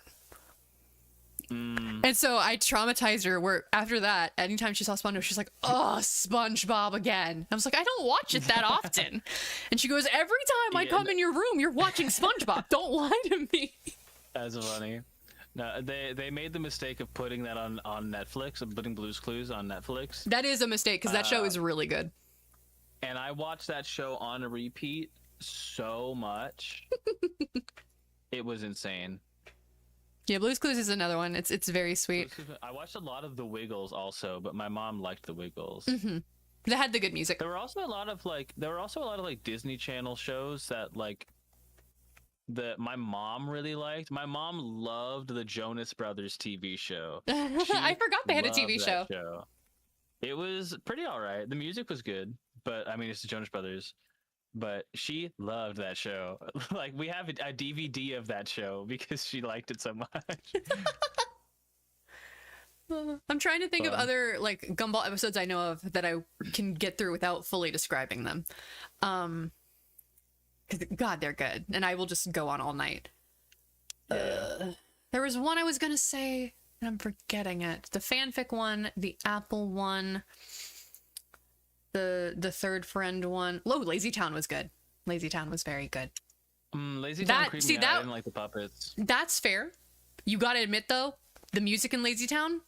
And so I traumatized her where after that, anytime she saw SpongeBob, she's like, "Oh, SpongeBob again." I was like, "I don't watch it that often." And she goes, "Every time I come in your room, you're watching SpongeBob. Don't lie to me." That's funny. No, they made the mistake of putting that on Netflix, of putting Blue's Clues on Netflix. That is a mistake because that show is really good. And I watched that show on a repeat so much. It was insane. Yeah, Blue's Clues is another one. It's very sweet. I watched a lot of the Wiggles also, but my mom liked the Wiggles. They had the good music. There were also a lot of like Disney Channel shows that like that my mom really liked. My mom loved the Jonas Brothers TV show. I forgot they had a TV loved that show. It was pretty all right. The music was good, but I mean, it's the Jonas Brothers. But she loved that show. Like, we have a DVD of that show because she liked it so much. I'm trying to think of Fun. other like Gumball episodes I know of that I can get through without fully describing them. 'Cause, God, they're good, and I will just go on all night. There was one I was gonna say, and I'm forgetting it. The fanfic one, the Apple one, the third friend one. Lazy Town was good. Lazy Town was very good. Lazy That- Town creeped see, me out. I that- didn't like the puppets. That's fair. You gotta admit though, the music in Lazy Town,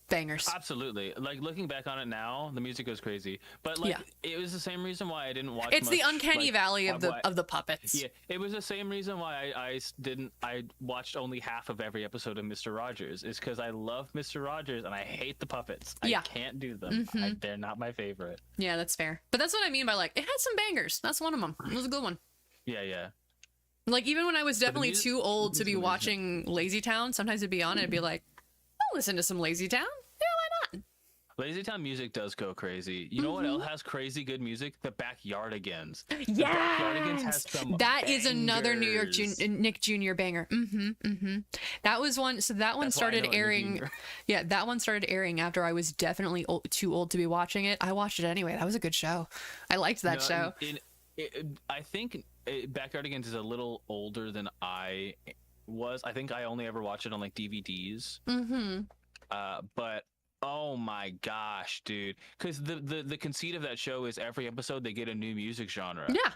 bangers. Absolutely. Like looking back on it now, the music was crazy. But like Yeah. it was the same reason why I didn't watch. It's the much, uncanny like, valley of why- the puppets. Yeah, it was the same reason why I watched only half of every episode of Mr. Rogers. Is because I love Mr. Rogers and I hate the puppets. Yeah. I can't do them. They're not my favorite. Yeah, that's fair. But that's what I mean by like, it had some bangers. That's one of them. It was a good one. Yeah. Like even when I was definitely music- too old to music's be amazing. watching Lazy Town, sometimes it'd be on and it'd be like, I'll listen to some Lazy Town. Yeah, why not? Lazy Town music does go crazy. You know what else has crazy good music? The Backyardigans. Backyardigans has some That is another New York bangers. Nick Jr. banger. That was one. So that one That's why I started know it, Nick airing. Jr. Yeah, that one started airing after I was definitely too old to be watching it. I watched it anyway. That was a good show. I liked that show. I think Backyardigans is a little older than I was. I think I only ever watched it on like DVDs. But oh my gosh, dude! Because the conceit of that show is every episode they get a new music genre. Yeah.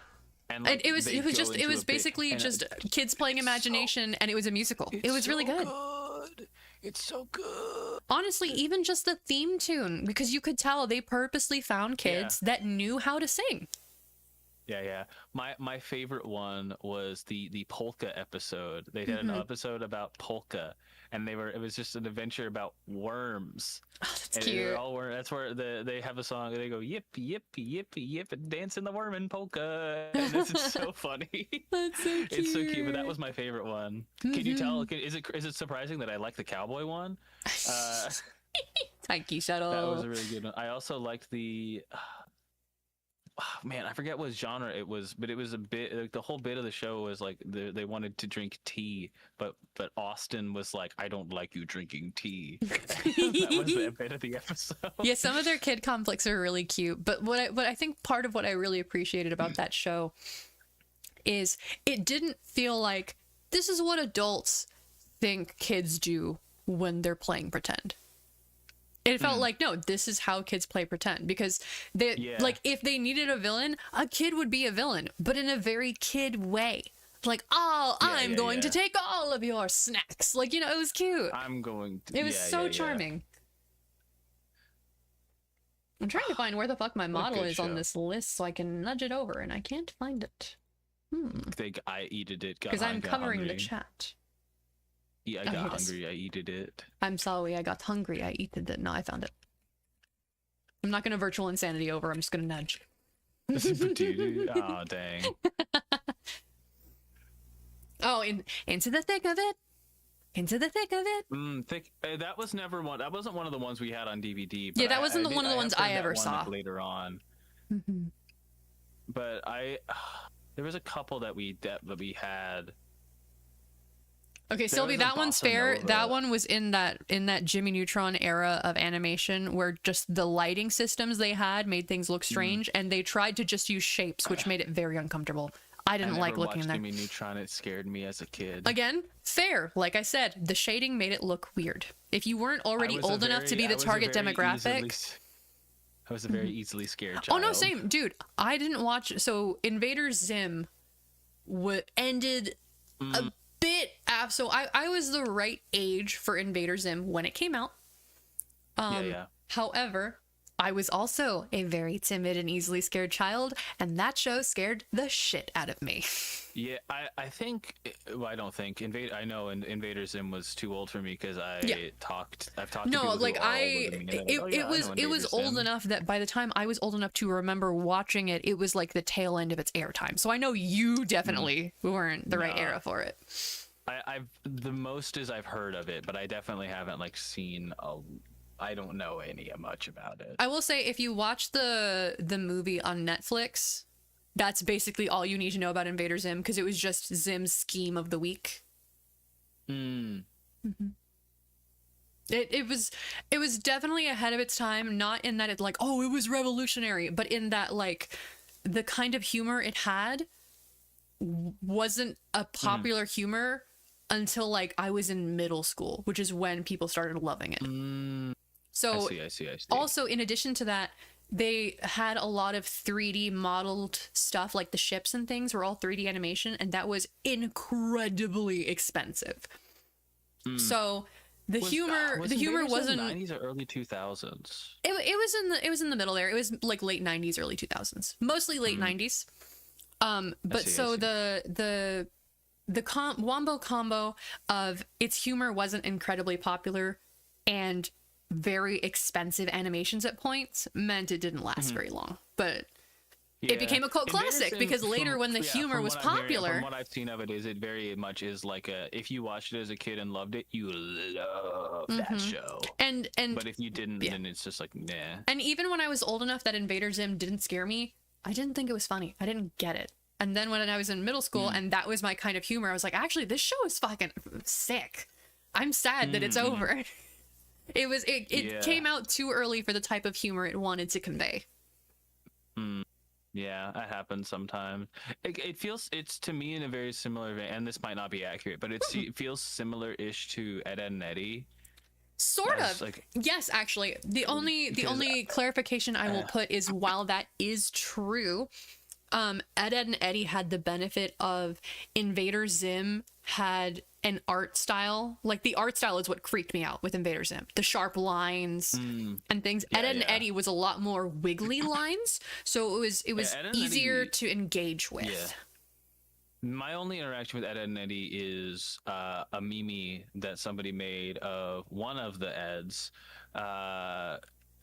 And And it was they it was go just it into was a bit- basically and just kids playing imagination, and it was a musical. It was really good. It's so good. Honestly, even just the theme tune, because you could tell they purposely found kids that knew how to sing. Yeah. My favorite one was the polka episode. They had an episode about polka, and it was just an adventure about worms. Oh, that's And cute. they're all that's where they have a song. They go yippee yippee yippee yip and dance in the worm and polka. And this is so funny. That's so cute. It's so cute. But that was my favorite one. Can you tell? Is it surprising that I like the cowboy one? Taiki Shuttle. That was a really good one. I also liked the. Man, I forget what genre it was, but it was a bit. Like, the whole bit of the show was like they wanted to drink tea, but Austin was like, "I don't like you drinking tea." That was the bit of the episode. Yeah, some of their kid conflicts are really cute. But what I think part of what I really appreciated about that show is it didn't feel like this is what adults think kids do when they're playing pretend. It felt like, no, this is how kids play pretend, because they like if they needed a villain, a kid would be a villain, but in a very kid way. Like, oh, I'm going to take all of your snacks. Like, it was cute. I'm going to. It was so charming. I'm trying to find where the fuck my model good is on show. this list so I can nudge it over, and I can't find it. Think I eated it. Because I'm covering the chat. Yeah, I Oh, got here it is. hungry. I eated it. I'm sorry, I got hungry. I eated it. No, I found it. I'm not going to virtual insanity over. I'm just going to nudge. Oh dang. Oh, into the thick of it. Into the thick of it. That was never one. That wasn't one of the ones we had on DVD. Yeah, that wasn't one of the ones I ever saw. Later on. But there was a couple that we had. Okay, Sylvie, was a that one's bossa fair. nova. That one was in that Jimmy Neutron era of animation where just the lighting systems they had made things look strange, and they tried to just use shapes, which made it very uncomfortable. I didn't like looking there. Jimmy Neutron. It scared me as a kid. Again, fair. Like I said, the shading made it look weird. If you weren't already old enough to be the target demographic. I was a very easily scared Oh child. no, same, dude. I didn't watch. So Invader Zim ended a bit after. So I was the right age for Invader Zim when it came out. Yeah. However, I was also a very timid and easily scared child, and that show scared the shit out of me. Yeah, I think. Well, I don't think I know Invader Zim was too old for me because I've talked to people No, who like are older than me, and they're like, "Oh, yeah, I know it was Invader old Zim." enough that by the time I was old enough to remember watching it, it was like the tail end of its airtime. So I know you definitely weren't the right era for it. I've the most is I've heard of it, but I definitely haven't like seen I don't know any much about it. I will say, if you watch the movie on Netflix, that's basically all you need to know about Invader Zim, because it was just Zim's scheme of the week. It was definitely ahead of its time, not in that it like, oh, it was revolutionary, but in that like the kind of humor it had wasn't a popular humor until like I was in middle school, which is when people started loving it. So I see. also, in addition to that, they had a lot of 3D modeled stuff, like the ships and things were all 3D animation, and that was incredibly expensive. So the humor wasn't 90s or early 2000s. It was in the middle there. It was like late 90s, early 2000s, mostly late 90s. But so the wombo combo of its humor wasn't incredibly popular and very expensive animations at points meant it didn't last very long. But it became a cult classic because later when the humor was popular, from what I've seen of it, is it very much is like if you watched it as a kid and loved it, you love that show. And but if you didn't, then it's just like nah. And even when I was old enough that Invader Zim didn't scare me, I didn't think it was funny. I didn't get it. And then when I was in middle school and that was my kind of humor, I was like, actually, this show is fucking sick. I'm sad that it's over. It came out too early for the type of humor it wanted to convey. Yeah, that happens sometimes. It feels, it's to me in a very similar vein, and this might not be accurate, but it feels similar-ish to Ed, Edd and Eddy. Sort of. Like, yes, actually. The only clarification I will put is while that is true, Ed, Edd and Eddy had the benefit of Invader Zim had an art style. Like the art style is what freaked me out with Invader Zim. The sharp lines and things. Ed, Edd and Eddy was a lot more wiggly lines, so it was easier to engage with. Yeah. My only interaction with Ed, Edd and Eddy is a meme that somebody made of one of the Eds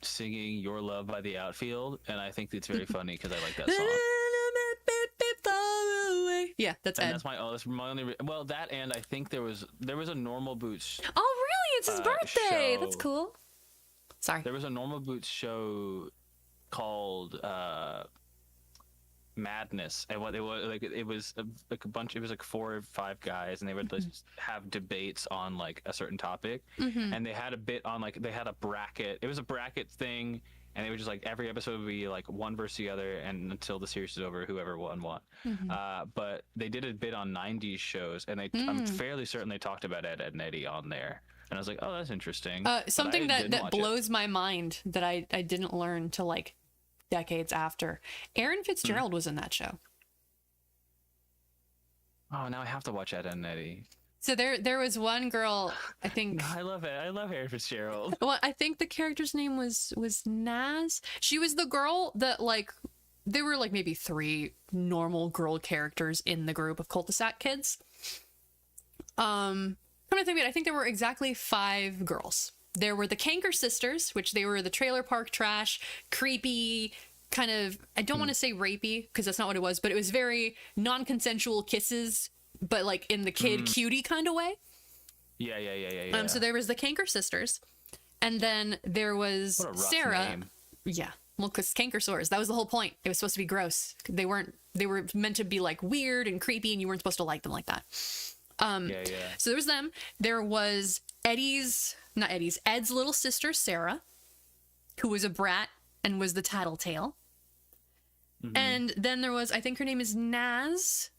singing "Your Love" by The Outfield, and I think it's very funny because I like that song. Yeah, that's Ed. That's my only. Well, that, and I think there was a Normal Boots. Oh, really? It's his birthday. Show. That's cool. Sorry. There was a Normal Boots show called Madness, and what it was like, it was like a bunch. It was like 4 or 5 guys, and they would just have debates on like a certain topic, and they had a bit on like they had a bracket. It was a bracket thing. And they would just like every episode would be like one versus the other, and until the series is over, whoever won. But they did a bit on 90s shows, and I'm fairly certain they talked about Ed, Edd and Eddy on there. And I was like, oh, that's interesting. Something that blows my mind that I didn't learn till like decades after. Aaron Fitzgerald was in that show. Oh, now I have to watch Ed, Edd and Eddy. So there was one girl, I think. I love it. I love Aaron Fitzgerald. Well, I think the character's name was Naz. She was the girl that like there were like maybe 3 normal girl characters in the group of cul-de-sac kids. Come to think of it, I think there were exactly 5 girls. There were the Kanker sisters, which they were the trailer park trash, creepy, kind of, I don't want to say rapey because that's not what it was, but it was very non-consensual kisses, but like in the kid cutie kind of way. Yeah. So there was the Kanker sisters, and then there was What a rough Sarah. name. Yeah, well, because canker sores. That was the whole point. It was supposed to be gross. They were meant to be like weird and creepy, and you weren't supposed to like them like that. So there was them. There was Ed's little sister Sarah, who was a brat and was the tattletale. And then there was, I think her name is Naz.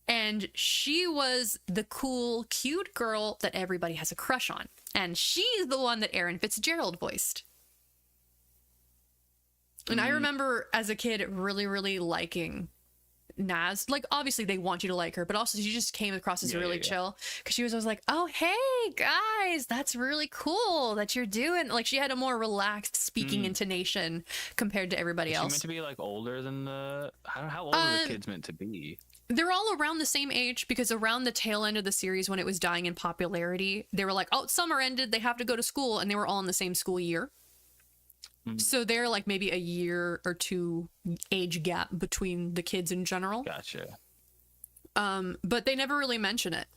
And she was the cool, cute girl that everybody has a crush on. And she's the one that Aaron Fitzgerald voiced. And I remember as a kid really, really liking Naz. Like, obviously they want you to like her, but also she just came across as really chill. Because she was always like, oh, hey, guys, that's really cool that you're doing. Like, she had a more relaxed speaking intonation compared to everybody else. She meant to be like older than I don't know, how old are the kids meant to be? They're all around the same age because around the tail end of the series when it was dying in popularity, they were like, oh, summer ended, they have to go to school, and they were all in the same school year. So they're like maybe a year or 2 age gap between the kids in general. Gotcha. But they never really mention it.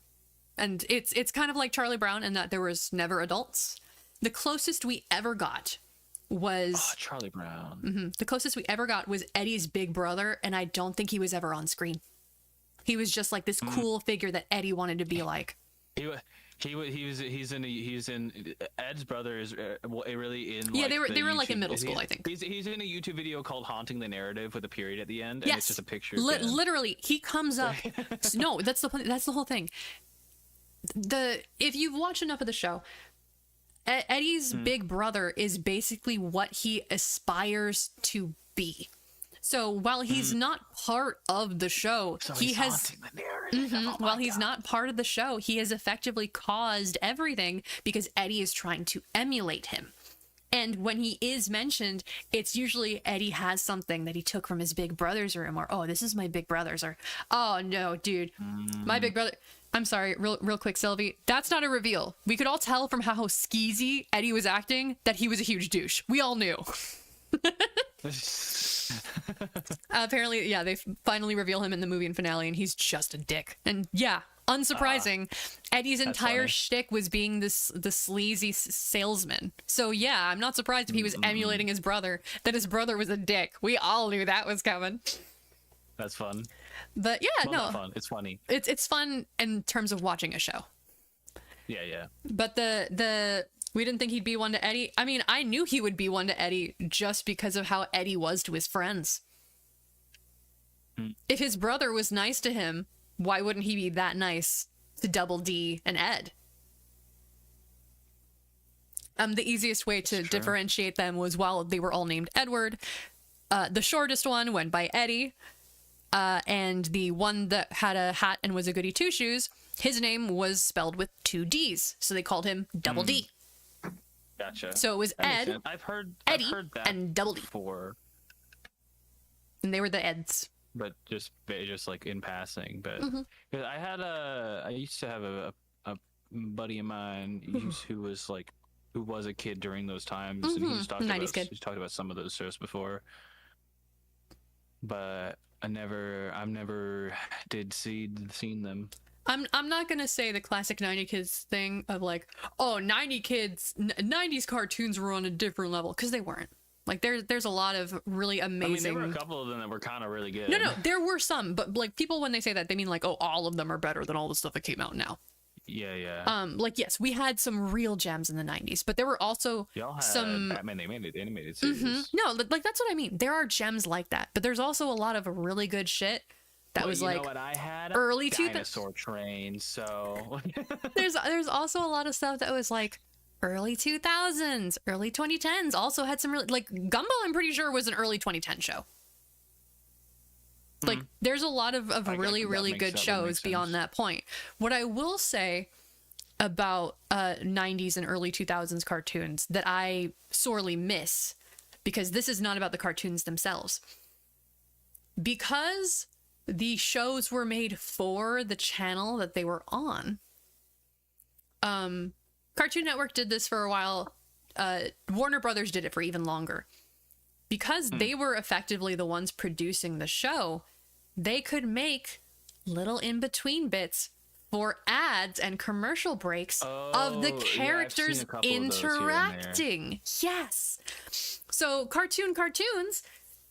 And it's kind of like Charlie Brown in that there was never adults. The closest we ever got was Charlie Brown. The closest we ever got was Eddie's big brother, and I don't think he was ever on screen. He was just like this cool figure that Eddie wanted to be like. He's in Ed's brother is really in. Yeah, like, they were like in middle school, I think. He's in a YouTube video called "Haunting the Narrative" with a period at the end, and it's just a picture. Literally, he comes up. No, that's the whole thing. If you've watched enough of the show, Eddie's big brother is basically what he aspires to be. So while he's not part of the show, he has while he's not part of the show, he has effectively caused everything because Eddie is trying to emulate him. And when he is mentioned, it's usually Eddie has something that he took from his big brother's room, or, oh, this is my big brother's, or, oh, no, dude, my big brother. I'm sorry, real quick, Sylvie. That's not a reveal. We could all tell from how skeezy Eddie was acting that he was a huge douche. We all knew. Apparently, yeah, they finally reveal him in the movie and finale, and he's just a dick. And yeah, unsurprising, Eddie's entire funny. shtick was being the sleazy salesman. So yeah, I'm not surprised if he was emulating his brother, that his brother was a dick. We all knew that was coming. That's fun. But yeah, Well, no, not fun. It's funny. it's fun in terms of watching a show. Yeah. But the we didn't think he'd be one to Eddie. I mean, I knew he would be one to Eddie just because of how Eddie was to his friends. If his brother was nice to him, why wouldn't he be that nice to Double D and Ed? The easiest way to differentiate them was while they were all named Edward. The shortest one went by Eddie. And the one that had a hat and was a goody two-shoes, his name was spelled with 2 D's. So they called him Double D. Gotcha. So it was That makes Ed, sense. I've heard that and Double D. before, And they were the Eds. but just like in passing. But 'cause I used to have a buddy of mine who was a kid during those times, and he's talked 90s kid. he's talked about some of those shows before. But I've never seen them. I'm not gonna say the classic 90 kids thing of like, oh, 90s cartoons were on a different level, because they weren't. Like there's a lot of really amazing. I mean, there were a couple of them that were kind of really good. No, there were some, but like people when they say that, they mean like, oh, all of them are better than all the stuff that came out now. Yeah. Like yes, we had some real gems in the 90s, but there were also Y'all had some Batman animated series. No, like that's what I mean. There are gems like that, but there's also a lot of really good shit that was you like know what I had? early Dinosaur Train. So there's also a lot of stuff that was like early 2000s, early 2010s. Also had some really, like Gumball, I'm pretty sure was an early 2010 show. Like there's a lot of really good shows beyond that point. What I will say about 90s and early 2000s cartoons that I sorely miss, because this is not about the cartoons themselves, because the shows were made for the channel that they were on. Cartoon Network did this for a while. Warner Brothers did it for even longer. Because they were effectively the ones producing the show, they could make little in-between bits for ads and commercial breaks of the characters interacting. Yes. So cartoons,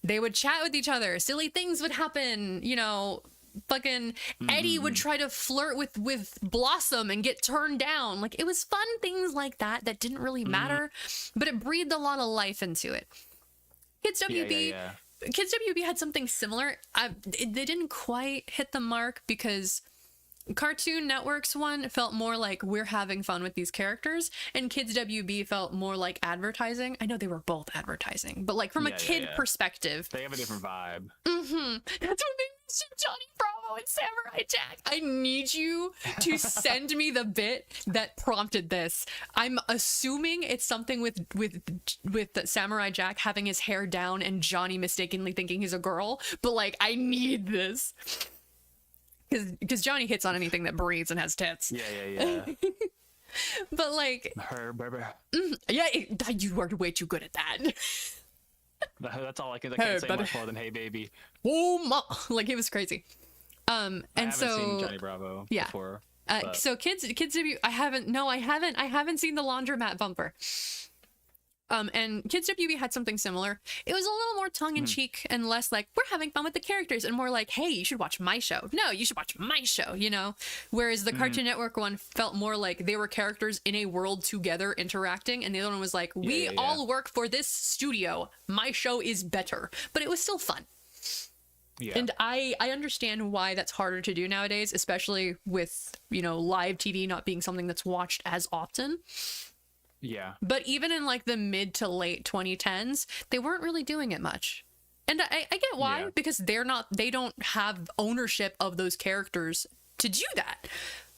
they would chat with each other. Silly things would happen, you know, fucking Eddie would try to flirt with Blossom and get turned down. Like, it was fun things like that didn't really matter, but it breathed a lot of life into it. Kids WB, Kids WB had something similar. They didn't quite hit the mark because Cartoon Network's one felt more like we're having fun with these characters, and Kids WB felt more like advertising. I know they were both advertising, but like from a kid perspective, they have a different vibe. That's what made me ship Johnny Bravo and Samurai Jack. I need you to send me the bit that prompted this. I'm assuming it's something with Samurai Jack having his hair down and Johnny mistakenly thinking he's a girl, but like I need this. Because Johnny hits on anything that breathes and has tits. Yeah. But like, her baby. You are way too good at that. That's all I can. I can't say much more than "Hey baby." Oh ma! Like it was crazy. And I haven't so seen Johnny Bravo before. So kids debut. I haven't seen the laundromat bumper. And Kids WB had something similar. It was a little more tongue-in-cheek and less like, we're having fun with the characters, and more like, hey, you should watch my show. No, you should watch my show, you know? Whereas the Cartoon Network one felt more like they were characters in a world together interacting, and the other one was like, we all work for this studio. My show is better. But it was still fun. Yeah. And I understand why that's harder to do nowadays, especially with, you know, live TV not being something that's watched as often. Yeah. But even in like the mid to late 2010s, they weren't really doing it much. And I get why, Yeah. because they don't have ownership of those characters to do that.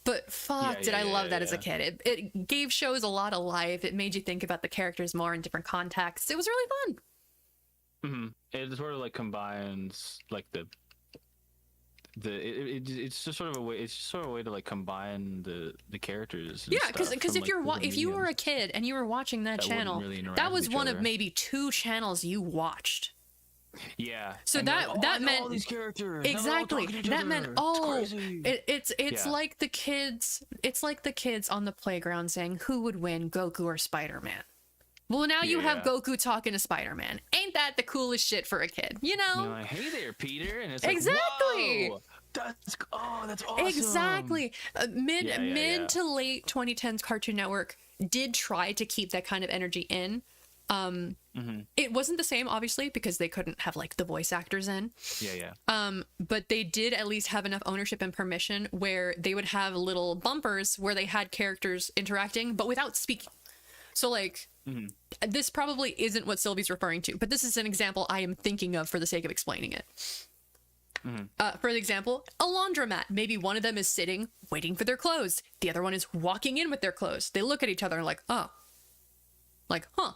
But fuck, did I love that as a kid. It gave shows a lot of life. It made you think about the characters more in different contexts. It was really fun. It sort of like combines like it's just sort of a way. It's just sort of a way to like combine the characters. And Yeah, because stuff if from, like, you're different if you were a mediums kid and you were watching that that wouldn't channel, really interact that with was each one of other. maybe 2 channels you watched. Yeah. So And you're that like, "Oh, that I know meant all these characters. They're all exactly talking to each that meant other. oh It's crazy." it's Yeah. like the kids on the playground saying who would win, Goku or Spider-Man. Well, now you have Yeah. Goku talking to Spider-Man. Ain't that the coolest shit for a kid? You know? You're like, hey there, Peter, and it's like, Exactly. "Whoa, that's awesome. Exactly. Mid Yeah. to late 2010s Cartoon Network did try to keep that kind of energy in. It wasn't the same, obviously, because they couldn't have like the voice actors in. Yeah. But they did at least have enough ownership and permission where they would have little bumpers where they had characters interacting, but without speaking. So like, this probably isn't what Sylvie's referring to, but this is an example I am thinking of for the sake of explaining it. For example, a laundromat. Maybe one of them is sitting, waiting for their clothes. The other one is walking in with their clothes. They look at each other and like, oh. Like, huh.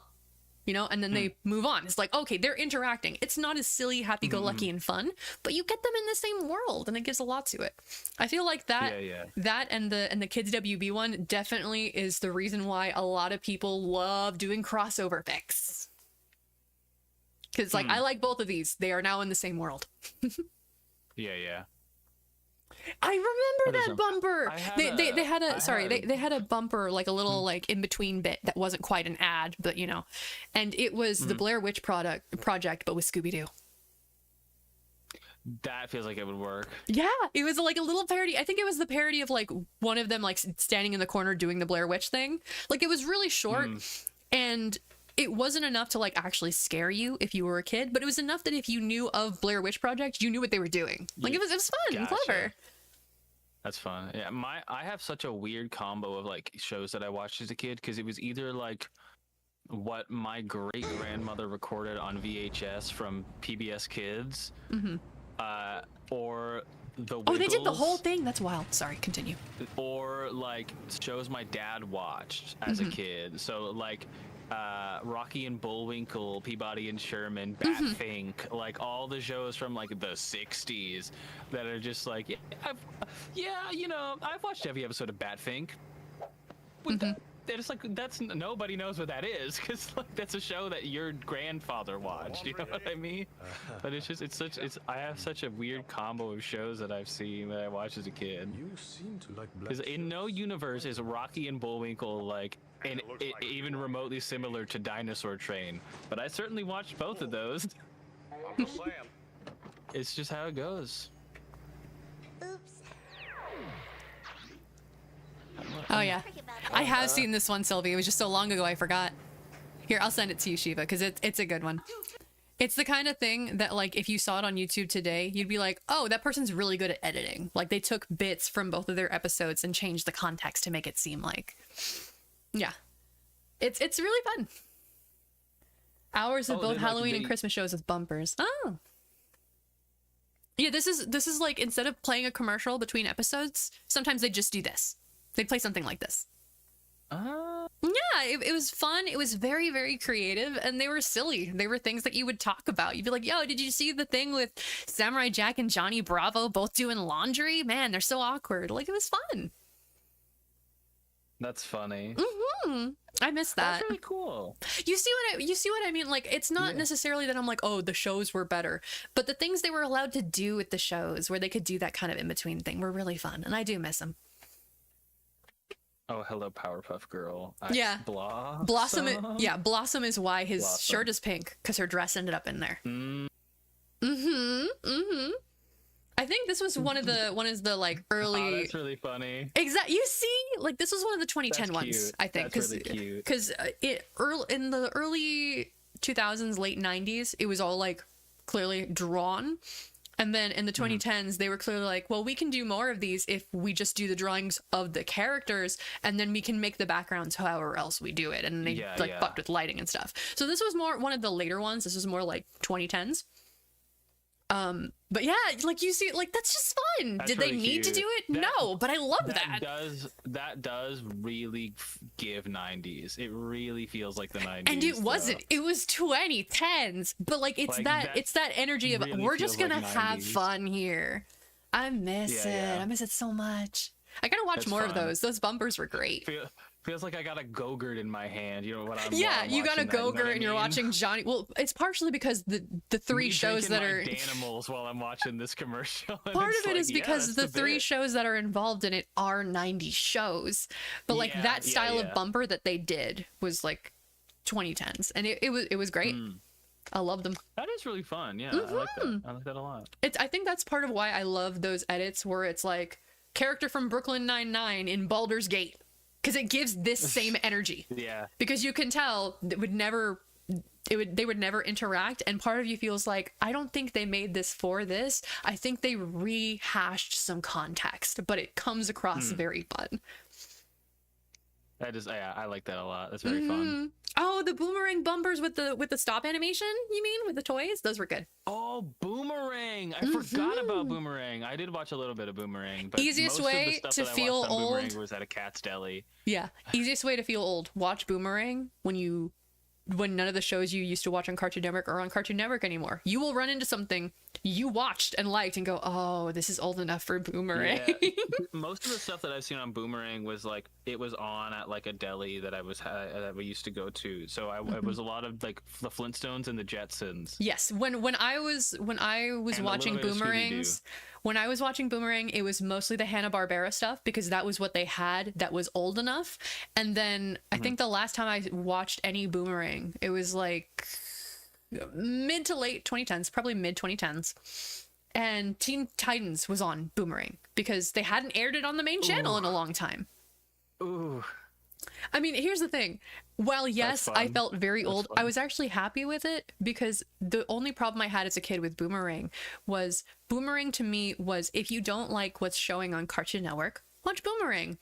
You know, and then they move on. It's like, okay, they're interacting. It's not as silly, happy-go-lucky, and fun, but you get them in the same world, and it gives a lot to it. I feel like that that and the Kids WB one definitely is the reason why a lot of people love doing crossover fics. Because, like, I like both of these. They are now in the same world. Yeah. I remember that bumper. I had They had a I sorry, had- they had a bumper, like a little like in between bit that wasn't quite an ad, but you know, and it was the Blair Witch project, but with Scooby Doo. That feels like it would work. Yeah, it was like a little parody. I think it was the parody of like one of them like standing in the corner doing the Blair Witch thing. Like it was really short, and it wasn't enough to like actually scare you if you were a kid, but it was enough that if you knew of Blair Witch Project, you knew what they were doing. Like it was fun and Gotcha. clever. That's fun. Yeah, I have such a weird combo of like shows that I watched as a kid because it was either like what my great grandmother recorded on VHS from PBS Kids, or the Oh, they did the Wiggles, whole thing. That's wild. Sorry, continue. or like shows my dad watched as a kid. So like Rocky and Bullwinkle, Peabody and Sherman, Batfink, like all the shows from like the 60s that are just like, I've watched every episode of Batfink. It's like nobody knows what that is because like that's a show that your grandfather watched. You know what I mean? But I have such a weird combo of shows that I've seen that I watched as a kid. You seem to like black. Because in no universe is Rocky and Bullwinkle like even remotely similar to Dinosaur Train. But I certainly watched both of those. I'm just saying. It's just how it goes. Oh yeah, I have seen this one, Sylvie. It was just so long ago I forgot. Here, I'll send it to you, Shiva, because it's a good one. It's the kind of thing that like if you saw it on YouTube today, you'd be like, oh, that person's really good at editing. Like they took bits from both of their episodes and changed the context to make it seem like, yeah, it's really fun. Hours of Oh, both they, like, Halloween and they- Christmas shows with bumpers. Oh. Yeah, this is like instead of playing a commercial between episodes, sometimes they just do this. They'd play something like this. Yeah, it was fun. It was very, very creative, and they were silly. They were things that you would talk about. You'd be like, yo, did you see the thing with Samurai Jack and Johnny Bravo both doing laundry? Man, they're so awkward. Like, it was fun. That's funny. I miss that. That's really cool. You see what I mean? Like, it's not necessarily that I'm like, oh, the shows were better, but the things they were allowed to do with the shows where they could do that kind of in-between thing were really fun, and I do miss them. Oh, hello, Powerpuff Girl. Yeah. Blossom. Blossom is why his Blossom. shirt is pink, because her dress ended up in there. I think this was one of the like early. Oh, that's really funny. Exactly. You see, like this was one of the 2010 That's ones, cute. I think, That's really cute. because in the early 2000s, late 90s, it was all like clearly drawn, And then in the 2010s, they were clearly like, well, we can do more of these if we just do the drawings of the characters, and then we can make the backgrounds however else we do it. And they fucked with lighting and stuff. So this was more one of the later ones. This was more like 2010s. But yeah, like you see, like that's just fun. That's Did really they need to cute. do it? No, but I love that. That does really give 90s. It really feels like the 90s. And it wasn't. It was 2010s. But like it's that energy of really we're just feels gonna like have 90s. fun here. I miss it. Yeah. I miss it so much. I gotta watch That's more of fun. those. Those bumpers were great. Feels like I got a Go-Gurt in my hand, you know what I'm Yeah, you got a watching that, you know what Go-Gurt I and you're mean? watching Johnny. Well, it's partially because the three Me shows drinking that my are Danimals while I'm watching this commercial. and part it's of it like, is yeah, because that's the three bit. shows that are involved in it are 90s shows. But like Yeah, that yeah, style yeah. of bumper that they did was like 2010s, and it was great. I love them. That is really fun. Yeah, I like that. I like that a lot. I think that's part of why I love those edits where it's like character from Brooklyn Nine-Nine in Baldur's Gate, because it gives this same energy. Yeah. Because you can tell they would never interact, and part of you feels like, I don't think they made this for this. I think they rehashed some context, but it comes across very fun. That is, yeah, I like that a lot. That's very fun. Oh, the boomerang bumpers with the stop animation, you mean, with the toys? Those were good. Oh, Boomerang! I forgot about Boomerang. I did watch a little bit of Boomerang, but Easiest most way of the stuff to that I feel watched on old- Boomerang was at a Cat's Deli. Yeah. Easiest way to feel old. Watch Boomerang when none of the shows you used to watch on Cartoon Network are on Cartoon Network anymore. You will run into something you watched and liked and go, oh, this is old enough for Boomerang. Yeah. Most of the stuff that I've seen on Boomerang was like, it was on at like a deli that that we used to go to. So it was a lot of like the Flintstones and the Jetsons. Yes, when I was And a watching little bit of Boomerangs, when I was watching Boomerang, it was mostly the Hanna-Barbera stuff because that was what they had that was old enough. And then I think the last time I watched any Boomerang, it was like mid to late 2010s, probably mid 2010s. And Teen Titans was on Boomerang because they hadn't aired it on the main channel in a long time. Ooh. I mean, here's the thing. While yes, I fun. felt very That's old, fun. I was actually happy with it because the only problem I had as a kid with Boomerang was Boomerang to me was, if you don't like what's showing on Cartoon Network, watch Boomerang.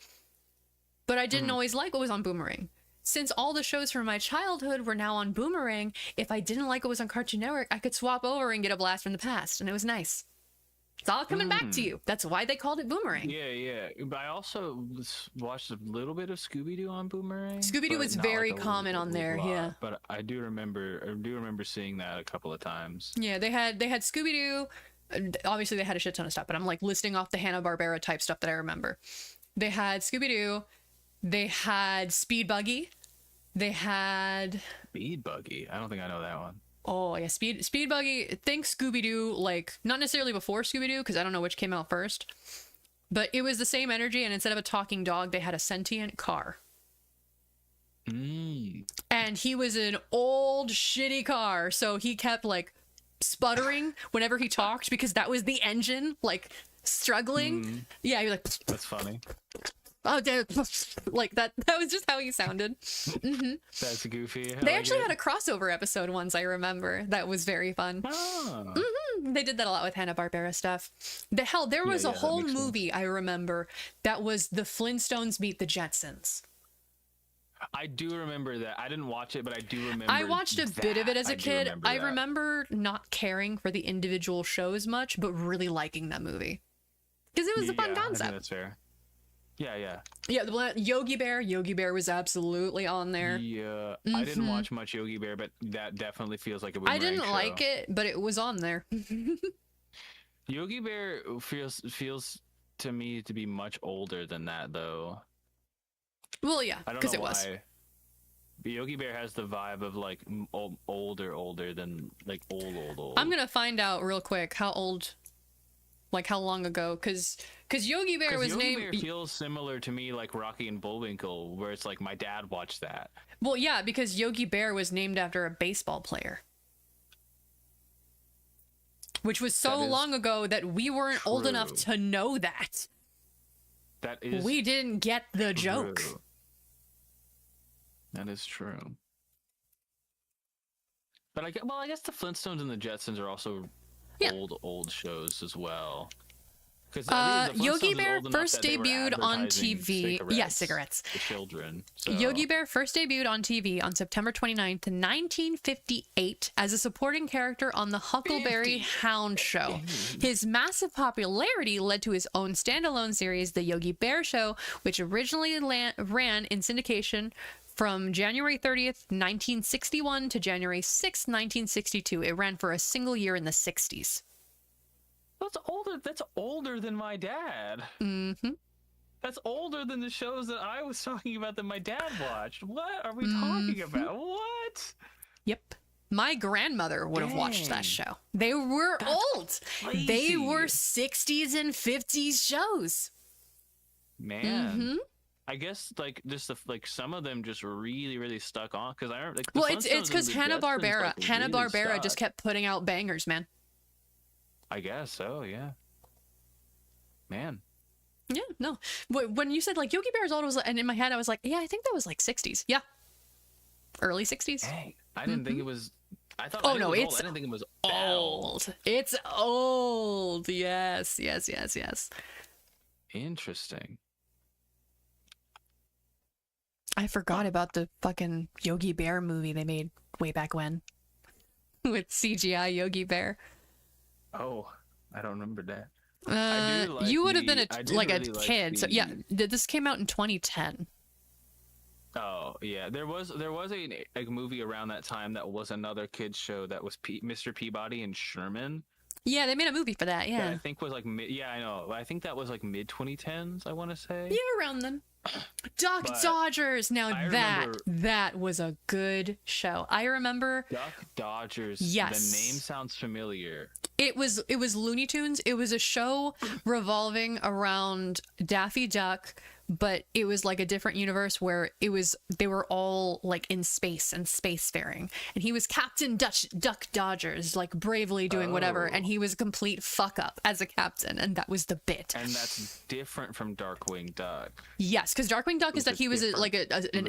But I didn't always like what was on Boomerang. Since all the shows from my childhood were now on Boomerang, if I didn't like what was on Cartoon Network, I could swap over and get a blast from the past, and it was nice. It's all coming back to you. That's why they called it Boomerang. Yeah, yeah. But I also watched a little bit of Scooby-Doo on Boomerang. Scooby-Doo but was not very like a common on there, lot. yeah. But I do remember seeing that a couple of times. Yeah, they had Scooby-Doo. Obviously, they had a shit ton of stuff, but I'm like listing off the Hanna-Barbera type stuff that I remember. They had Scooby-Doo. They had Speed Buggy. They had... Speed Buggy. I don't think I know that one. Oh, yeah, Speed Buggy. Think Scooby-Doo, like, not necessarily before Scooby-Doo, because I don't know which came out first. But it was the same energy, and instead of a talking dog, they had a sentient car. And he was an old, shitty car, so he kept, like, sputtering whenever he talked, because that was the engine, like, struggling. Yeah, you're like... That's funny. Oh, damn. Like, that was just how he sounded. That's goofy. They actually had a crossover episode once, I remember. That was very fun. Oh. They did that a lot with Hanna-Barbera stuff. There was a that whole makes sense. movie I remember that was the Flintstones meet the Jetsons. I do remember that. I didn't watch it, but I do remember. I watched a bit of it as a I do kid. I that. remember not caring for the individual shows much, but really liking that movie. Because it was a fun I think concept. that's fair. Yeah, yeah. Yeah, Yogi Bear was absolutely on there. Yeah, I didn't watch much Yogi Bear, but that definitely feels like a I Boomerang didn't show. like it, but it was on there. Yogi Bear feels to me to be much older than that, though. Well, yeah, I don't because know it was. why. But Yogi Bear has the vibe of like older than like old. I'm gonna find out real quick how old, like how long ago, because Yogi Bear was Yogi named. Bear feels similar to me like Rocky and Bullwinkle, where it's like my dad watched that. Well, yeah, because Yogi Bear was named after a baseball player. Which was so That is long ago that we weren't old enough true. to know that. That is We didn't get the joke. true. That is true. But I guess the Flintstones and the Jetsons are also Yeah. old shows as well. Yogi Bear first debuted on TV. Yes, cigarettes. For children. So. Yogi Bear first debuted on TV on September 29th, 1958 as a supporting character on the Huckleberry Hound Show. His massive popularity led to his own standalone series, The Yogi Bear Show, which originally ran in syndication from January 30th, 1961 to January 6th, 1962. It ran for a single year in the 60s. That's older than my dad. Mm-hmm. That's older than the shows that I was talking about that my dad watched. What are we talking about? What? Yep. My grandmother would have watched that show. They were old. Crazy. They were 60s and 50s shows. Man. I guess some of them just really stuck on because I remember. Well, it's because Hanna-Barbera just kept putting out bangers, man. I guess so, yeah. Man. Yeah, no. When you said like Yogi Bear's old, and in my head I was like, yeah, I think that was like 60s. Yeah. Early 60s. Dang. I didn't think it was. I thought. Oh it no, was it's old. I didn't think it was old. It's old. Yes. Interesting. I forgot about the fucking Yogi Bear movie they made way back when with CGI Yogi Bear. Oh, I don't remember that. You would have been a kid. So yeah, this came out in 2010. Oh yeah, there was a movie around that time that was another kids show that was Mr. Peabody and Sherman. Yeah, they made a movie for that. Yeah, I think was like I know. I think that was like mid 2010s. I want to say. Yeah, around then. Duck Dodgers. Now that was a good show. I remember Duck Dodgers. Yes, the name sounds familiar. It was Looney Tunes. It was a show revolving around Daffy Duck, but it was like a different universe where they were all like in space and spacefaring, and he was Captain Duck Dodgers, like bravely doing whatever, and he was a complete fuck up as a captain, and that was the bit. And that's different from Darkwing Duck. Yes, because Darkwing Duck is that he was an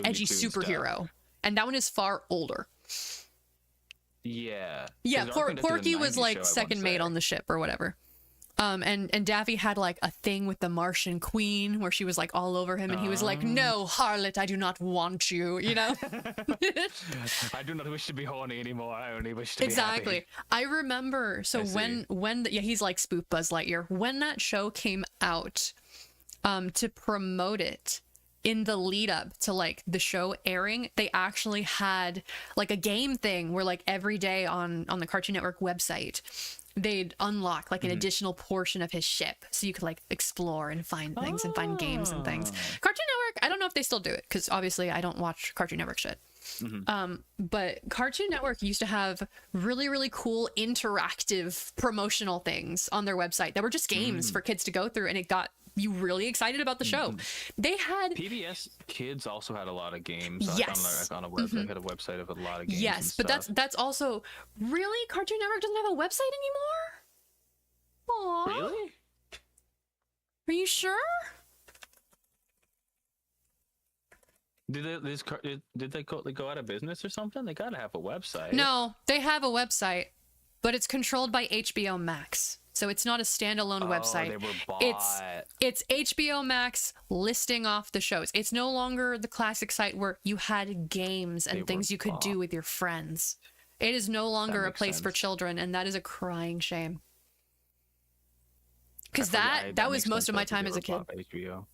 edgy superhero, stuff. And that one is far older. Yeah. Yeah, Porky was like second mate on the ship or whatever. And Daffy had like a thing with the Martian Queen where she was like all over him, and he was like, "No, harlot, I do not want you," you know? I do not wish to be horny anymore. I only wish to be happy. I remember. So he's like Spoof Buzz Lightyear. When that show came out, to promote it, in the lead up to like the show airing, they actually had like a game thing where like every day on the Cartoon Network website, they'd unlock like an additional portion of his ship, so you could like explore and find things and find games and things. Cartoon Network, I don't know if they still do it because obviously I don't watch Cartoon Network shit. But Cartoon Network used to have really, really cool interactive promotional things on their website that were just games for kids to go through, and it got you really excited about the show. They had PBS Kids also had a lot of games. Yes, on a website. They had a website of a lot of games. Yes, but that's also really Cartoon Network doesn't have a website anymore. Aww. Really? Are you sure? Did they go out of business or something? They gotta have a website. No, they have a website, but it's controlled by HBO Max. So it's not a standalone website. They were bought. It's HBO Max listing off the shows. It's no longer the classic site where you had games and things you could do with your friends. It is no longer a place for children, and that is a crying shame. Because that was most of my time as a kid. HBO.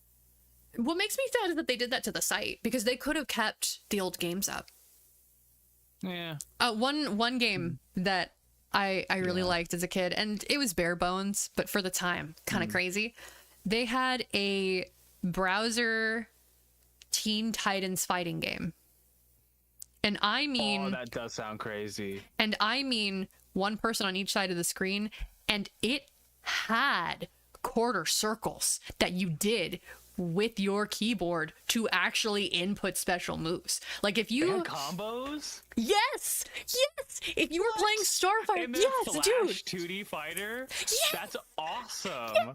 What makes me sad is that they did that to the site, because they could have kept the old games up. Yeah. One game that I really liked as a kid, and it was bare bones, but for the time, kind of crazy. They had a browser Teen Titans fighting game. And I mean... Oh, that does sound crazy. And I mean one person on each side of the screen, and it had quarter circles that you did with your keyboard to actually input special moves. Like if you... And combos? Yes! If you were playing Starfighter, yes, dude! 2D fighter? Yeah. That's awesome! Yeah.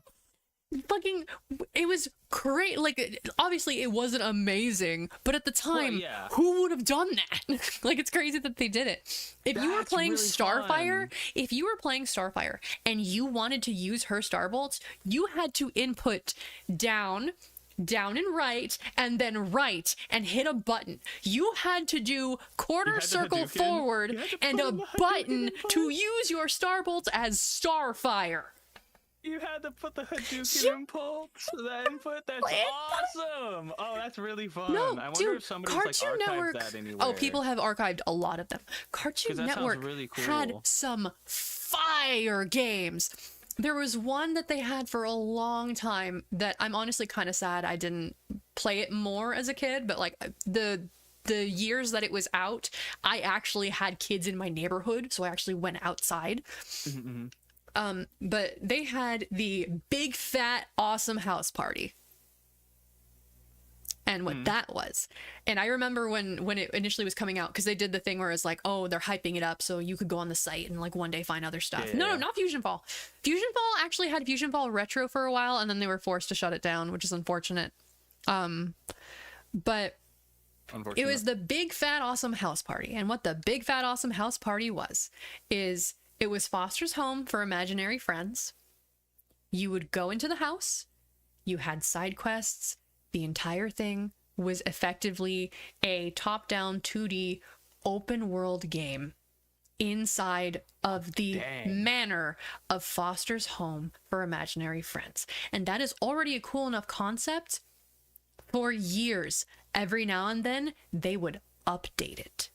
fucking, it was great. Like, obviously it wasn't amazing, but at the time, yeah. who would have done that? Like, it's crazy that they did it. If you were That's playing really Starfire, fun. if you were playing Starfire and you wanted to use her starbolts, you had to input down and right, and then right, and hit a button. You had to do quarter had to circle Hadouken. forward You had to and put a on the Hadouken button input. to use your starbolts as Starfire. You had to put the Hadouken Yeah. impulse, that input. That's awesome. Oh, that's really fun. No, I wonder dude, if somebody's Cartoon like archived Network. that anywhere. Oh, people have archived a lot of them. Cartoon 'Cause that sounds Network really had cool. some fire games. There was one that they had for a long time that I'm honestly kind of sad I didn't play it more as a kid, but like the years that it was out, I actually had kids in my neighborhood, so I actually went outside. But they had the Big Fat Awesome House Party. And what that was. And I remember when it initially was coming out, because they did the thing where it's like, oh, they're hyping it up so you could go on the site and like one day find other stuff. Yeah. No, not Fusion Fall. Fusion Fall actually had Fusion Fall Retro for a while, and then they were forced to shut it down, which is unfortunate. But it was the Big Fat Awesome House Party. And what the Big Fat Awesome House Party is it was Foster's home for imaginary friends. You would go into the house, you had side quests. The entire thing was effectively a top-down 2D open world game inside of the manor of Foster's home for imaginary friends. And that is already a cool enough concept. For years, every now and then, they would update it.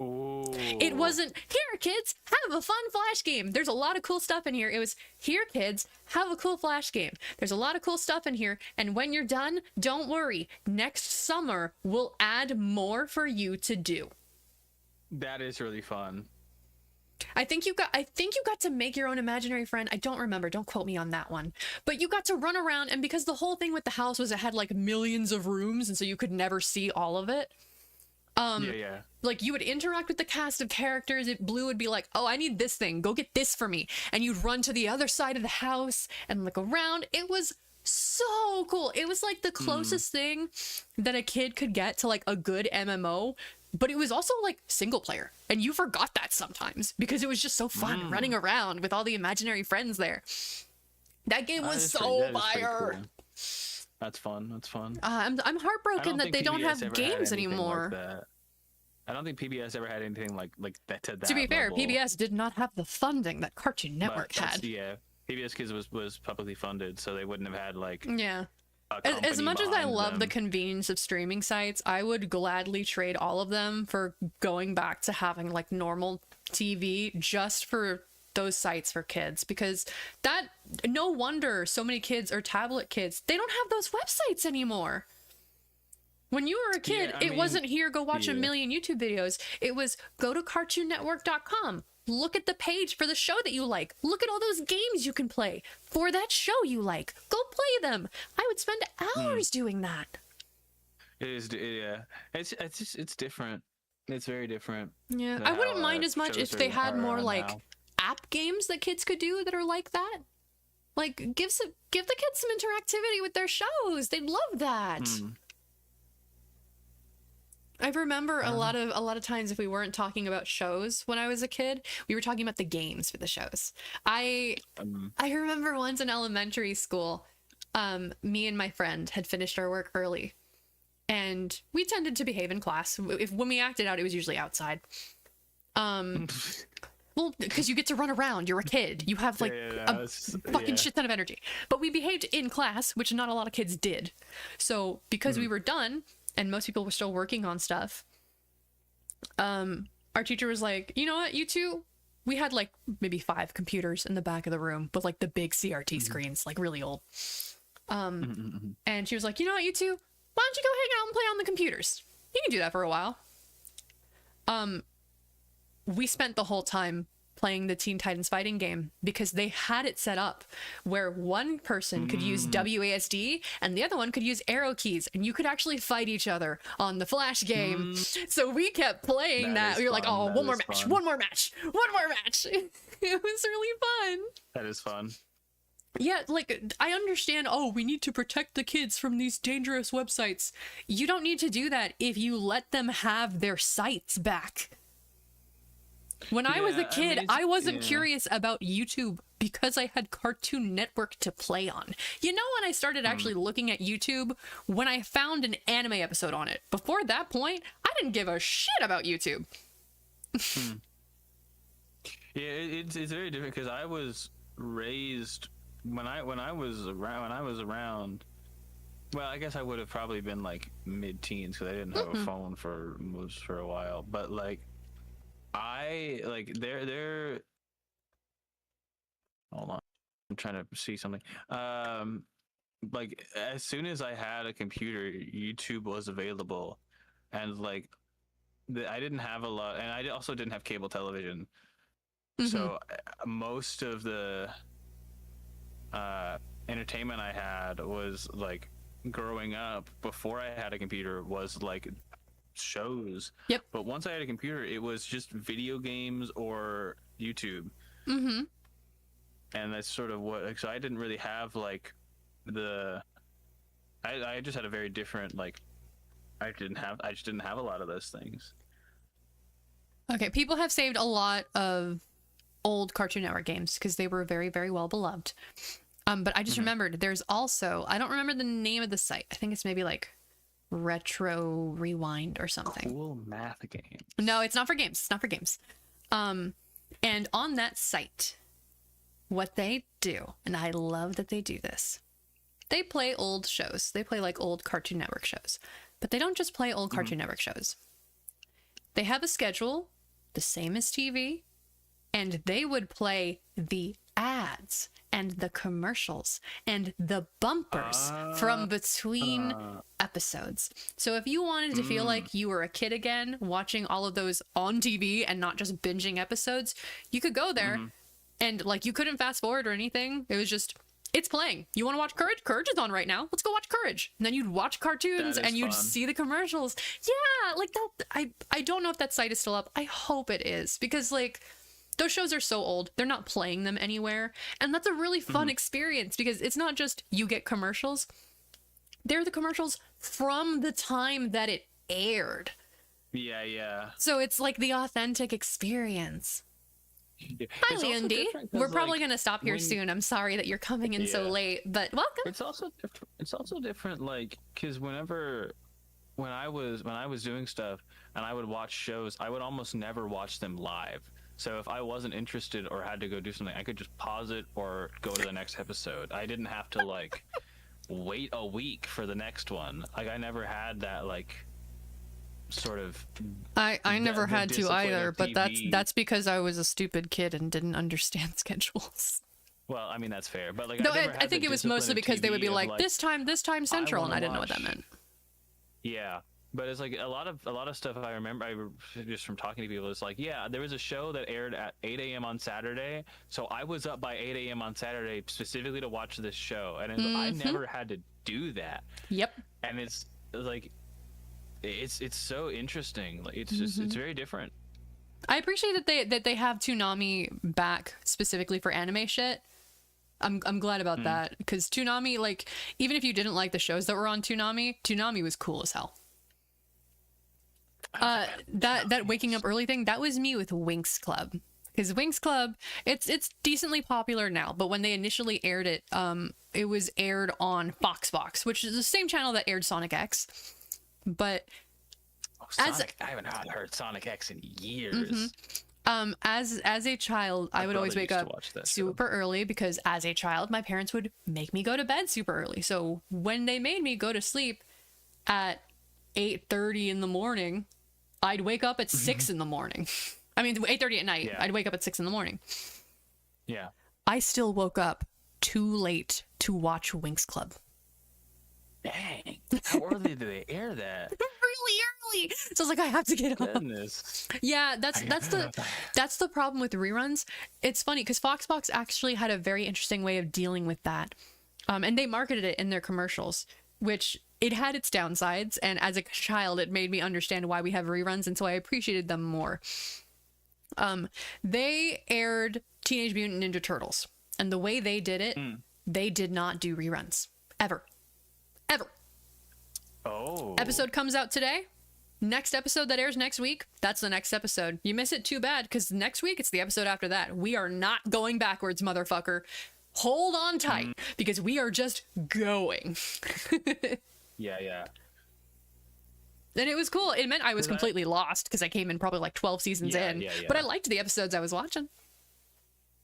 Ooh. It wasn't, here kids, have a fun flash game. There's a lot of cool stuff in here. It was, here kids, have a cool flash game. There's a lot of cool stuff in here. And when you're done, don't worry. Next summer, we'll add more for you to do. That is really fun. I think you got to make your own imaginary friend. I don't remember. Don't quote me on that one. But you got to run around, and because the whole thing with the house was it had like millions of rooms, and so you could never see all of it. Yeah. Like you would interact with the cast of characters. Blue would be like, oh, I need this thing. Go get this for me. And you'd run to the other side of the house and look around. It was so cool. It was like the closest thing that a kid could get to like a good MMO. But it was also like single player. And you forgot that sometimes because it was just so fun running around with all the imaginary friends there. That game was so fire. Cool. That's fun. That's fun. I'm heartbroken that they don't have games anymore. Like I don't think PBS ever had anything like that. To be fair, PBS did not have the funding that Cartoon Network had. Yeah, PBS Kids was publicly funded, so they wouldn't have had like. Yeah. a As company much as I behind love the them. convenience of streaming sites, I would gladly trade all of them for going back to having like normal TV just for those sites for kids, because that no wonder so many kids are tablet kids. They don't have those websites anymore. When you were a kid, it wasn't here, go watch a million YouTube videos. It was go to cartoonnetwork.com. Look at the page for the show that you like. Look at all those games you can play for that show you like. Go play them. I would spend hours doing that. It is, yeah. It's different. It's very different. Yeah, than I wouldn't how, mind as much shows if they had are more like now. app games that kids could do that are like that. Like give the kids some interactivity with their shows. They'd love that. I remember a lot of times if we weren't talking about shows when I was a kid, we were talking about the games for the shows. I remember once in elementary school, me and my friend had finished our work early, and we tended to behave in class. When we acted out, it was usually outside. Well, because you get to run around. You're a kid. You have like a fucking shit ton of energy. But we behaved in class, which not a lot of kids did. So because we were done and most people were still working on stuff, our teacher was like, you know what, you two, we had like maybe 5 computers in the back of the room with like the big CRT screens, like really old. And she was like, you know what, you two, why don't you go hang out and play on the computers? You can do that for a while. We spent the whole time playing the Teen Titans fighting game because they had it set up where one person could use WASD and the other one could use arrow keys, and you could actually fight each other on the Flash game. So we kept playing that. We were like, oh, one more match. It was really fun. That is fun. Yeah, like, I understand, oh, we need to protect the kids from these dangerous websites. You don't need to do that if you let them have their sites back. When I was a kid, I wasn't curious about YouTube because I had Cartoon Network to play on. You know, when I started actually looking at YouTube, when I found an anime episode on it. Before that point, I didn't give a shit about YouTube. Yeah, it's very different because I was raised when I was around. Well, I guess I would have probably been like mid-teens because I didn't have a phone for a while. But like, I like they're. Hold on, I'm trying to see something. Like as soon as I had a computer, YouTube was available, and like, I didn't have a lot, and I also didn't have cable television. So most of the entertainment I had was like growing up before I had a computer was like shows. Yep. But once I had a computer, it was just video games or YouTube. Mm-hmm. And that's sort of what. So I didn't really have like I just had a very different like. I just didn't have a lot of those things. Okay, people have saved a lot of old Cartoon Network games because they were very, very well beloved. But I just remembered there's also, I don't remember the name of the site. I think it's maybe like Retro Rewind or something. Cool math games. No, it's not for games. It's not for games. And on that site, what they do, and I love that they do this, they play old shows. They play like old Cartoon Network shows. But they don't just play old Cartoon Network shows. They have a schedule, the same as TV, and they would play the ads and the commercials and the bumpers from between episodes. So if you wanted to feel like you were a kid again, watching all of those on TV and not just binging episodes, you could go there and like you couldn't fast forward or anything. It was just, it's playing. You want to watch Courage? Courage is on right now. Let's go watch Courage. And then you'd watch cartoons and you'd see the commercials. Yeah, like that. I don't know if that site is still up. I hope it is because like those shows are so old. They're not playing them anywhere. And that's a really fun experience because it's not just you get commercials. They're the commercials from the time that it aired. Yeah, yeah. So it's like the authentic experience. Yeah. Hi, Leondi. We're probably gonna stop here soon. I'm sorry that you're coming in so late, but welcome. It's also different, like, because when I was doing stuff and I would watch shows, I would almost never watch them live. So if I wasn't interested or had to go do something, I could just pause it or go to the next episode. I didn't have to like wait a week for the next one. Like I never had that like sort of I never had to discipline either, of but TV. that's because I was a stupid kid and didn't understand schedules. Well, I mean that's fair, but like No, I, never I had think the it was discipline mostly of because they would TV be of, like this time Central, and I wanna didn't know what that watch. meant. Yeah, but it's like a lot of stuff I remember just from talking to people. It's like, yeah, there was a show that aired at 8 a.m. on Saturday, so I was up by 8 a.m. on Saturday specifically to watch this show, and I never had to do that. Yep. And it's like, it's so interesting. Like it's just it's very different. I appreciate that they have Toonami back specifically for anime shit. I'm glad about that because Toonami, like, even if you didn't like the shows that were on Toonami was cool as hell. That waking up early thing, that was me with Winx Club. Because Winx Club, it's decently popular now, but when they initially aired it, it was aired on Foxbox, which is the same channel that aired Sonic X. But I haven't heard Sonic X in years. As a child, I would always wake brother up used to watch that super early because as a child, my parents would make me go to bed super early. So when they made me go to sleep at 8:30 in the morning, I'd wake up at 6 in the morning. I mean, 8:30 at night. Yeah. I'd wake up at 6 in the morning. Yeah. I still woke up too late to watch Winx Club. Dang. How early do they air that? Really early. So I was like, I have to get up. Goodness. Yeah, that's the problem with reruns. It's funny because Foxbox actually had a very interesting way of dealing with that, and they marketed it in their commercials, which it had its downsides. And as a child, it made me understand why we have reruns, and so I appreciated them more. They aired Teenage Mutant Ninja Turtles, and the way they did it, they did not do reruns. Ever. Oh. Episode comes out today. Next episode that airs next week, that's the next episode. You miss it, too bad, because next week, it's the episode after that. We are not going backwards, motherfucker. Hold on tight, because we are just going. Yeah. And it was cool. It meant I was completely lost, because I came in probably like 12 seasons in. Yeah. But I liked the episodes I was watching.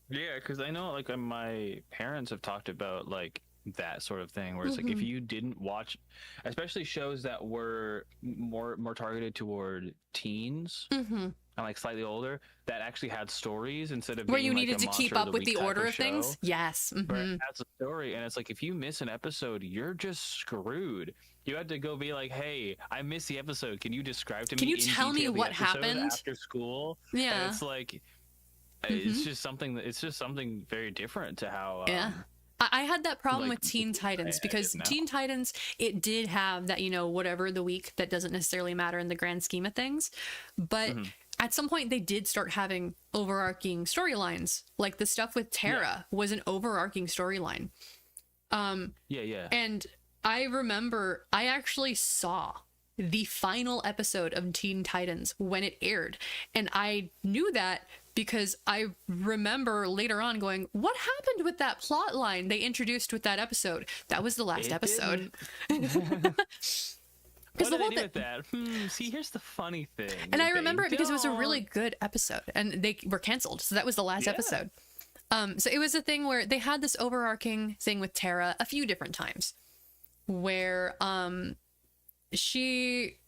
Yeah, because I know, like, my parents have talked about, like, that sort of thing, where it's like, if you didn't watch, especially shows that were more targeted toward teens and, like, slightly older, that actually had stories instead of where being, you needed like, a to keep monster up the with the week type order of show, things. Yes. where it has a story, and it's like, if you miss an episode, you're just screwed. You had to go be like, hey, I missed the episode. Can you describe to me? Can you in tell me detail the what episode happened? after school? Yeah. And it's like, it's just something very different to how. Yeah. I had that problem like, with Teen Titans because now. Teen Titans, it did have that, whatever the week that doesn't necessarily matter in the grand scheme of things. But at some point they did start having overarching storylines. Like the stuff with Tara was an overarching storyline. Yeah. And I remember I actually saw the final episode of Teen Titans when it aired. And I knew that because I remember later on going, what happened with that plot line they introduced with that episode? That was the last episode. What did they do with that? See, here's the funny thing. And I remember it because it was a really good episode and they were canceled. So that was the last episode. So it was a thing where they had this overarching thing with Tara a few different times where she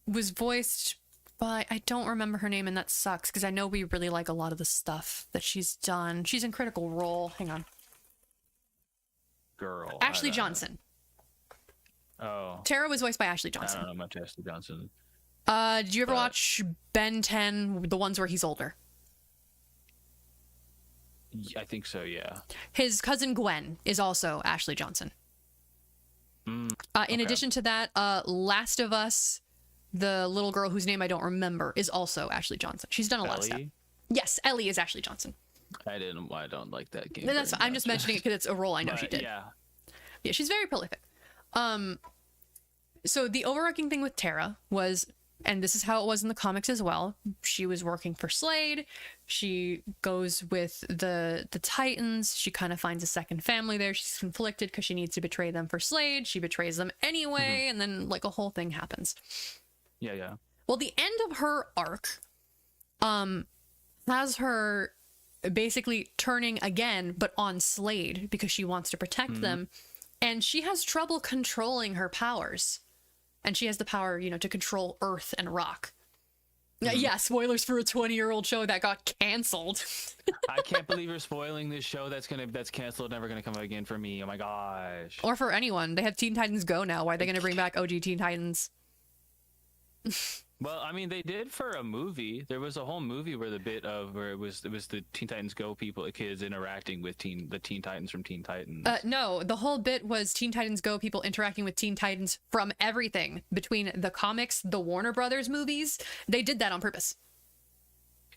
was voiced by, I don't remember her name, and that sucks because I know we really like a lot of the stuff that she's done. She's in Critical Role. Hang on. Girl. Ashley Johnson. Oh. Tara was voiced by Ashley I Johnson. don't know much Ashley Johnson. Did you ever watch Ben 10, the ones where he's older? I think so, yeah. His cousin Gwen is also Ashley Johnson. In addition to that, Last of Us, the little girl whose name I don't remember, is also Ashley Johnson. She's done a lot of stuff. Yes, Ellie is Ashley Johnson. I don't like that game. No, that's I'm just mentioning it because it's a role I know she did. Yeah, she's very prolific. So the overarching thing with Tara was, and this is how it was in the comics as well, she was working for Slade. She goes with the Titans. She kind of finds a second family there. She's conflicted because she needs to betray them for Slade. She betrays them anyway, and then like a whole thing happens. Yeah. Well, the end of her arc has her basically turning again, but on Slade because she wants to protect them. And she has trouble controlling her powers. And she has the power, to control earth and rock. Yeah, spoilers for a 20-year-old show that got canceled. I can't believe you're spoiling this show that's canceled, never gonna come out again for me. Oh my gosh. Or for anyone. They have Teen Titans Go now. Why are they gonna bring back OG Teen Titans? Well, I mean, they did for a movie. There was a whole movie where it was the Teen Titans Go kids interacting with the Teen Titans from Teen Titans. No, the whole bit was Teen Titans Go people interacting with Teen Titans from everything between the comics, the Warner Brothers movies. They did that on purpose.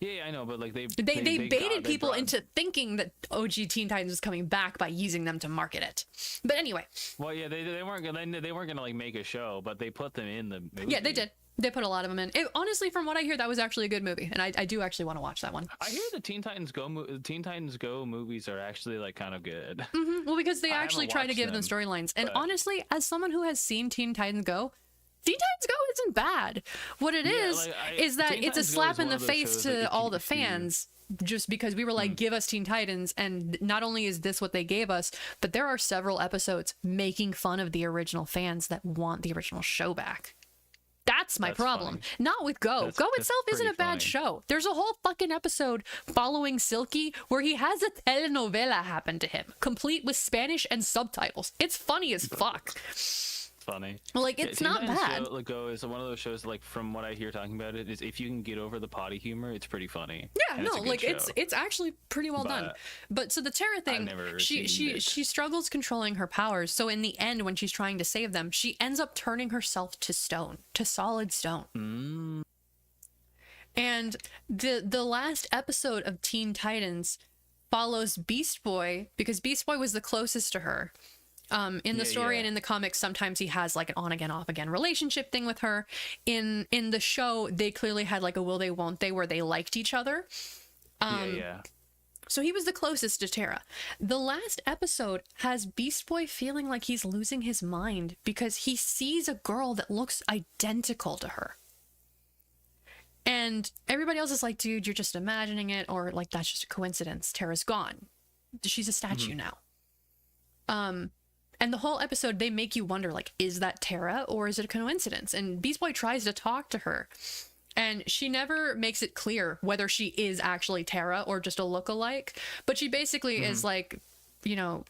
Yeah, I know, but like they baited people into thinking that OG Teen Titans was coming back by using them to market it. But anyway. Well, yeah, they weren't gonna like make a show, but they put them in the movie. Yeah, they did. They put a lot of them in. Honestly, from what I hear, that was actually a good movie, and I do actually want to watch that one. I hear the Teen Titans Go movies are actually like kind of good. Well, because they actually try to give them storylines. And honestly, as someone who has seen Teen Titans Go isn't bad. What it is that Teen it's a Titans Go slap is in one the of those face shows to that all the if you- fans. Just because we were like, give us Teen Titans, and not only is this what they gave us, but there are several episodes making fun of the original fans that want the original show back. That's my problem. Funny. Not with Go. Go itself isn't a pretty bad funny. show. There's a whole fucking episode following Silky where he has a telenovela happen to him, complete with Spanish and subtitles. It's funny as fuck. Funny. Like, it's Teen not Titans bad. Go is one of those shows, like, from what I hear talking about it, is if you can get over the potty humor, it's pretty funny. Yeah, And no, it's a good like show. it's actually pretty well done. But so the Tara thing, never she seen it. struggles controlling her powers. So in the end, when she's trying to save them, she ends up turning herself to stone, to solid stone. And the last episode of Teen Titans follows Beast Boy because Beast Boy was the closest to her. In the story and in the comics, sometimes he has like an on again, off again relationship thing with her. In the show, they clearly had like a will they, won't they, where they liked each other. So he was the closest to Tara. The last episode has Beast Boy feeling like he's losing his mind because he sees a girl that looks identical to her. And everybody else is like, dude, you're just imagining it, or like, that's just a coincidence. Tara's gone. She's a statue now. And the whole episode, they make you wonder, like, is that Tara or is it a coincidence? And Beast Boy tries to talk to her. And she never makes it clear whether she is actually Tara or just a lookalike. But she basically is like, you know,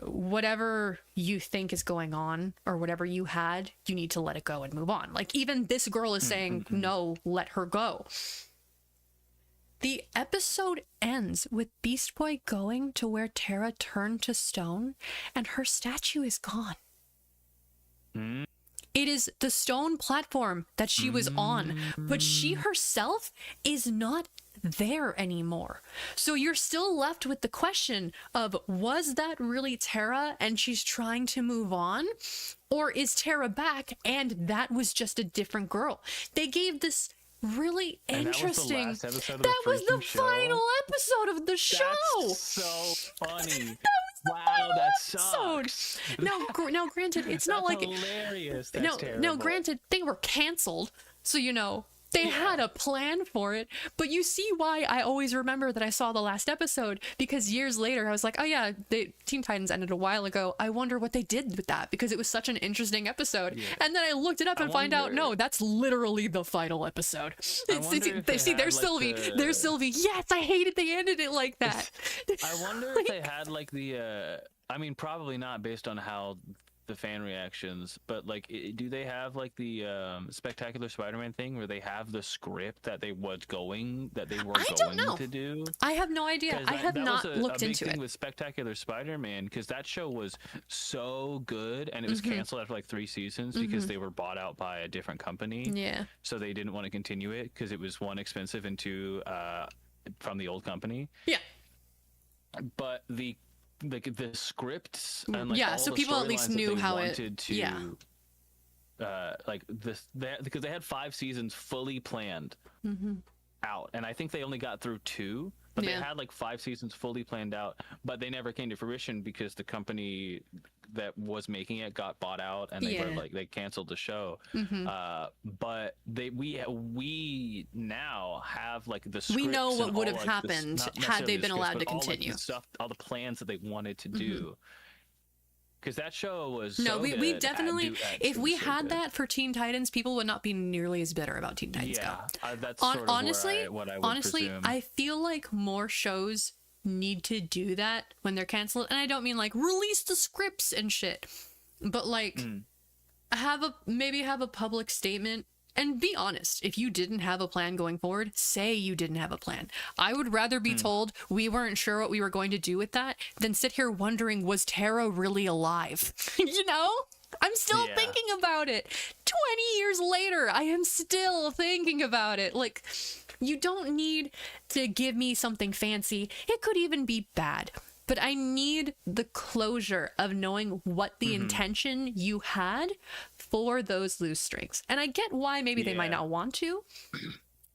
whatever you think is going on or whatever you had, you need to let it go and move on. Like, even this girl is saying, no, let her go. The episode ends with Beast Boy going to where Tara turned to stone and her statue is gone. It is the stone platform that she was on, but she herself is not there anymore. So you're still left with the question of, was that really Tara and she's trying to move on? Or is Tara back and that was just a different girl? They gave this really interesting. That was the final episode of the show. That's so funny. Wow, that sucks. Now, granted, it's not like hilarious. That's terrible. No, granted, they were canceled, so you know they had a plan for it. But you see why I always remember that I saw the last episode, because years later I was like, oh yeah, Teen Titans ended a while ago. I wonder what they did with that because it was such an interesting episode. Yeah. And then I looked it up and find out, no, that's literally the final episode. There's Sylvie. There's Sylvie. Yes, I hated they ended it like that. I wonder if they had like the. I mean, probably not based on how the fan reactions, but like, do they have like the Spectacular Spider-Man thing where they have the script that they were going to do? I have no idea. I have not looked into it. With Spectacular Spider-Man, because that show was so good and it was canceled after like 3 seasons because they were bought out by a different company. Yeah. So they didn't want to continue it because it was, 1, expensive, and 2, from the old company. Yeah. But the scripts and like all so the people at least knew how wanted to like this, because they had 5 seasons fully planned out, and I think they only got through 2, but they had like 5 seasons fully planned out, but they never came to fruition because the company that was making it got bought out and they were like, they canceled the show. But we now have like the scripts, we know what would have like happened had they been allowed to continue, all the plans that they wanted to do. Because that show was we definitely, if we had that for Teen Titans, people would not be nearly as bitter about Teen Titans Go. That's sort of honestly, what I would presume. I feel like more shows need to do that when they're canceled, and I don't mean like release the scripts and shit, but like have a public statement. And be honest, if you didn't have a plan going forward, say you didn't have a plan. I would rather be told we weren't sure what we were going to do with that than sit here wondering, was Tara really alive? You know? I'm still thinking about it. 20 years later, I am still thinking about it. Like, you don't need to give me something fancy. It could even be bad. But I need the closure of knowing what the intention you had for those loose strings. And I get why maybe they might not want to.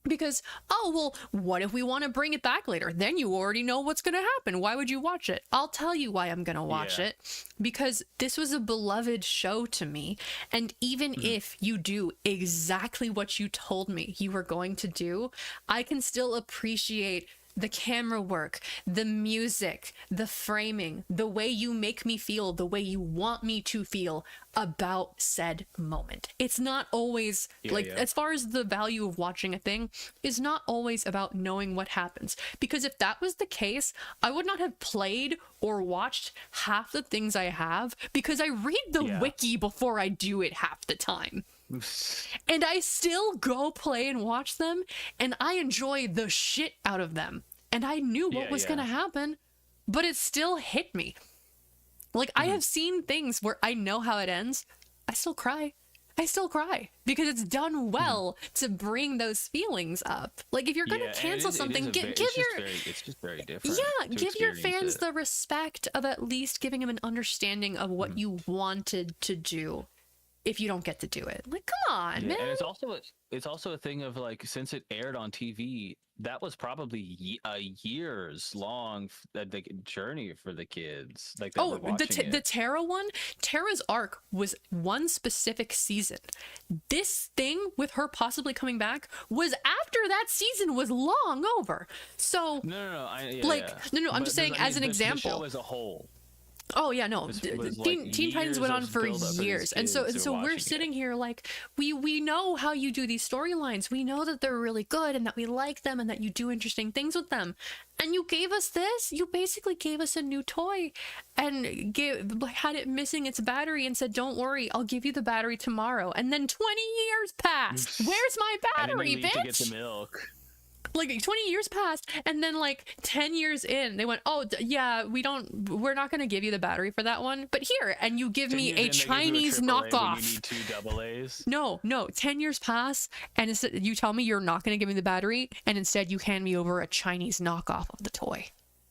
Because, oh, well, what if we want to bring it back later? Then you already know what's going to happen. Why would you watch it? I'll tell you why I'm going to watch it. Because this was a beloved show to me. And even if you do exactly what you told me you were going to do, I can still appreciate the camera work, the music, the framing, the way you make me feel, the way you want me to feel about said moment. It's not always as far as the value of watching a thing is not always about knowing what happens. Because if that was the case, I would not have played or watched half the things I have, because I read the wiki before I do it half the time. And I still go play and watch them, and I enjoy the shit out of them. And I knew what was going to happen, but it still hit me. Like, I have seen things where I know how it ends. I still cry. I still cry because it's done well to bring those feelings up. Like if you're gonna cancel something, give your it's just very different. yeah, to give your experience fans it. the respect of at least giving them an understanding of what you wanted to do. If you don't get to do it, like, come on, Yeah, man. and it's also a thing of like, since it aired on TV, that was probably a years long journey for the kids. Like, that were watching the it. Terra one, Terra's arc was one specific season. This thing with her possibly coming back was after that season was long over. So No. I'm But just saying as an the example. show as a whole. Oh yeah, no. This was, Teen Titans years went of on for build-up for these years, and so kids who are we're watching sitting it. here like we know how you do these storylines. We know that they're really good and that we like them and that you do interesting things with them. And you gave us this. You basically gave us a new toy, and had it missing its battery and said, "Don't worry, I'll give you the battery tomorrow." And then 20 years passed. Where's my And then battery, they leave to get bitch? the milk. Like 20 years passed, and then like 10 years in they went, oh yeah, we're not going to give you the battery for that one, but here, and you give 10 me years a in, they give you Chinese AAA when knockoff. You need 2 AA's. No, 10 years pass and you tell me you're not going to give me the battery, and instead you hand me over a Chinese knockoff of the toy.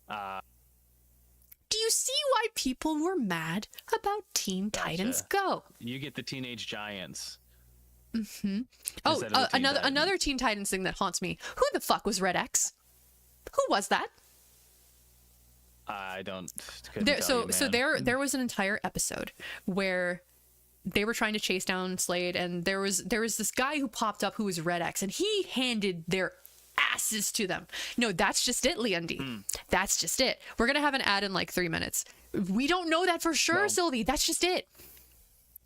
Do you see why people were mad about Teen Titans Go? You get the Teenage Giants. Oh, Instead of the Teen Titans. another Teen Titans thing that haunts me. Who the fuck was Red X? Who was that? I don't. There was an entire episode where they were trying to chase down Slade, and there was this guy who popped up who was Red X, and he handed their asses to them. No, that's just it, Leondi. That's just it. We're gonna have an ad in like 3 minutes. We don't know that for sure, Sylvie. That's just it.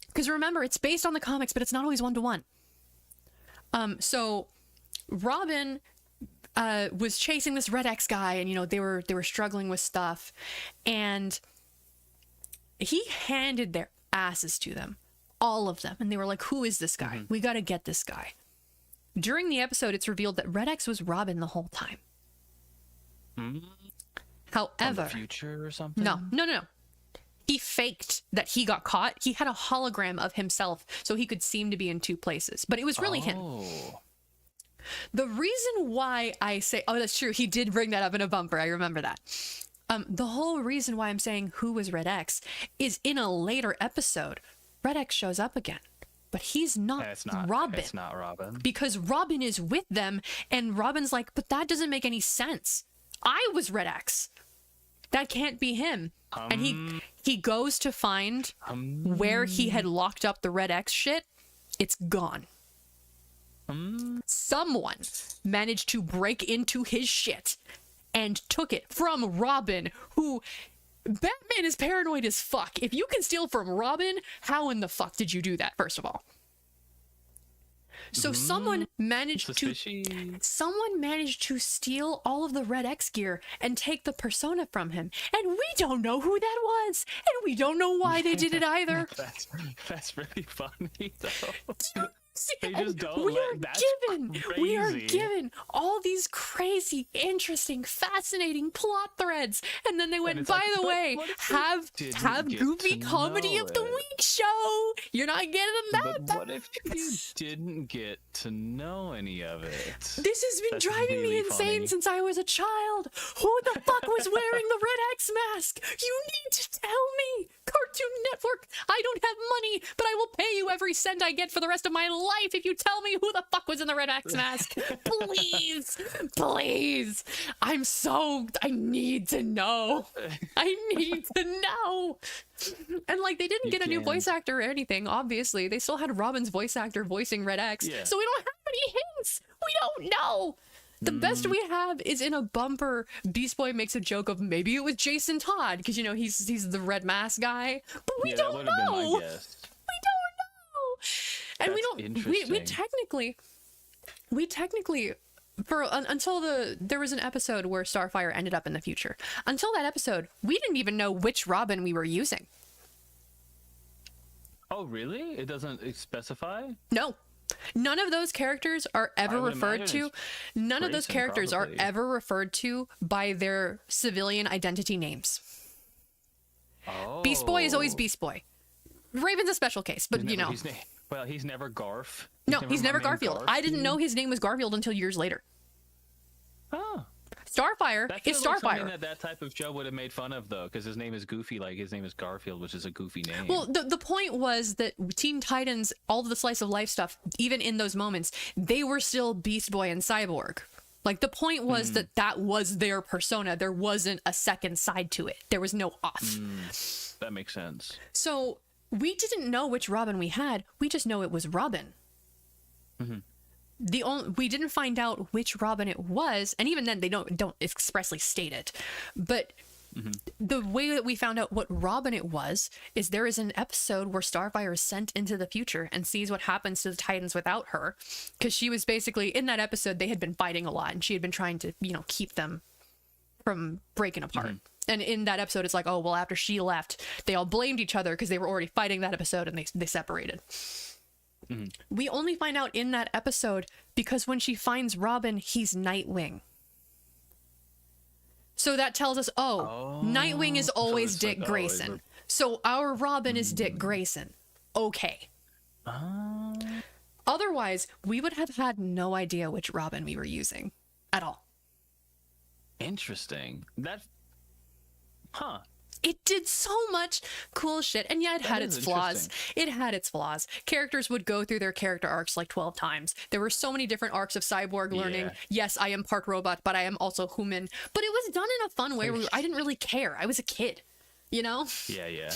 Because remember, it's based on the comics, but it's not always 1-to-1. So Robin was chasing this Red X guy, and they were struggling with stuff, and he handed their asses to them, all of them, and they were like, "Who is this guy? We got to get this guy." During the episode, it's revealed that Red X was Robin the whole time. However, From the future or something. no. He faked that he got caught. He had a hologram of himself so he could seem to be in 2 places, but it was really him. The reason why I say, oh, that's true. He did bring that up in a bumper. I remember that. The whole reason why I'm saying who was Red X is in a later episode, Red X shows up again, but he's not, Robin. It's not Robin. Because Robin is with them, and Robin's like, but that doesn't make any sense. I was Red X. That can't be him. And he goes to find where he had locked up the Red X shit. It's gone. Someone managed to break into his shit and took it from Robin, who... Batman is paranoid as fuck. If you can steal from Robin, how in the fuck did you do that, first of all? So someone managed to steal all of the Red X gear and take the persona from him, and we don't know who that was, and we don't know why they did it either. That's really funny though. They just don't we are crazy. given all these crazy, interesting, fascinating plot threads, and then they went, by the way, have Goofy Comedy of the Week show. You're not getting that. But what if you didn't get to know any of it? This has been driving me insane funny. since I was a child. Who the fuck was wearing the Red X mask? You need to tell me. Cartoon Network, I don't have money, but I will pay you every cent I get for the rest of my life if you tell me who the fuck was in the Red X mask. Please. Please. I need to know. I need to know. And like, they didn't get a new voice actor or anything, obviously. They still had Robin's voice actor voicing Red X. Yeah. So we don't have any hints. We don't know. The best we have is in a bumper. Beast Boy makes a joke of maybe it was Jason Todd because he's the red mask guy, but we don't know. We don't know, and we technically for until there was an episode where Starfire ended up in the future. Until that episode, we didn't even know which Robin we were using. Oh, really? It doesn't specify? No. None of those characters are ever referred to. None of those Grayson, characters probably. are ever referred to by their civilian identity names. Oh. Beast Boy is always Beast Boy. Raven's a special case, but He's Well, he's never Garf. No, he's never named Garfield. I didn't know his name was Garfield until years later. Oh. Starfire That is feels like Starfire. something that type of show would have made fun of, though, because his name is Goofy. Like, his name is Garfield, which is a goofy name. Well, the point was that Teen Titans, all of the slice of life stuff, even in those moments, they were still Beast Boy and Cyborg. Like, the point was that was their persona. There wasn't a second side to it. There was no off. That makes sense. So we didn't know which Robin we had. We just know it was Robin. We didn't find out which Robin it was, and even then they don't expressly state it. But the way that we found out what Robin it was is there is an episode where Starfire is sent into the future and sees what happens to the Titans without her, because she was basically in that episode. They had been fighting a lot, and she had been trying to keep them from breaking apart. And in that episode, it's like, oh well, after she left, they all blamed each other because they were already fighting that episode, and they separated. We only find out in that episode because when she finds Robin, he's Nightwing. So that tells us, Nightwing is always it's Dick like, Grayson. So our Robin is Dick Grayson. Okay. Otherwise, we would have had no idea which Robin we were using at all. Interesting. It did so much cool shit, and yeah, it had its flaws. It had its flaws. Characters would go through their character arcs like 12 times. There were so many different arcs of Cyborg learning, yes, I am part robot, but I am also human. But it was done in a fun way where I didn't really care. I was a kid, you know? Yeah.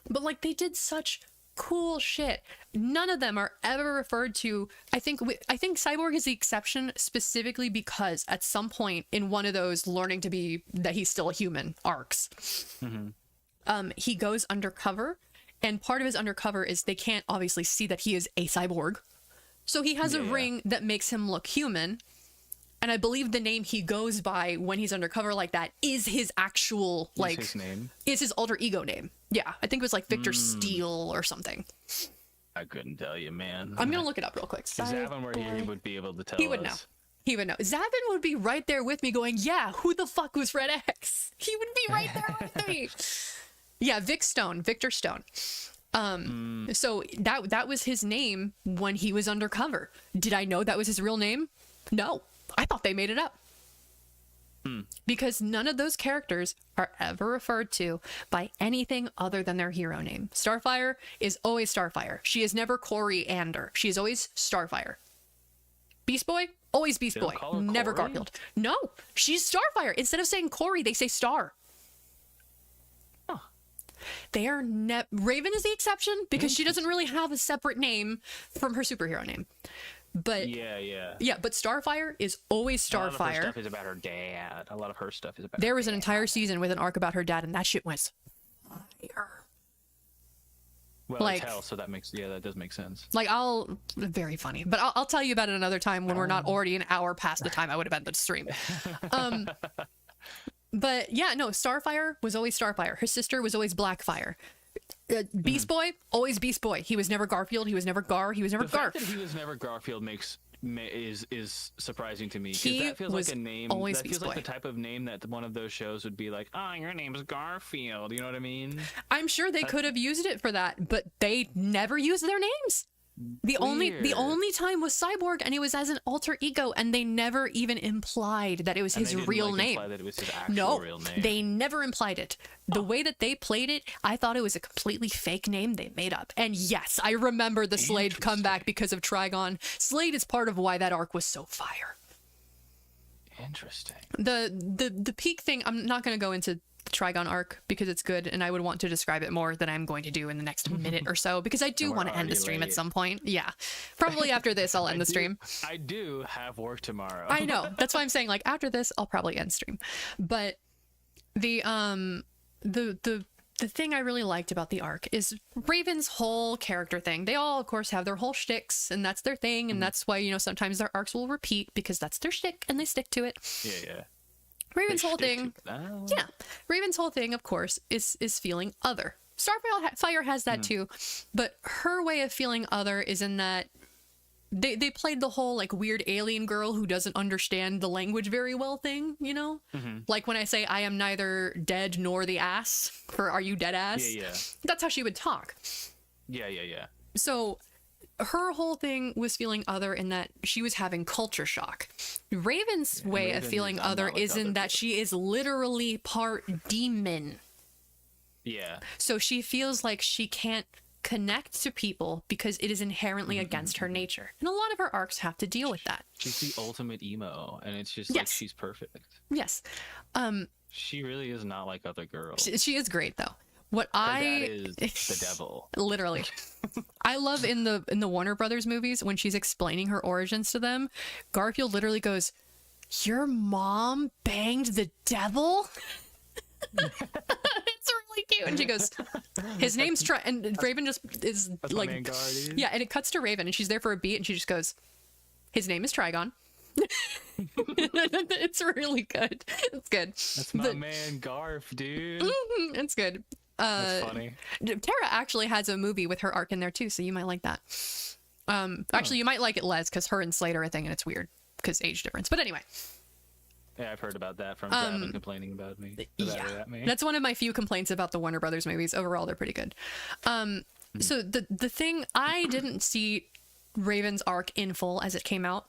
But like, they did such cool shit. None of them are ever referred to. I think Cyborg is the exception, specifically because at some point in one of those learning to be that he's still a human arcs, he goes undercover, and part of his undercover is they can't obviously see that he is a cyborg, so he has a ring that makes him look human. And I believe the name he goes by when he's undercover like that is his actual, like, his name? Is his alter ego name. Yeah, I think it was like Victor Steele or something. I couldn't tell you, man. I'm gonna look it up real quick. Zavin were here, he would be able to tell He would know. He would know. Zavin would be right there with me going, yeah, who the fuck was Red X? He would be right there with me. Yeah, Victor Stone. So that was his name when he was undercover. Did I know that was his real name? No. I thought they made it up. Because none of those characters are ever referred to by anything other than their hero name. Starfire is always Starfire. She is never Coriander. She is always Starfire. Beast Boy, always Beast Boy. Never Corey? Garfield. No, she's Starfire. Instead of saying Corey, they say Star. They are Raven is the exception because she doesn't really have a separate name from her superhero name. But but Starfire is always A lot of her Starfire. stuff is about her dad. A lot of her stuff is about There her was an dad. entire season with an arc about her dad, and that shit was fire. Well, like- it's hell, so that does make sense. Like, very funny, but I'll tell you about it another time when we're not already an hour past the time I would have ended the stream. But yeah, no, Starfire was always Starfire. Her sister was always Blackfire. Beast Boy, always Beast Boy. He was never Garfield. He was never Gar. He was never The Garf. fact that he was never Garfield is surprising to me, because He that feels was like a name. always That feels Beast like the Boy. type of name that one of those shows would be like, "Oh, your name is Garfield." You know what I mean? I'm sure they could have used it for that, but they never used their names. The only time was Cyborg, and it was as an alter ego, and they never even implied that it was And his they didn't, real like, name. imply that it was his actual No, real name. they never implied it. The way that they played it, I thought it was a completely fake name they made up. And yes, I remember the Slade comeback because of Trigon. Slade is part of why that arc was so fire. Interesting. The peak thing, I'm not going to go into the Trigon arc because it's good, and I would want to describe it more than I'm going to do in the next minute or so, because I do we're want to end the already stream late. at some point. Yeah, probably after this I'll end the stream. I do have work tomorrow. I know. That's why I'm saying, like, after this I'll probably end stream. But the thing I really liked about the arc is Raven's whole character thing. They all, of course, have their whole shticks, and that's their thing, and that's why, sometimes their arcs will repeat because that's their shtick and they stick to it. Yeah. Raven's They whole stick thing, to that. yeah. Raven's whole thing, of course, is feeling other. Starfire has that too, but her way of feeling other is in that they played the whole like weird alien girl who doesn't understand the language very well thing, Like when I say I am neither dead nor the ass for are you dead ass? Yeah. That's how she would talk. Yeah. So her whole thing was feeling other in that she was having culture shock. Raven's way of Raven feeling is, I'm other not like is in other that she is literally part demon. Yeah. So she feels like she can't connect to people because it is inherently against her nature. And a lot of her arcs have to deal with that. She's the ultimate emo, and it's just like Yes. she's perfect. Yes. She really is not like other girls. She is great though. What Her I dad is the devil. literally I love in the Warner Brothers movies when she's explaining her origins to them, Garfield literally goes, "Your mom banged the devil?" It's really cute. And she goes, "His name's and Raven just is That's my like man Guardy. yeah, and it cuts to Raven and she's there for a beat and she just goes, "His name is Trigon." It's really good. It's good. That's my man Garf, dude. It's good. That's funny. Tara actually has a movie with her arc in there too, so you might like that. Actually, you might like it, Les, because her and Slade are a thing, and it's weird because age difference. But anyway, Yeah, I've heard about that from Gavin complaining about me. At me. that's one of my few complaints about the Warner Brothers movies. Overall, they're pretty good. So the thing, I didn't see Raven's arc in full as it came out.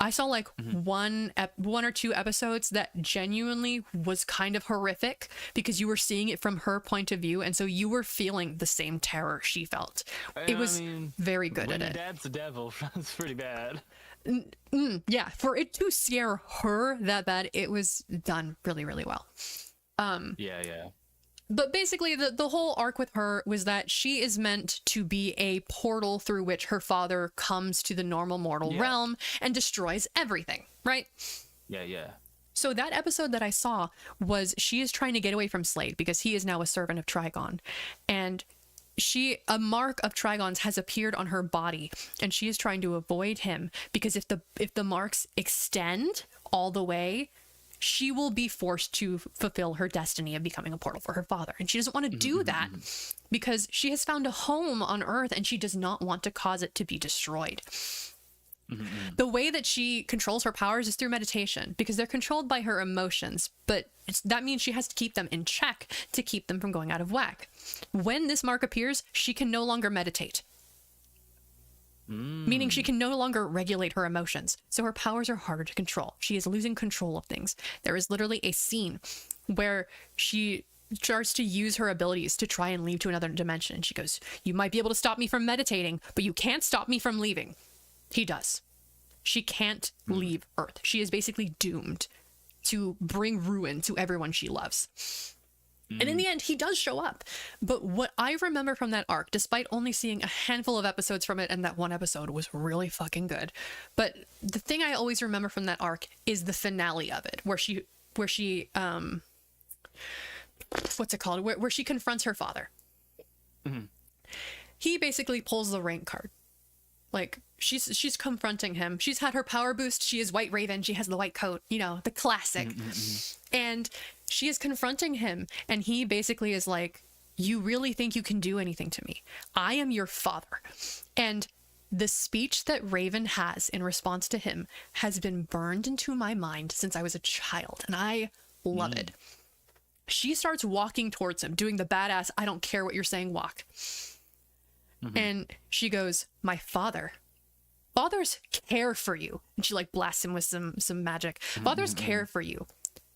I saw like one or two episodes that genuinely was kind of horrific because you were seeing it from her point of view, and so you were feeling the same terror she felt. It was very good when at your it. dad's the devil, that's pretty bad. Yeah, for it to scare her that bad, it was done really, really well. Yeah. But basically, the whole arc with her was that she is meant to be a portal through which her father comes to the normal mortal realm and destroys everything, right? Yeah. So that episode that I saw was she is trying to get away from Slade because he is now a servant of Trigon. And a mark of Trigon's has appeared on her body, and she is trying to avoid him because if the marks extend all the way, she will be forced to fulfill her destiny of becoming a portal for her father. And she doesn't want to do that because she has found a home on Earth and she does not want to cause it to be destroyed. The way that she controls her powers is through meditation because they're controlled by her emotions, but that means she has to keep them in check to keep them from going out of whack. When this mark appears, she can no longer meditate. Meaning she can no longer regulate her emotions, so her powers are harder to control. She is losing control of things. There is literally a scene where she starts to use her abilities to try and leave to another dimension. She goes, "You might be able to stop me from meditating, but you can't stop me from leaving." He does. She can't leave Earth. She is basically doomed to bring ruin to everyone she loves. And in the end, he does show up. But what I remember from that arc, despite only seeing a handful of episodes from it, and that one episode was really fucking good, but the thing I always remember from that arc is the finale of it, where she what's it called? Where she confronts her father. He basically pulls the rank card. Like, she's confronting him. She's had her power boost. She is White Raven. She has the white coat, you know, the classic. And she is confronting him. And he basically is like, "You really think you can do anything to me? I am your father." And the speech that Raven has in response to him has been burned into my mind since I was a child. And I love it. She starts walking towards him, doing the badass, "I don't care what you're saying" walk. And she goes, fathers care for you." And she like blasts him with some magic. Fathers care for you.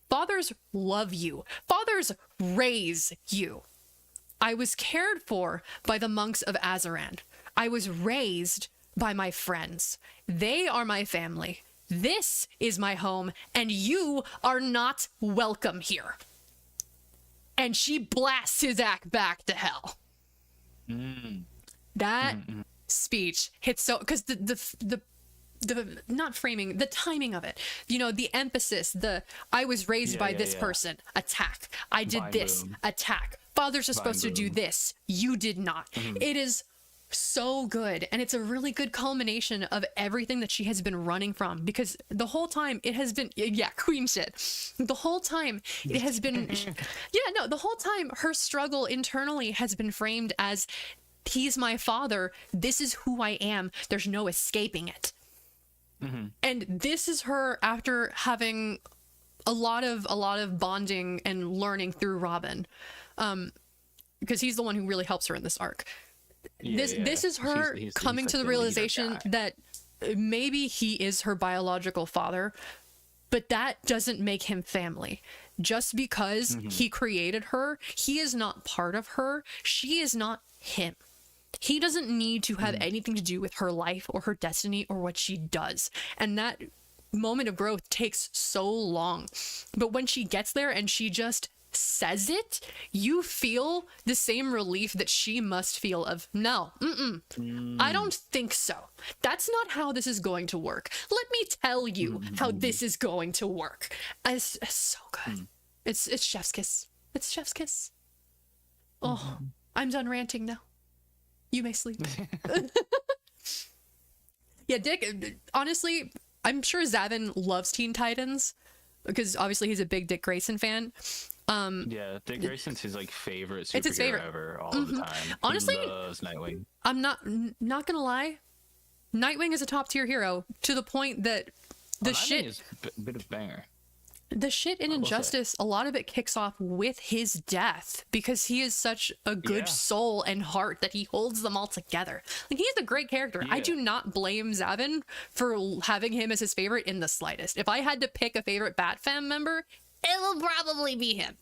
Fathers love you. Fathers raise you. I was cared for by the monks of Azeran. I was raised by my friends. They are my family. This is my home, and you are not welcome here. And she blasts his act back to hell. That speech hits so, because the not framing, the timing of it, you know, the emphasis, I was raised by this person, attack. I did Vine this, boom. attack. Fathers are supposed to do this. You did not. It is so good, and it's a really good culmination of everything that she has been running from, because the whole time it has been queen shit. The whole time it has been the whole time her struggle internally has been framed as, he's my father, this is who I am, there's no escaping it. And this is her after having a lot of bonding and learning through Robin, because he's the one who really helps her in this arc. this is her coming he's to the like leader realization guy. that maybe he is her biological father, but that doesn't make him family. Just because he created her, he is not part of her. She is not him. He doesn't need to have anything to do with her life or her destiny or what she does. And that moment of growth takes so long. But when she gets there and she just says it, you feel the same relief that she must feel of, no, I don't think so. That's not how this is going to work. Let me tell you how this is going to work. It's so good. It's chef's kiss. It's chef's kiss. Oh, I'm done ranting now. You may sleep. Yeah, Dick, honestly, I'm sure Zavin loves Teen Titans because obviously he's a big Dick Grayson fan. Yeah, Dick Grayson's his like favorite superhero It's his favorite. ever all the time. Honestly, he loves Nightwing. I'm not gonna lie, Nightwing is a top tier hero to the point that the Nightwing is a bit of a banger. the shit in I will say. Injustice, a lot of it kicks off with his death because he is such a good soul and heart that he holds them all together. Like, he's a great character. I Yeah. do not blame Zavin for having him as his favorite in the slightest. If I had to pick a favorite Bat Fam member, it will probably be him.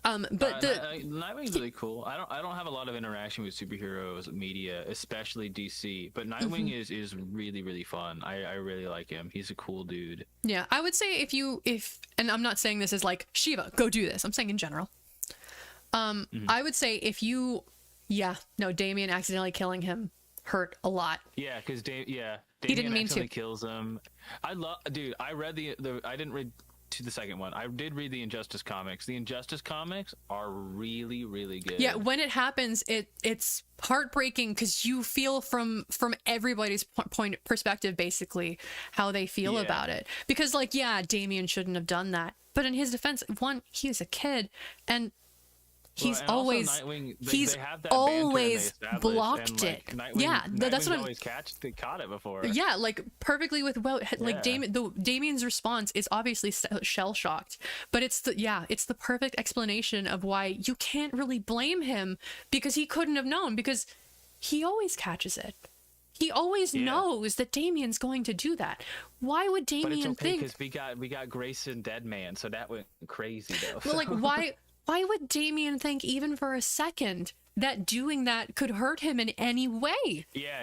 But Nightwing's really cool. I don't have a lot of interaction with superheroes media, especially DC. But Nightwing is really, really fun. I really like him. He's a cool dude. yeah, I would say if and I'm not saying this as like, Shiva, go do this. I'm saying in general. I would say if you, Damien accidentally killing him hurt a lot. Yeah, because Damien didn't mean to. accidentally kills him. I read I didn't read to the second one. I did read the Injustice comics. The Injustice comics are really, really good. Yeah, when it happens, it's heartbreaking because you feel from everybody's perspective, basically, how they feel about it. Because, like, yeah, Damien shouldn't have done that. But in his defense, one, he was a kid, and he's and always also Nightwing, he's they have that banter and they always establish, blocked and, it. like, Nightwing, Yeah, that's what I'm. always caught it before. Yeah, like perfectly with like Yeah. Damien's response is obviously shell shocked, but it's the perfect explanation of why you can't really blame him because he couldn't have known, because he always catches it. He always knows that Damien's going to do that. Why would But it's Damien okay think? because we got Grayson Deadman, so that went crazy though. Well, like why would Damien think even for a second that doing that could hurt him in any way? Yeah.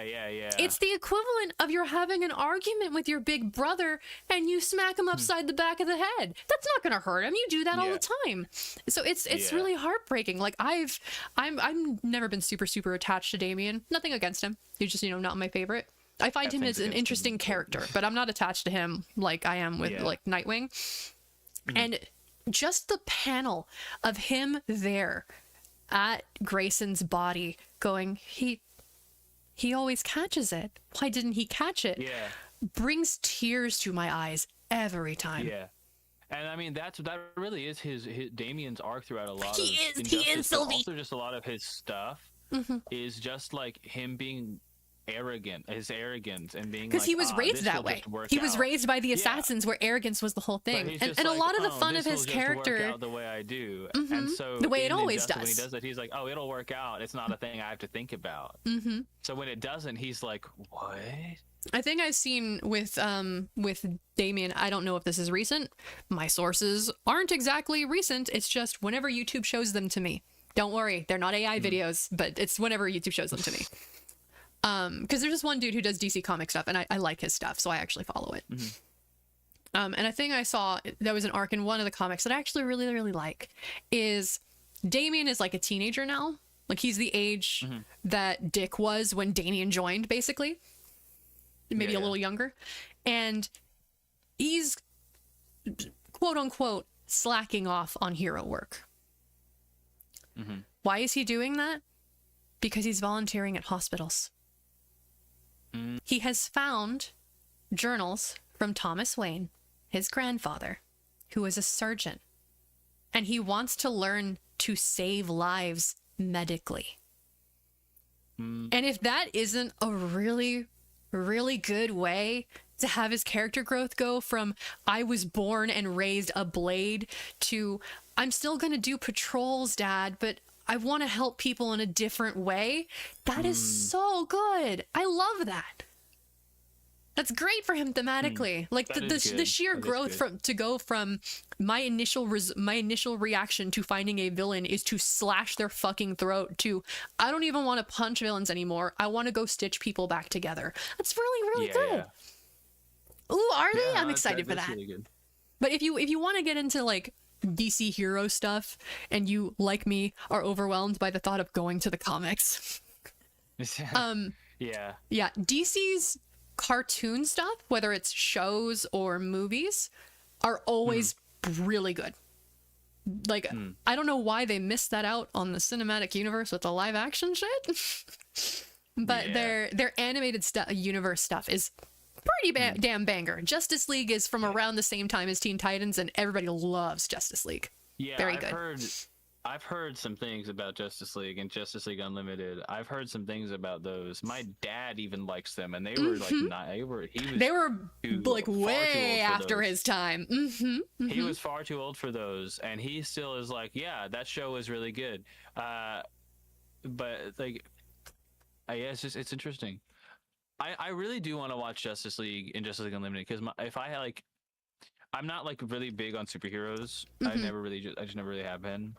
It's the equivalent of you're having an argument with your big brother and you smack him upside the back of the head. That's not gonna hurt him. You do that all the time. So it's really heartbreaking. Like I'm never been super attached to Damien. Nothing against him. He's just, not my favorite. I find him as an interesting character, but I'm not attached to him like I am with like Nightwing. And just the panel of him there at Grayson's body going, he always catches it. Why didn't he catch it? Yeah. Brings tears to my eyes every time. Yeah. And I mean that really is his Damien's arc throughout a lot He of is, Injustice, but Sylvie. also just a lot of his stuff is just like him being his arrogance and being Because like, he was raised this that will way. just work He was out. raised by the assassins where arrogance was the whole But thing. he's And just a like, lot of the "Oh, fun of this his will just work character, out the way I do. And so The way it in always Injustice, when he does. does that, he's like, oh, it'll work out. It's not a thing I have to think about. So when it doesn't, he's like, what? I think I've seen with Damien, I don't know if this is recent. My sources aren't exactly recent. It's just whenever YouTube shows them to me. Don't worry, they're not AI videos, but it's whenever YouTube shows them to me. Because there's just one dude who does DC comic stuff, and I like his stuff, so I actually follow it. And a thing I saw, there was an arc in one of the comics that I actually really, really like, is Damien is like a teenager now. Like, he's the age that Dick was when Damien joined, basically. Maybe a little younger. And he's, quote unquote, slacking off on hero work. Why is he doing that? Because he's volunteering at hospitals. He has found journals from Thomas Wayne, his grandfather, who was a surgeon. And he wants to learn to save lives medically. And if that isn't a really, really good way to have his character growth go from I was born and raised a blade to I'm still going to do patrols, Dad, but I want to help people in a different way. That is so good. I love that. That's great for him thematically. Like the sheer growth from to go from my initial reaction to finding a villain is to slash their fucking throat to I don't even want to punch villains anymore. I want to go stitch people back together. That's really good. Ooh, are they? I'm excited for that. Really good. But if you want to get into like DC hero stuff and you, like me, are overwhelmed by the thought of going to the comics. Yeah. DC's cartoon stuff, whether it's shows or movies, are always really good. Like, I don't know why they missed that out on the cinematic universe with the live action shit. But their animated universe stuff is pretty damn banger. Justice League is from around the same time as Teen Titans, and everybody loves Justice League. Yeah, very good. I've heard some things about Justice League and Justice League Unlimited. I've heard some things about those. My dad even likes them, and they were like not. They were like way after his time. He was far too old for those, and he still is like, yeah, that show was really good. But like, it's interesting. I really do want to watch Justice League and Justice League Unlimited because I'm not like really big on superheroes. I just never really have been.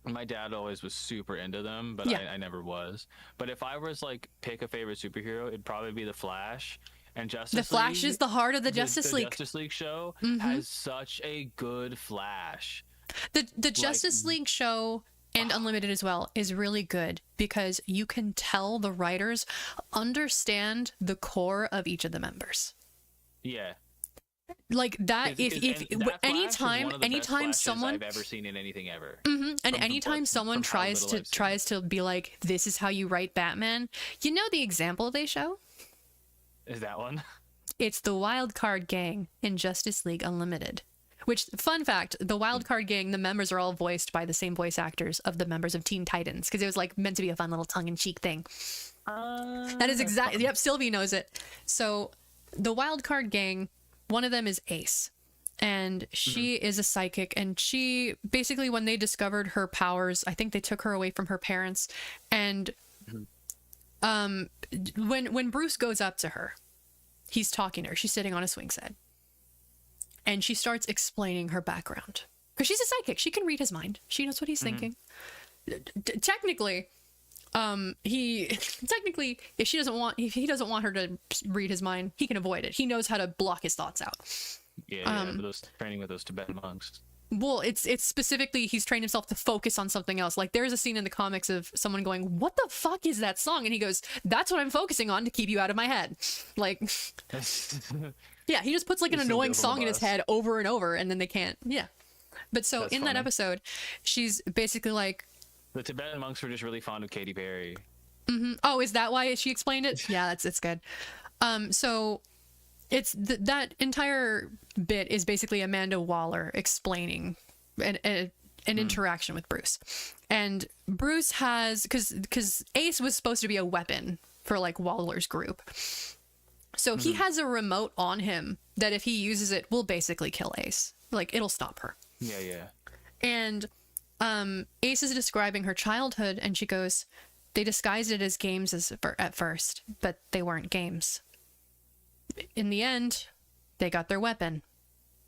My dad always was super into them, but I never was. But if I was like pick a favorite superhero, it'd probably be the Flash. And Justice League. The Flash is the heart of the Justice League. The Justice League show has such a good Flash. The Justice League show and Unlimited as well is really good because you can tell the writers understand the core of each of the members. Yeah. Like that, anytime someone I've ever seen in anything ever, and anytime someone tries to be like, this is how you write Batman, you know the example they show is that one. It's the Wild Card Gang in Justice League Unlimited. Which, fun fact, the Wild Card Gang, the members are all voiced by the same voice actors of the members of Teen Titans because it was like meant to be a fun little tongue-in-cheek thing. That is exactly. Yep, Sylvie knows it. So the Wild Card Gang. One of them is Ace, and she is a psychic, and she basically, when they discovered her powers, I think they took her away from her parents, and when Bruce goes up to her, he's talking to her, she's sitting on a swing set, and she starts explaining her background, because she's a psychic, she can read his mind, she knows what he's thinking. Technically, if he doesn't want her to read his mind, he can avoid it. He knows how to block his thoughts out. Those training with those Tibetan monks. Well, it's specifically he's trained himself to focus on something else. Like there's a scene in the comics of someone going, "What the fuck is that song?" And he goes, "That's what I'm focusing on to keep you out of my head." Like, yeah, he just puts like an annoying song in his head over and over, and then they can't. Yeah, but so that's in funny. That episode, she's basically like. The Tibetan monks were just really fond of Katy Perry. Oh, is that why she explained it? Yeah, it's good. So it's that entire bit is basically Amanda Waller explaining an interaction with Bruce, and Bruce has because Ace was supposed to be a weapon for like Waller's group, so he has a remote on him that if he uses it will basically kill Ace. Like it'll stop her. Yeah. And Ace is describing her childhood, and she goes, they disguised it as games at first, but they weren't games. In the end, they got their weapon,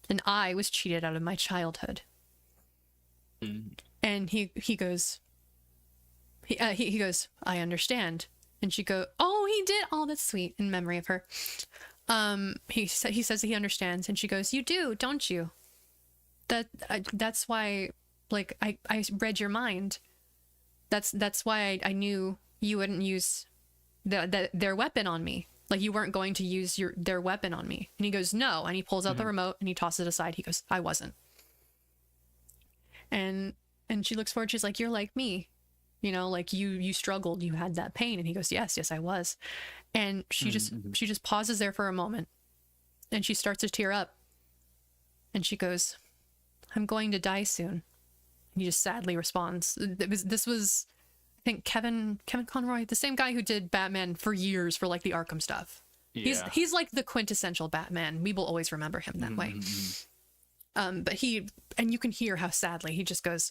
and I was cheated out of my childhood. And he goes, he goes, I understand. And she goes, oh, he did. Oh, that's sweet. In memory of her. He says that he understands, and she goes, you do, don't you? That's why. Like I read your mind. That's why I knew you wouldn't use their weapon on me. Like you weren't going to use their weapon on me. And he goes, no. And he pulls out the remote and he tosses it aside. He goes, I wasn't. And she looks forward. She's like, you're like me, you know, like you struggled. You had that pain. And he goes, yes, I was. And she just pauses there for a moment, and she starts to tear up. And she goes, I'm going to die soon. He just sadly responds. This was, I think, Kevin Conroy, the same guy who did Batman for years for like the Arkham stuff. Yeah. He's like the quintessential Batman. We will always remember him that way. But and you can hear how sadly he just goes,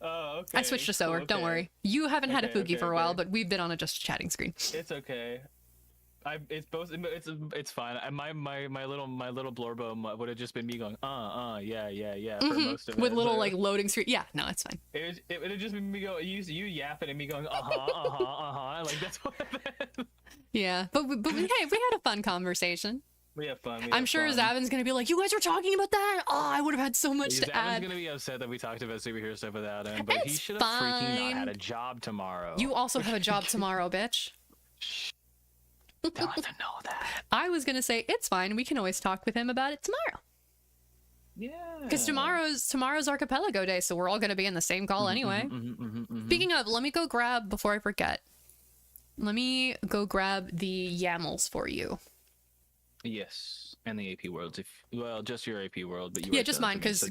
Oh, okay. I switched to Sower. cool, Don't okay. worry. You haven't had a Okay, Fuki okay, for a while, okay. but we've been on a just chatting screen. It's okay. It's both. It's fine. My little blurbo would have just been me going yeah for most of it. With little So like loading screen. Yeah, no, it's fine. it would have just been me going you yapping and me going like that's what. Yeah, but hey, we had a fun conversation. We have fun. I'm sure Zavin's gonna be like, "You guys were talking about that? Oh, I would have had so much to Zavin's add." gonna be upset that we talked about superhero stuff without him, but he It's should have freaking fine. not had a job tomorrow. You also have a job tomorrow, bitch. They don't have to know that. I was gonna say it's fine. We can always talk with him about it tomorrow. Yeah. Because tomorrow's Archipelago Day, so we're all gonna be in the same call anyway. Speaking of, let me go grab before I forget. Let me go grab the YAMLs for you. Yes, and the AP worlds. Well, just your AP world, but you Yeah, just mine, because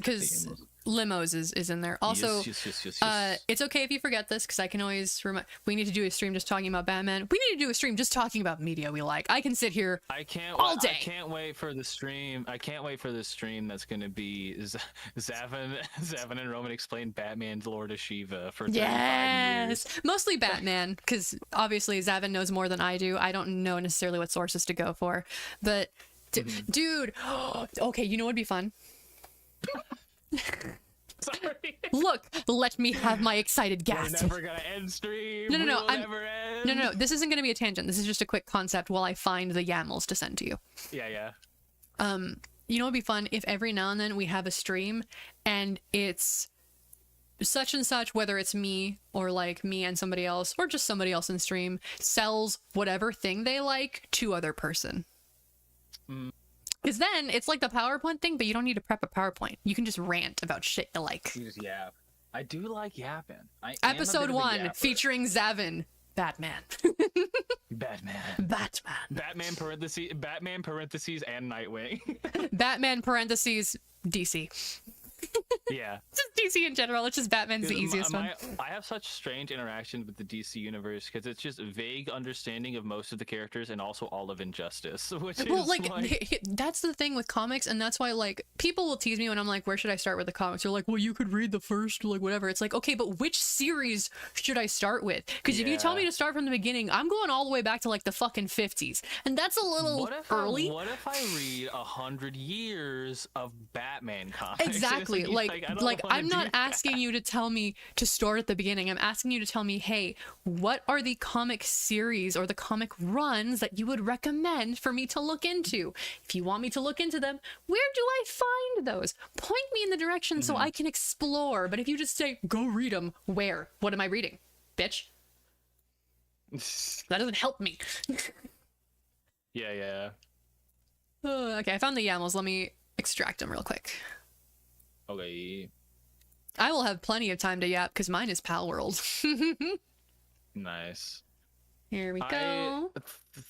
Limos is in there. Also, yes. it's okay if you forget this, because I can always remind. We need to do a stream just talking about Batman. We need to do a stream just talking about media we like. I can sit here all day. I can't wait for the stream. I can't wait for the stream that's going to be Zavin and Roman explain Batman's Lord of Shiva for 35 years. Mostly Batman, because obviously Zavin knows more than I do. I don't know necessarily what sources to go for, but dude, okay, you know what'd be fun? Sorry. Look, let me have my excited gasp. We're never gonna end stream. No, Never end. No. This isn't gonna be a tangent. This is just a quick concept while I find the YAMLs to send to you. Yeah. You know what'd be fun if every now and then we have a stream and it's such and such, whether it's me or like me and somebody else or just somebody else in stream sells whatever thing they like to other person. Because then it's like the PowerPoint thing, but you don't need to prep a PowerPoint. You can just rant about shit you like. You just yap. I do like yapping. Episode 1 featuring Zavin. Batman. Batman parentheses and Nightwing. Batman parentheses DC. Yeah. Just DC in general. It's just Batman's the easiest one. I have such strange interactions with the DC universe because it's just vague understanding of most of the characters and also all of Injustice, which Well, is like that's the thing with comics, and that's why like people will tease me when I'm like, where should I start with the comics? They're like, well, you could read the first, like whatever. It's like, okay, but which series should I start with? Because if you tell me to start from the beginning, I'm going all the way back to like the fucking 50s, and that's a little early. What if I read 100 years of Batman comics? Exactly. Like I'm not asking you to tell me to start at the beginning. I'm asking you to tell me, hey, what are the comic series or the comic runs that you would recommend for me to look into? If you want me to look into them, where do I find those? Point me in the direction so I can explore. But if you just say, go read them, where? What am I reading? Bitch. That doesn't help me. Yeah. Okay, I found the YAMLs. Let me extract them real quick. Okay. I will have plenty of time to yap because mine is Pal World. Nice. Here we go. I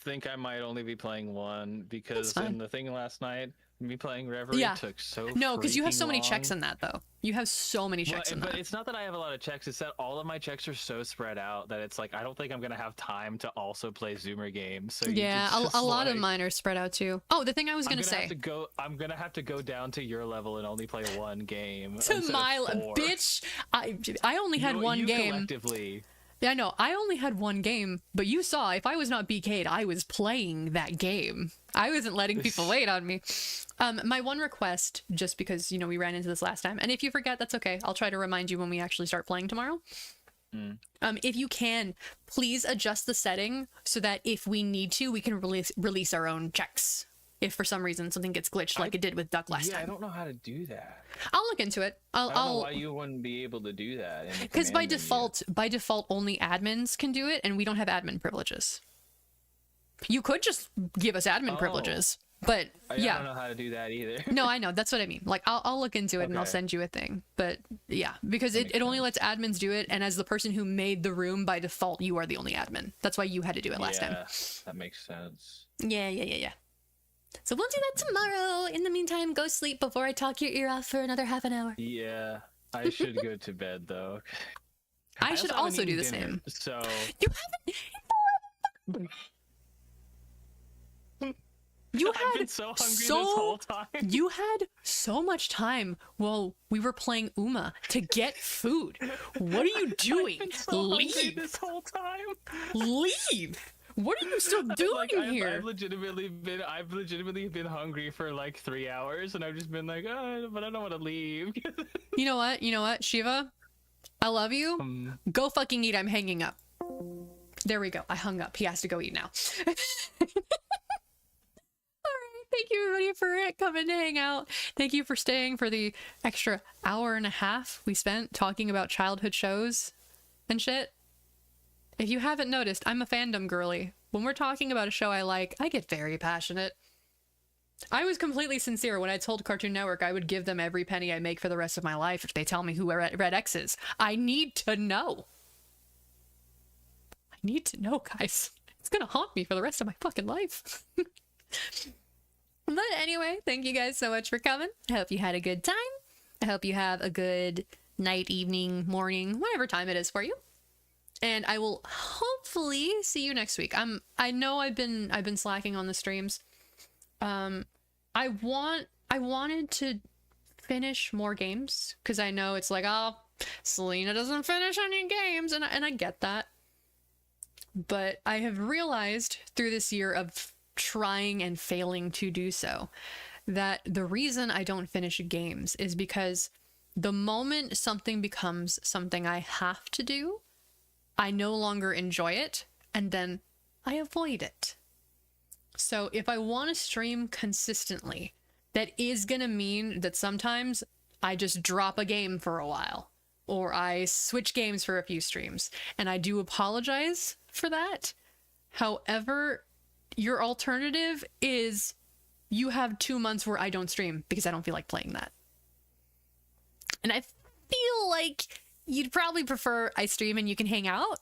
think I might only be playing one because in the thing last night, me playing Reverie took so No, because you have so many long. checks in that though. You have so many checks in that. But it's not that I have a lot of checks, it's that all of my checks are so spread out that it's like I don't think I'm gonna have time to also play Zoomer games. So yeah, a lot of mine are spread out too. Oh, the thing I was gonna say. I'm gonna have to go down to your level and only play one game. To my bitch, I only had one game. Collectively. Yeah, I know. I only had one game, but you saw if I was not BK'd, I was playing that game. I wasn't letting people wait on me. My one request, just because, you know, we ran into this last time, and if you forget, that's okay. I'll try to remind you when we actually start playing tomorrow. If you can, please adjust the setting so that if we need to, we can release our own checks. If for some reason something gets glitched like it did with Duck last time. I don't know how to do that. I'll look into it. I don't know why you wouldn't be able to do that. Because by default, only admins can do it, and we don't have admin privileges. You could just give us admin privileges, but I don't know how to do that either. No, I know. That's what I mean. Like, I'll look into it and I'll send you a thing. But yeah, because it only lets admins do it, and as the person who made the room, by default, you are the only admin. That's why you had to do it last time. That makes sense. Yeah. So we'll do that tomorrow. In the meantime, go sleep before I talk your ear off for another half an hour. Yeah, I should go to bed though. I should also do the same. So you haven't. You I've been had so hungry this whole time. You had so much time while we were playing Uma to get food. What are you doing? I've been so hungry this whole time. Leave. What are you still doing here? I've legitimately been hungry for like 3 hours, and I've just been like, oh, but I don't want to leave. You know what, Shiva? I love you. Go fucking eat. I'm hanging up. There we go. I hung up. He has to go eat now. Thank you everybody for coming to hang out. Thank you for staying for the extra hour and a half we spent talking about childhood shows and shit. If you haven't noticed, I'm a fandom girly. When we're talking about a show I like, I get very passionate. I was completely sincere when I told Cartoon Network I would give them every penny I make for the rest of my life if they tell me who Red X is. I need to know. I need to know, guys. It's gonna haunt me for the rest of my fucking life. But anyway, thank you guys so much for coming. I hope you had a good time. I hope you have a good night, evening, morning, whatever time it is for you. And I will hopefully see you next week. I know I've been slacking on the streams. I wanted to finish more games because I know it's like, oh, Selena doesn't finish any games, and I get that. But I have realized through this year of trying and failing to do so that the reason I don't finish games is because the moment something becomes something I have to do, I no longer enjoy it, and then I avoid it. So if I want to stream consistently, that is going to mean that sometimes I just drop a game for a while, or I switch games for a few streams, and I do apologize for that. However, your alternative is you have 2 months where I don't stream because I don't feel like playing that. And I feel like you'd probably prefer I stream and you can hang out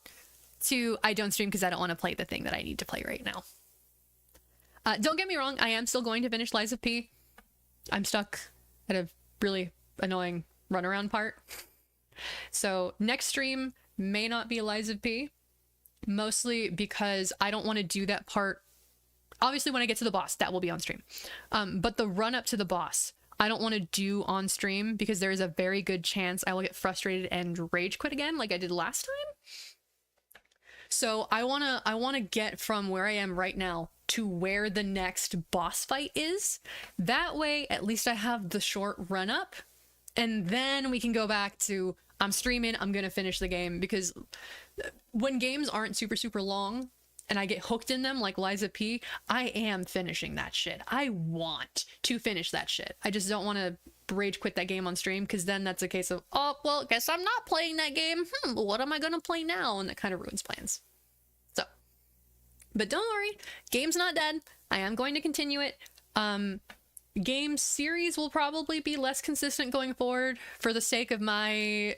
to I don't stream because I don't want to play the thing that I need to play right now. Don't get me wrong, I am still going to finish Lies of P. I'm stuck at a really annoying runaround part. So next stream may not be Lies of P, mostly because I don't want to do that part. Obviously, when I get to the boss, that will be on stream. But the run up to the boss, I don't want to do on stream because there is a very good chance I will get frustrated and rage quit again like I did last time. So I wanna get from where I am right now to where the next boss fight is. That way, at least I have the short run up, and then we can go back to I'm streaming, I'm gonna finish the game, because when games aren't super long and I get hooked in them like Lies of P, I am finishing that shit. I want to finish that shit. I just don't want to rage quit that game on stream, because then that's a case of, oh, well, guess I'm not playing that game. What am I going to play now? And that kind of ruins plans. So, but don't worry, game's not dead. I am going to continue it. Game series will probably be less consistent going forward for the sake of my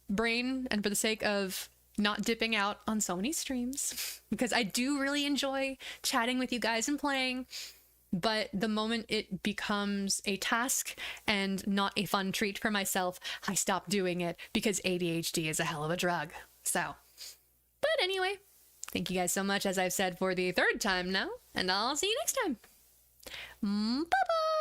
brain and for the sake of not dipping out on so many streams, because I do really enjoy chatting with you guys and playing, but the moment it becomes a task and not a fun treat for myself, I stop doing it because ADHD is a hell of a drug. So, but anyway, thank you guys so much, as I've said for the third time now, and I'll see you next time. Bye-bye!